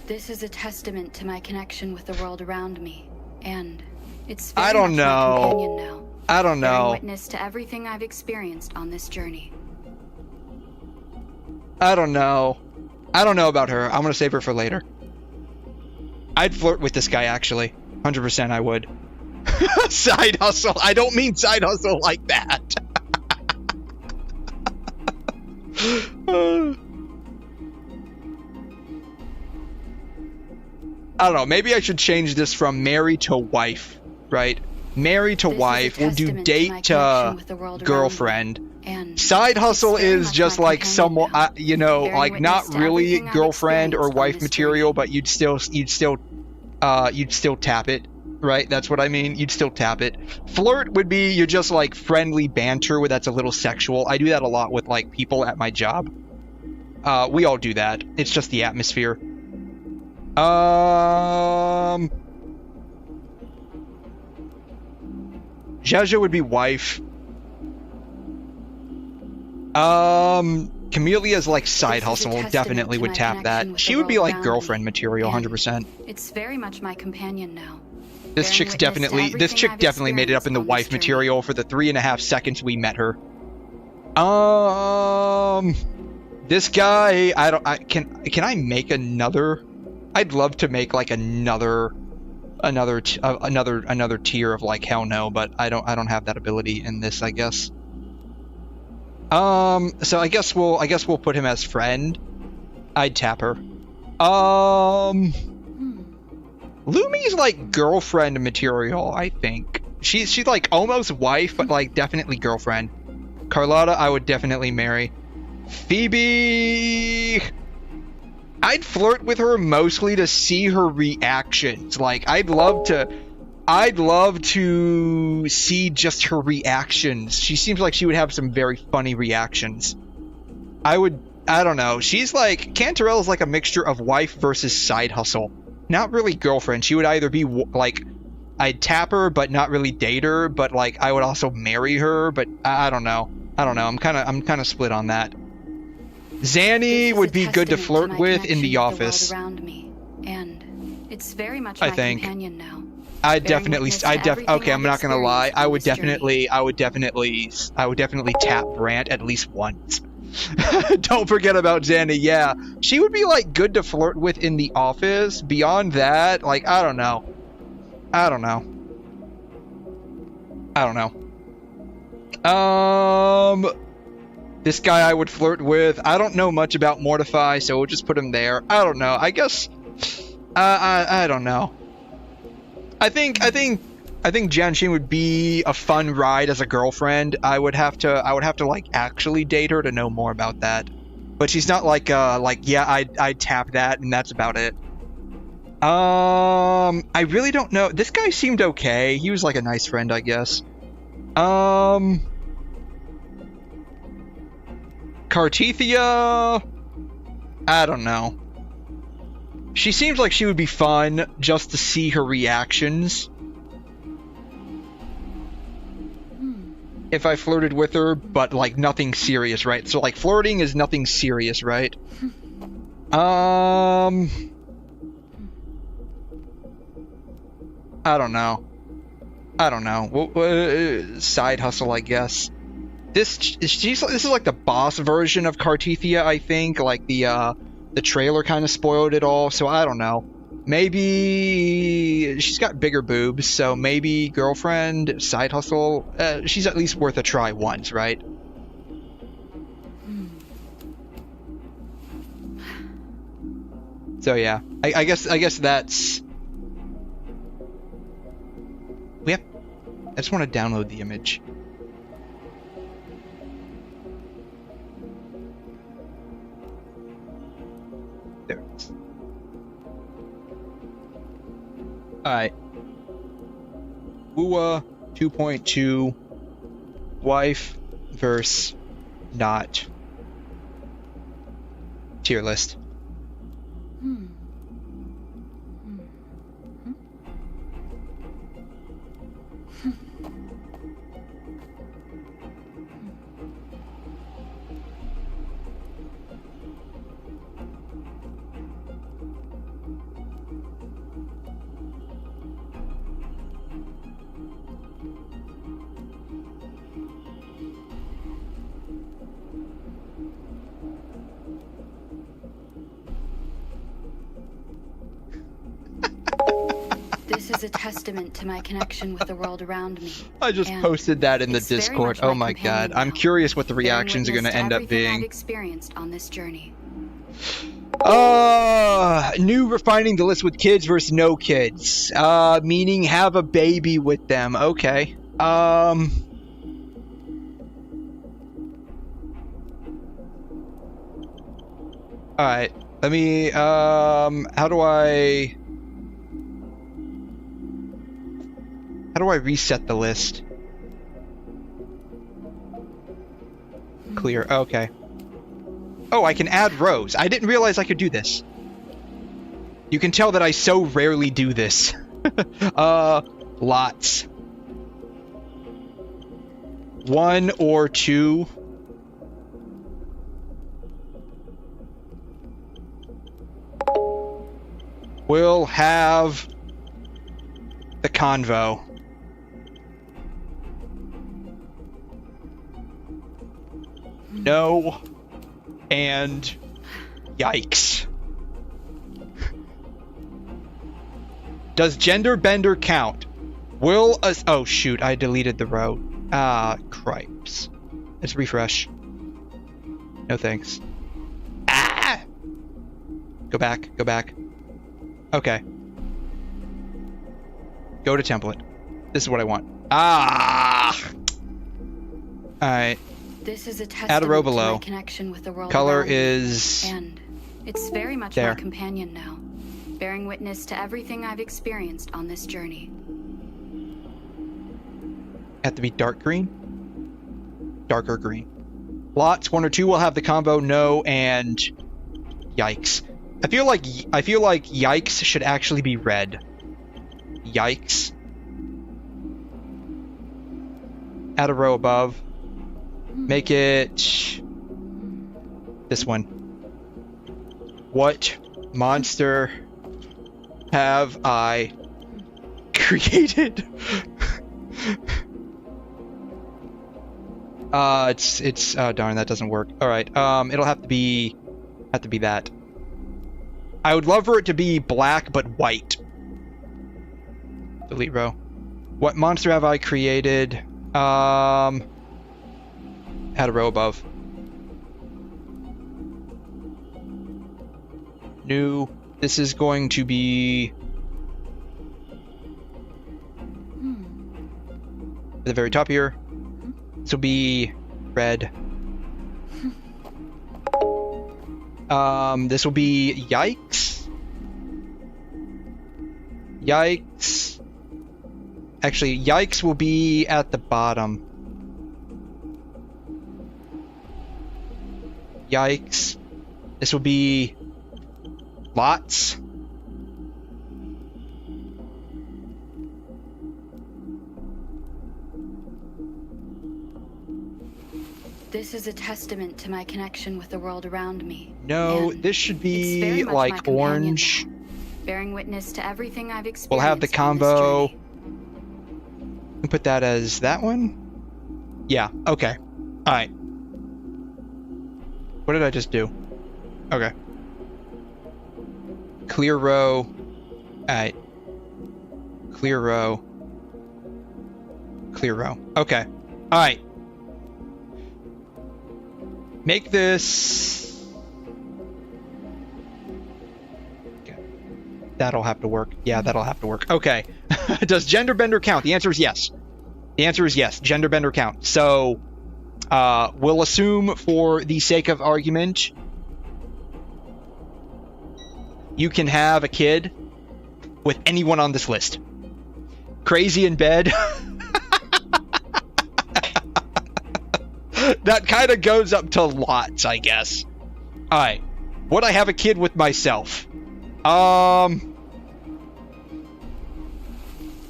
This is a testament to my connection with the world around me, and it's I very don't much my know. companion now, I don't bearing know. witness to everything I've experienced on this journey. I don't know. I don't know about her. I'm gonna save her for later. I'd flirt with this guy, actually. 100% I would. Side hustle. I don't mean side hustle like that. I don't know. Maybe I should change this from marry to wife, right? Marry to wife. We'll do date to girlfriend. Side hustle is just like someone, you know, like not really girlfriend or wife material, but you'd still tap it, right? That's what I mean. You'd still tap it. Flirt would be you're just like friendly banter where that's a little sexual. I do that a lot with like people at my job. We all do that. It's just the atmosphere. 𝘧𝘢𝘬𝘦 would be wife. Camelia's like side hustle. Definitely would tap that. She would be like girlfriend material, 100%. It's very much my companion now. This chick definitely made it up in the wife material for the 3.5 seconds we met her. This guy, can I make another? I'd love to make like another tier of like hell no, but I don't have that ability in this, I guess. So I guess we'll put him as friend. I'd tap her. Lumi's like girlfriend material, I think. She's like almost wife, but like definitely girlfriend. Carlotta, I would definitely marry. Phoebe, I'd flirt with her mostly to see her reactions. Like I'd love to see just her reactions. She seems like she would have some very funny reactions. I don't know. She's like, Cantarell is like a mixture of wife versus side hustle. Not really girlfriend. She would either be like, I'd tap her, but not really date her, but like I would also marry her, but I don't know. I'm kind of split on that. Zanny would be good to flirt with in the office. Around me, and it's very much I my think. companion now, Okay, I'm not gonna lie. I would definitely tap Brant at least once. Don't forget about Xandy. Yeah, she would be like good to flirt with in the office. Beyond that, like I don't know. This guy I would flirt with. I don't know much about Mortify, so we'll just put him there. I don't know. I guess. I don't know. I think Genshin would be a fun ride as a girlfriend. I would have to like actually date her to know more about that. But she's not like yeah, I'd tap that and that's about it. I really don't know. This guy seemed okay. He was like a nice friend, I guess. Cartithia, I don't know. She seems like she would be fun just to see her reactions. If I flirted with her, but like nothing serious, right? So like flirting is nothing serious, right? I don't know. Side hustle, I guess. This is like the boss version of Cartithia, I think. Like the trailer kind of spoiled it all, so I don't know. Maybe she's got bigger boobs, so maybe girlfriend, side hustle. She's at least worth a try once, right? So yeah, I guess that's. I just want to download the image. There it is. Alright. WuWa 2.2 wife versus not tier list. This is a testament to my connection with the world around me. I just posted that in the Discord. Oh my god. I'm curious what the reactions are going to end up being. I've experienced on this journey. New refining the list with kids versus no kids. Meaning have a baby with them. Okay. Alright. Let me, how do I reset the list? Clear. Okay. Oh, I can add rows. I didn't realize I could do this. You can tell that I so rarely do this. Lots. 1 or 2. We'll have the convo. No. And yikes. Does gender bender count? Will us... Oh, shoot. I deleted the row. Ah, cripes. Let's refresh. No thanks. Ah! Go back. Go back. Okay. Go to template. This is what I want. Ah! Alright. This is a add a row below. Connection with the world color is... And it's very much there. My companion now, bearing witness to everything I've experienced on this journey. Have to be dark green? Darker green. Lots 1 or 2 will have the combo no and yikes. I feel like yikes should actually be red. Yikes. Add a row above. Make it this one. What monster have I created? It's oh darn, that doesn't work. All right, it'll have to be that. I would love for it to be black but white. Delete row. What monster have I created? Add a row above. New. This is going to be at the very top here. This will be red. This will be yikes. Yikes. Actually, yikes will be at the bottom. Yikes. This will be lots. This is a testament to my connection with the world around me. No, And this should it's be very much my like companion orange. now, bearing witness to everything I've experienced. We'll have the on this combo. journey. And put that as that one. Yeah. Okay. All right. What did I just do? Okay. Clear row. Alright. Clear row. Clear row. Okay. Alright. Make this... Okay. That'll have to work. Yeah, that'll have to work. Okay. Does gender bender count? The answer is yes. The answer is yes. Gender bender count. So, we'll assume for the sake of argument, you can have a kid with anyone on this list. Crazy in bed. That kind of goes up to lots, I guess. Alright. Would I have a kid with myself?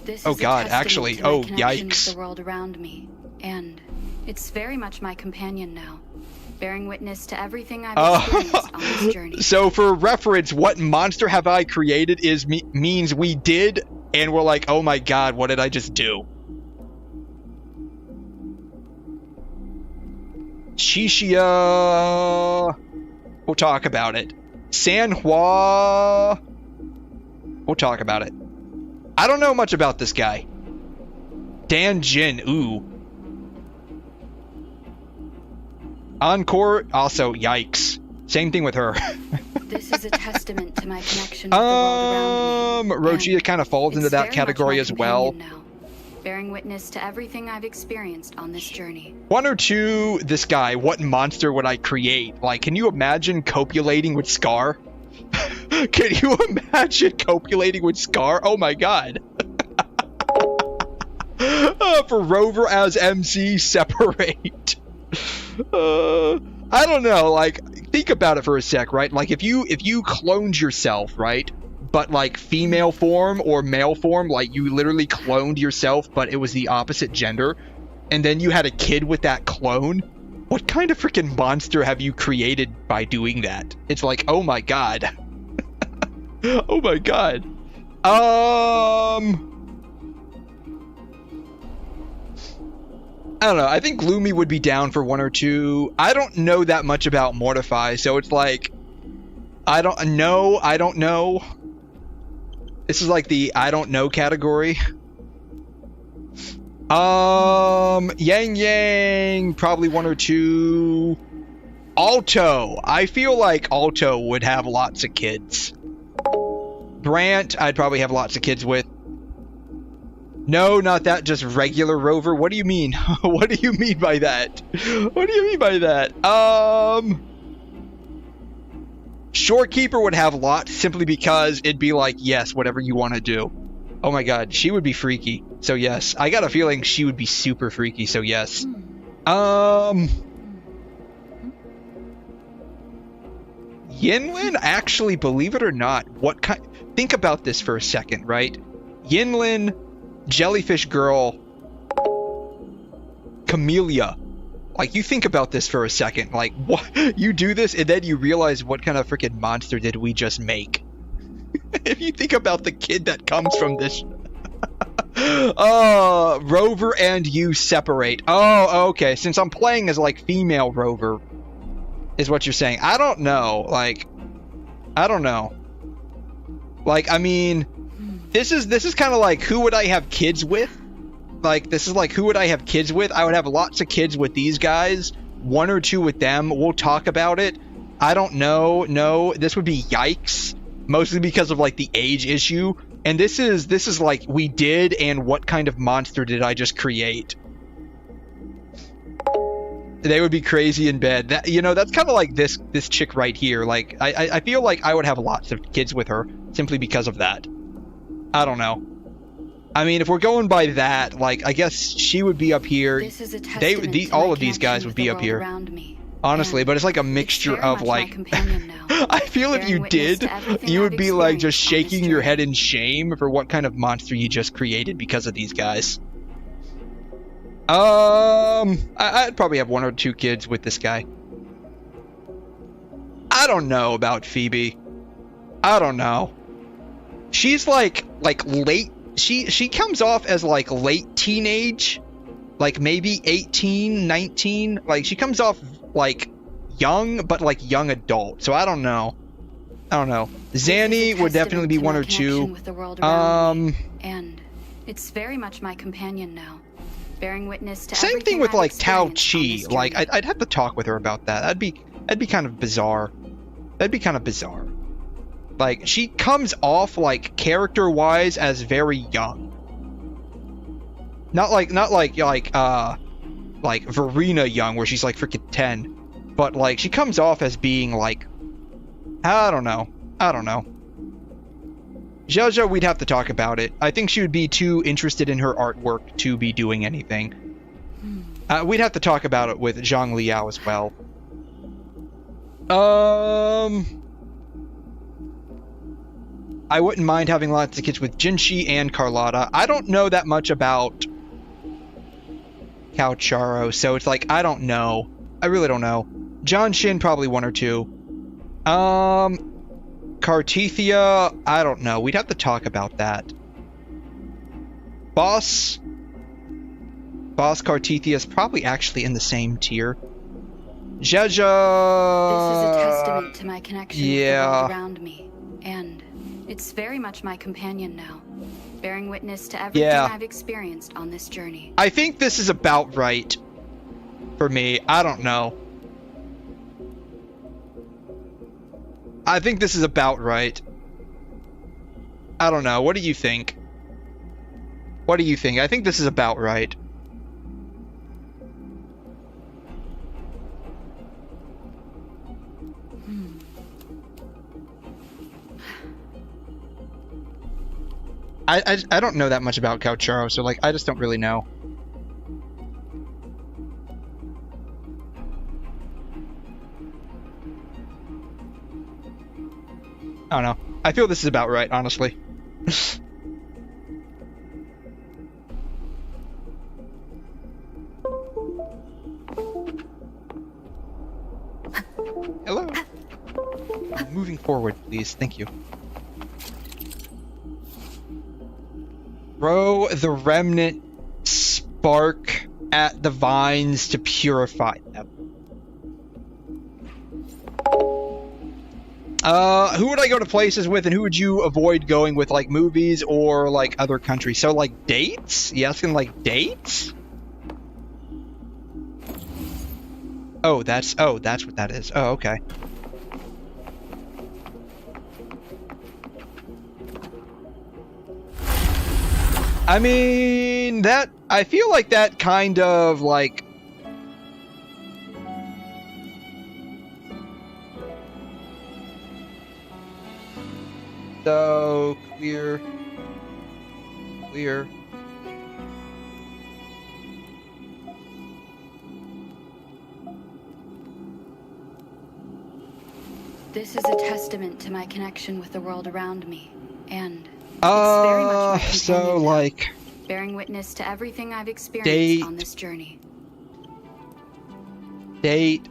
This Oh is a God, testament actually. to my Oh, connection with yikes. the world around me, and it's very much my companion now, bearing witness to everything I've experienced on this journey. So for reference, what monster have I created is means we did, and we're like, oh my God, what did I just do? Shishia. We'll talk about it. Sanhua. We'll talk about it. I don't know much about this guy. Dan Jin. Ooh. Encore. Also, yikes. Same thing with her. This is a testament to my connection with the world around me. Rogia kind of falls into that category as well. Now, bearing witness to everything I've experienced on this journey. One or two, this guy, what monster would I create? Like, can you imagine copulating with Scar? Can you imagine copulating with Scar? Oh my God. For Rover as MC, separate. I don't know, like, think about it for a sec, right? Like, if you cloned yourself, right? But, like, female form or male form, like, you literally cloned yourself, but it was the opposite gender, and then you had a kid with that clone, what kind of freaking monster have you created by doing that? It's like, oh my God. Oh my God. I don't know. I think Gloomy would be down for one or two. I don't know that much about Mortify, so it's like, I don't know. This is like the I don't know category. Yang Yang, probably one or two. Alto. I feel like Alto would have lots of kids. Brant, I'd probably have lots of kids with. No, not that, just regular Rover. What do you mean? What do you mean by that? What do you mean by that? Shorekeeper would have lots simply because it'd be like, yes, whatever you want to do. Oh my God, she would be freaky. So yes, I got a feeling she would be super freaky. So yes. Yinlin, actually, believe it or not, what kind? Think about this for a second, right? Yinlin, Jellyfish Girl, Camellia. Like, you think about this for a second. Like, what? You do this, and then you realize what kind of freaking monster did we just make? If you think about the kid that comes from this. Rover and you separate. Oh, okay. Since I'm playing as, like, female Rover, is what you're saying. I don't know. Like, I don't know. Like, I mean, this is kind of like, who would I have kids with? Like, this is like, who would I have kids with? I would have lots of kids with these guys. 1 or 2 with them. We'll talk about it. I don't know. No, this would be yikes. Mostly because of, like, the age issue. And this is like, we did, and what kind of monster did I just create? They would be crazy in bed. That, you know, that's kind of like this chick right here. Like, I feel like I would have lots of kids with her simply because of that. I don't know. I mean, if we're going by that, like, I guess she would be up here. This is a all of these guys would be up here. Honestly, but it's like a mixture of, like, I feel if you did, you would be like just shaking your head in shame for what kind of monster you just created because of these guys. I'd probably have 1 or 2 kids with this guy. I don't know about Phoebe. I don't know. She's like late. She comes off as like late teenage, like maybe 18, 19. Like, she comes off like young, but like young adult. So I don't know. I don't know. Zanny would definitely be 1 or 2. And it's very much my companion now. Bearing witness to same thing with like 𝘬𝘬𝘳. Like, I'd have to talk with her about that. That'd be kind of bizarre. That'd be kind of bizarre. Like, she comes off, like, character-wise as very young. Not like Verena young, where she's, like, freaking 10. But, like, she comes off as being, like, I don't know. 𝘧𝘢𝘬𝘦, we'd have to talk about it. I think she would be too interested in her artwork to be doing anything. We'd have to talk about it with Zhang Liao as well. I wouldn't mind having lots of kids with Jinshi and Carlotta. I don't know that much about 𝘬𝘬𝘳, so it's like, I don't know. I really don't know. Genshin, probably 1 or 2. Cartethia, I don't know. We'd have to talk about that. Boss Cartethia is probably actually in the same tier. 𝘧𝘢𝘬𝘳. This is a testament to my connection with the world around me, and it's very much my companion now, bearing witness to everything I've experienced on this journey. I think this is about right for me. I don't know. I think this is about right. I don't know. What do you think? What do you think? I think this is about right. I don't know that much about 𝘬𝘬𝘳, so, like, I just don't really know. I don't know. I feel this is about right, honestly. Hello. Moving forward, please. Thank you. Throw the remnant spark at the vines to purify them. Who would I go to places with, and who would you avoid going with, like, movies or, like, other countries? So, like, dates? You asking, like, dates? Oh, that's what that is. Oh, okay. I mean, I feel like that kind of, like... So, clear. This is a testament to my connection with the world around me, and it's very much my so, like... bearing witness to everything I've experienced on this journey. Date.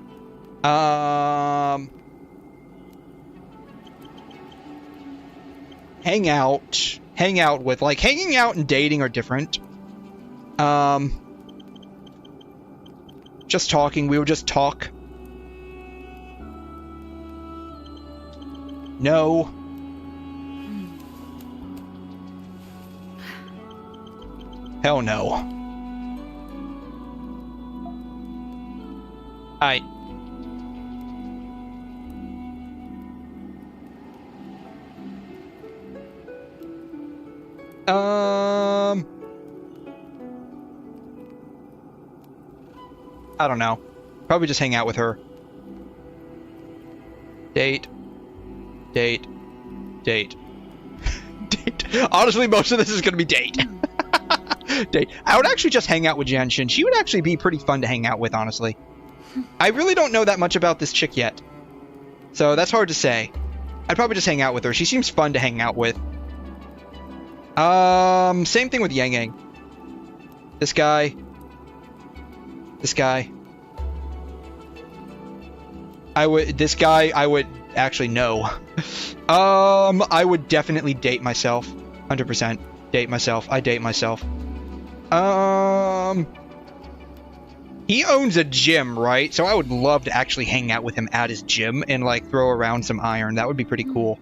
Hang out. hang out with. Like, hanging out and dating are different. Just talking. We would just talk. No. Hell no. Alright. I don't know. Probably just hang out with her. Date. Date. Date. Date. Honestly, most of this is gonna be date. Date. I would actually just hang out with Genshin. She would actually be pretty fun to hang out with, honestly. I really don't know that much about this chick yet. So that's hard to say. I'd probably just hang out with her. She seems fun to hang out with. Same thing with Yang Yang. This guy. This guy. This guy, I would actually no. I would definitely date myself. 100%. Date myself. I date myself. He owns a gym, right? So I would love to actually hang out with him at his gym and like throw around some iron. That would be pretty cool.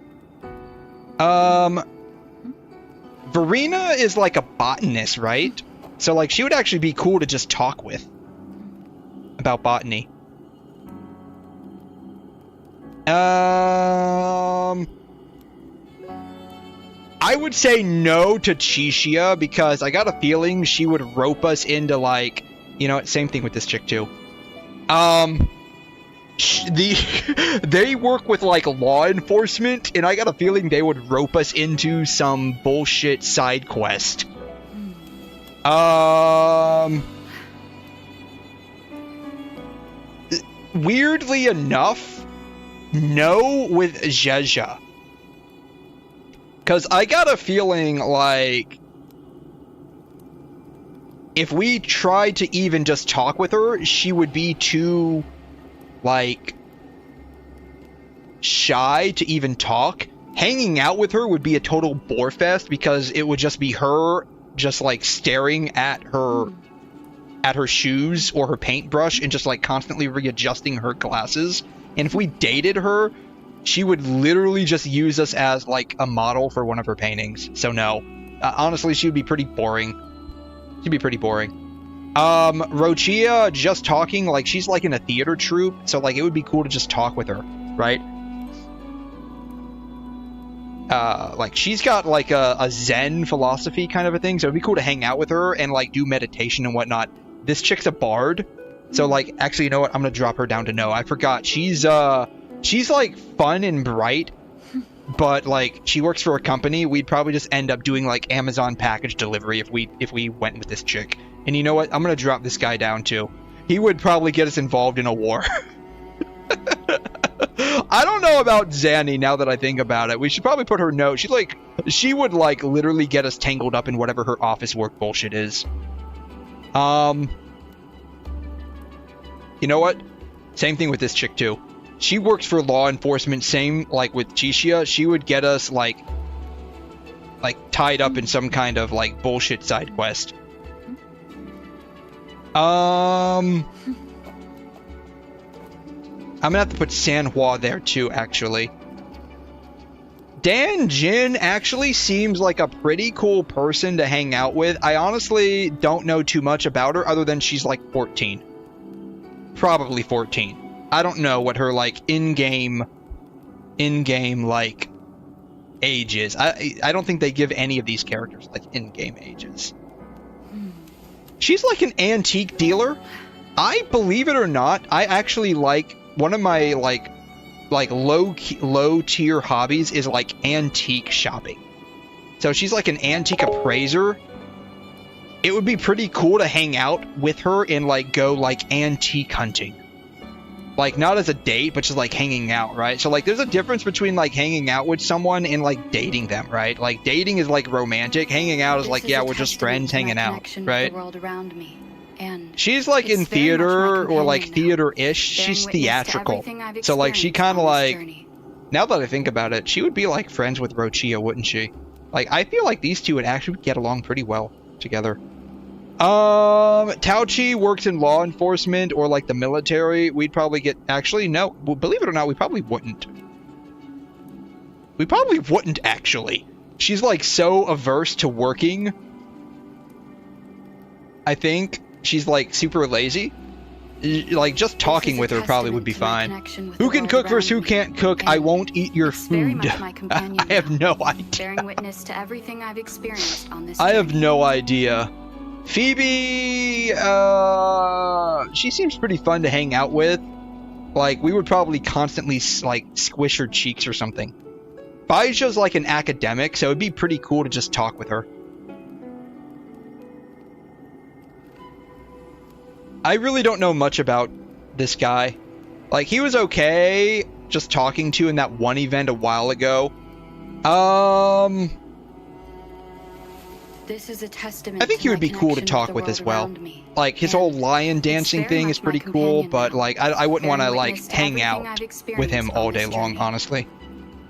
Verena is like a botanist, right? So like she would actually be cool to just talk with about botany. I would say no to Qi'Xia because I got a feeling she would rope us into like, you know, same thing with this chick too. They work with like law enforcement, and I got a feeling they would rope us into some bullshit side quest. Weirdly enough, no with 𝘧𝘬𝘬. Because I got a feeling like if we tried to even just talk with her, she would be too, like, shy to even talk. Hanging out with her would be a total bore fest because it would just be her just, like, staring at her shoes or her paintbrush and just, like, constantly readjusting her glasses. And if we dated her, she would literally just use us as, like, a model for one of her paintings. So no. Honestly, she would be pretty boring. She'd be pretty boring. 𝘬𝘬𝘕, just talking, like, she's, like, in a theater troupe, so, like, it would be cool to just talk with her, right? Like, she's got, like, a Zen philosophy kind of a thing, so it'd be cool to hang out with her and, like, do meditation and whatnot. This chick's a bard, so, like, actually, you know what? I'm gonna drop her down to no. I forgot. She's, like, fun and bright, but, like, she works for a company. We'd probably just end up doing, like, Amazon package delivery if we went with this chick. And you know what? I'm gonna drop this guy down, too. He would probably get us involved in a war. I don't know about Zanny now that I think about it. We should probably put her no. She would, like, literally get us tangled up in whatever her office work bullshit is. You know what? Same thing with this chick, too. She works for law enforcement, same, like, with Qi'Xia. She would get us, like, tied up in some kind of, like, bullshit side quest. I'm gonna have to put Sanhua there, too, actually. Dan Jin actually seems like a pretty cool person to hang out with. I honestly don't know too much about her, other than she's, like, 14. Probably 14. I don't know what her, like, in-game, like, age is. I don't think they give any of these characters, like, in-game ages. She's, like, an antique dealer. I, believe it or not, I actually, like, one of my, like low-tier hobbies is, like, antique shopping. So she's, like, an antique appraiser. It would be pretty cool to hang out with her and, like, go, like, antique hunting. Like, not as a date, but just, like, hanging out, right? So, like, there's a difference between, like, hanging out with someone and, like, dating them, right? Like, dating is, like, romantic. Hanging out is, like, yeah, we're just friends hanging out, right? She's, like, in theater or, like, theater-ish. She's theatrical. So, like, she kind of, like... Now that I think about it, she would be, like, friends with 𝘬𝘬𝘕, wouldn't she? Like, I feel like these two would actually get along pretty well together. 𝘬𝘮 works in law enforcement or like the military. We'd probably get, actually, no, believe it or not, we probably wouldn't. We probably wouldn't, actually. She's like so averse to working. I think she's like super lazy. Like, just talking with her probably would be fine. Who can cook versus who can't cook? I won't eat your food. I have no idea. Bearing witness to everything I've experienced on this I have journey. no idea. Phoebe, she seems pretty fun to hang out with. Like, we would probably constantly, like, squish her cheeks or something. 𝘬𝘰's like an academic, so it'd be pretty cool to just talk with her. I really don't know much about this guy. Like, he was okay just talking to in that one event a while ago. This is a testament I think he would be cool to talk with as well. Like, his whole lion dancing thing is pretty cool, but, like, I wouldn't want to, like, hang out with him all day long, honestly.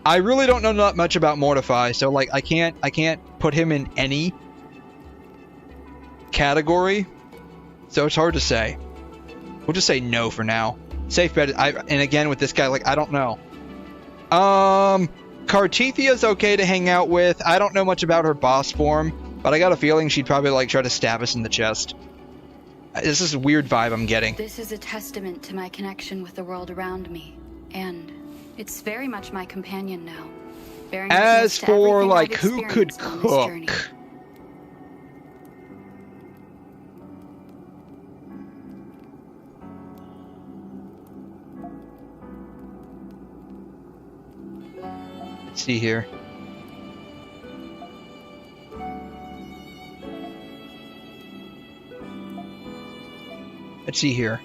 I really don't know not much about Mortify, so, like, I can't put him in any category. So it's hard to say. We'll just say no for now. Safe bet. And again, with this guy, like, I don't know. Carteethia's okay to hang out with. I don't know much about her boss form, but I got a feeling she'd probably, like, try to stab us in the chest. This is a weird vibe I'm getting. This is a testament to my connection with the world around me, and it's very much my companion now. Bearing As witness to for, everything like, I've who could experienced on this journey. cook? Let's see here. Let's see here.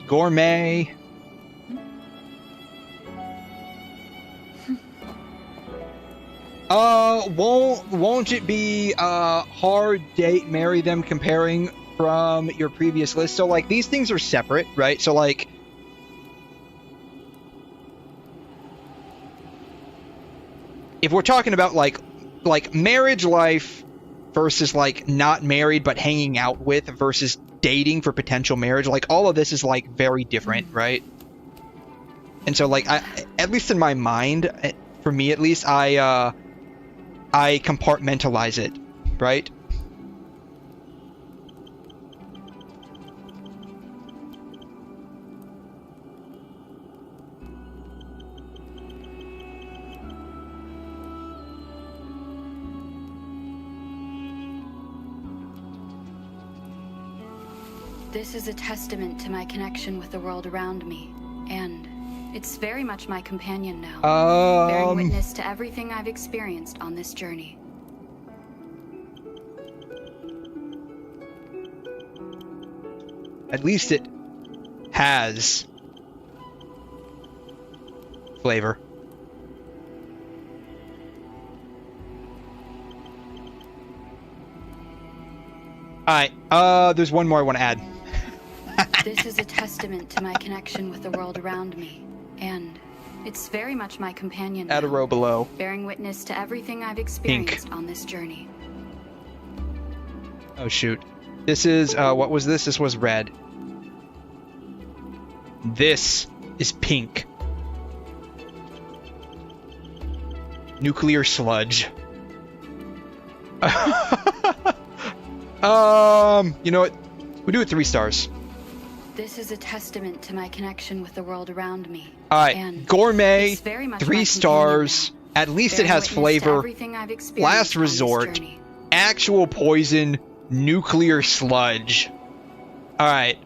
Gourmet. Won't it be hard date marry them comparing from your previous list? So, like, these things are separate, right? So, like, if we're talking about like marriage life versus like not married but hanging out with versus dating for potential marriage, like all of this is like very different, right? And so, like, at least in my mind, for me at least, I compartmentalize it, right? This is a testament to my connection with the world around me, and it's very much my companion now. Bearing witness to everything I've experienced on this journey. At least it has flavor. Alright, there's one more I want to add. This is a testament to my connection with the world around me, and it's very much my companion now. Add a row below. Bearing witness to everything I've experienced on this journey. Oh shoot. This is, what was this? This was red. This is pink. Nuclear sludge. You know what? We do it 3 stars. This is a testament to my connection with the world around me. Alright, gourmet, 3 stars. At least it has flavor. Last resort, actual poison, nuclear sludge. Alright.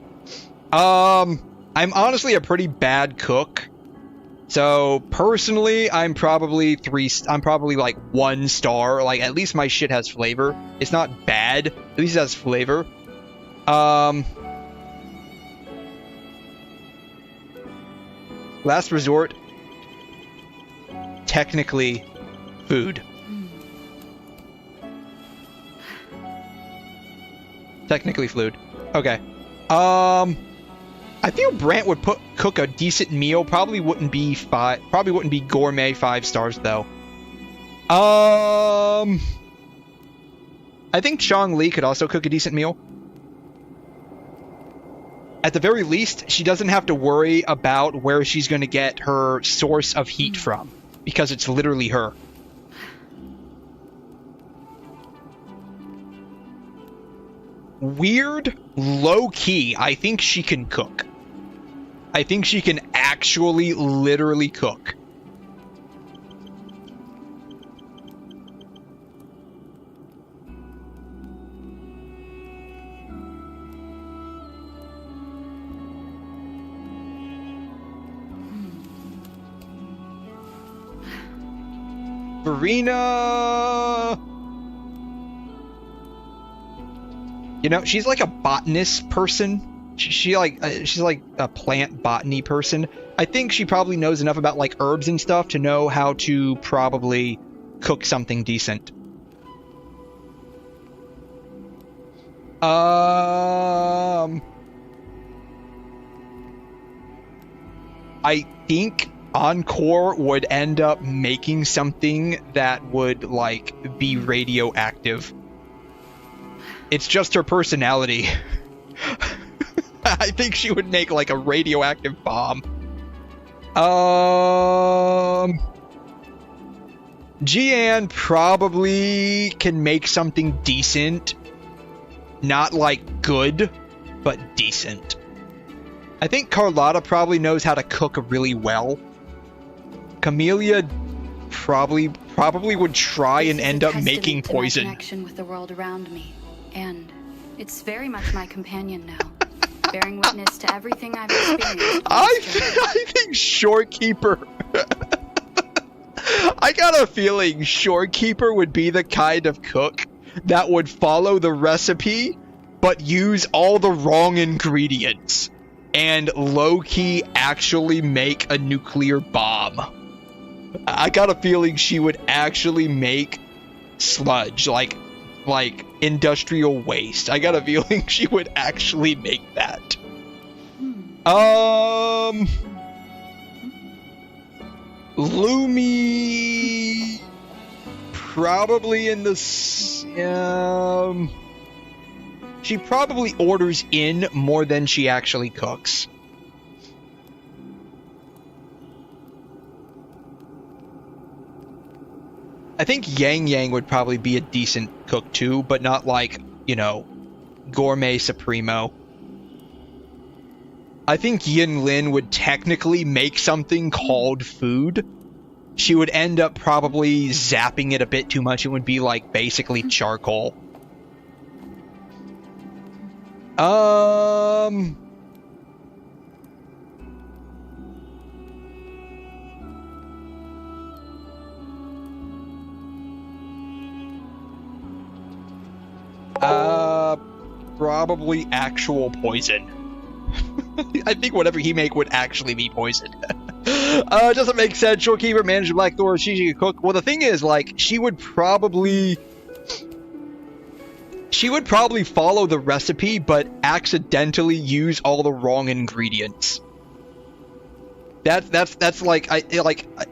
I'm honestly a pretty bad cook. So, personally, I'm probably like 1 star. Like, at least my shit has flavor. It's not bad. At least it has flavor. Last resort. Technically, food. Technically food. Okay. I feel Brant would cook a decent meal. Probably wouldn't be gourmet 5 stars though. I think Zhongli could also cook a decent meal. At the very least, she doesn't have to worry about where she's going to get her source of heat from, because it's literally her. Weird, low-key, I think she can cook. I think she can actually literally cook. Verena... You know, she's like a botanist person. She's like a plant botany person. I think she probably knows enough about like herbs and stuff to know how to probably cook something decent. I think Encore would end up making something that would like be radioactive. It's just her personality. I think she would make like a radioactive bomb. Jian probably can make something decent. Not like good, but decent. I think Carlotta probably knows how to cook really well. Camellia probably would try and end up making poison. Connection with the world around me, and it's very much my companion now. Bearing witness to everything I've experienced. I think Shorekeeper... I got a feeling Shorekeeper would be the kind of cook that would follow the recipe, but use all the wrong ingredients, and low-key actually make a nuclear bomb. I got a feeling she would actually make sludge, like industrial waste. I got a feeling she would actually make that. Lumi probably in the she probably orders in more than she actually cooks. I think Yang Yang would probably be a decent cook too, but not like, you know, gourmet supremo. I think Yin Lin would technically make something called food. She would end up probably zapping it a bit too much. It would be like basically charcoal. Probably actual poison. I think whatever he make would actually be poison. Doesn't make sense. Shorekeeper, manager, Black Thor, she could cook. Well, the thing is, like, she would probably follow the recipe, but accidentally use all the wrong ingredients. That's like,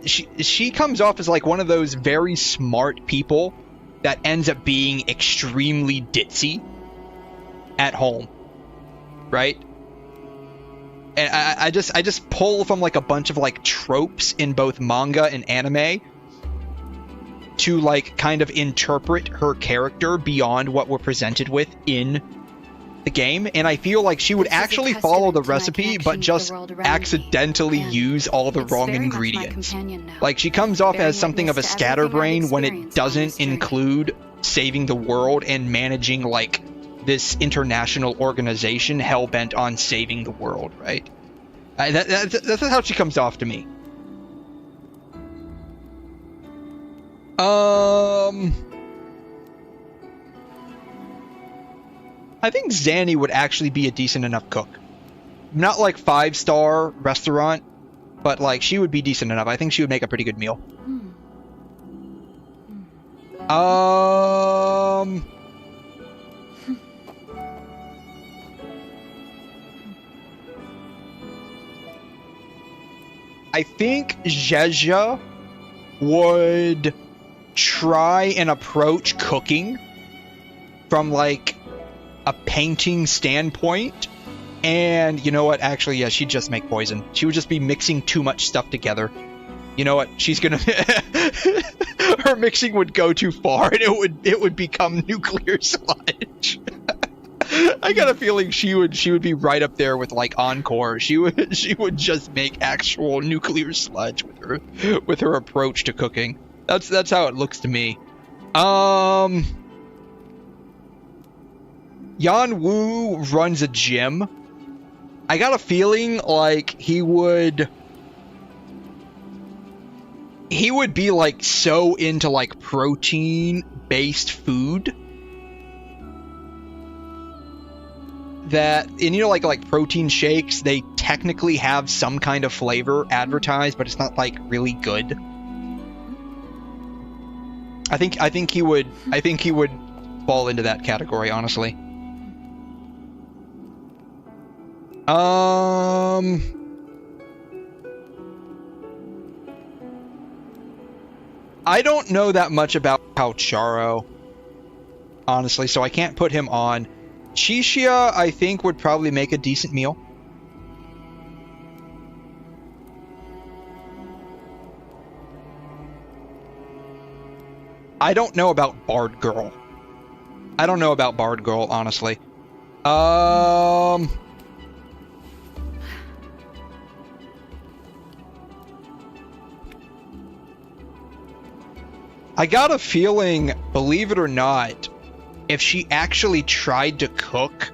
she comes off as like one of those very smart people that ends up being extremely ditzy at home, right? And I just pull from like a bunch of like tropes in both manga and anime to like kind of interpret her character beyond what we're presented with in the game, and I feel like she would actually follow the recipe but just accidentally use all the wrong ingredients. Like, she comes off as something of a scatterbrain when it doesn't include saving the world and managing like this international organization hell-bent on saving the world, right? That's how she comes off to me. I think Zanny would actually be a decent enough cook. Not like 5-star restaurant, but like she would be decent enough. I think she would make a pretty good meal. I think 𝘧𝘢𝘬𝘦 would try and approach cooking from like a painting standpoint. And you know what? Actually, yeah, she'd just make poison. She would just be mixing too much stuff together. You know what? She's gonna... Her mixing would go too far, and it would become nuclear sludge. I got a feeling she would be right up there with like Encore. She would just make actual nuclear sludge with her approach to cooking. That's how it looks to me. Yanwu runs a gym. I got a feeling like he would be like so into like protein based food that, and you know, like protein shakes, they technically have some kind of flavor advertised, but it's not like really good. I think he would fall into that category, honestly. I don't know that much about 𝘐'𝘮, honestly, so I can't put him on. Qiqia, I think, would probably make a decent meal. I don't know about Bard Girl. I don't know about Bard Girl, honestly. I got a feeling, believe it or not, if she actually tried to cook,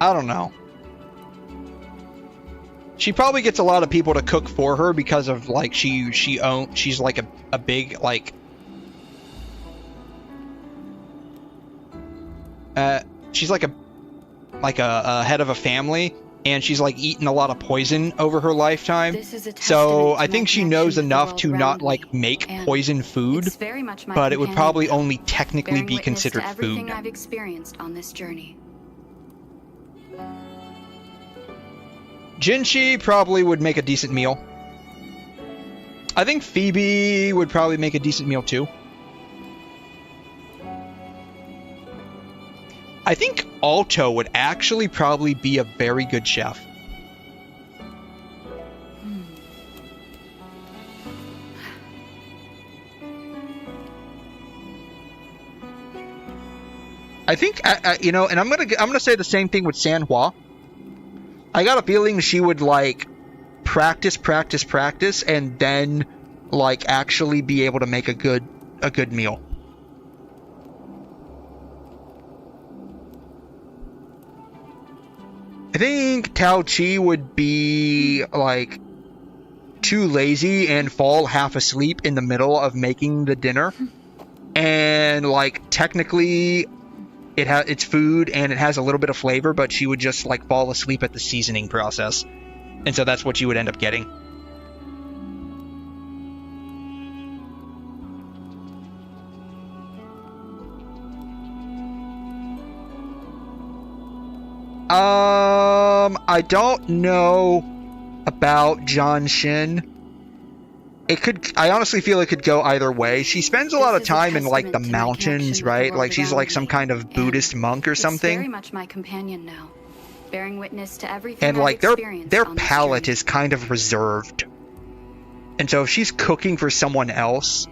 I don't know. She probably gets a lot of people to cook for her because of like she's like a big like she's like a head of a family, and she's like eaten a lot of poison over her lifetime. So I think she knows enough to not like make poison food, but it would probably only technically be considered food. Everything I've experienced on this journey. Jinchi probably would make a decent meal. I think Phoebe would probably make a decent meal too. I think Alto would actually probably be a very good chef. I think you know, and I'm gonna say the same thing with Sanhua. I got a feeling she would like practice, and then like actually be able to make a good meal. I think Tao Chi would be like too lazy and fall half asleep in the middle of making the dinner, and like technically it's food and it has a little bit of flavor, but she would just like fall asleep at the seasoning process, and so that's what you would end up getting. I don't know about Genshin. I honestly feel it could go either way. She spends a lot of time in like the mountains, right? Like she's like some kind of Buddhist monk or something. Very much my companion now, bearing witness to everything. And like their palate is kind of reserved. And so if she's cooking for someone else,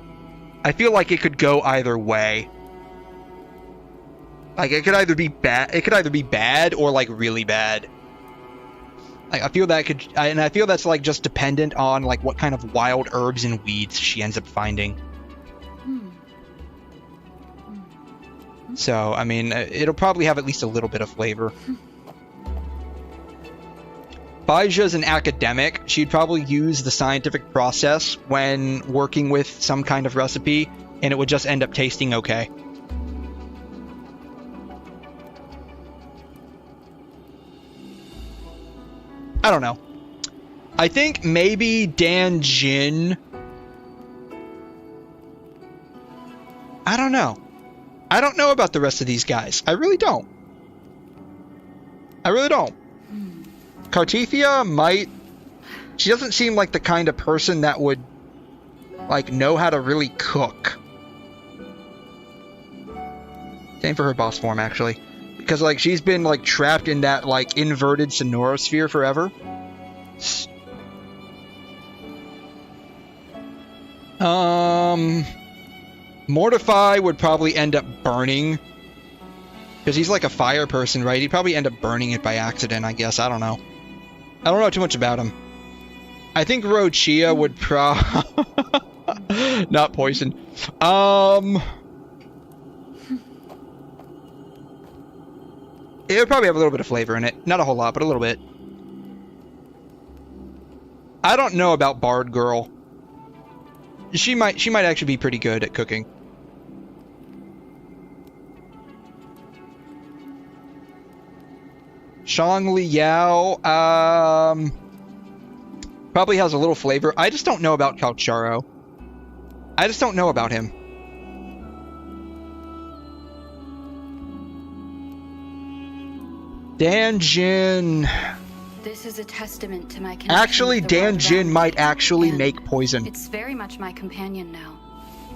I feel like it could go either way. Like it could either be bad or like really bad. Like I feel that's like just dependent on like what kind of wild herbs and weeds she ends up finding. So I mean, it'll probably have at least a little bit of flavor. Baija's an academic. She'd probably use the scientific process when working with some kind of recipe, and it would just end up tasting okay. I don't know. I think maybe Dan Jin. I don't know. I don't know about the rest of these guys. I really don't. I really don't. Cartethia might She doesn't seem like the kind of person that would, like, know how to really cook. Same for her boss form, actually. Because, like, she's been, like, trapped in that, like, inverted sonorosphere forever. Mortify would probably end up burning. Because he's like a fire person, right? He'd probably end up burning it by accident, I guess. I don't know. I don't know too much about him. I think 𝘬𝘠 would not poison. It would probably have a little bit of flavor in it. Not a whole lot, but a little bit. I don't know about Bard Girl. She might actually be pretty good at cooking. Xiangliao, probably has a little flavor. I just don't know about 𝘐'𝘮. I just don't know about him. Danjin. This is a testament to my connection. Actually, with the world Danjin around might me, actually and make poison. It's very much my companion now.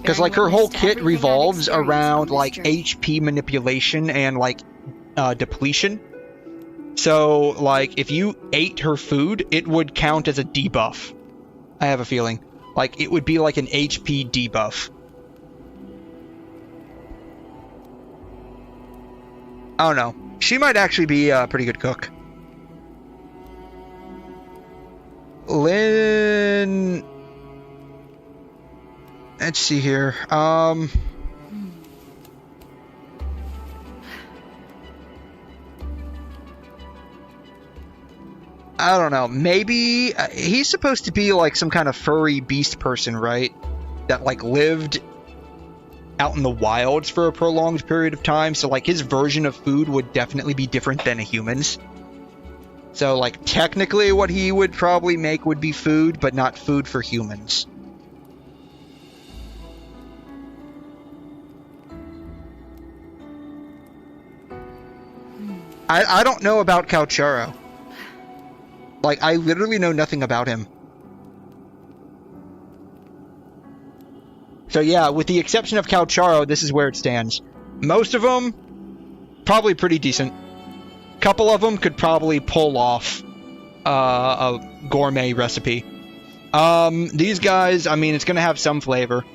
Because, like, her whole kit revolves around, like, HP manipulation and, like, depletion. So, like, if you ate her food, it would count as a debuff. I have a feeling. Like, it would be like an HP debuff. I don't know. She might actually be a pretty good cook. Lynn... Let's see here. I don't know. Maybe he's supposed to be like some kind of furry beast person, right? That like lived out in the wilds for a prolonged period of time. So like his version of food would definitely be different than a human's. So like technically what he would probably make would be food, but not food for humans. I don't know about 𝘐'𝘮. Like, I literally know nothing about him. So yeah, with the exception of 𝘐'𝘮, this is where it stands. Most of them, probably pretty decent. Couple of them could probably pull off a gourmet recipe. These guys, I mean, it's going to have some flavor.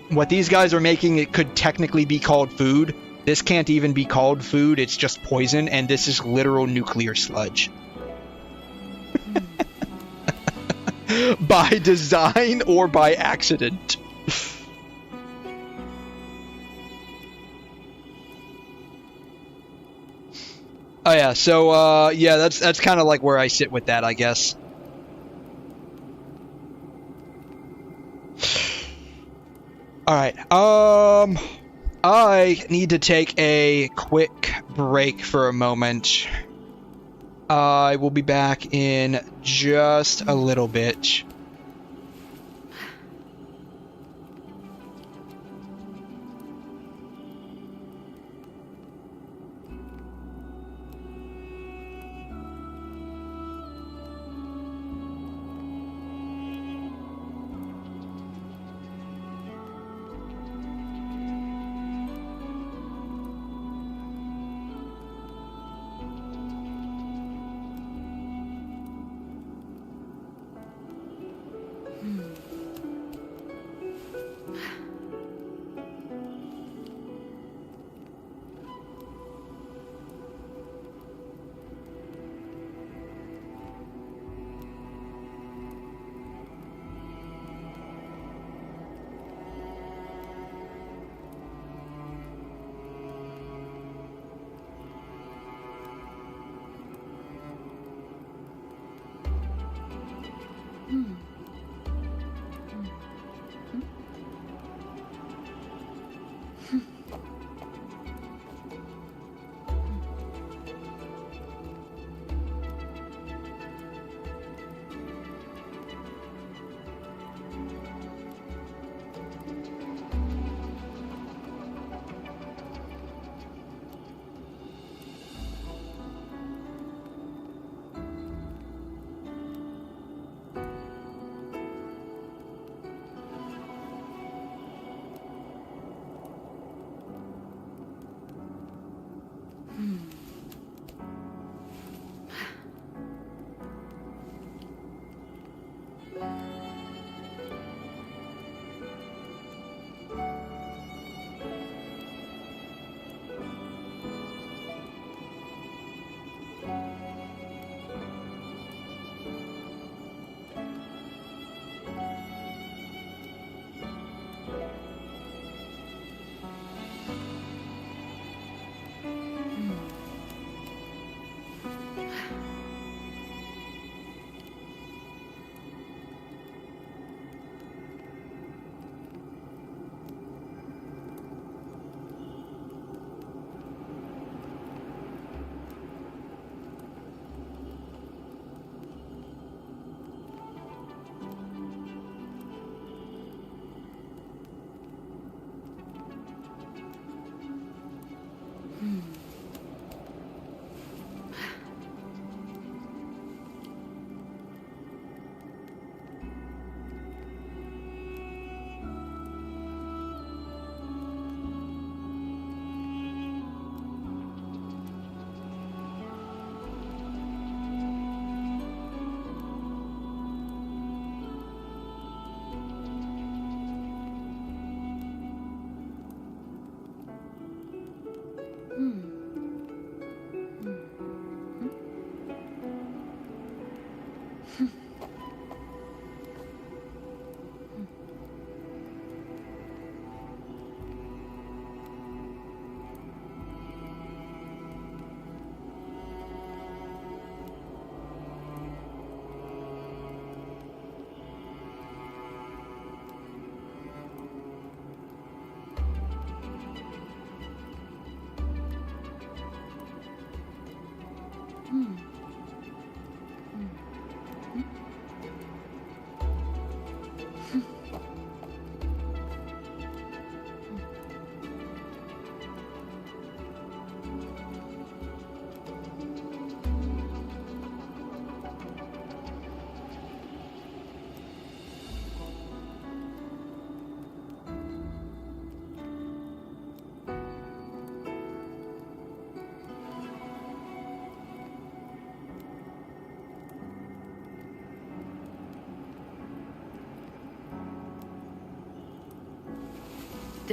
What these guys are making, it could technically be called food. This can't even be called food, it's just poison, and this is literal nuclear sludge. By design or by accident. Oh yeah, so yeah, that's kind of like where I sit with that, I guess. All right. I need to take a quick break for a moment. I will be back in just a little bit.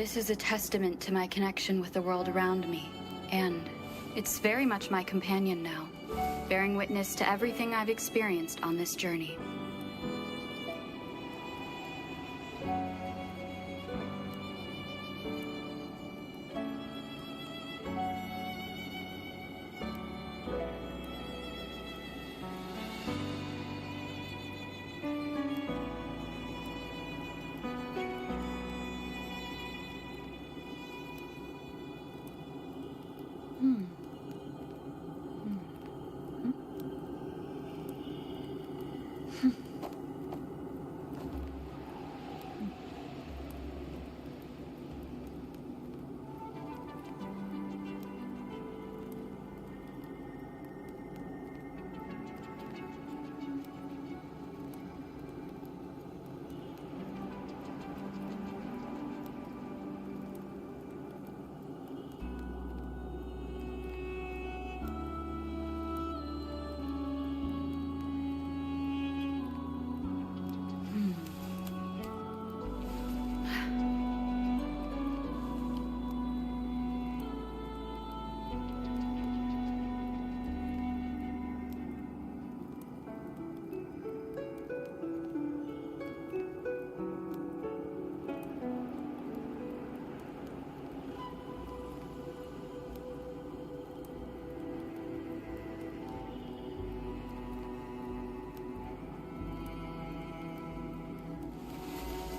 This is a testament to my connection with the world around me, and it's very much my companion now, bearing witness to everything I've experienced on this journey.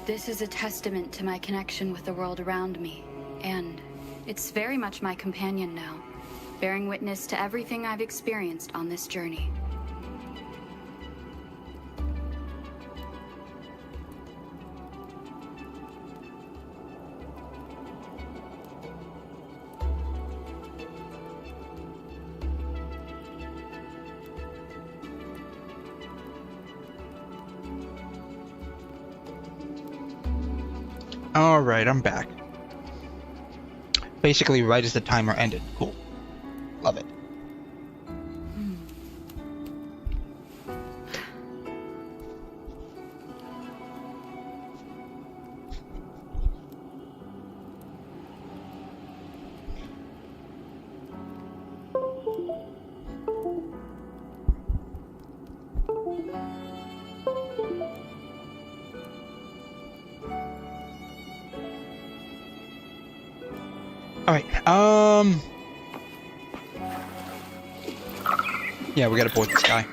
This is a testament to my connection with the world around me, and it's very much my companion now, bearing witness to everything I've experienced on this journey. Alright, I'm back. Basically, right as the timer ended. Cool. Love it. Alright, yeah, we gotta board this guy.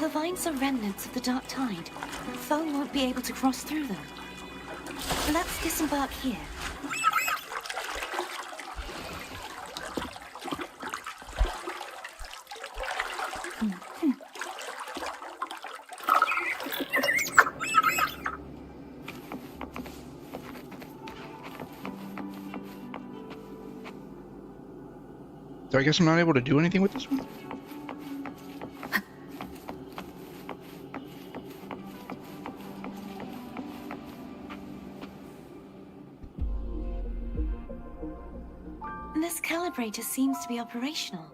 The vines are remnants of the dark tide. Foam won't be able to cross through them. Let's disembark here. So I guess I'm not able to do anything with this one? This calibrator seems to be operational.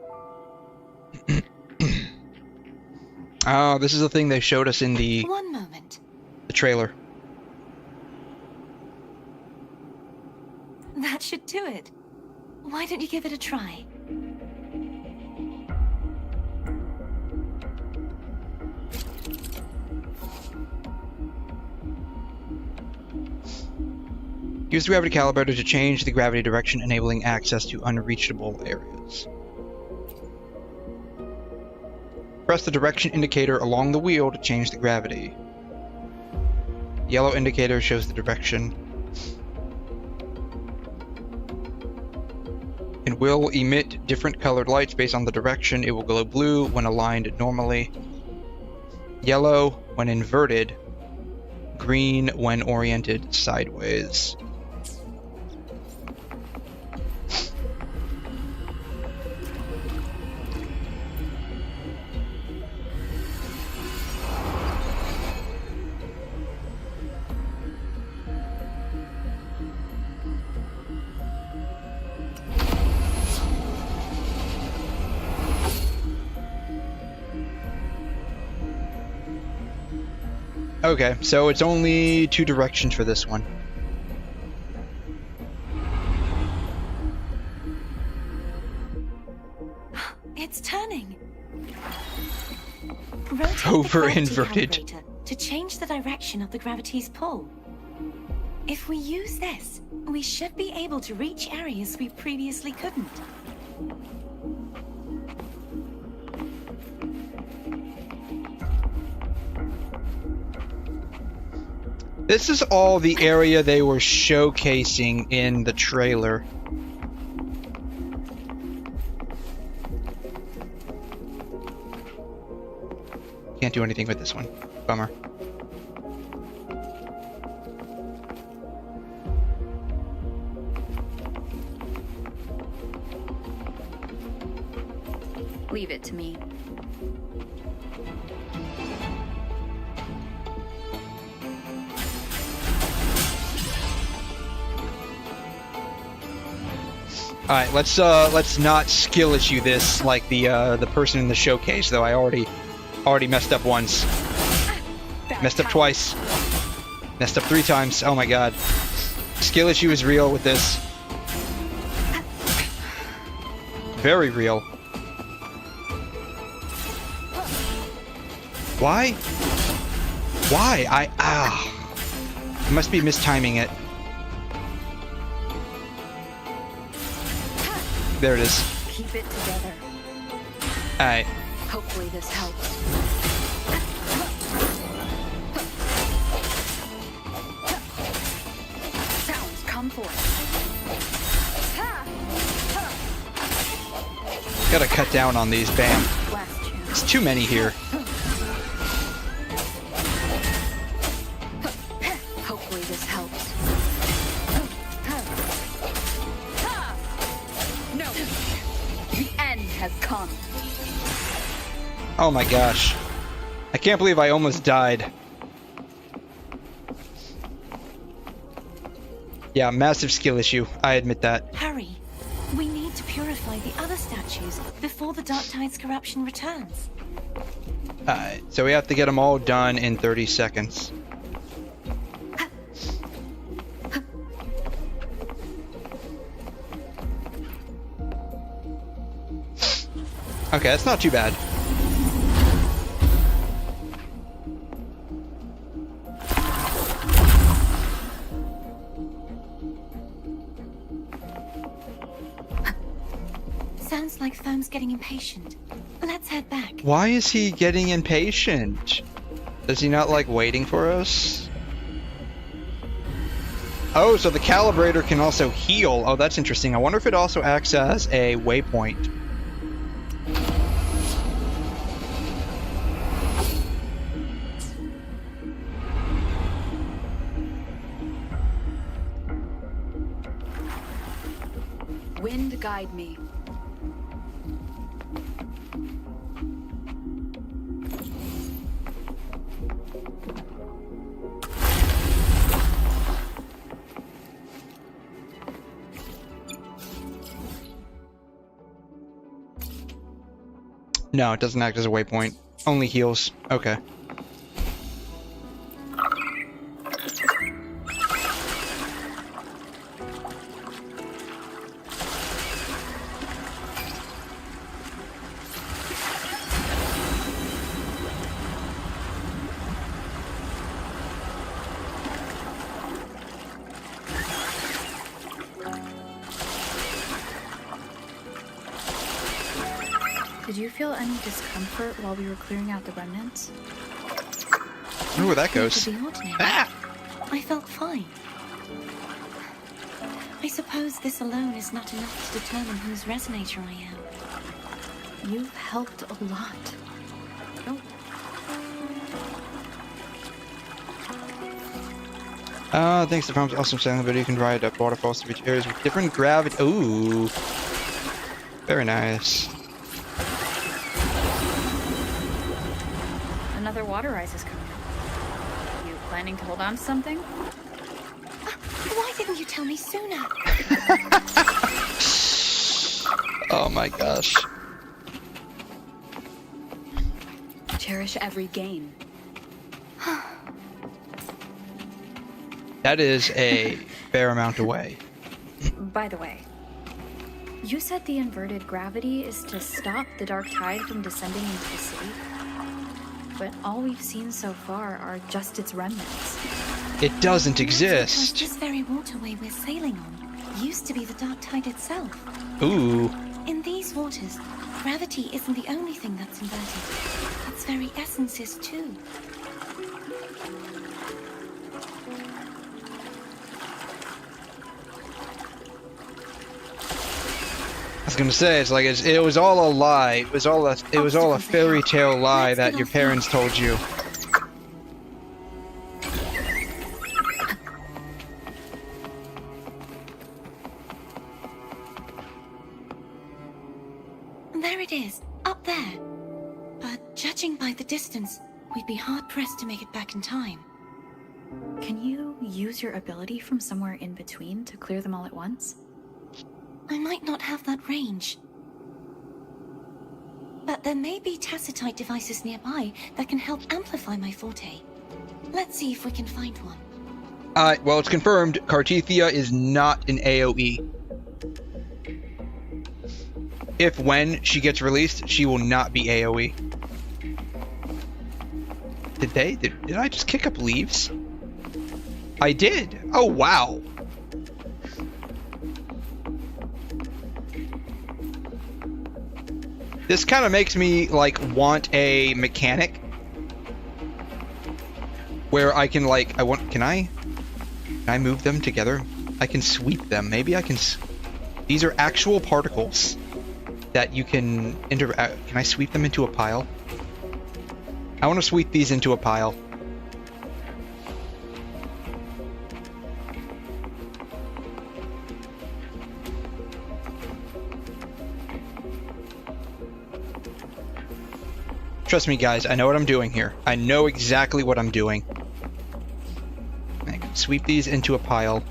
Oh, this is the thing they showed us in the One moment. the trailer. That should do it. Why don't you give it a try? Use the gravity calibrator to change the gravity direction, enabling access to unreachable areas. Press the direction indicator along the wheel to change the gravity. The yellow indicator shows the direction. It will emit different colored lights based on the direction. It will glow blue when aligned normally, yellow when inverted, green when oriented sideways. Okay, so it's only 2 directions for this one. It's turning. Rotate Over the gravity inverted. calibrator to change the direction of the gravity's pull. If we use this, we should be able to reach areas we previously couldn't. This is all the area they were showcasing in the trailer. Can't do anything with this one. Bummer. Leave it to me. All right, let's not skill issue this like the person in the showcase, though. I already messed up once. Messed up twice. Messed up 3 times. Oh my god. Skill issue is real with this. Very real. Why? Why? I must be mistiming it. There it is. Keep it together. Alright. Hopefully this helps. Sounds come forth. Gotta cut down on these, bam. It's too many here. Hopefully this helps. No. The end has come. Oh my gosh. I can't believe I almost died. Yeah, massive skill issue. I admit that. Hurry. We need to purify the other statues before the Dark Tide's corruption returns. Alright, so we have to get them all done in 30 seconds. Okay, that's not too bad. Sounds like 𝘀's getting impatient. Let's head back. Why is he getting impatient? Does he not like waiting for us? Oh, so the calibrator can also heal. Oh, that's interesting. I wonder if it also acts as a waypoint. Wind guide me. No, it doesn't act as a waypoint. Only heals. Okay. Did you feel any discomfort while we were clearing out the remnants? I wonder where that goes. To the ordinary. Ah! I felt fine. I suppose this alone is not enough to determine whose resonator I am. You've helped a lot. Oh. Thanks to Farm's awesome sailing video, you can ride up waterfalls to reach areas with different gravity. Ooh. Very nice. Another water rise is coming up. You planning to hold on to something? Why didn't you tell me sooner? Oh my gosh. Cherish every gain. That is a fair amount away. By the way, you said the inverted gravity is to stop the dark tide from descending into the city. But all we've seen so far are just its remnants. It doesn't exist. This very waterway we're sailing on used to be the dark tide itself. Ooh. In these waters, gravity isn't the only thing that's inverted. Its very essence is too. I was gonna say, it's like it was all a lie. It was all a fairy tale lie that your parents told you. There it is, up there. But judging by the distance, we'd be hard-pressed to make it back in time. Can you use your ability from somewhere in between to clear them all at once? I might not have that range. But there may be tacitite devices nearby that can help amplify my forte. Let's see if we can find one. Well, it's confirmed. Cartethia is not an AoE. If when she gets released, she will not be AoE. Did I just kick up leaves? I did. Oh, wow. This kind of makes me, like, want a mechanic where I can, like, can I move them together? I can sweep them. Maybe I can, these are actual particles that you can can I sweep them into a pile? I want to sweep these into a pile. Trust me, guys, I know what I'm doing here. I know exactly what I'm doing. I can sweep these into a pile.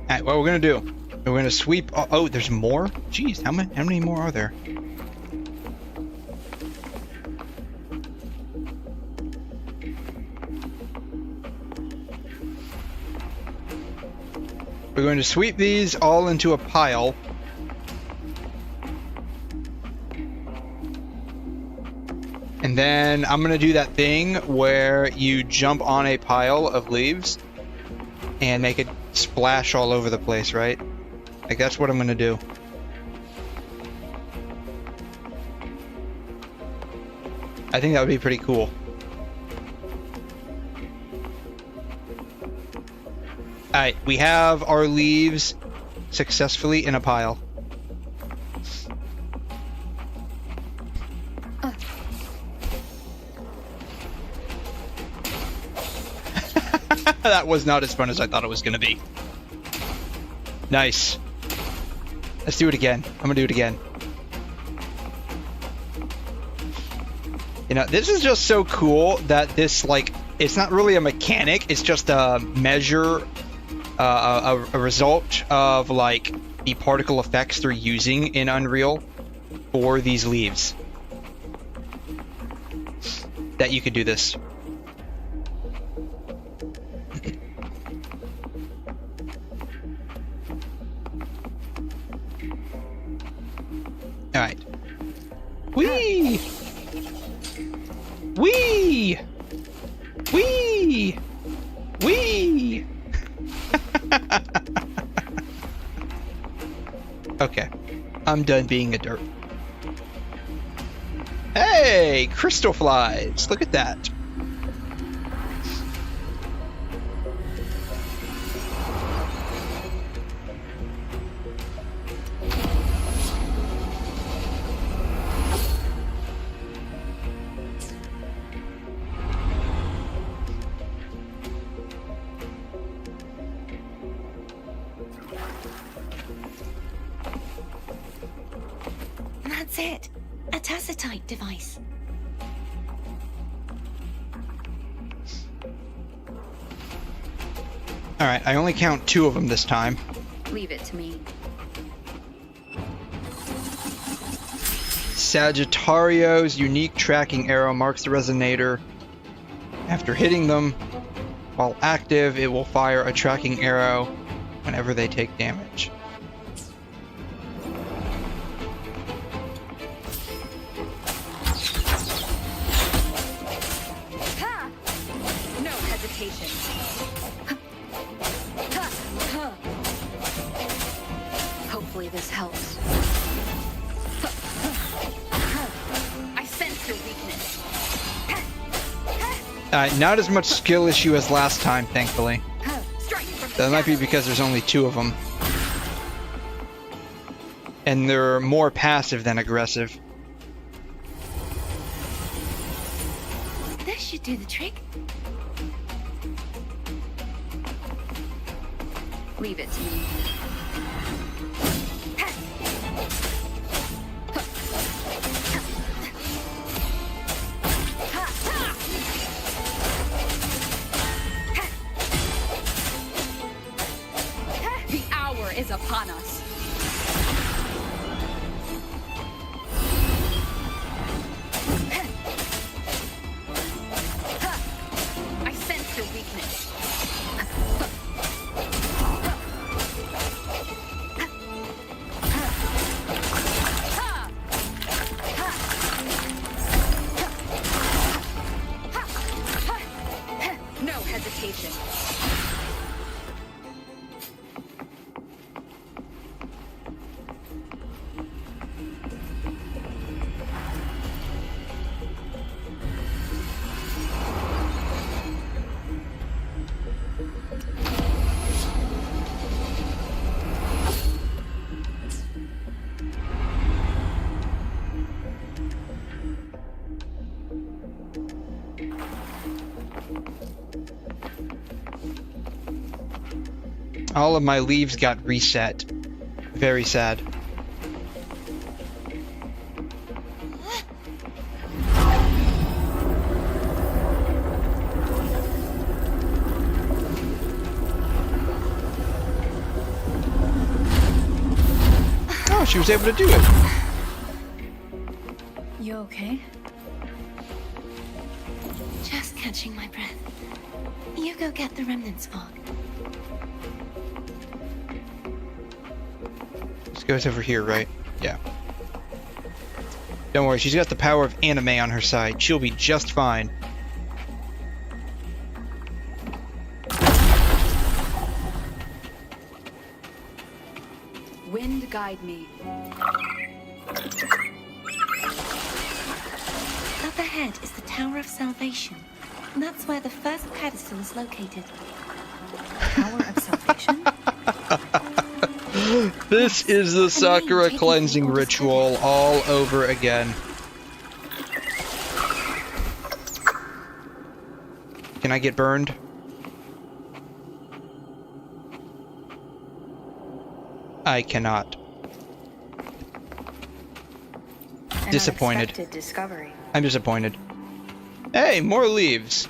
Alright, what we're gonna do, we're gonna sweep. Oh, there's more? Jeez, how many more are there? We're going to sweep these all into a pile. And then I'm gonna do that thing where you jump on a pile of leaves and make it splash all over the place, right? Like, that's what I'm gonna do. I think that would be pretty cool. Alright, we have our leaves successfully in a pile. That was not as fun as I thought it was going to be. Nice. Let's do it again. I'm going to do it again. You know, this is just so cool that this, like, it's not really a mechanic. It's just a measure, a result of, like, the particle effects they're using in Unreal for these leaves. That you could do this. Alright. Whee! Whee! Whee! Whee! Okay. I'm done being a derp. Hey! Crystal flies! Look at that. That's it. A tacitite device. Alright, I only count 2 of them this time. Leave it to me. Sagittarius's unique tracking arrow marks the resonator. After hitting them, while active, it will fire a tracking arrow whenever they take damage. Ha! No hesitation. Ha! Ha! Hopefully this helps. I sense your weakness. Not as much skill issue as last time, thankfully. That might be because there's only 2 of them. And they're more passive than aggressive. This should do the trick. Leave it to me. The hour is upon us. I sense your weakness. No hesitation. All of my leaves got reset. Very sad. Oh, she was able to do it. You okay? Just catching my breath. You go get the remnants fog. This goes over here, right? Yeah. Don't worry, she's got the power of anime on her side. She'll be just fine. Wind guide me. Up ahead is the Tower of Salvation. That's where the first pedestal is located. Tower of Salvation? This is the Sakura cleansing ritual all over again. Can I get burned? I cannot. An Disappointed. unexpected discovery. I'm disappointed. Hey, more leaves.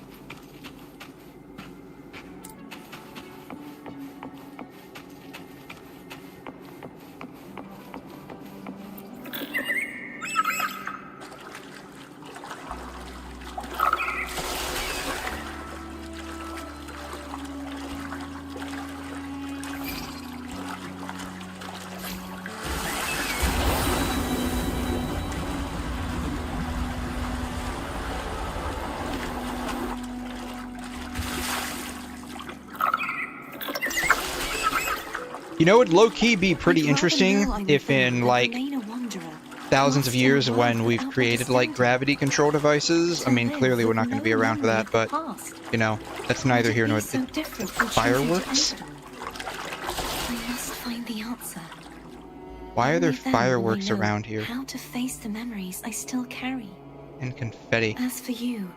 You know, it would low-key be pretty interesting if in, like, thousands of years when we've created, like, gravity-control devices. I mean, clearly we're not going to be around for that, but, you know, that's neither here nor there. Fireworks? I must find the answer. Why are there Only then will fireworks I know around here? How to face the memories I still carry. And confetti. As for you,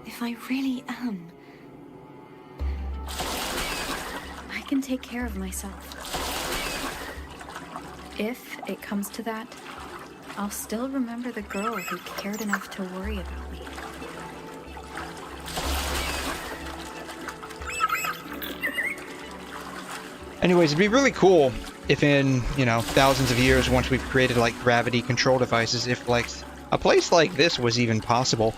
if I really am... I can take care of myself. If it comes to that, I'll still remember the girl who cared enough to worry about me. Anyways, it'd be really cool if in, you know, thousands of years, once we've created, like, gravity control devices, if, like, a place like this was even possible.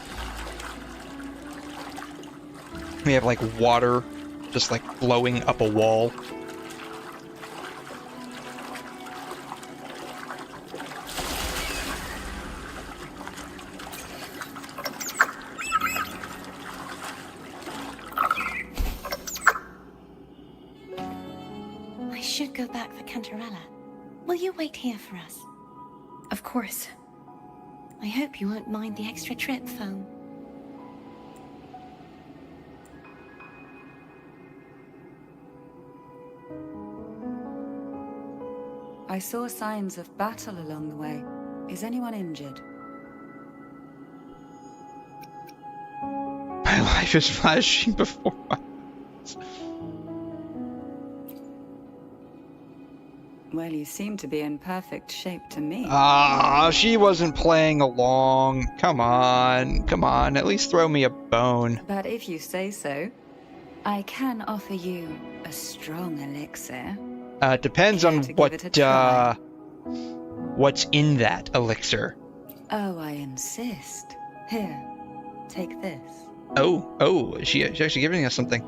We have, like, water just, like, flowing up a wall. I should go back for Cantarella. Will you wait here for us? Of course. I hope you won't mind the extra trip, Foam. I saw signs of battle along the way. Is anyone injured? My life is flashing before my eyes. Well, you seem to be in perfect shape to me. Ah, she wasn't playing along. Come on, come on, at least throw me a bone. But if you say so, I can offer you a strong elixir. Depends on what's in that elixir. Oh, I insist. Here, take this. Oh, she's actually giving us something.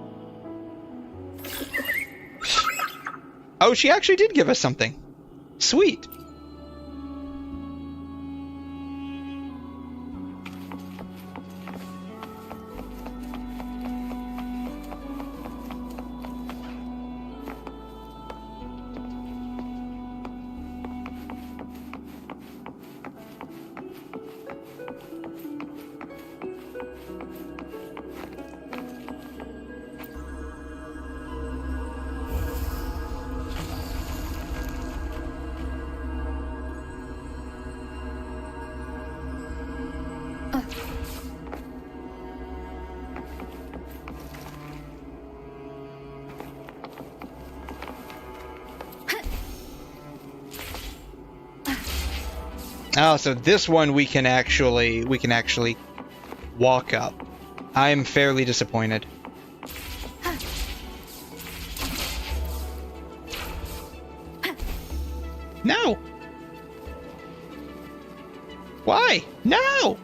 Oh, she actually did give us something. Sweet. Oh, so this one we can actually walk up. I'm fairly disappointed. No. Why? No.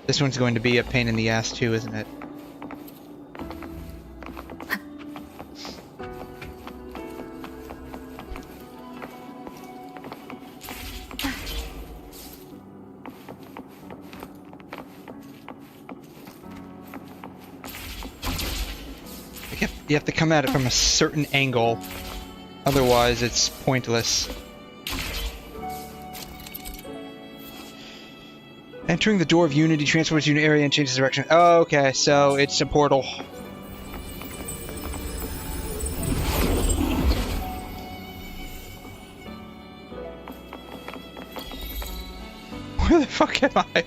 This one's going to be a pain in the ass too, isn't it? You have to come at it from a certain angle, otherwise it's pointless. Entering the door of Unity transports you to an area and changes direction. Oh, okay, so it's a portal. Where the fuck am I?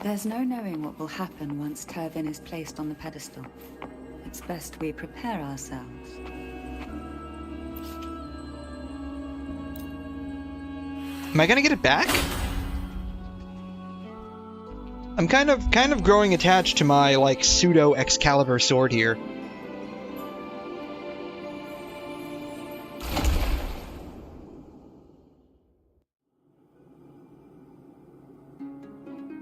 There's no knowing what will happen once 𝘺𝘮 is placed on the pedestal. It's best we prepare ourselves. Am I gonna get it back? I'm kind of growing attached to my, like, pseudo 𝘵𝑗𝑐alibur sword here.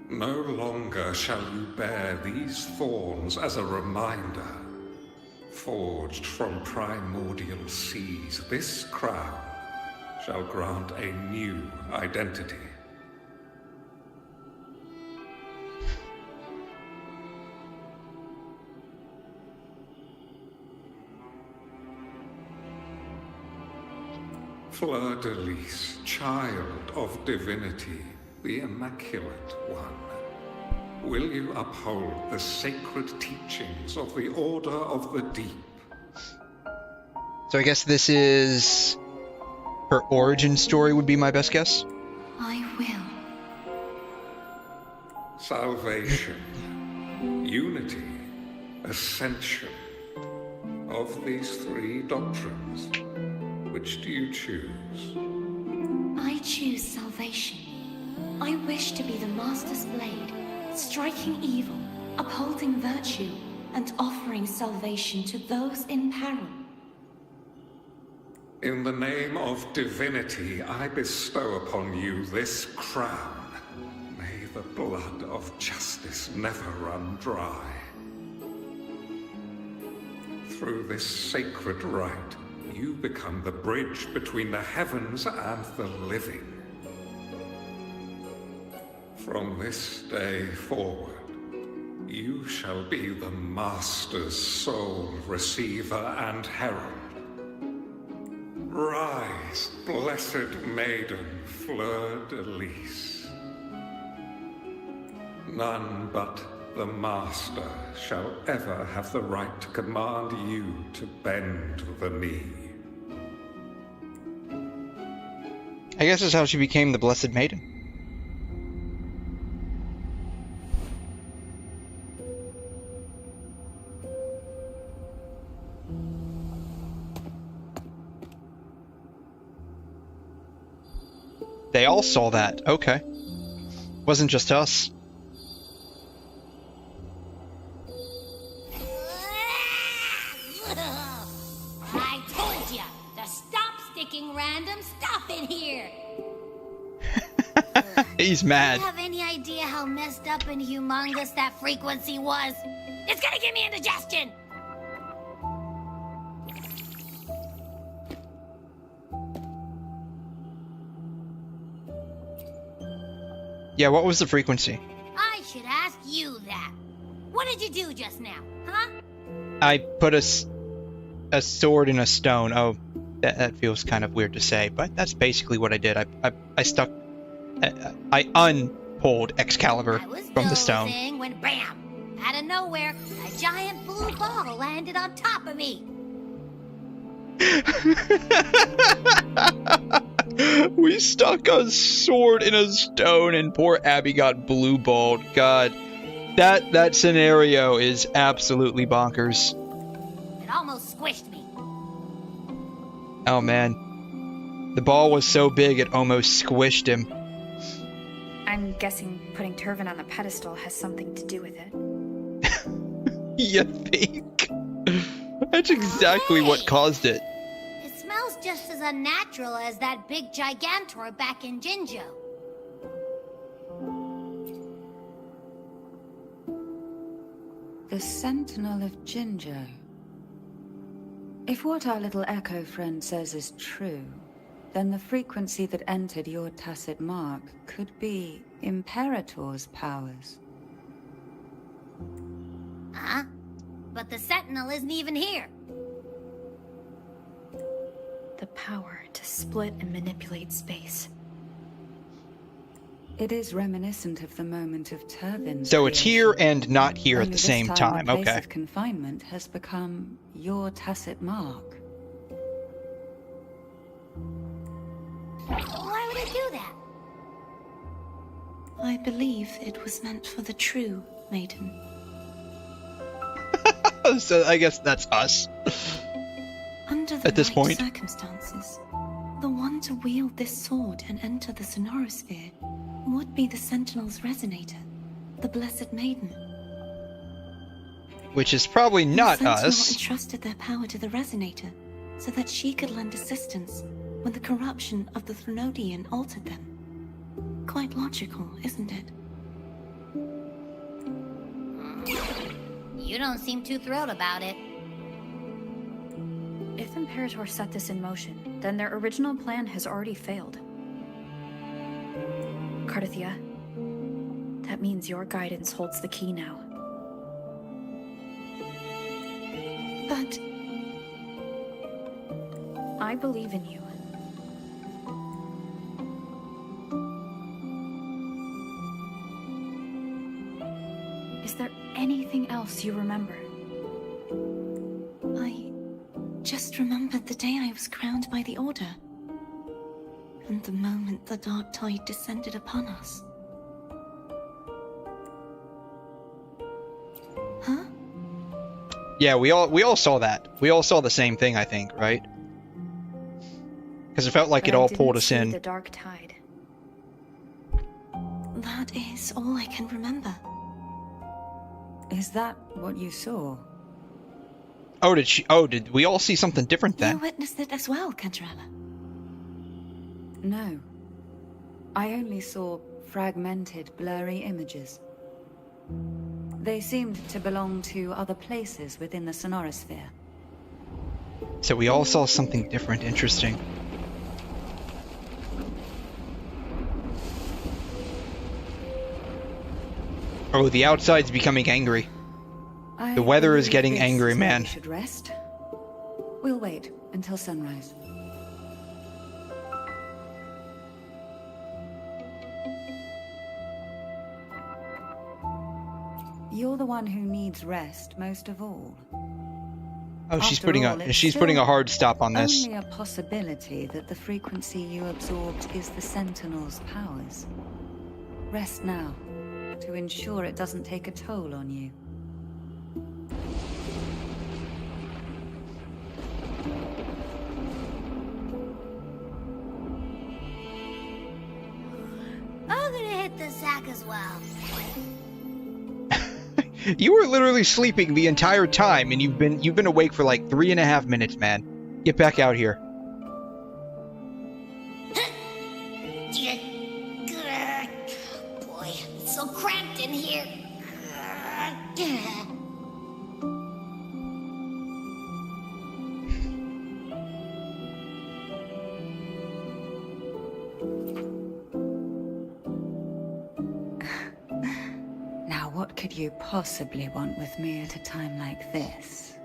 No longer shall you bear these thorns as a reminder. Forged from primordial seas, this crown shall grant a new identity. 𝘬𝘩𝘦𝘺, child of divinity, the Immaculate One, will you uphold the sacred teachings of the Order of the Deep? So I guess this is her origin story would be my best guess. I will. Salvation, unity, ascension. Of these three doctrines, which do you choose? I choose salvation. I wish to be the Master's blade, striking evil, upholding virtue, and offering salvation to those in peril. In the name of divinity, I bestow upon you this crown. May the blood of justice never run dry. Through this sacred rite, you become the bridge between the heavens and the living. From this day forward, you shall be the Master's sole receiver and herald. Rise, blessed maiden 𝘬𝘬𝘦𝘺. None but the Master shall ever have the right to command you to bend the knee. I guess that's how she became the Blessed Maiden. They all saw that. Okay. Wasn't just us. I told ya to stop sticking random stuff in here. He's mad. Do you have any idea how messed up and humongous that frequency was? It's gonna give me indigestion! Yeah, what was the frequency? I should ask you that. What did you do just now, huh? I put a sword in a stone. Oh, that feels kind of weird to say, but that's basically what I did. I stuck... I unpulled 𝘐'𝘮 from the stone. When bam! Out of nowhere, a giant blue ball landed on top of me. We stuck a sword in a stone and poor Abby got blue balled. God, that scenario is absolutely bonkers. It almost squished me. Oh man, the ball was so big it almost squished him. I'm guessing putting Turvin on the pedestal has something to do with it. You think? That's exactly what caused it. It smells just as unnatural as that big gigantor back in 𝘮𝘲. The Sentinel of 𝘮𝘲. If what our little echo friend says is true, then the frequency that entered your tacit mark could be Imperator's powers. Huh? But the Sentinel isn't even here. The power to split and manipulate space. It is reminiscent of the moment of Turvin's So it's here and not here at Only the this same time. The place Okay. of confinement has become your tacit mark. Why would it do that? I believe it was meant for the true maiden. So I guess that's us. Under the At this right point. circumstances, the one to wield this sword and enter the sonorosphere would be the Sentinel's resonator, the Blessed Maiden. Which is probably not the Sentinel us. entrusted their power to the resonator so that she could lend assistance when the corruption of the 𝘧𝘬𝘦𝘺 altered them. Quite logical, isn't it? You don't seem too thrilled about it. If Imperator set this in motion, then their original plan has already failed. Cardathia, that means your guidance holds the key now. But I believe in you. Is there anything else you remember? I just remembered the day I was crowned by the Order. And the moment the dark tide descended upon us. Huh? Yeah, we all saw that. We all saw the same thing, I think, right? Because it felt like it all pulled us in. The dark tide. That is all I can remember. Is that what you saw? Oh, did we all see something different then? You witnessed it as well, 𝘧𝘬𝘬. No. I only saw fragmented, blurry images. They seemed to belong to other places within the 𝘧𝘯𝘀. So we all saw something different. Interesting. Oh, the outside's becoming angry. The weather is getting angry, man. We should rest. We'll wait until sunrise. You're the one who needs rest most of all. Oh, she's putting a hard stop on this. Only a possibility that the frequency you absorbed is the Sentinel's powers. Rest now, to ensure it doesn't take a toll on you. I'm gonna hit the sack as well. You were literally sleeping the entire time, and you've been awake for like 3.5 minutes, man. Get back out here. Boy, it's so cramped in here. What could you possibly want with me at a time like this?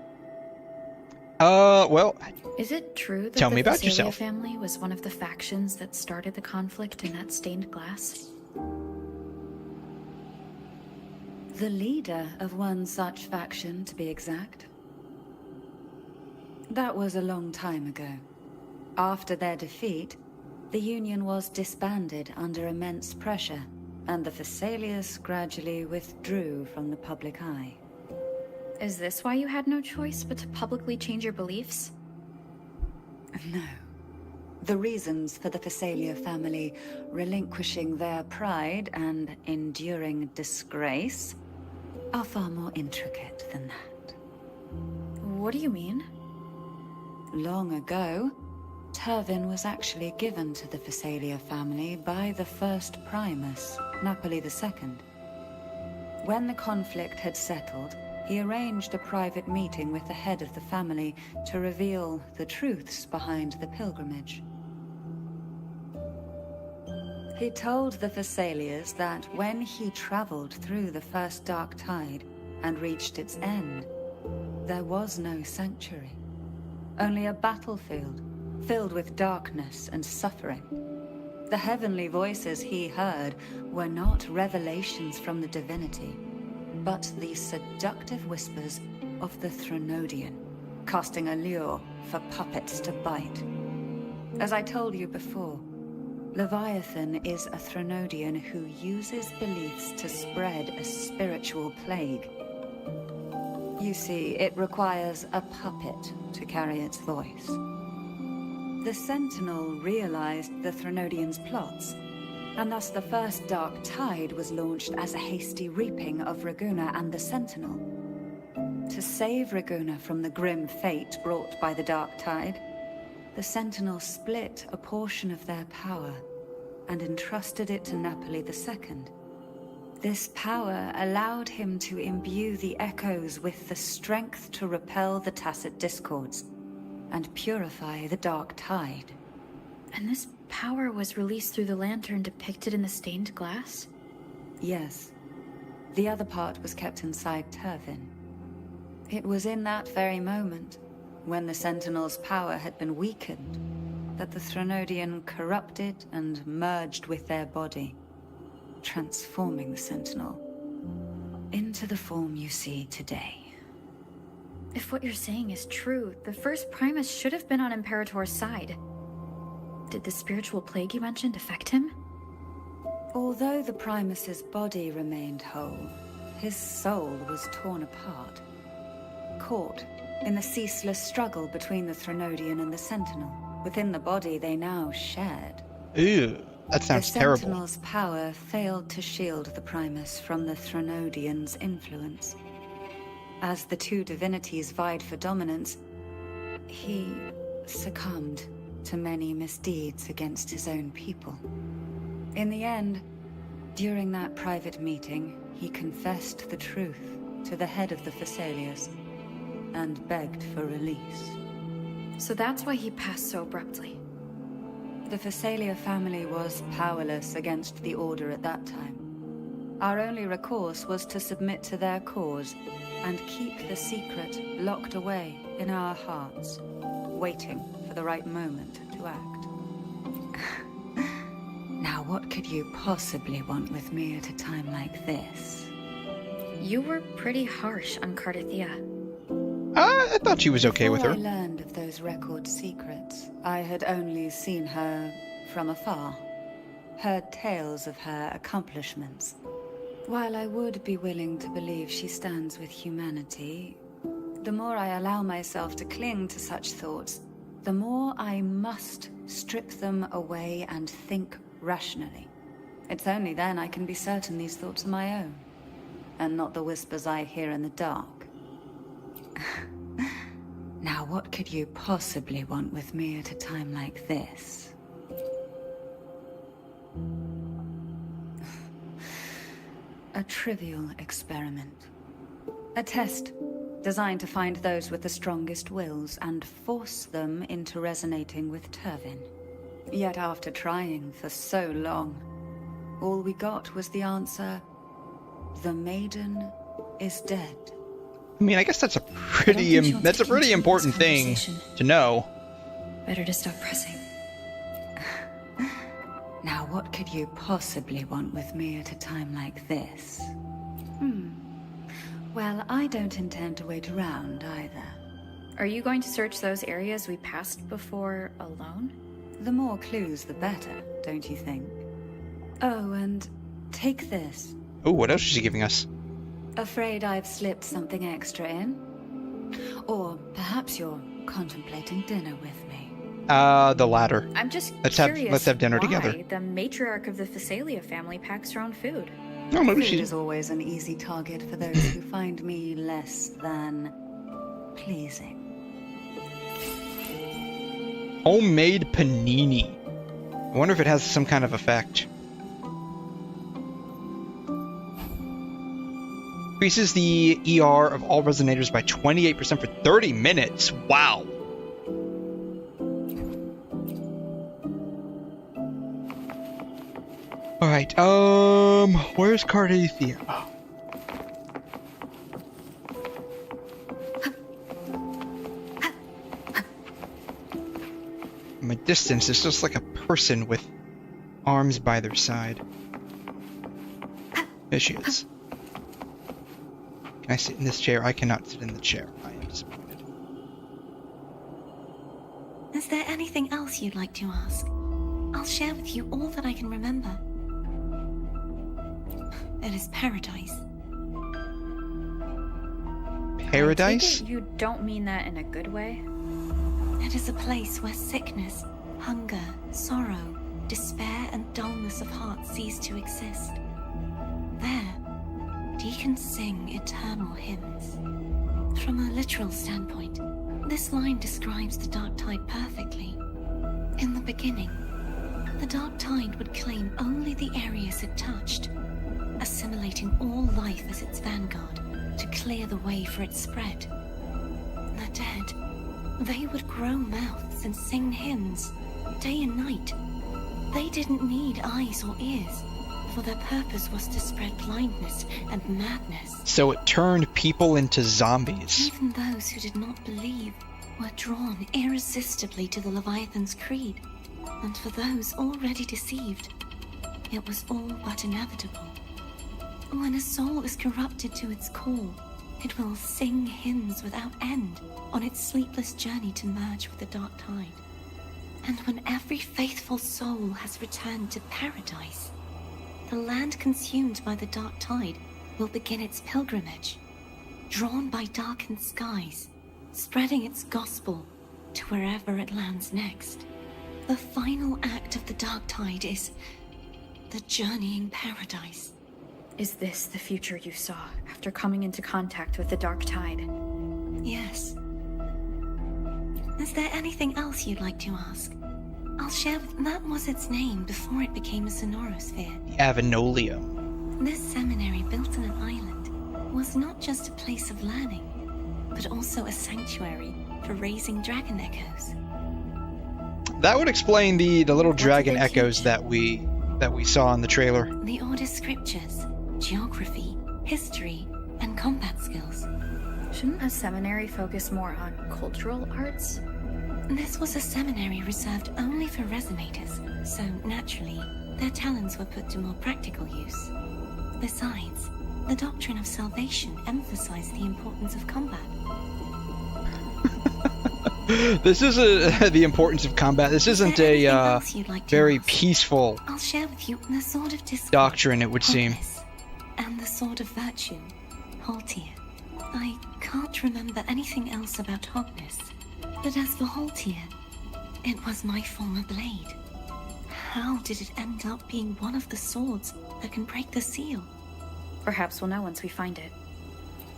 Well... Is it true that tell me the about 𝘴𝘬𝘀 yourself. family was one of the factions that started the conflict in that stained glass? The leader of one such faction, to be exact. That was a long time ago. After their defeat, the Union was disbanded under immense pressure, and the Physaelius gradually withdrew from the public eye. Is this why you had no choice but to publicly change your beliefs? No. The reasons for the Physalia family relinquishing their pride and enduring disgrace are far more intricate than that. What do you mean? Long ago, 𝘺𝘮 was actually given to the Physalia family by the first Primus, Napoli II. When the conflict had settled, he arranged a private meeting with the head of the family to reveal the truths behind the pilgrimage. He told the Physalias that when he traveled through the first dark tide and reached its end, there was no sanctuary, only a battlefield filled with darkness and suffering. The heavenly voices he heard were not revelations from the divinity, but the seductive whispers of the Threnodian, casting a lure for puppets to bite. As I told you before, Leviathan is a Threnodian who uses beliefs to spread a spiritual plague. You see, it requires a puppet to carry its voice. The Sentinel realized the Threnodian's plots, and thus the first dark tide was launched as a hasty reaping of Ragunna and the Sentinel. To save Ragunna from the grim fate brought by the dark tide, the Sentinel split a portion of their power and entrusted it to Napoli II. This power allowed him to imbue the echoes with the strength to repel the tacit discords and purify the dark tide. And this power was released through the lantern depicted in the stained glass? Yes. The other part was kept inside 𝘺𝘮. It was in that very moment, when the Sentinel's power had been weakened, that the Threnodian corrupted and merged with their body, transforming the Sentinel into the form you see today. If what you're saying is true, the first Primus should have been on Imperator's side. Did the spiritual plague you mentioned affect him? Although the Primus's body remained whole, his soul was torn apart. Caught in the ceaseless struggle between the Threnodian and the Sentinel. Within the body they now shared. Ew, that sounds terrible. The Sentinel's power failed to shield the Primus from the Threnodian's influence. As the two divinities vied for dominance, he succumbed to many misdeeds against his own people. In the end, during that private meeting, he confessed the truth to the head of the Phasaelius and begged for release. So that's why he passed so abruptly. The Phasaelia family was powerless against the Order at that time. Our only recourse was to submit to their cause and keep the secret locked away in our hearts, waiting for the right moment to act. Now what could you possibly want with me at a time like this? You were pretty harsh on Cardathea. I thought she was okay with her. Before I learned of those record secrets, I had only seen her from afar, heard tales of her accomplishments. While I would be willing to believe she stands with humanity, the more I allow myself to cling to such thoughts, the more I must strip them away and think rationally. It's only then I can be certain these thoughts are my own, and not the whispers I hear in the dark. Now what could you possibly want with me at a time like this? A trivial experiment. A test designed to find those with the strongest wills and force them into resonating with Turvin. Yet after trying for so long, all we got was the answer, the maiden is dead. I mean, I guess that's a pretty important thing to know. Better to stop pressing. Now what could you possibly want with me at a time like this? Well, I don't intend to wait around either. Are you going to search those areas we passed before alone? The more clues, the better, don't you think? Oh, and take this. Oh, what else is she giving us? Afraid I've slipped something extra in? Or perhaps you're contemplating dinner with me? The latter. I'm just curious let's have dinner why together. The matriarch of the Phasaelia family packs her own food. No, maybe Food she... is always an easy target for those who find me less than pleasing. Homemade panini. I wonder if it has some kind of effect. Increases the ER of all resonators by 28% for 30 minutes. Wow. Alright, where's Cardathea? From a distance, it's just like a person with arms by their side. There she is. Can I sit in this chair? I cannot sit in the chair. I am disappointed. Is there anything else you'd like to ask? I'll share with you all that I can remember. It is paradise. Paradise? I take it you don't mean that in a good way? It is a place where sickness, hunger, sorrow, despair, and dullness of heart cease to exist. There, deacons sing eternal hymns. From a literal standpoint, this line describes the Dark Tide perfectly. In the beginning, the Dark Tide would claim only the areas it touched, assimilating all life as its vanguard to clear the way for its spread. The dead, they would grow mouths and sing hymns, day and night. They didn't need eyes or ears, for their purpose was to spread blindness and madness. So it turned people into zombies. Even those who did not believe were drawn irresistibly to the Leviathan's creed. And for those already deceived, it was all but inevitable. When a soul is corrupted to its core, it will sing hymns without end on its sleepless journey to merge with the dark tide. And when every faithful soul has returned to paradise, the land consumed by the dark tide will begin its pilgrimage, drawn by darkened skies, spreading its gospel to wherever it lands next. The final act of the dark tide is the journeying paradise. Is this the future you saw after coming into contact with the dark tide? Yes. Is there anything else you'd like to ask? I'll share that was its name before it became a sonorosphere. 𝘬𝘦𝘺𝘴. This seminary, built on an island, was not just a place of learning, but also a sanctuary for raising dragon echoes. That would explain the little dragon echoes that we saw in the trailer. The order scriptures, geography, history, and combat skills. Shouldn't a seminary focus more on cultural arts? This was a seminary reserved only for resonators, so naturally, their talents were put to more practical use. Besides, the doctrine of salvation emphasized the importance of combat. This is the importance of combat. This isn't a very peaceful I'll share with you the sword of discord, doctrine, it would seem. And the sword of virtue, 𝘬𝘠𝘬𝘺. I can't remember anything else about Hognes, but as for 𝘬𝘠𝘬𝘺, it was my former blade. How did it end up being one of the swords that can break the seal? Perhaps we'll know once we find it.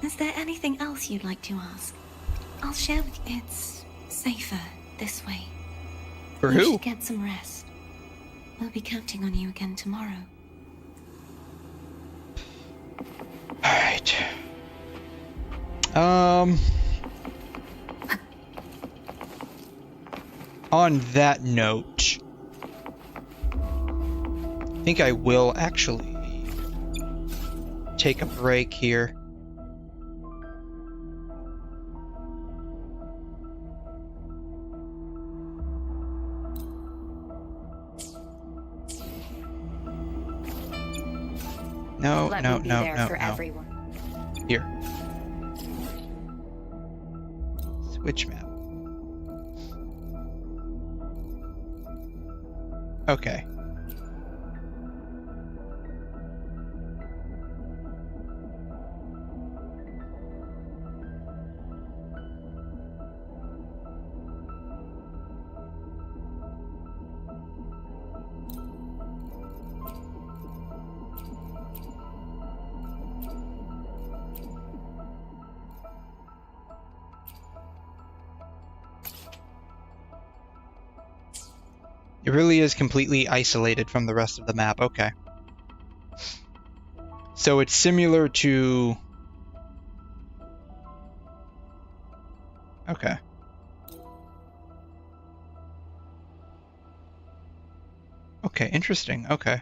Is there anything else you'd like to ask? I'll share with you. It's safer this way. For You who? should get some rest. We'll be counting on you again tomorrow. Alright. On that note, I think I will actually take a break here. No, Let no, me be no, there no, for no. everyone. Here. Switch map. Okay. It really is completely isolated from the rest of the map. Okay. So it's similar to... Okay. Okay, interesting. Okay.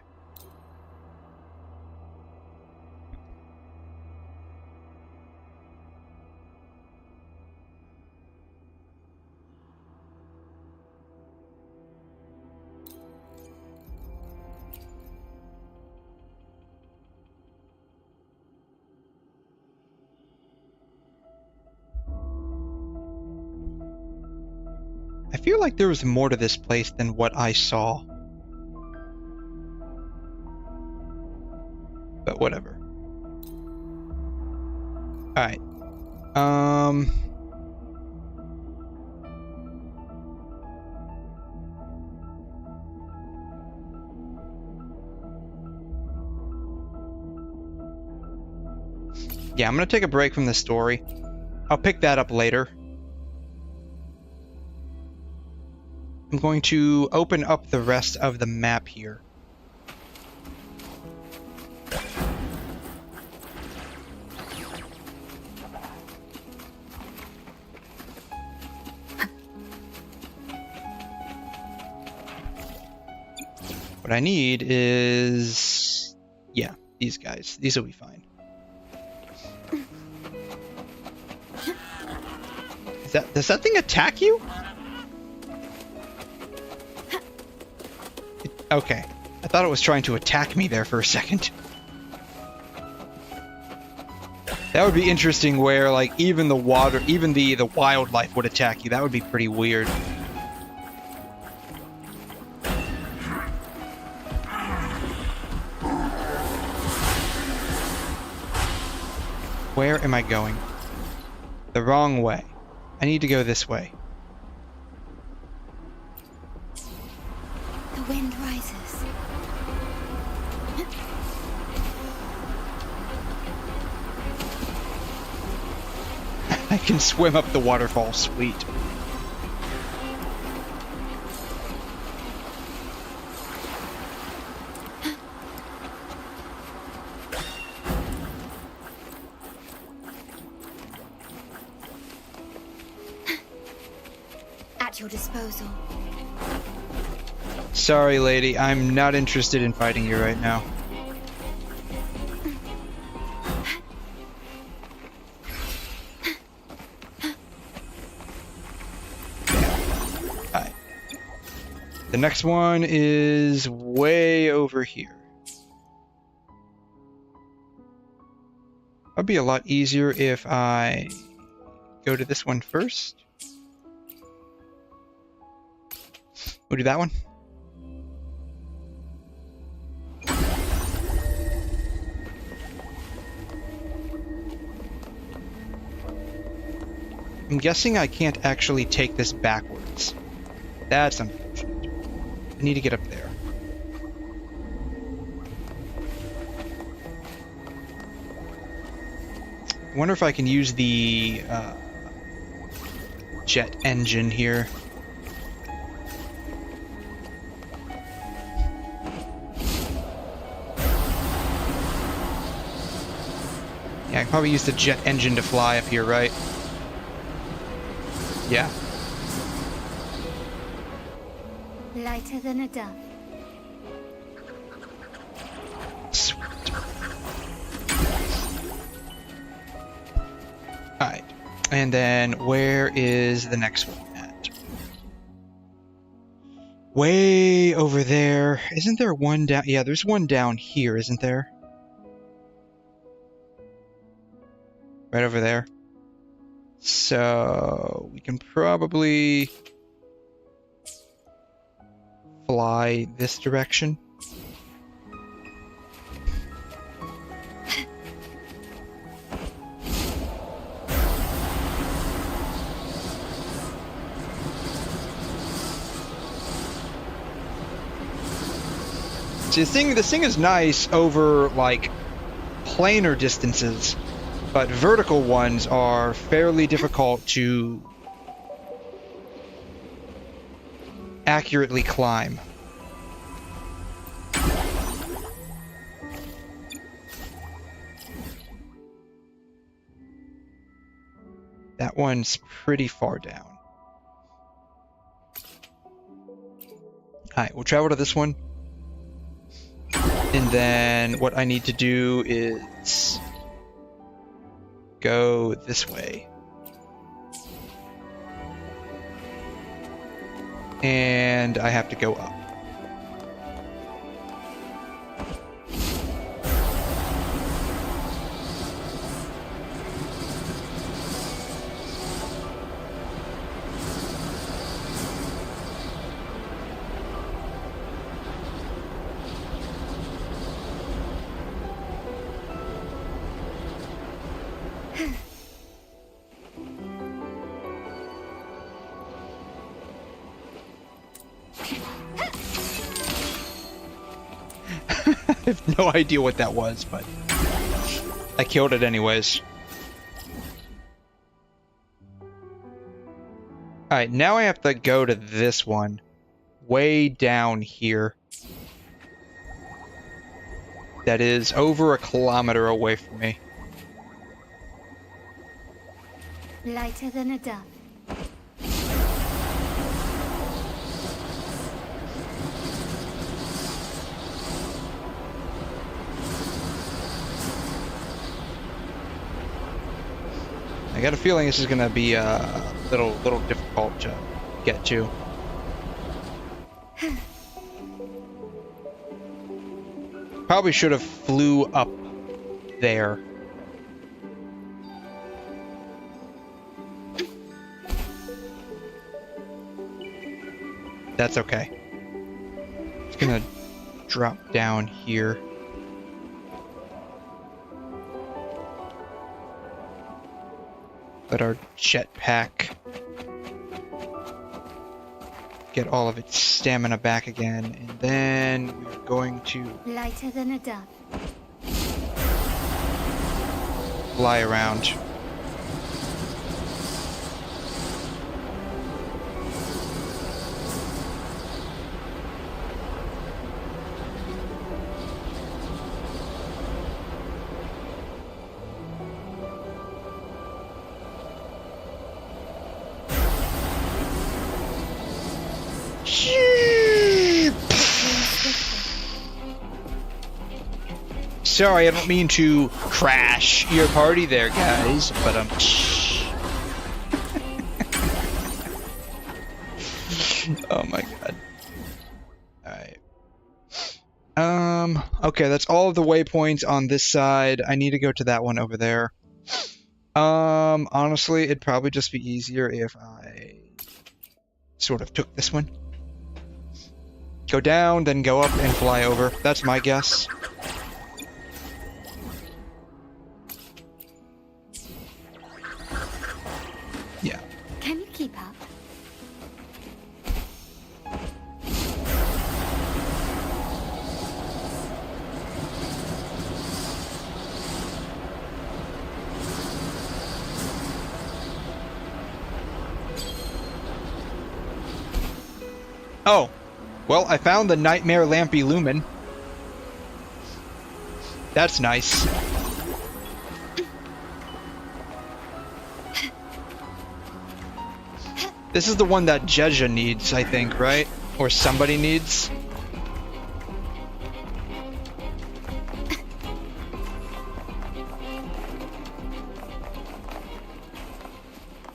I feel like there was more to this place than what I saw. But whatever. Alright. Yeah, I'm gonna take a break from the story. I'll pick that up later. I'm going to open up the rest of the map here. What I need is... yeah, these guys. These will be fine. Does that thing attack you? Okay. I thought it was trying to attack me there for a second. That would be interesting where, like, even the water, even the wildlife would attack you. That would be pretty weird. Where am I going? The wrong way. I need to go this way. The wind rises. I can swim up the waterfall. Sweet. At your disposal. Sorry, lady. I'm not interested in fighting you right now. Alright. The next one is way over here. That'd be a lot easier if I go to this one first. We'll do that one. I'm guessing I can't actually take this backwards. That's unfortunate. I need to get up there. I wonder if I can use the jet engine here. Yeah, I can probably use the jet engine to fly up here, right? Yeah. Lighter than a dove. Sweet. Alright. And then where is the next one at? Way over there. Isn't there one down? Yeah, there's one down here, isn't there? Right over there. So we can probably fly this direction. See, this thing is nice over like planar distances. But vertical ones are fairly difficult to accurately climb. That one's pretty far down. Alright, we'll travel to this one. And then what I need to do is go this way. And I have to go up. I have no idea what that was, but I killed it anyways. Alright, now I have to go to this one. Way down here. That is over 1 kilometer away from me. Lighter than a dove. I got a feeling this is gonna be a little difficult to get to. Probably should have flew up there. That's okay. It's gonna drop down here. Let our jetpack get all of its stamina back again, and then we're going to Lighter than a dove. fly around. Sorry, I don't mean to crash your party there, guys, but oh my god. Alright. Okay, that's all of the waypoints on this side. I need to go to that one over there. Honestly, it'd probably just be easier if I sort of took this one. Go down, then go up and fly over. That's my guess. Yeah. Can you keep up? Oh. Well, I found the Nightmare Lampy Lumen. That's nice. This is the one that 𝘧𝘬 needs, I think, right? Or somebody needs.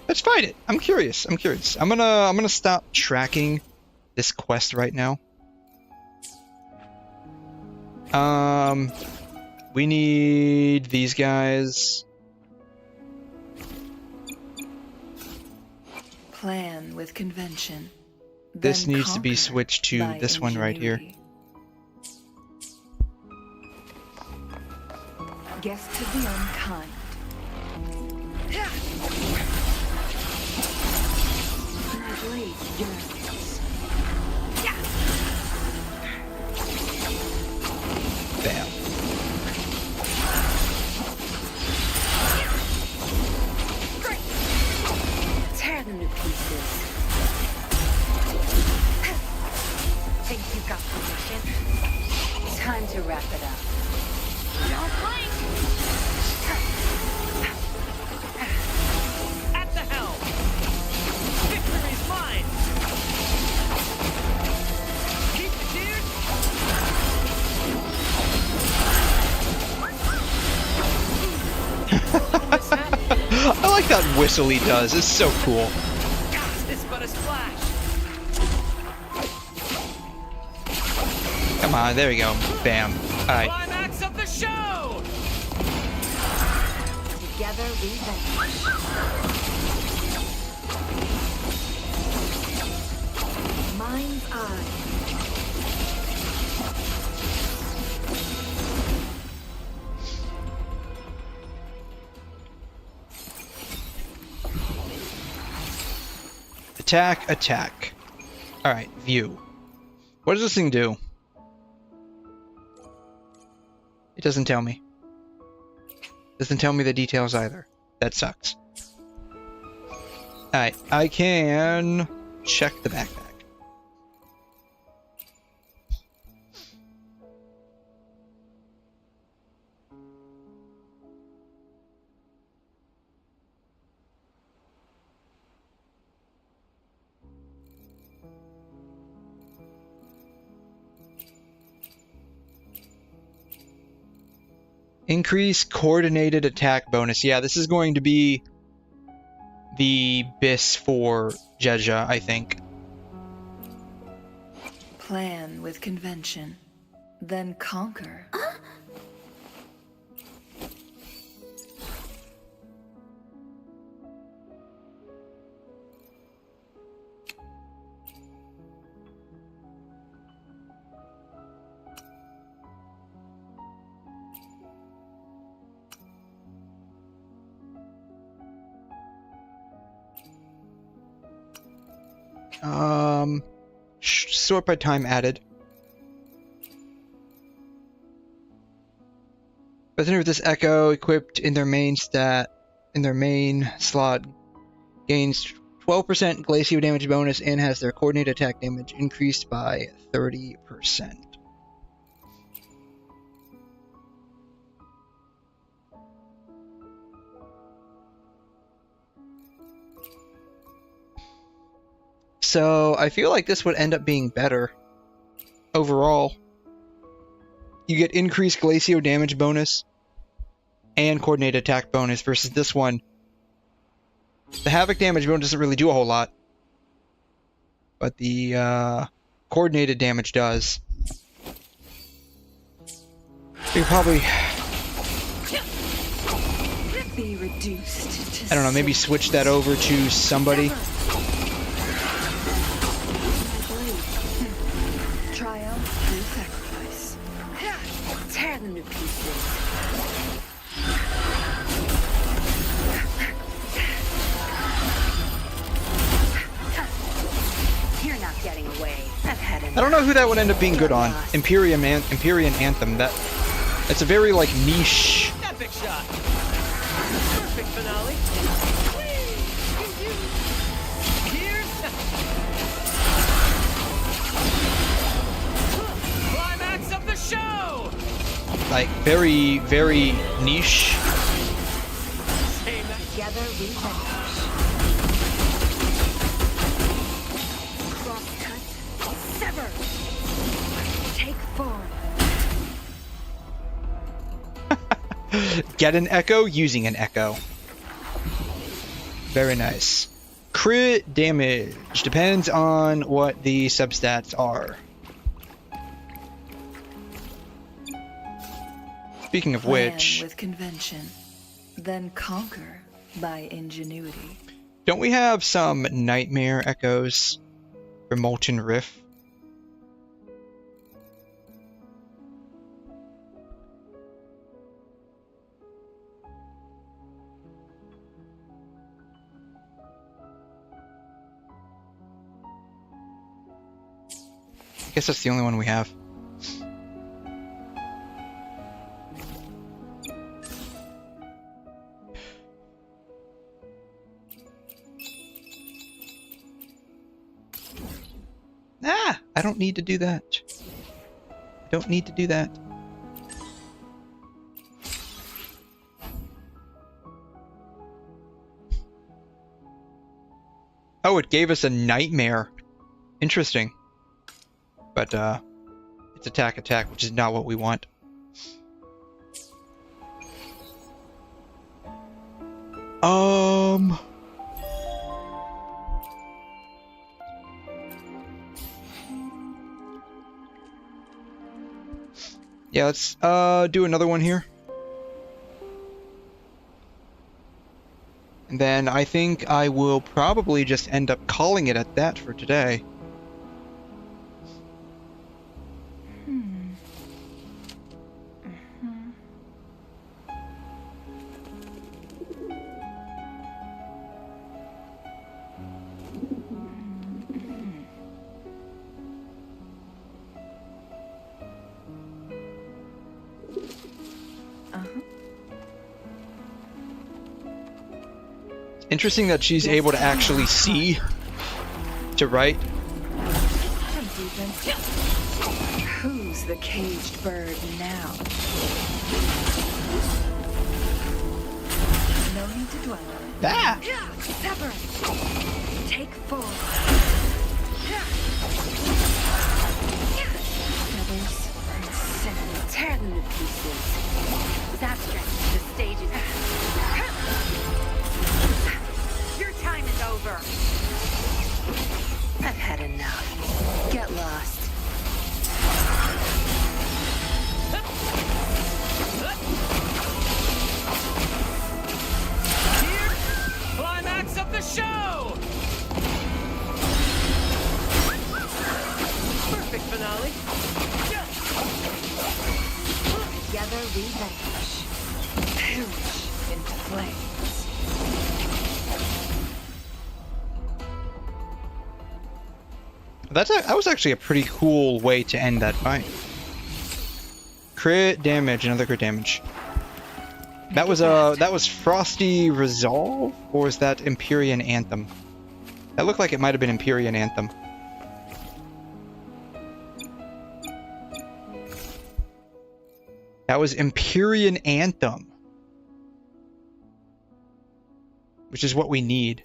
Let's fight it. I'm curious. I'm curious. I'm gonna stop tracking this quest right now. We need these guys. Plan with convention. This then needs to be conquer switched to by this one right here. ingenuity. Guest to the unkind. My blade yearns. Bam. Tear them to pieces. Think you got permission? Time to wrap it up. Don't blink! At the helm! Victory's mine! Keep the tears! I like that whistle he does. It's so cool. It's but a splash! Come on, there we go. Bam. Alright. Climax of the show! Together we vanish. Mind's eye. Attack, attack. Alright, view. What does this thing do? It doesn't tell me. Doesn't tell me the details either. That sucks. Alright, I can check the backpack. Increase coordinated attack bonus. Yeah, this is going to be the BIS for 𝘧𝘬, I think. Plan with convention. Then conquer. Sort by time added. Prisoner with this echo equipped in their main slot gains 12% glacial damage bonus and has their coordinated attack damage increased by 30%. So I feel like this would end up being better overall. You get increased glacial damage bonus and coordinated attack bonus versus this one. The Havoc damage bonus doesn't really do a whole lot, but the coordinated damage does. You probably, Be reduced to I don't know, maybe switch that over to somebody. triumph through sacrifice. Tear them to pieces. You're not getting away. I've had enough. I don't know who that would end up being good on. Empyrean Anthem. That's a very like niche. Epic shot. Perfect finale. Here's climax of the show. Like very, very niche. Together we vanquish. Cross-cut. Sever. Take form. Get an echo using an echo. Very nice. Crit damage depends on what the substats are. Speaking of which, with convention, then conquer by ingenuity. don't we have some nightmare echoes for Molten Rift? I guess that's the only one we have. Ah! I don't need to do that. I don't need to do that. Oh, it gave us a nightmare. Interesting. But, it's attack, which is not what we want. Yeah, let's, do another one here. And then I think I will probably just end up calling it at that for today. Interesting that she's able to actually see to write. Who's the caged bird now? No need to dwell on it. Ah! Sever. Take form. Feathers and sin. Tear them to pieces. Disastrous. The stage is. Your time is over. I've had enough. Get lost. Here, climax of the show. Perfect finale. Together we vanquish. Perish into flames. That was actually a pretty cool way to end that fight. Crit damage, another crit damage. That was Frosty Resolve, or is that Empyrean Anthem? That looked like it might have been Empyrean Anthem. That was Empyrean Anthem, which is what we need.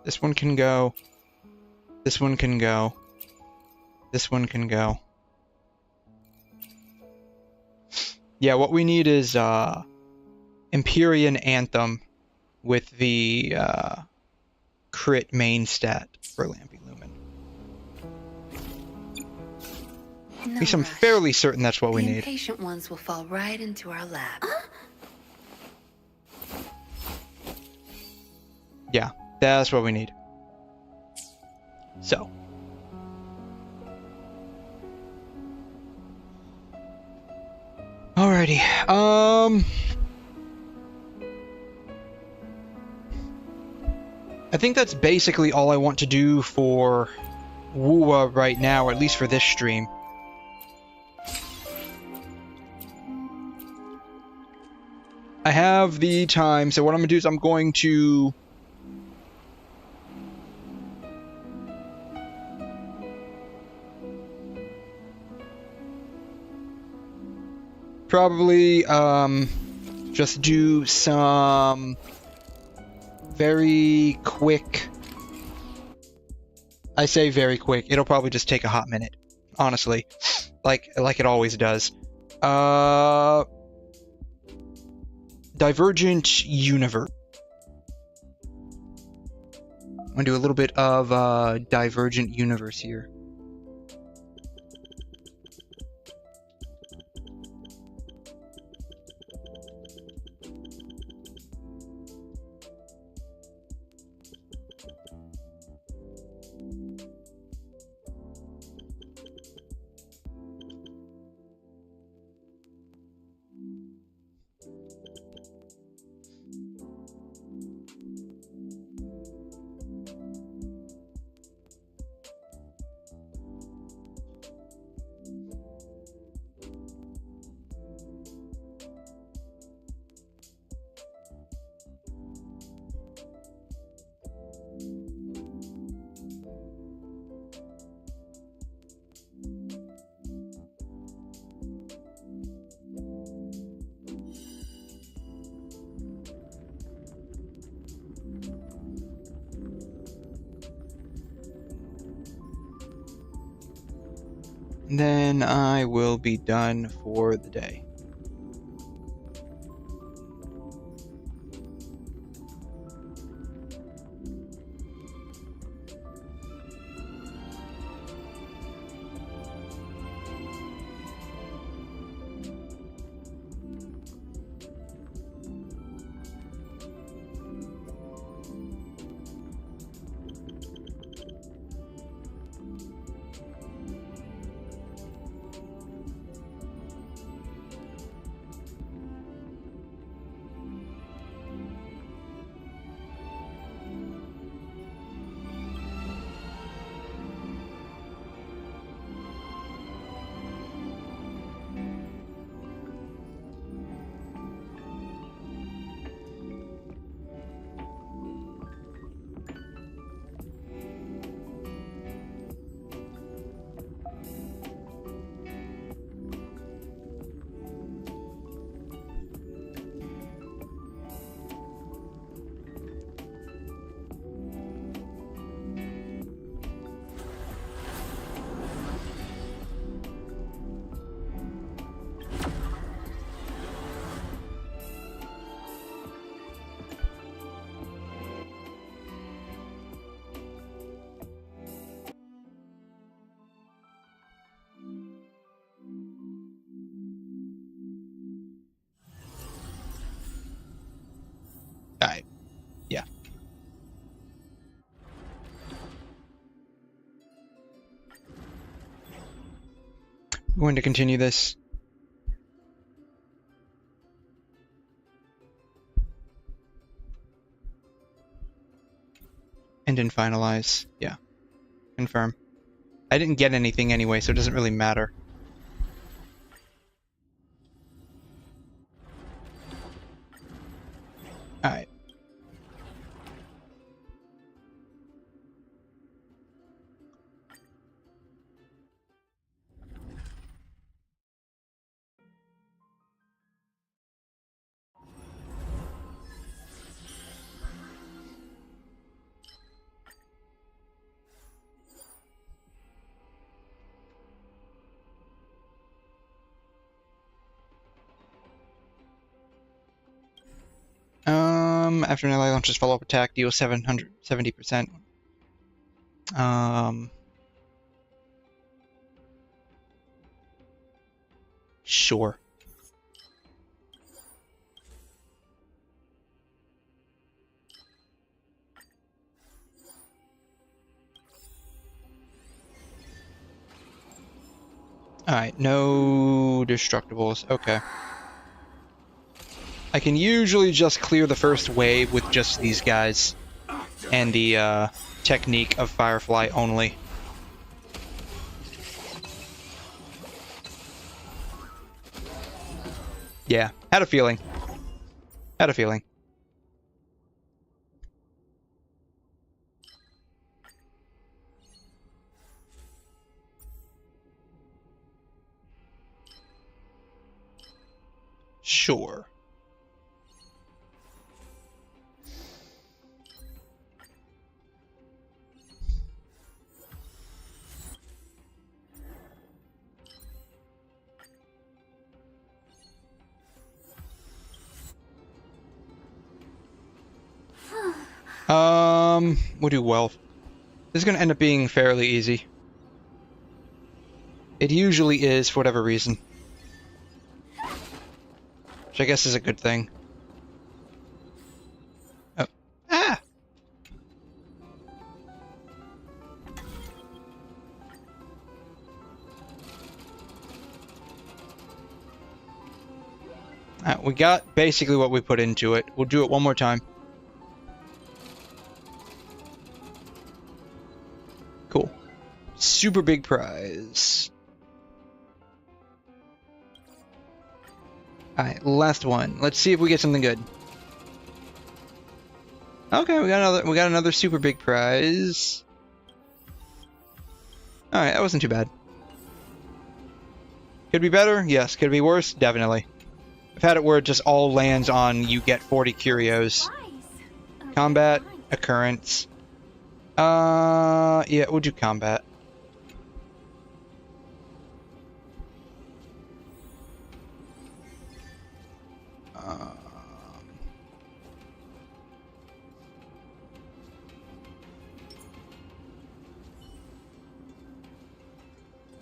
This one can go. This one can go. This one can go. Yeah, what we need is Empyrean Anthem with the crit main stat for Lampy Lumen. At least I'm fairly certain that's what we need. The impatient ones will fall right into our lap. Yeah, that's what we need. So. Alrighty. I think that's basically all I want to do for WuWa right now, or at least for this stream. I have the time, so what I'm going to do is I'm going to probably just do some very quick. I say very quick. It'll probably just take a hot minute, honestly, like it always does. Divergent Universe. I'm gonna do a little bit of Divergent Universe here. Then I will be done for the day. I'm going to continue this. And then finalize. Yeah. Confirm. I didn't get anything anyway, so it doesn't really matter. Alright. After an ally launches follow-up attack, deal 70%. Sure. Alright, no destructibles. Okay. I can usually just clear the first wave with just these guys and the technique of Firefly only. Yeah, had a feeling. Had a feeling. Sure. We'll do well. This is going to end up being fairly easy. It usually is, for whatever reason. Which I guess is a good thing. Oh. Ah! We got basically what we put into it. We'll do it one more time. Cool. Super big prize. Alright, last one. Let's see if we get something good. Okay, we got another super big prize. Alright, that wasn't too bad. Could be better? Yes. Could be worse? Definitely. I've had it where it just all lands on you get 40 curios. Combat, occurrence. Yeah, we'll do combat.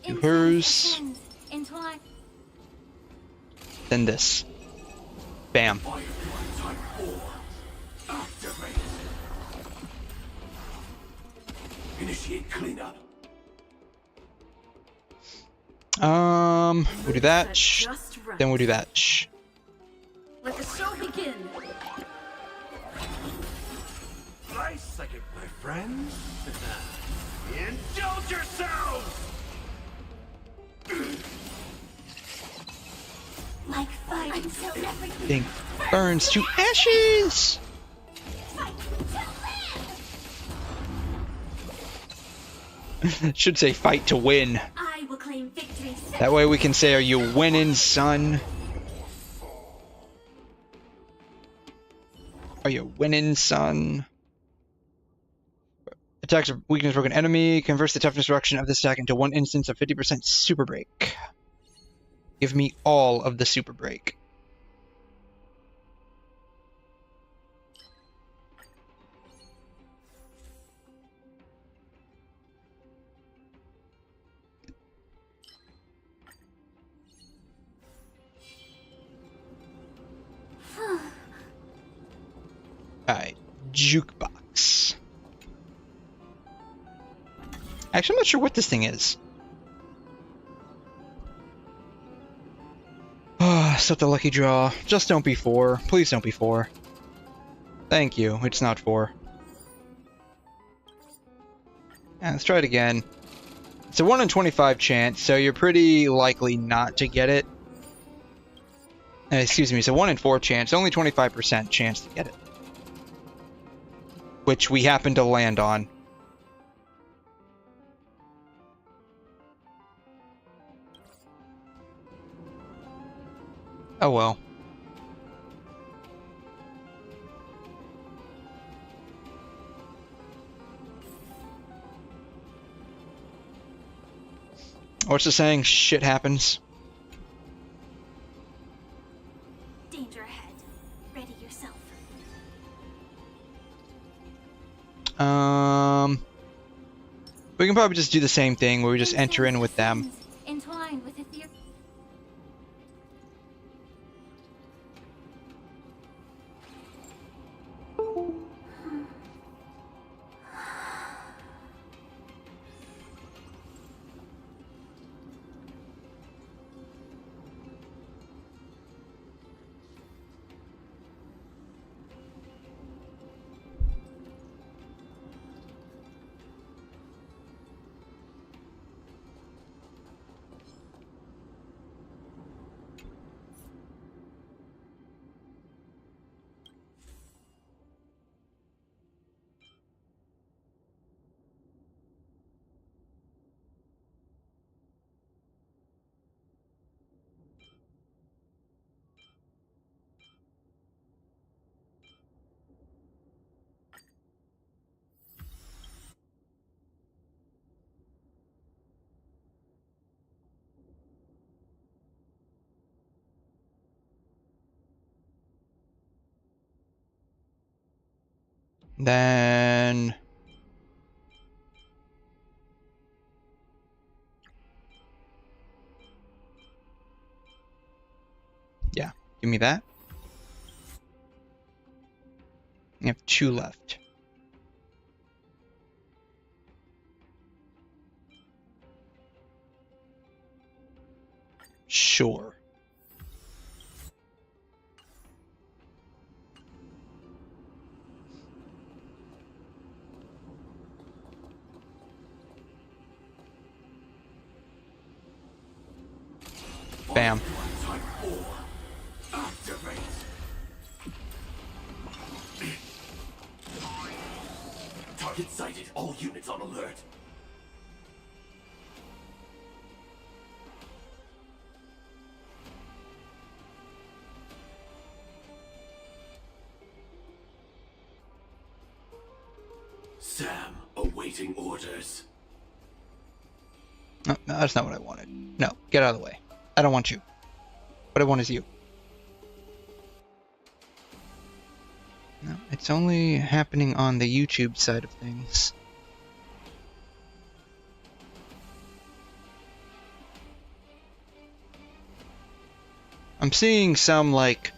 Do hers. Then this. Bam. Initiate cleanup. We'll do that. Then we'll do that. Let the show begin. Fly second, my friends. Indulge yourselves. Like fire until everything Thing burns to ashes. Should say fight to win. I will claim victory. That way we can say, are you winning, son? Are you winning, son? Attacks of weakness broken enemy. Converts the toughness reduction of this attack into one instance of 50% super break. Give me all of the super break. Alright, jukebox. Actually, I'm not sure what this thing is. almost at the lucky draw. Just don't be 4. Please don't be 4. Thank you. It's not 4. And let's try it again. It's a 1 in 25 chance, so you're pretty likely not to get it. Excuse me, it's a 1 in 4 chance, only 25% chance to get it. Which we happen to land on. Oh well. What's the saying? Shit happens. Danger ahead. Ready yourself. We can probably just do the same thing where we just enter in with them. Entwined with a theory. Then yeah, give me that. You have 2 left. Sure. Bam. Target sighted. All units on alert. Sam, awaiting orders. No, that's not what I wanted. No, get out of the way. I don't want you. What I want is you. No, it's only happening on the YouTube side of things. I'm seeing some, like,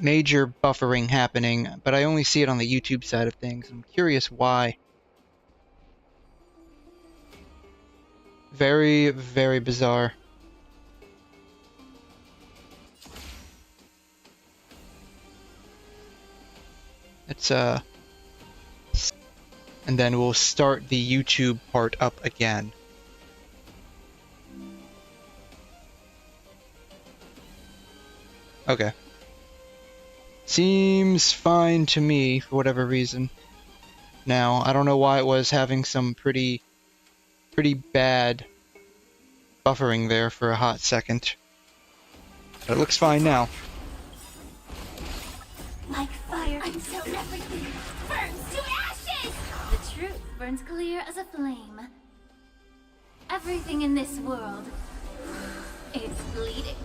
major buffering happening, but I only see it on the YouTube side of things. I'm curious why. Very, very bizarre. It's and then we'll start the YouTube part up again. Okay. Seems fine to me for whatever reason. Now, I don't know why it was having some pretty bad buffering there for a hot second. But it looks fine now. Like fire until everything burns to ashes! The truth burns clear as a flame. Everything in this world is bleeding.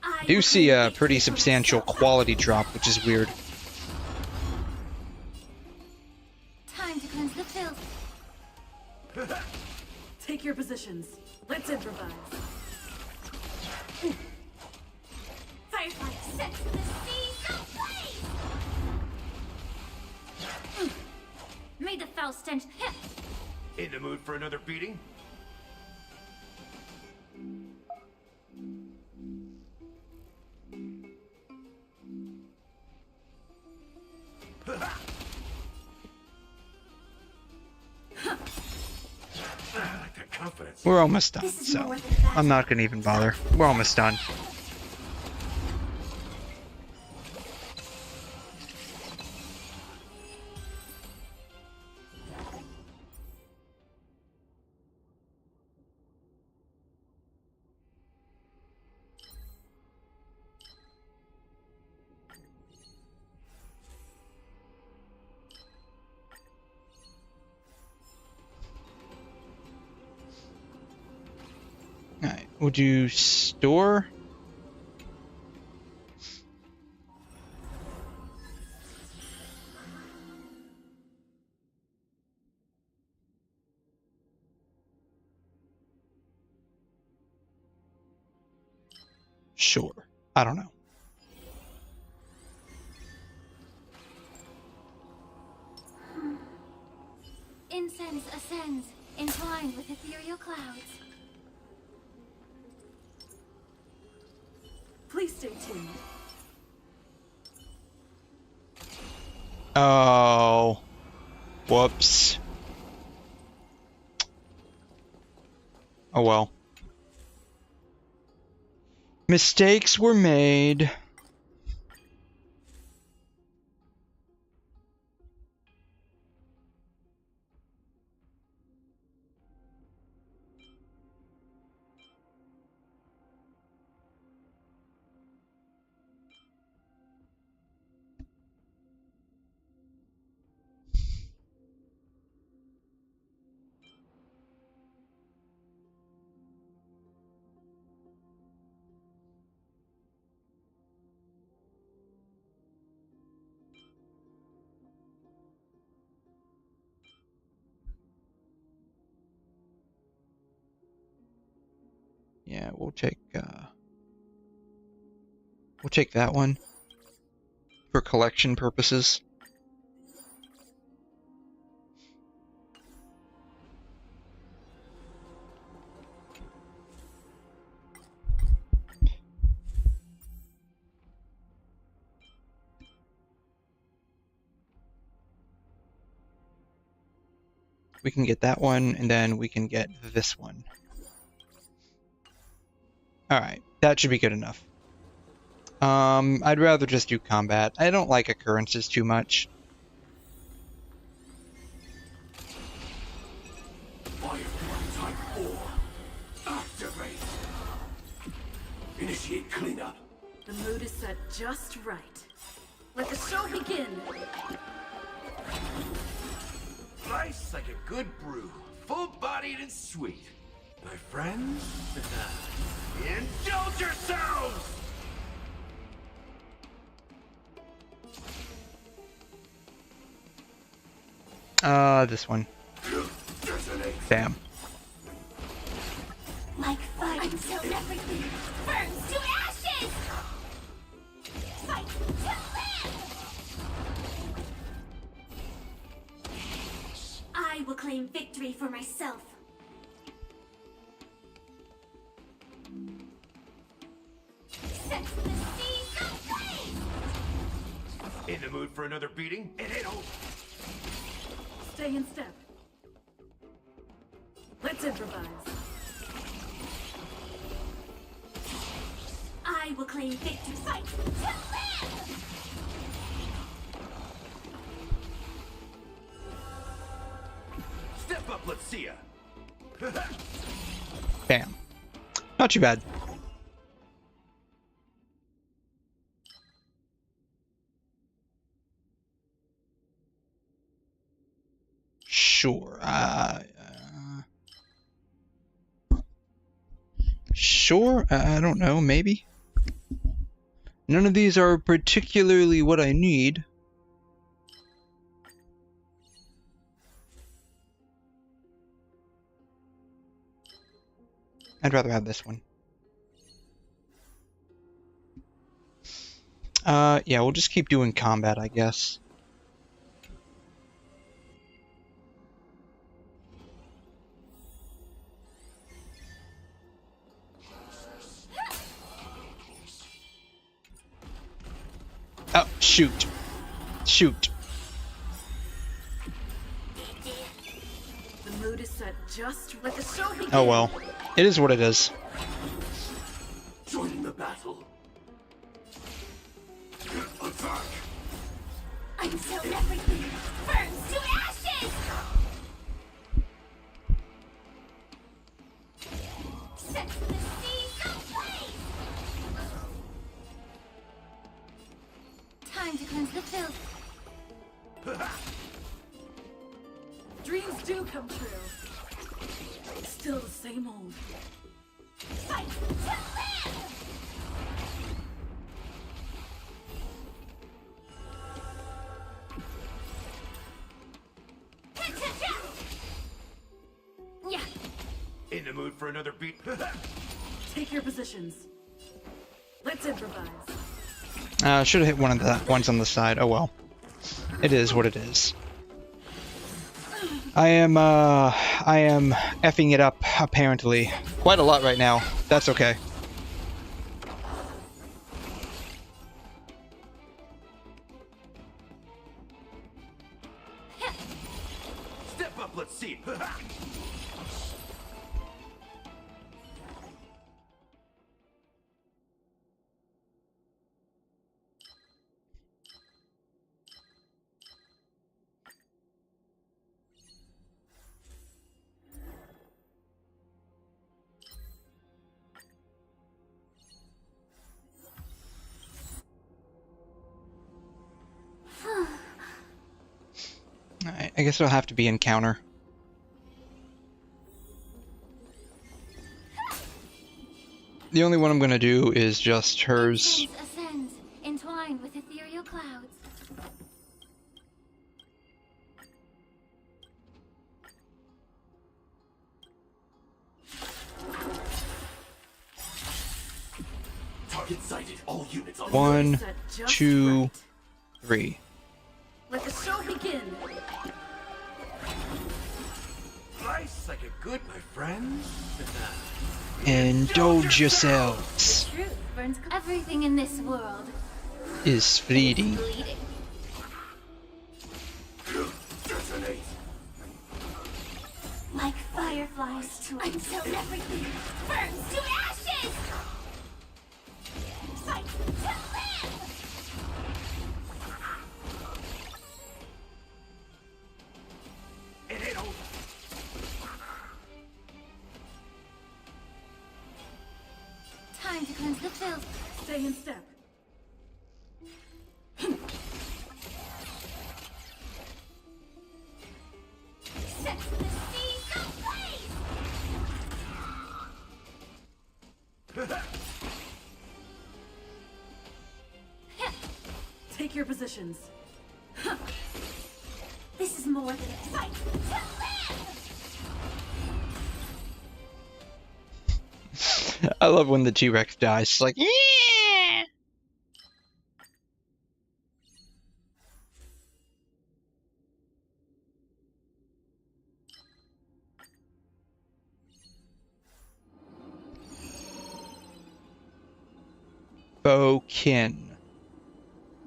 I do see a pretty substantial quality drop, which is weird. Time to cleanse the filth. Take your positions. Let's improvise. Firefly sets the seas ablaze! May the foul stench hit. In the mood for another beating? confidence. We're almost done, so I'm not gonna even bother. We're almost done. Alright, would you store? Sure. I don't know. Incense ascends, entwined with ethereal clouds. Please stay tuned. Oh. Whoops. Oh well. Mistakes were made. Yeah, we'll take that one for collection purposes. We can get that one, and then we can get this one. Alright, that should be good enough. I'd rather just do combat. I don't like occurrences too much. Type 4. Activate. Initiate cleanup. The mood is set just right. Let the show begin. Nice like a good brew. Full-bodied and sweet. My friends, indulge yourselves! This one. Bam. Like fire until everything burns to ashes! Fight to live! I will claim victory for myself. Set the seas ablaze! In the mood for another beating? It ain't over. Stay in step. Let's improvise. I will claim victory. Fight to live! Step up, let's see ya. Bam. Not too bad. Sure. Sure. I don't know. Maybe. None of these are particularly what I need. I'd rather have this one. Yeah, we'll just keep doing combat, I guess. Oh, shoot. Shoot. The mood is set just let the show begin. Oh well. It is what it is. Join the battle. Attack! Until everything burns to ashes! Set the seas ablaze! Time to cleanse the filth. Dreams do come true. Still the same old. Fight to live! Yeah. In the mood for another beat? Take your positions. Let's improvise. Should have hit one of the ones on the side. Oh well. It is what it is. I am effing it up, apparently. Quite a lot right now. That's okay. Step up, let's see. Alright, I guess it'll have to be encounter. The only one I'm gonna do is just hers. Ascends, entwined with ethereal clouds. Target sighted. All units on 1, 2, 3. Let the show begin. Nice, like a good, my friends. Indulge yourselves. Truth burns. Everything in this world Is fleeting. bleeding. Detonate. Like fireflies to until everything burns to ashes! Fight to live! It ain't over. Time to cleanse the filth. Stay in step. Set the seas ablaze! Take your positions. This is more than a fight to live! I love when the T-Rex dies. It's like, yeah! Bokin.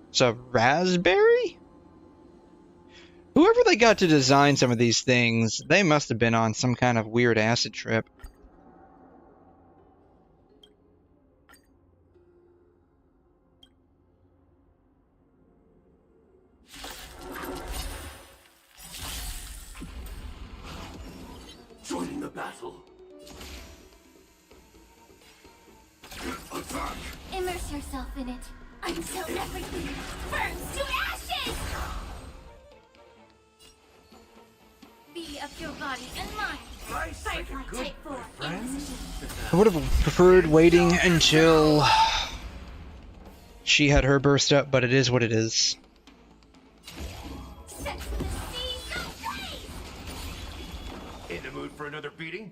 It's a raspberry? Whoever they got to design some of these things, they must have been on some kind of weird acid trip. Joining the battle. Attack! Immerse yourself in it until everything burns to ashes! Be of your body and mind. Nice, like a Firefly good, type 4 my friends. I would have preferred waiting until she had her burst up, but it is what it is. Set the seas ablaze! In the mood for another beating?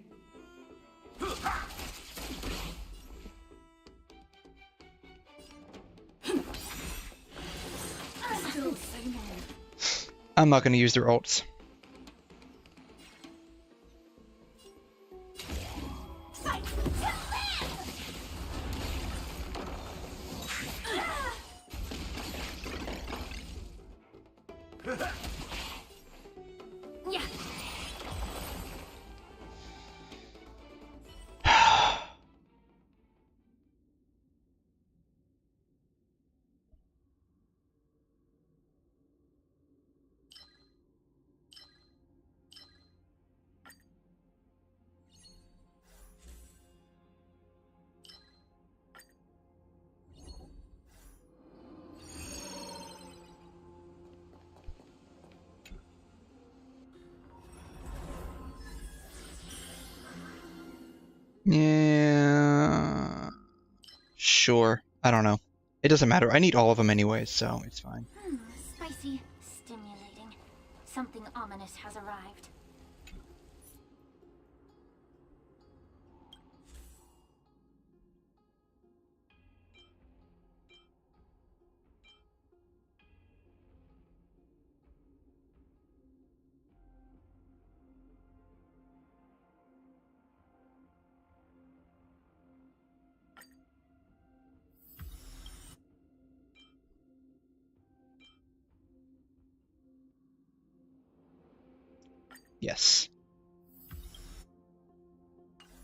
Still the same old. I'm not going to use their ults. Fight to live! Yeah. Yeah. Sure. I don't know. It doesn't matter. I need all of them anyway, so it's fine. Spicy, stimulating. Something ominous has arrived. Yes.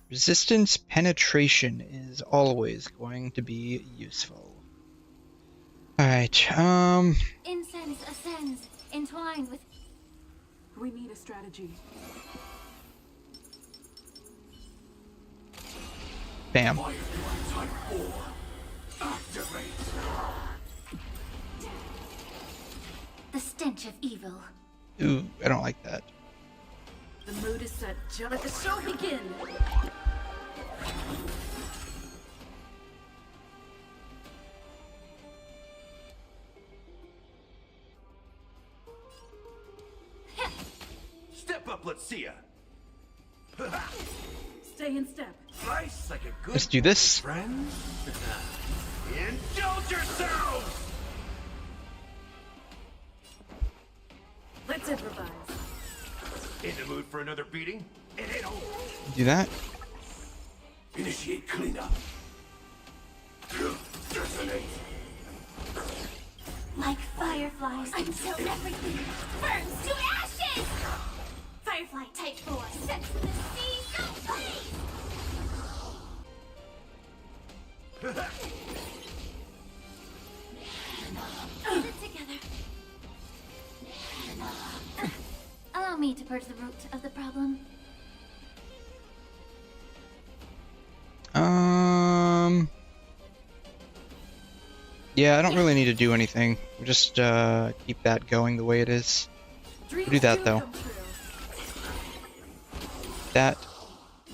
Resistance penetration is always going to be useful. Alright, Incense ascends, entwined with... We need a strategy. Bam. The stench of evil. Ooh, I don't like that. The mood is set. Let the show begin. Step up, let's see ya. Stay in step. Slice like a good Let's do this. friend. Indulge yourselves! Let's improvise. In the mood for another beating? It ain't over. Do that. Initiate cleanup. Detonate. Like fireflies until everything burns to ashes! Firefly Type 4 sets the sea ablaze! Keep it together. Allow me to purge the root of the problem. Yeah, I don't really need to do anything. We'll just keep that going the way it is. We'll do that though. That.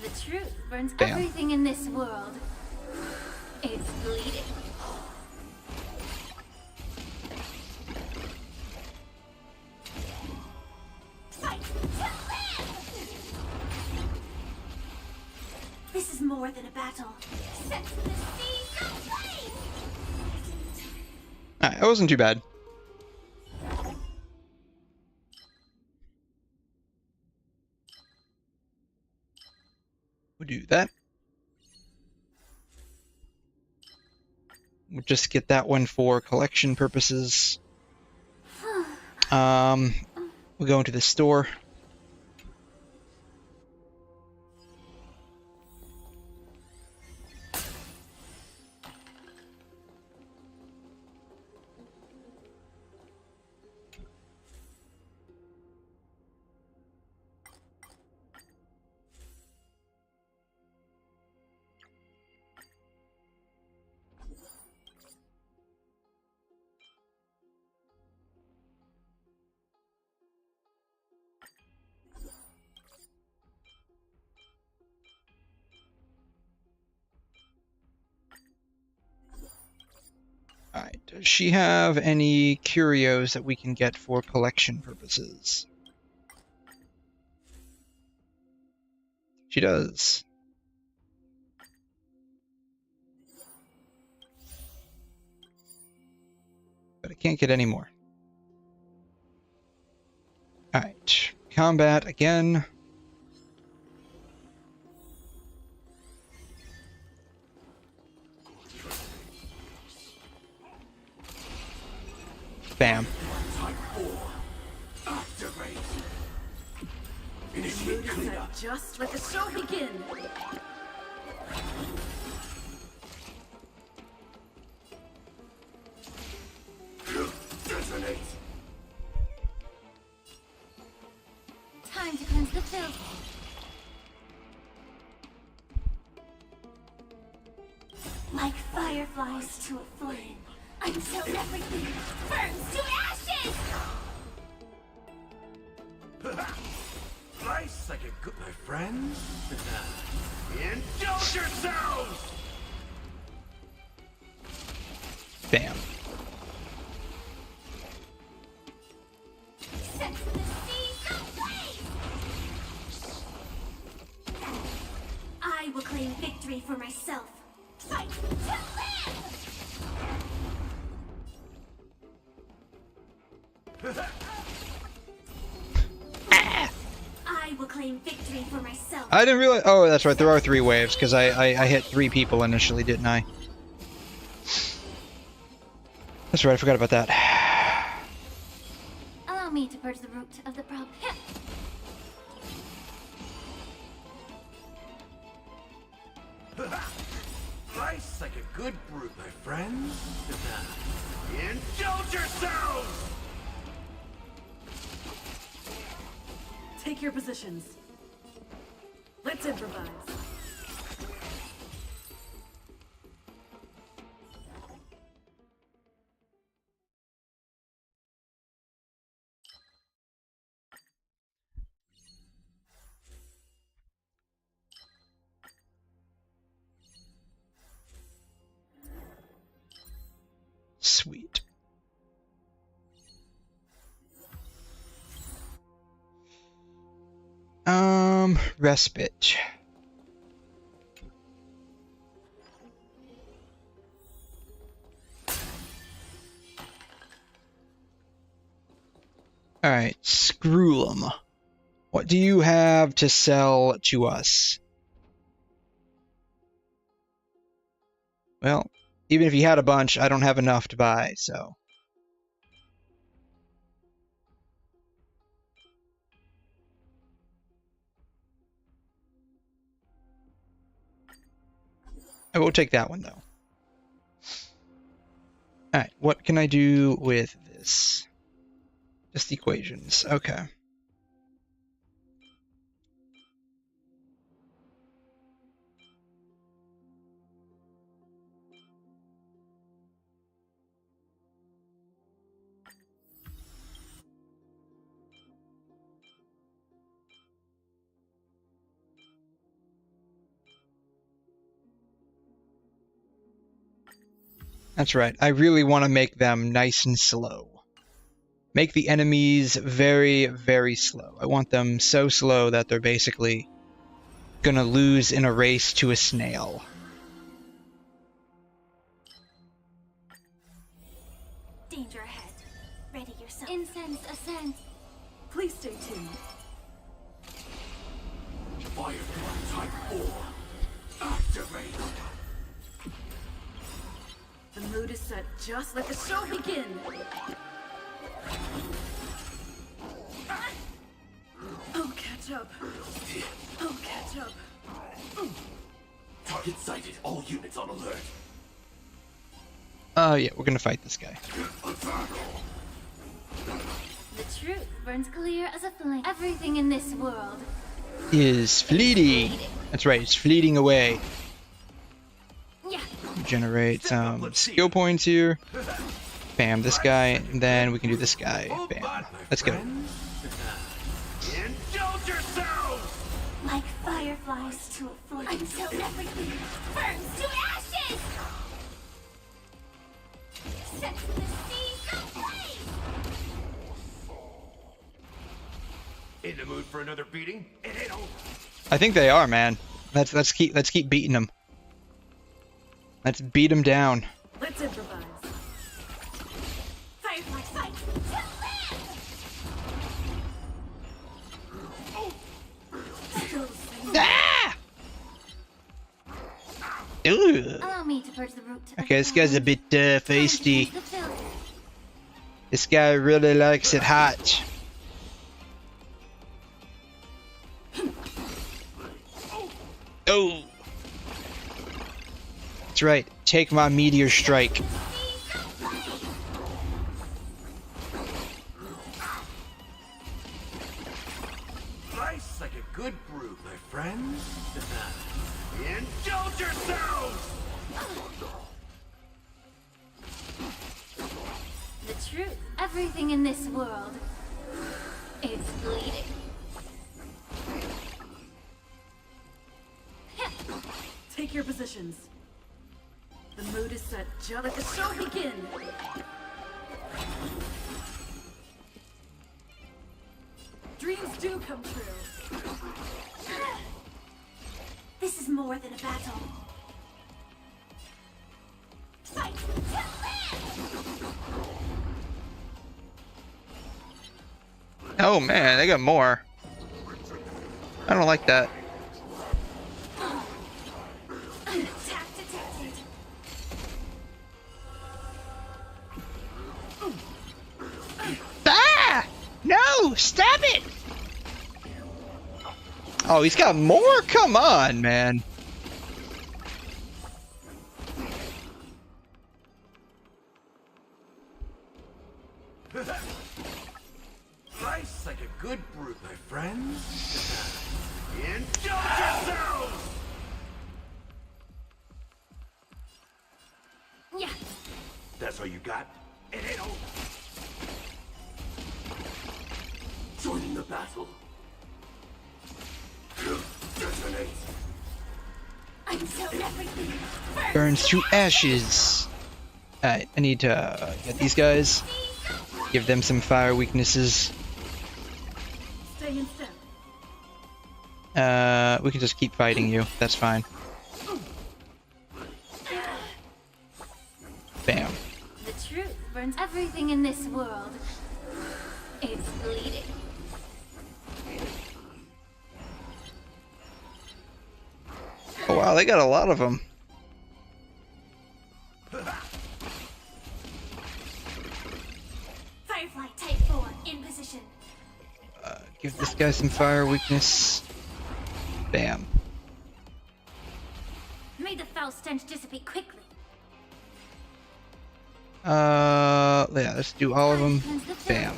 The truth burns Bam. everything in this world. It's bleeding. Fight to live! This is more than a battle. Set the seas ablaze! Alright, that wasn't too bad. We'll do that. We'll just get that one for collection purposes. We'll go into the store. Alright, does she have any curios that we can get for collection purposes? She does. But I can't get any more. Alright, combat again. Bam. Just let the show begin. Detonate. Time to cleanse the filth. Like fireflies to a flame, until everything burns to ashes! Slice Life's like a good, my friends. Indulge yourselves! Bam. I will claim victory for myself. Fight to live! I will claim victory for myself. I didn't realize. Oh, that's right. There are 3 waves because I hit 3 people initially, didn't I? That's right. I forgot about that. Allow me to purge the root of the problem. Life's like a good brew, my friends. Indulge yourselves! Take your positions. Let's improvise. Sweet. Respite. Alright, 𝘐'𝘮. What do you have to sell to us? Well, even if you had a bunch, I don't have enough to buy, so... I will take that one, though. Alright, what can I do with this? Just equations, okay. That's right. I really want to make them nice and slow. Make the enemies very, very slow. I want them so slow that they're basically gonna lose in a race to a snail. Danger ahead. Ready yourself. Incense ascend. Please stay tuned. Firefly Type 4. Activate. The mood is set. Just let the show begin. Oh, catch up. Oh, catch up. Target sighted. All units on alert. Yeah, we're gonna fight this guy. The truth burns clear as a flame. Everything in this world Is fleeting. That's right, it's fleeting away. Yeah. Generate some skill points here. Bam, this guy, and then we can do this guy. Bam. Let's go. Indulge yourselves! Like fireflies to a flame. Until everything burns to ashes! Set the seas ablaze! In the mood for another beating? It ain't over. I think they are, man. Let's keep beating them. Let's beat them down. Let's improvise. Firefly fight to live! Ah! Ooh. Allow me to purge the root. Okay, this guy's a bit feisty. This guy really likes it hot. Oh! That's right. Take my meteor strike. Life's like a good brew, my friends. Indulge yourselves! The truth. Everything in this world is bleeding. Take your positions. The mood is set. Let the show begin. Dreams do come true. This is more than a battle. Fight! Oh man, they got more. I don't like that. Ah! No! Stop it! Oh, he's got more? Come on, man. Nice like a good brew, my friends. Indulge yourselves! Yeah. That's all you got? It ain't over. Joining the battle. Detonate. Until everything Burns to ashes. Alright, I need to get these guys. Give them some fire weaknesses. Stay in step. We can just keep fighting you. That's fine. Bam. the truth burns everything in this world. It's bleeding. Oh wow, they got a lot of them. Firefly Type 4 in position. Give this guy some fire weakness. Bam. May the foul stench dissipate quickly. Yeah, let's do all of them. Bam.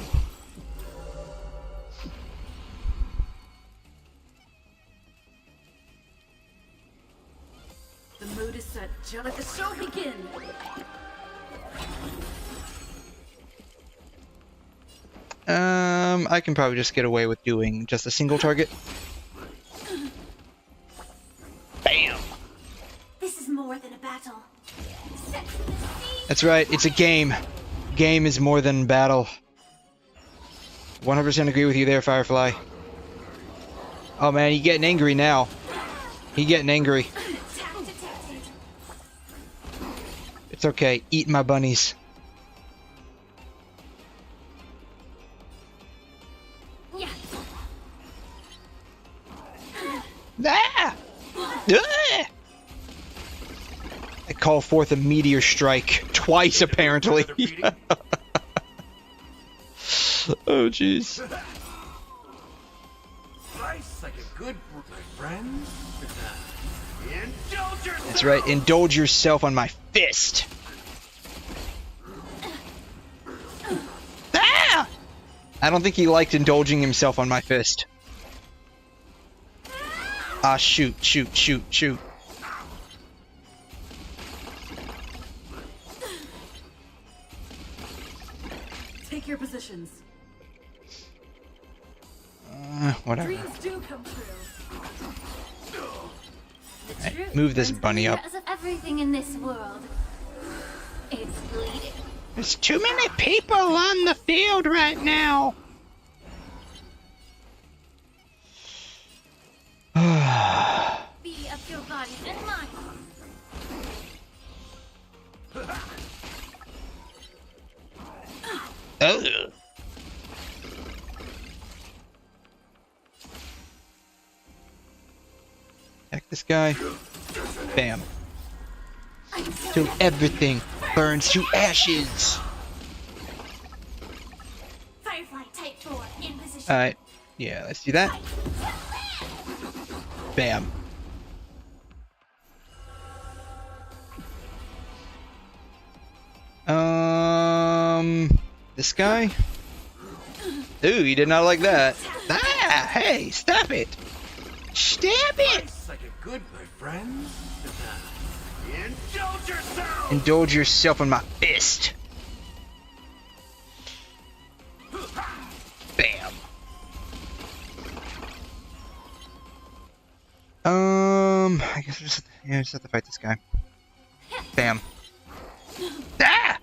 The mood is set. Let the show begin. I can probably just get away with doing just a single target. Bam. This is more than a battle. That's right, it's a game. Game is more than battle. 100% agree with you there, Firefly. Oh man, he's getting angry now. He's getting angry. It's okay, eat my bunnies. Yeah. Ah! Ah! I call forth a meteor strike. Twice, apparently. Oh, jeez. Nice like a good brew, my friends. Indulge yourself! That's right, indulge yourself on my fist. Ah! I don't think he liked indulging himself on my fist. Ah, shoot, shoot, shoot, shoot. Take your positions. Whatever. Dreams do come true. Right, move this bunny up. As of everything in this world, it's bleeding. There's too many people on the field right now. Be of your body and mind. Oh. Attack this guy. Bam. Till everything burns to ashes. Firefly Type 4 in position. Alright. Yeah, let's do that. Bam. This guy? Ooh, he did not like that. Ah, hey, stop it! Stop it! Nice like a good, my friends. Indulge yourself! Indulge yourself in my fist. Bam. I guess I just have to fight this guy. Bam. Ah!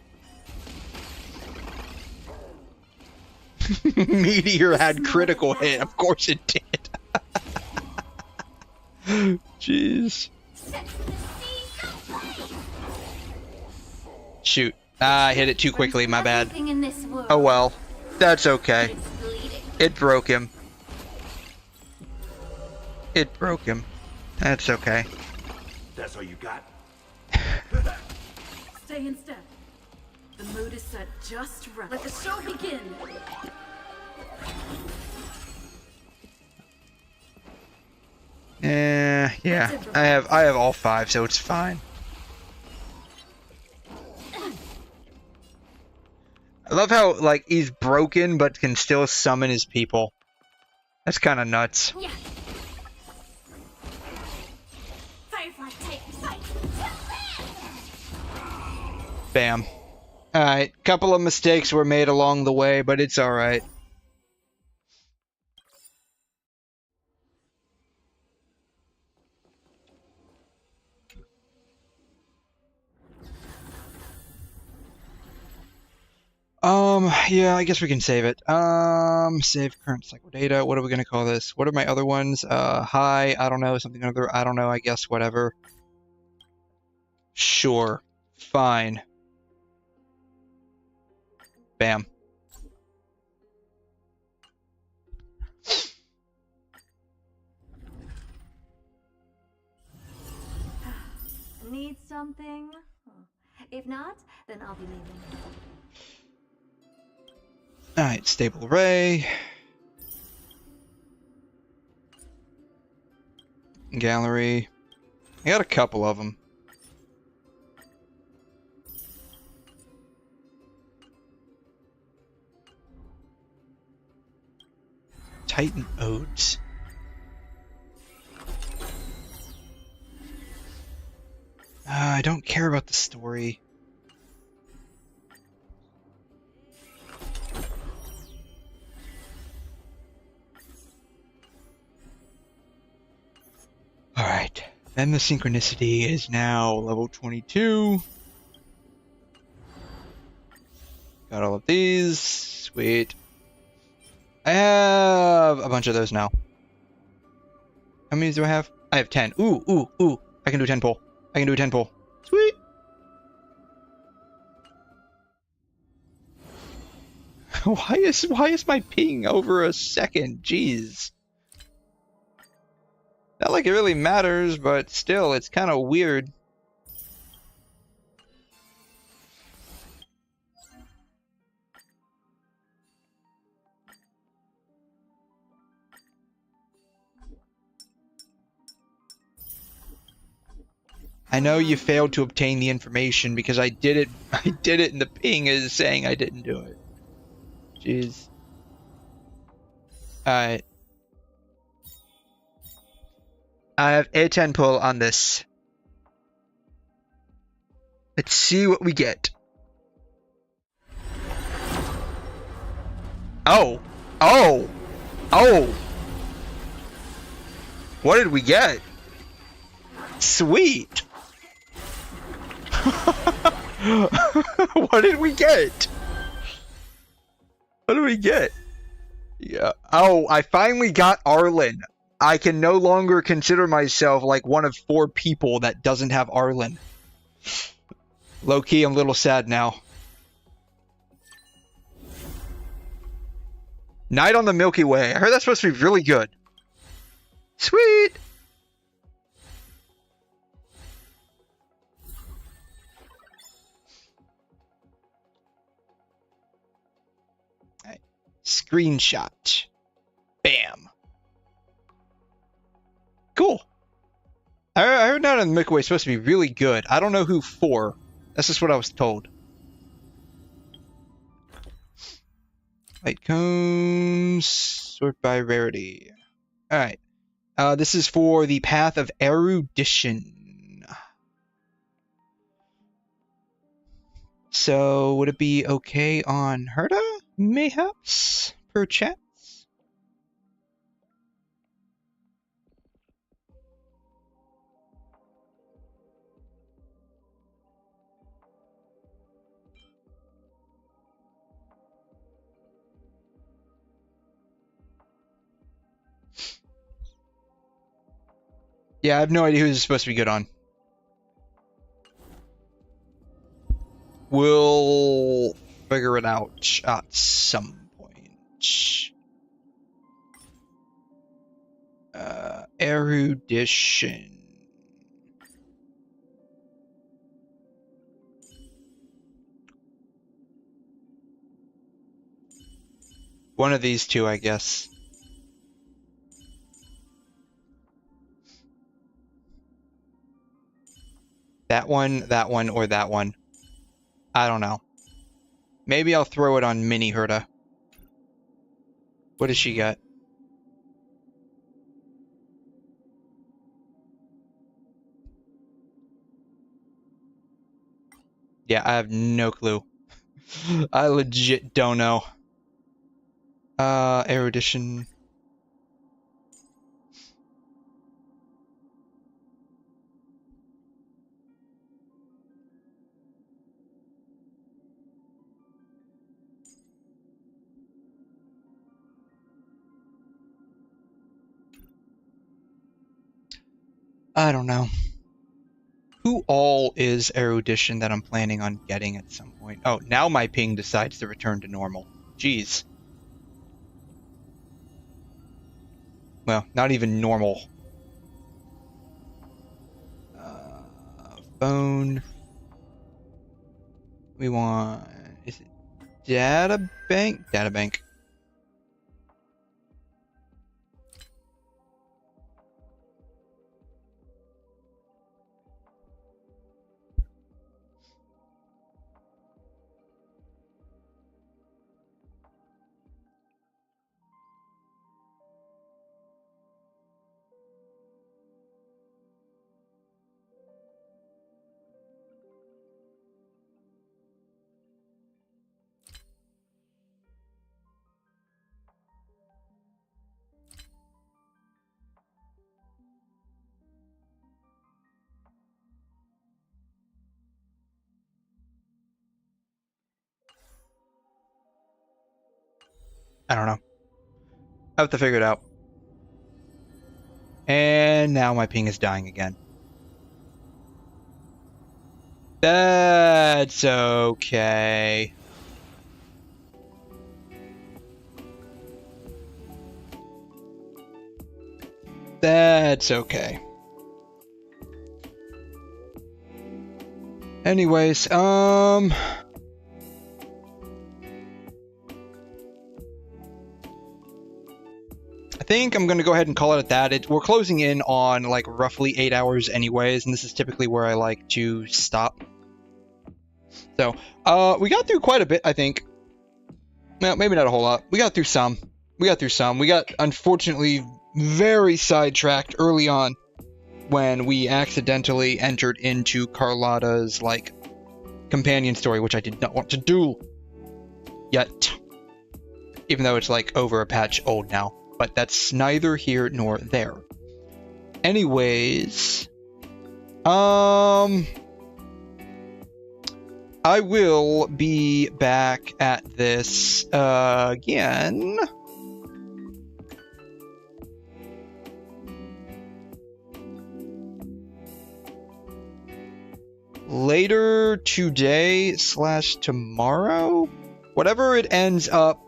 Meteor had critical hit. Of course it did. Jeez. Shoot. I hit it too quickly, my bad. Oh well. That's okay. It broke him. It broke him. That's okay. That's all you got? Stay in step. The mood is set just right. Let the show begin. Yeah. I have all 5, so it's fine. I love how, like, he's broken but can still summon his people. That's kind of nuts. Yeah. Firefly type fight. Bam. Alright, couple of mistakes were made along the way, but it's alright. Yeah, I guess we can save it. Save current cycle data. What are we gonna call this? What are my other ones? Hi, I don't know, something other, I don't know, I guess, whatever. Sure. Fine. Bam. Need something? If not, then I'll be leaving. Alright, stable array. Gallery. I got a couple of them. Titan Odes. I don't care about the story. Alright, then the synchronicity is now level 22. Got all of these. Sweet. I have a bunch of those now. How many do I have? I have 10. Ooh. I can do 10 pull. I can do a 10 pull. Sweet. Why is my ping over a second? Jeez. Not like it really matters, but still, it's kind of weird. I know you failed to obtain the information because I did it and the ping is saying I didn't do it. Jeez. Alright. I have a 10 pull on this. Let's see what we get. Oh. What did we get? Sweet. What did we get? What did we get? Yeah. Oh, I finally got Arlen. I can no longer consider myself like one of 4 people that doesn't have Arlen. Low-key, I'm a little sad now. Night on the Milky Way. I heard that's supposed to be really good. Sweet! Alright. Screenshot. Bam. Cool. I heard Night on the Milky Way is supposed to be really good. I don't know who for. That's just what I was told. Light cones. Sort by rarity. Alright. This is for the Path of Erudition. So, would it be okay on Herta? Mayhaps? Perchance? Yeah, I have no idea who this is supposed to be good on. We'll figure it out at some point. Erudition. One of these two, I guess. That one, or that one. I don't know. Maybe I'll throw it on Mini Herda. What does she got? Yeah, I have no clue. I legit don't know. Erudition. I don't know. Who all is erudition that I'm planning on getting at some point? Oh, now my ping decides to return to normal. Jeez. Well, not even normal. Phone. We want... Is it data bank? Data bank. I don't know. I have to figure it out. And now my ping is dying again. That's okay. That's okay. Anyways, I think I'm going to go ahead and call it at that. We're closing in on like roughly 8 hours anyways, and this is typically where I like to stop. So, we got through quite a bit, I think. Well, maybe not a whole lot. We got through some. We got, unfortunately, very sidetracked early on when we accidentally entered into Carlotta's, like, companion story, which I did not want to do yet. Even though it's, like, over a patch old now. But that's neither here nor there. Anyways, I will be back at this again. Later today / tomorrow? Whatever it ends up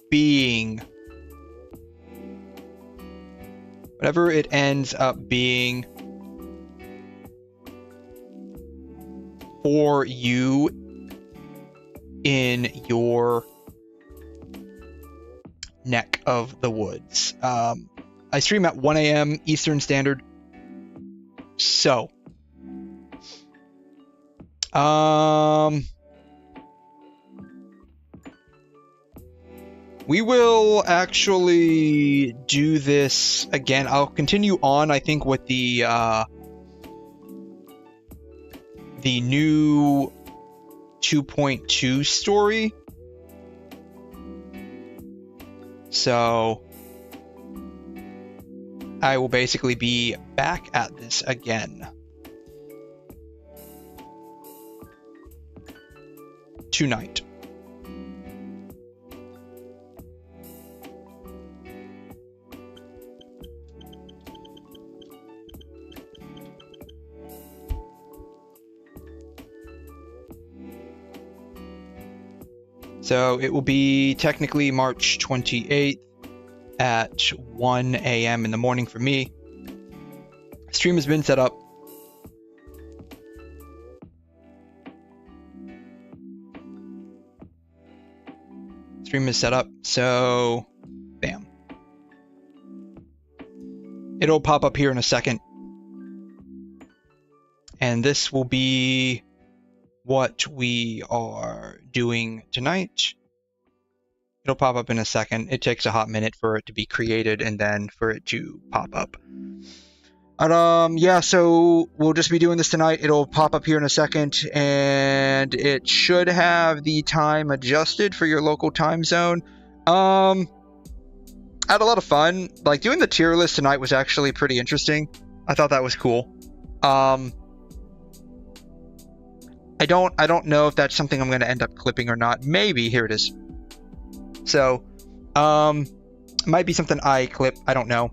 being. Whatever it ends up being for you in your neck of the woods. I stream at 1 a.m. Eastern Standard. So, we will actually do this again. I'll continue on, I think, with the new 2.2 story. So, I will basically be back at this again tonight. So it will be technically March 28th at 1 a.m. in the morning for me. Stream has been set up. Stream is set up, so bam. It'll pop up here in a second. And this will be what we are doing tonight. It'll pop up in a second. It takes a hot minute for it to be created and then for it to pop up. Yeah, so we'll just be doing this tonight. It'll pop up here in a second, and it should have the time adjusted for your local time zone. I had a lot of fun. Like, doing the tier list tonight was actually pretty interesting. I thought that was cool. I don't know if that's something I'm going to end up clipping or not. Maybe. Here it is. So, might be something I clip. I don't know.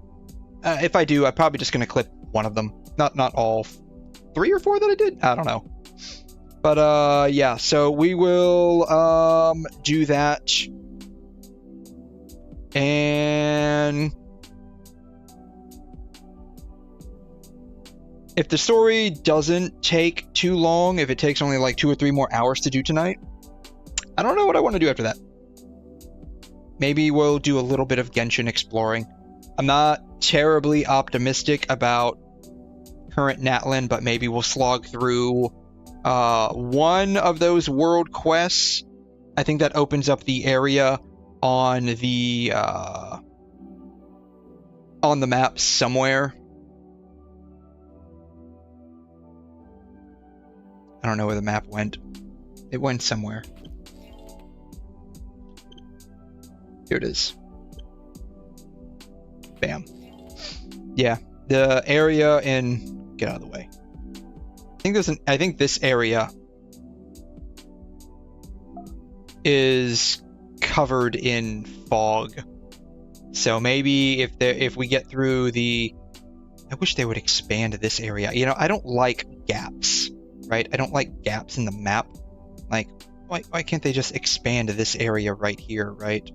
If I do, I'm probably just going to clip one of them. Not all 3 or 4 that I did. I don't know. But, yeah. So, we will, do that. And if the story doesn't take too long, if it takes only like 2 or 3 more hours to do tonight, I don't know what I want to do after that. Maybe we'll do a little bit of Genshin exploring. I'm not terribly optimistic about current Natlan, but maybe we'll slog through one of those world quests. I think that opens up the area on the map somewhere. I don't know where the map went. It went somewhere. Here it is. Bam. Yeah, the area in... Get out of the way. I think this area is covered in fog. So maybe if we get through the... I wish they would expand this area. You know, I don't like gaps, right? I don't like gaps in the map. Like, why can't they just expand this area right here, right?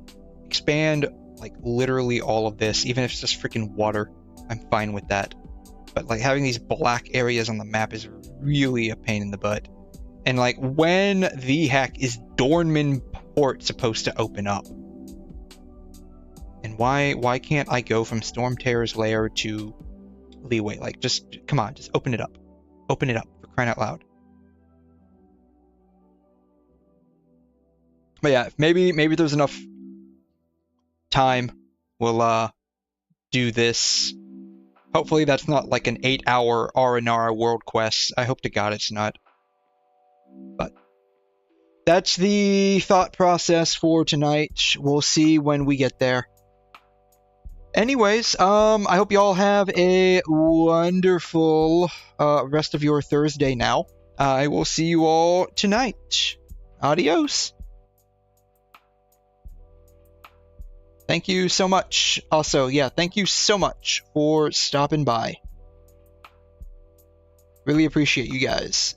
Expand, like, literally all of this, even if it's just freaking water. I'm fine with that. But, like, having these black areas on the map is really a pain in the butt. And, like, when the heck is Dornman Port supposed to open up? And why can't I go from Stormterror's lair to Leeway? Like, just, come on, just open it up. Open it up, for crying out loud. But yeah, maybe there's enough time, we'll do this. Hopefully that's not like an 8-hour Aranara world quest. I hope to God it's not. But that's the thought process for tonight. We'll see when we get there. Anyways, I hope you all have a wonderful rest of your Thursday now. I will see you all tonight. Adios. Thank you so much. Also, yeah, thank you so much for stopping by. Really appreciate you guys.